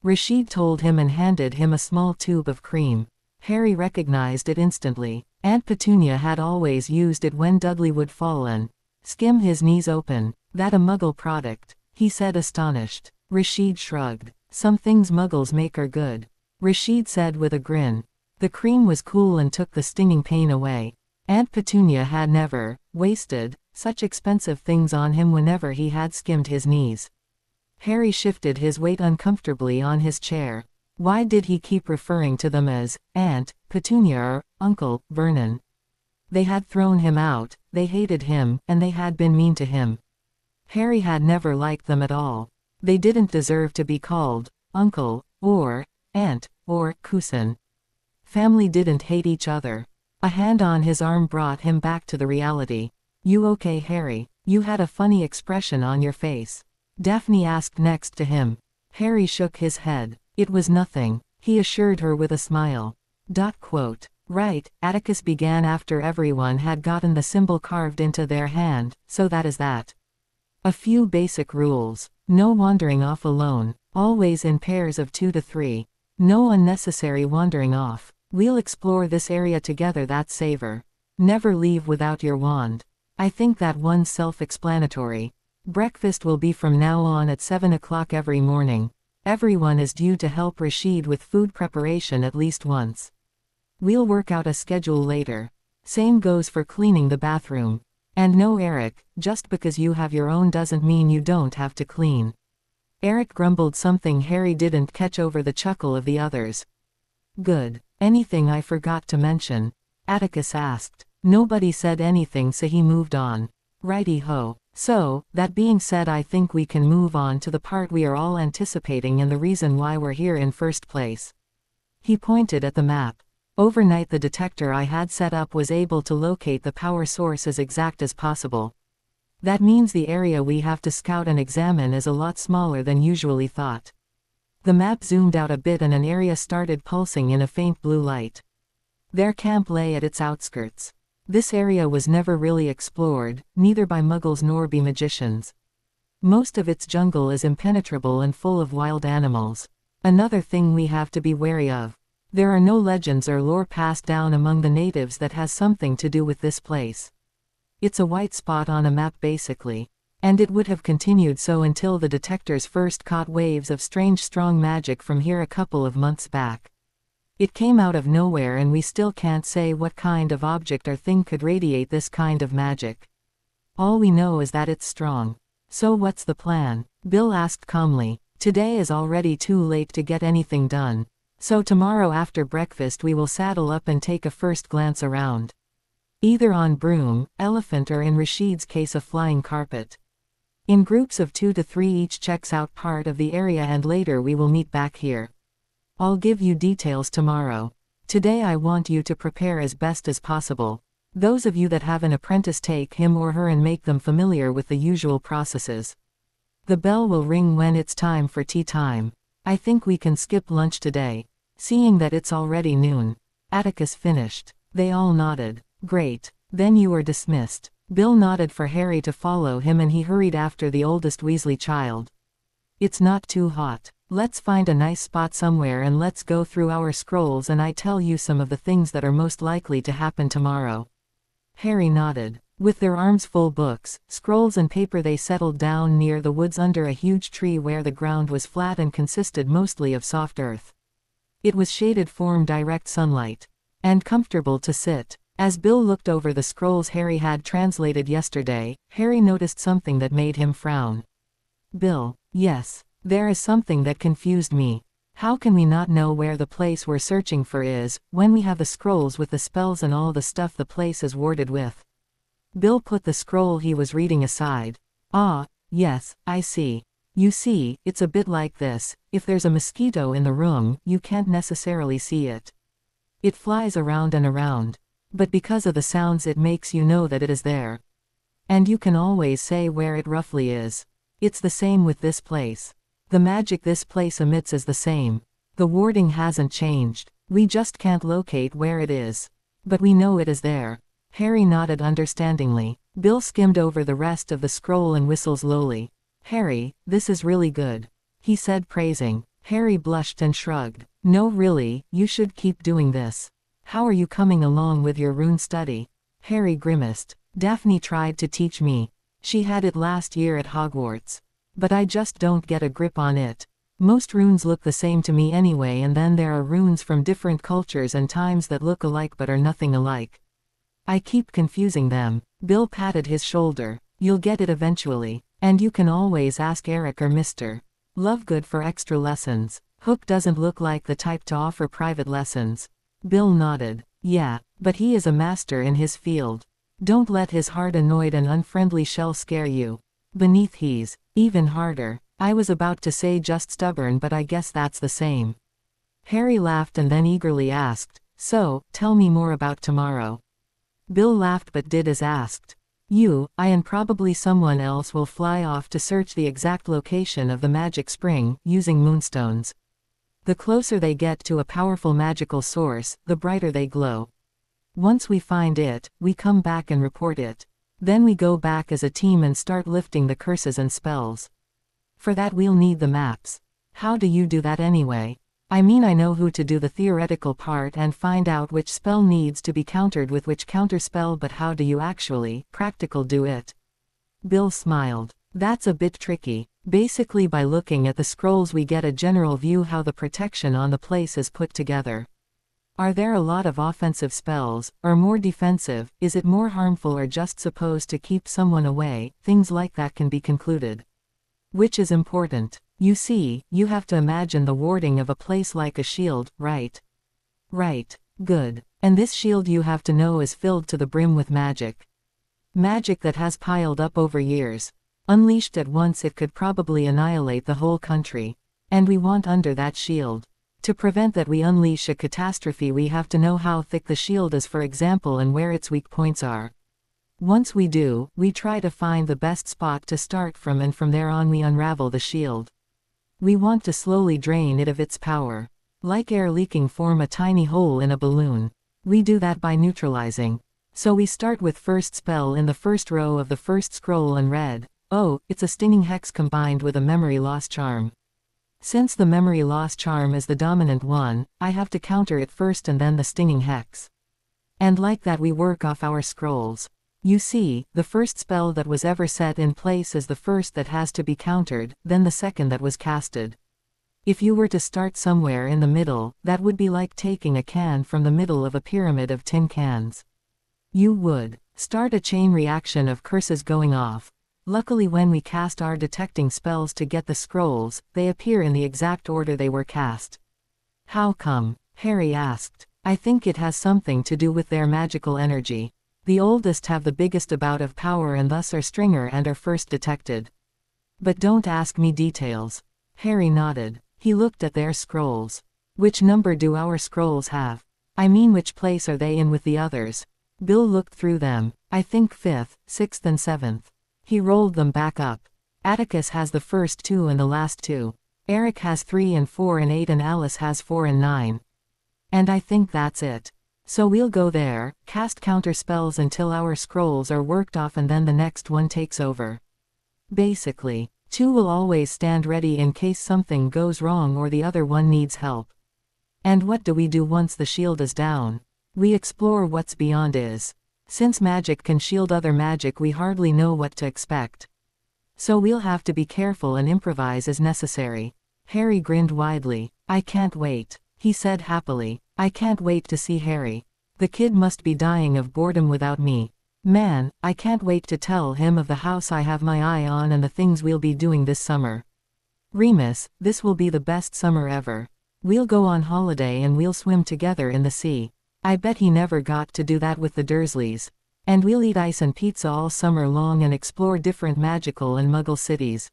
Rashid told him and handed him a small tube of cream. Harry recognized it instantly. Aunt Petunia had always used it when Dudley would fall and skim his knees open. That a Muggle product? He said, astonished. Rashid shrugged. Some things Muggles make are good, Rashid said with a grin. The cream was cool and took the stinging pain away. Aunt Petunia had never wasted such expensive things on him whenever he had skimmed his knees. Harry shifted his weight uncomfortably on his chair. Why did he keep referring to them as Aunt Petunia or Uncle Vernon? They had thrown him out, they hated him, and they had been mean to him. Harry had never liked them at all. They didn't deserve to be called Uncle, or Aunt, or Cousin. Family didn't hate each other. A hand on his arm brought him back to the reality. You okay, Harry? You had a funny expression on your face. Daphne asked next to him. Harry shook his head. It was nothing, he assured her with a smile. Right, Atticus began after everyone had gotten the symbol carved into their hand, so that is that. A few basic rules. No wandering off alone, always in pairs of 2 to 3. No unnecessary wandering off. We'll explore this area together, that's saver. Never leave without your wand. I think that one's self-explanatory. Breakfast will be from now on at 7 o'clock every morning. Everyone is due to help Rashid with food preparation at least once. We'll work out a schedule later. Same goes for cleaning the bathroom. And no Eric, just because you have your own doesn't mean you don't have to clean. Eric grumbled something Harry didn't catch over the chuckle of the others. Good. Anything I forgot to mention? Atticus asked. Nobody said anything, so he moved on. Righty-ho. So, that being said, I think we can move on to the part we are all anticipating and the reason why we're here in first place. He pointed at the map. Overnight the detector I had set up was able to locate the power source as exact as possible. That means the area we have to scout and examine is a lot smaller than usually thought. The map zoomed out a bit and an area started pulsing in a faint blue light. Their camp lay at its outskirts. This area was never really explored, neither by muggles nor by magicians. Most of its jungle is impenetrable and full of wild animals. Another thing we have to be wary of. There are no legends or lore passed down among the natives that has something to do with this place. It's a white spot on a map basically. And it would have continued so until the detectors first caught waves of strange strong magic from here a couple of months back. It came out of nowhere and we still can't say what kind of object or thing could radiate this kind of magic. All we know is that it's strong. So what's the plan? Bill asked calmly. Today is already too late to get anything done. So tomorrow after breakfast we will saddle up and take a first glance around. Either on broom, elephant, or in Rashid's case a flying carpet. In groups of 2 to 3 each checks out part of the area and later we will meet back here. I'll give you details tomorrow. Today I want you to prepare as best as possible. Those of you that have an apprentice, take him or her and make them familiar with the usual processes. The bell will ring when it's time for tea time. I think we can skip lunch today, seeing that it's already noon. Atticus finished. They all nodded. Great. Then you are dismissed. Bill nodded for Harry to follow him and he hurried after the oldest Weasley child. It's not too hot. Let's find a nice spot somewhere and let's go through our scrolls and I tell you some of the things that are most likely to happen tomorrow. Harry nodded. With their arms full books, scrolls and paper they settled down near the woods under a huge tree where the ground was flat and consisted mostly of soft earth. It was shaded from direct sunlight. And comfortable to sit. As Bill looked over the scrolls Harry had translated yesterday, Harry noticed something that made him frown. Bill, yes. There is something that confused me. How can we not know where the place we're searching for is, when we have the scrolls with the spells and all the stuff the place is warded with? Bill put the scroll he was reading aside. Ah, yes, I see. You see, it's a bit like this. If there's a mosquito in the room, you can't necessarily see it. It flies around and around. But because of the sounds it makes you know that it is there. And you can always say where it roughly is. It's the same with this place. The magic this place emits is the same. The warding hasn't changed. We just can't locate where it is. But we know it is there. Harry nodded understandingly. Bill skimmed over the rest of the scroll and whistled lowly. Harry, this is really good. He said, praising. Harry blushed and shrugged. No, really, you should keep doing this. How are you coming along with your rune study? Harry grimaced. Daphne tried to teach me. She had it last year at Hogwarts. But I just don't get a grip on it. Most runes look the same to me anyway, and then there are runes from different cultures and times that look alike but are nothing alike. I keep confusing them. Bill patted his shoulder. You'll get it eventually. And you can always ask Eric or Mr. Lovegood for extra lessons. Hook doesn't look like the type to offer private lessons. Bill nodded. Yeah, but he is a master in his field. Don't let his hard, annoyed and unfriendly shell scare you. Beneath he's even harder. I was about to say just stubborn, but I guess that's the same. Harry laughed and then eagerly asked, so, tell me more about tomorrow. Bill laughed but did as asked. You, I and probably someone else will fly off to search the exact location of the magic spring, using moonstones. The closer they get to a powerful magical source, the brighter they glow. Once we find it, we come back and report it. Then we go back as a team and start lifting the curses and spells. For that we'll need the maps. How do you do that anyway? I mean, I know who to do the theoretical part and find out which spell needs to be countered with which counterspell, but how do you actually, practical do it? Bill smiled. That's a bit tricky. Basically, by looking at the scrolls we get a general view how the protection on the place is put together. Are there a lot of offensive spells, or more defensive? Is it more harmful or just supposed to keep someone away? Things like that can be concluded. Which is important. You see, you have to imagine the warding of a place like a shield, right? Right. Good. And this shield, you have to know, is filled to the brim with magic. Magic that has piled up over years. Unleashed at once, it could probably annihilate the whole country. And we want under that shield. To prevent that we unleash a catastrophe, we have to know how thick the shield is, for example, and where its weak points are. Once we do, we try to find the best spot to start from, and from there on we unravel the shield. We want to slowly drain it of its power. Like air leaking, form a tiny hole in a balloon. We do that by neutralizing. So we start with first spell in the first row of the first scroll and read. Oh, it's a stinging hex combined with a memory loss charm. Since the memory loss charm is the dominant one, I have to counter it first and then the stinging hex. And like that we work off our scrolls. You see, the first spell that was ever set in place is the first that has to be countered, then the second that was casted. If you were to start somewhere in the middle, that would be like taking a can from the middle of a pyramid of tin cans. You would start a chain reaction of curses going off. Luckily, when we cast our detecting spells to get the scrolls, they appear in the exact order they were cast. How come? Harry asked. I think it has something to do with their magical energy. The oldest have the biggest amount of power and thus are stringer and are first detected. But don't ask me details. Harry nodded. He looked at their scrolls. Which number do our scrolls have? I mean, which place are they in with the others? Bill looked through them. I think 5th, 6th and 7th. He rolled them back up. Atticus has the first 2 and the last 2. Eric has 3 and 4 and 8 and Alice has 4 and 9. And I think that's it. So we'll go there, cast counter spells until our scrolls are worked off, and then the next one takes over. Basically, 2 will always stand ready in case something goes wrong or the other one needs help. And what do we do once the shield is down? We explore what's beyond is. Since magic can shield other magic, we hardly know what to expect. So we'll have to be careful and improvise as necessary. Harry grinned widely. I can't wait, he said happily. I can't wait to see Harry. The kid must be dying of boredom without me. Man, I can't wait to tell him of the house I have my eye on and the things we'll be doing this summer. Remus, this will be the best summer ever. We'll go on holiday and we'll swim together in the sea. I bet he never got to do that with the Dursleys. And we'll eat ice and pizza all summer long and explore different magical and muggle cities.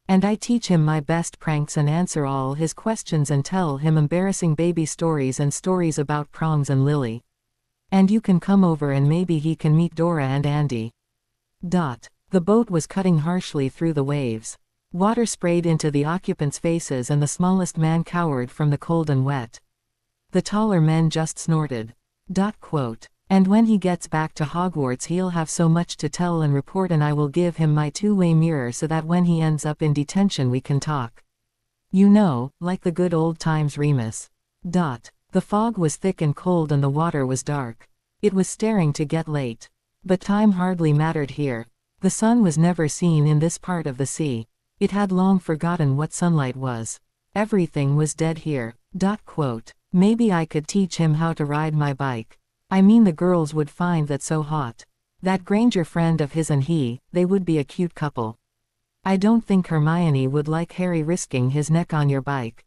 And I teach him my best pranks and answer all his questions and tell him embarrassing baby stories and stories about Prongs and Lily. And you can come over and maybe he can meet Dora and Andy. The boat was cutting harshly through the waves. Water sprayed into the occupants' faces and the smallest man cowered from the cold and wet. The taller men just snorted. And when he gets back to Hogwarts he'll have so much to tell and report, and I will give him my two-way mirror so that when he ends up in detention we can talk. You know, like the good old times, Remus. The fog was thick and cold and the water was dark. It was staring to get late. But time hardly mattered here. The sun was never seen in this part of the sea. It had long forgotten what sunlight was. Everything was dead here. Maybe I could teach him how to ride my bike. I mean, the girls would find that so hot. That Granger friend of his and he, they would be a cute couple. I don't think Hermione would like Harry risking his neck on your bike.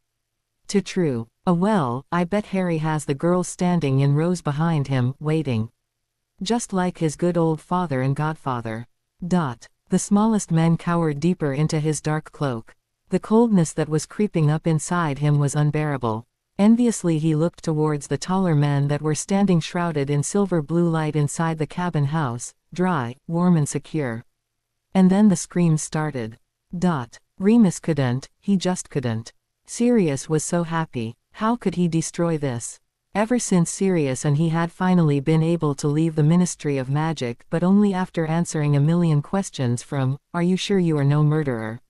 True. Well, I bet Harry has the girls standing in rows behind him, waiting. Just like his good old father and godfather. The smallest man cowered deeper into his dark cloak. The coldness that was creeping up inside him was unbearable. Enviously he looked towards the taller men that were standing shrouded in silver blue light inside the cabin house, dry, warm and secure. And then the screams started. Remus couldn't, he just couldn't. Sirius was so happy. How could he destroy this? Ever since Sirius and he had finally been able to leave the Ministry of Magic, but only after answering a million questions from, "Are you sure you are no murderer?"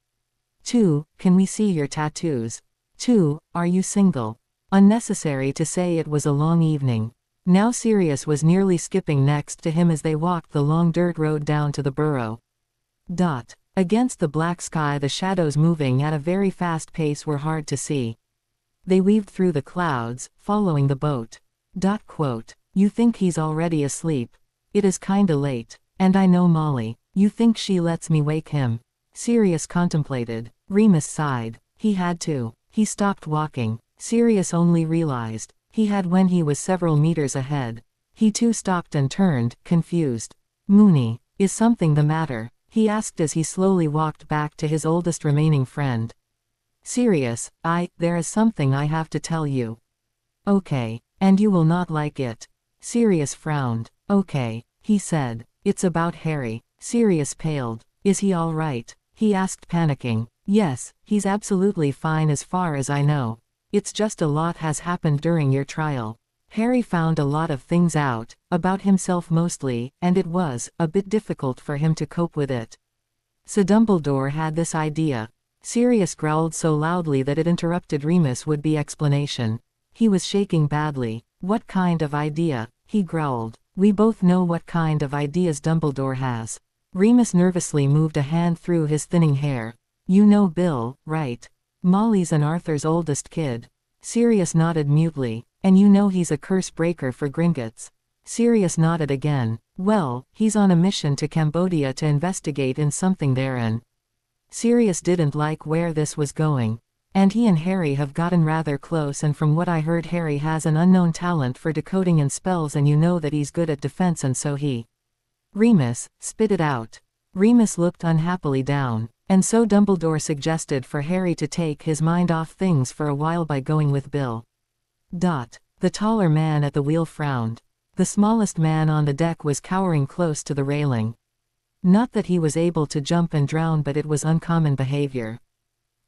2. Can we see your tattoos? 2. Are you single? Unnecessary to say it was a long evening. Now Sirius was nearly skipping next to him as they walked the long dirt road down to the burrow. Against the black sky, the shadows moving at a very fast pace were hard to see. They weaved through the clouds, following the boat. You think he's already asleep? It is kinda late. And I know Molly. You think she lets me wake him? Sirius contemplated. Remus sighed. He had to. He stopped walking. Sirius only realized he had when he was several meters ahead. He too stopped and turned, confused. Mooney, is something the matter? He asked as he slowly walked back to his oldest remaining friend. Sirius, there is something I have to tell you. Okay, and you will not like it. Sirius frowned. Okay, he said. It's about Harry. Sirius paled. Is he all right? He asked, panicking. Yes, he's absolutely fine as far as I know. It's just a lot has happened during your trial. Harry found a lot of things out, about himself mostly, and it was a bit difficult for him to cope with it. So Dumbledore had this idea. Sirius growled so loudly that it interrupted Remus' would-be explanation. He was shaking badly. What kind of idea? He growled. We both know what kind of ideas Dumbledore has. Remus nervously moved a hand through his thinning hair. You know Bill, right? Molly's and Arthur's oldest kid. Sirius nodded mutely. And you know he's a curse breaker for Gringotts. Sirius nodded again. Well, he's on a mission to Cambodia to investigate in something therein. Sirius didn't like where this was going. And he and Harry have gotten rather close, and from what I heard Harry has an unknown talent for decoding in spells, and you know that he's good at defense, and so he... Remus, spit it out. Remus looked unhappily down. And so Dumbledore suggested for Harry to take his mind off things for a while by going with Bill. The taller man at the wheel frowned. The smallest man on the deck was cowering close to the railing. Not that he was able to jump and drown, but it was uncommon behavior.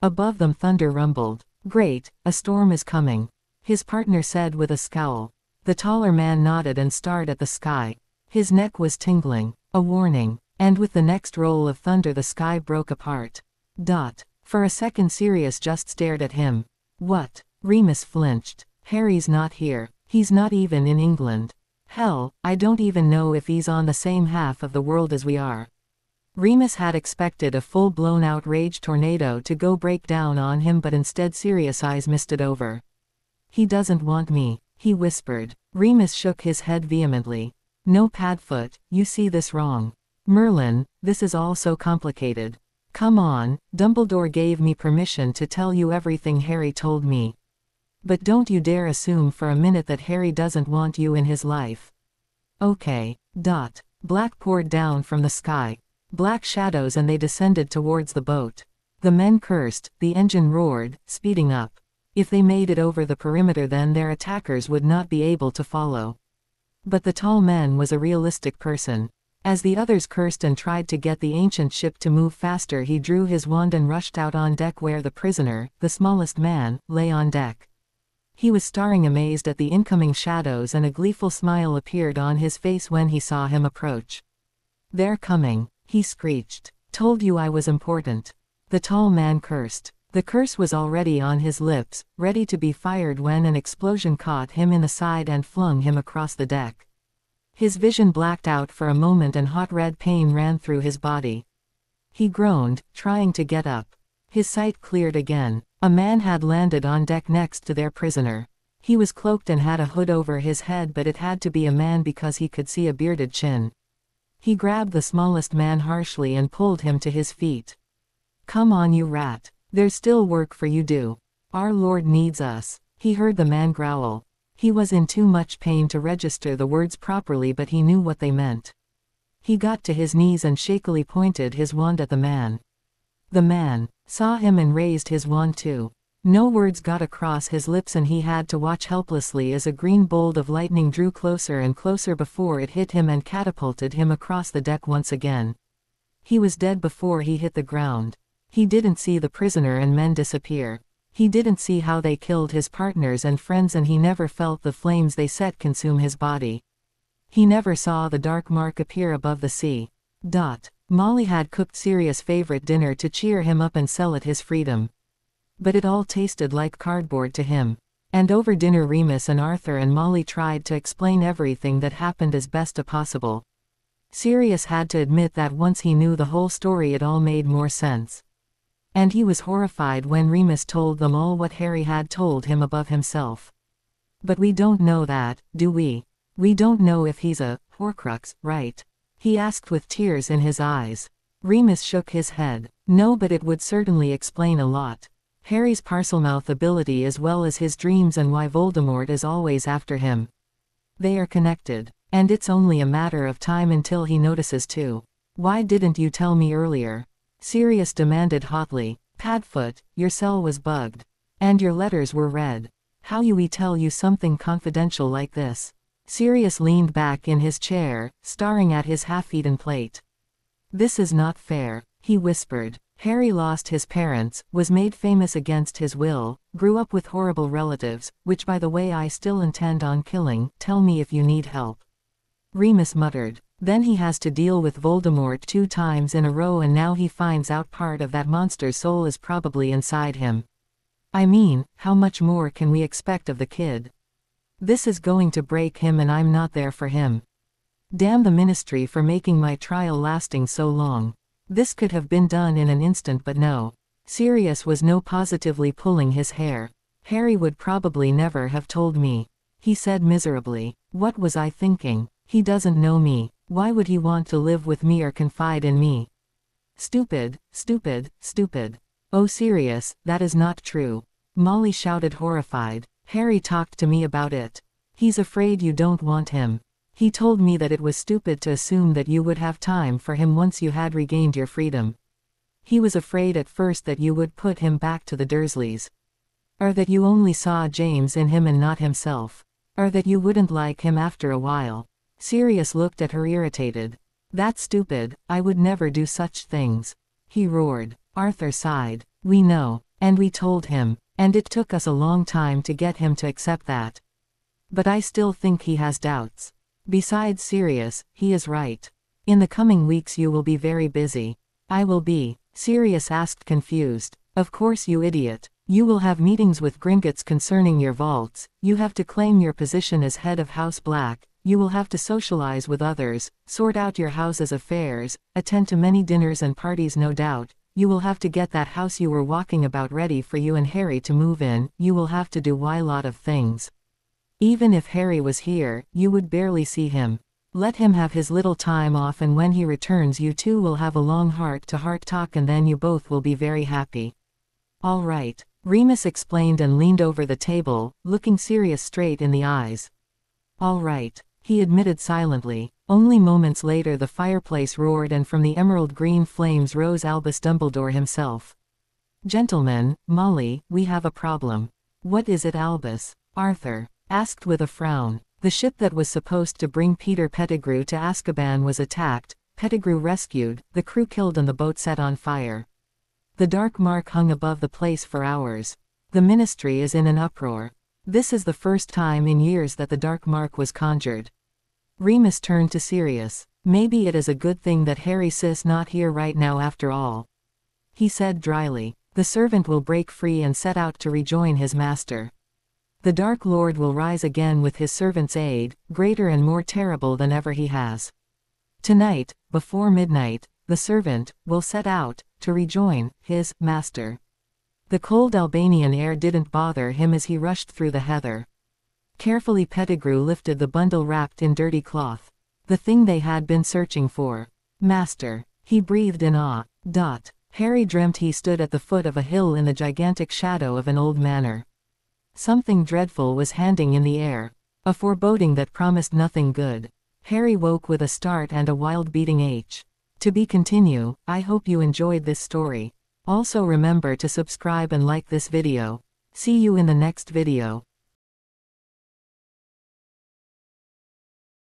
Above them thunder rumbled. Great, a storm is coming, his partner said with a scowl. The taller man nodded and stared at the sky. His neck was tingling. A warning. And with the next roll of thunder the sky broke apart. For a second Sirius just stared at him. What? Remus flinched. Harry's not here. He's not even in England. Hell, I don't even know if he's on the same half of the world as we are. Remus had expected a full-blown outrage tornado to go break down on him, but instead Sirius' eyes misted over. He doesn't want me, he whispered. Remus shook his head vehemently. No, Padfoot, you see this wrong. Merlin, this is all so complicated. Come on, Dumbledore gave me permission to tell you everything Harry told me. But don't you dare assume for a minute that Harry doesn't want you in his life. Okay. Black poured down from the sky. Black shadows, and they descended towards the boat. The men cursed, the engine roared, speeding up. If they made it over the perimeter, then their attackers would not be able to follow. But the tall man was a realistic person. As the others cursed and tried to get the ancient ship to move faster, he drew his wand and rushed out on deck where the prisoner, the smallest man, lay on deck. He was staring amazed at the incoming shadows, and a gleeful smile appeared on his face when he saw him approach. They're coming, he screeched. Told you I was important. The tall man cursed. The curse was already on his lips, ready to be fired, when an explosion caught him in the side and flung him across the deck. His vision blacked out for a moment and hot red pain ran through his body. He groaned, trying to get up. His sight cleared again. A man had landed on deck next to their prisoner. He was cloaked and had a hood over his head, but it had to be a man because he could see a bearded chin. He grabbed the smallest man harshly and pulled him to his feet. Come on, you rat. There's still work for you do. Our Lord needs us. He heard the man growl. He was in too much pain to register the words properly, but he knew what they meant. He got to his knees and shakily pointed his wand at the man. The man saw him and raised his wand too. No words got across his lips, and he had to watch helplessly as a green bolt of lightning drew closer and closer before it hit him and catapulted him across the deck once again. He was dead before he hit the ground. He didn't see the prisoner and men disappear. He didn't see how they killed his partners and friends, and he never felt the flames they set consume his body. He never saw the dark mark appear above the sea. Molly had cooked Sirius' favorite dinner to cheer him up and sell it his freedom. But it all tasted like cardboard to him. And over dinner Remus and Arthur and Molly tried to explain everything that happened as best possible. Sirius had to admit that once he knew the whole story it all made more sense. And he was horrified when Remus told them all what Harry had told him above himself. But we don't know that, do we? We don't know if he's a Horcrux, right? He asked with tears in his eyes. Remus shook his head. No, but it would certainly explain a lot. Harry's Parselmouth ability as well as his dreams and why Voldemort is always after him. They are connected. And it's only a matter of time until he notices too. Why didn't you tell me earlier? Sirius demanded hotly. Padfoot, your cell was bugged. And your letters were read. How you we tell you something confidential like this? Sirius leaned back in his chair, staring at his half-eaten plate. This is not fair, he whispered. Harry lost his parents, was made famous against his will, grew up with horrible relatives, which by the way I still intend on killing. Tell me if you need help. Remus muttered. Then he has to deal with Voldemort 2 times in a row, and now he finds out part of that monster's soul is probably inside him. I mean, how much more can we expect of the kid? This is going to break him, and I'm not there for him. Damn the Ministry for making my trial lasting so long. This could have been done in an instant, but no. Sirius was no positively pulling his hair. Harry would probably never have told me. He said miserably. What was I thinking? He doesn't know me. Why would he want to live with me or confide in me? Stupid, stupid, stupid. Oh Sirius, that is not true. Molly shouted horrified. Harry talked to me about it. He's afraid you don't want him. He told me that it was stupid to assume that you would have time for him once you had regained your freedom. He was afraid at first that you would put him back to the Dursleys. Or that you only saw James in him and not himself. Or that you wouldn't like him after a while. Sirius looked at her irritated. That's stupid, I would never do such things. He roared. Arthur sighed. We know. And we told him. And it took us a long time to get him to accept that. But I still think he has doubts. Besides Sirius, he is right. In the coming weeks you will be very busy. I will be. Sirius asked confused. Of course you idiot. You will have meetings with Gringotts concerning your vaults, you have to claim your position as head of House Black, you will have to socialize with others, sort out your house's affairs, attend to many dinners and parties no doubt. You will have to get that house you were walking about ready for you and Harry to move in, you will have to do a lot of things. Even if Harry was here, you would barely see him. Let him have his little time off, and when he returns you two will have a long heart-to-heart talk, and then you both will be very happy. All right, Remus explained and leaned over the table, looking Sirius straight in the eyes. All right, he admitted silently. Only moments later the fireplace roared, and from the emerald green flames rose Albus Dumbledore himself. Gentlemen, Molly, we have a problem. What is it, Albus? Arthur asked with a frown. The ship that was supposed to bring Peter Pettigrew to Azkaban was attacked, Pettigrew rescued, the crew killed and the boat set on fire. The dark mark hung above the place for hours. The Ministry is in an uproar. This is the first time in years that the dark mark was conjured. Remus turned to Sirius. Maybe it is a good thing that Harry Sis not here right now after all. He said dryly. The servant will break free and set out to rejoin his master. The Dark Lord will rise again with his servant's aid, greater and more terrible than ever he has. Tonight, before midnight, the servant will set out to rejoin his master. The cold Albanian air didn't bother him as he rushed through the heather. Carefully Pettigrew lifted the bundle wrapped in dirty cloth. The thing they had been searching for. Master. He breathed in awe. Harry dreamt he stood at the foot of a hill in the gigantic shadow of an old manor. Something dreadful was hanging in the air. A foreboding that promised nothing good. Harry woke with a start and a wild beating H. To be continue. I hope you enjoyed this story. Also remember to subscribe and like this video. See you in the next video.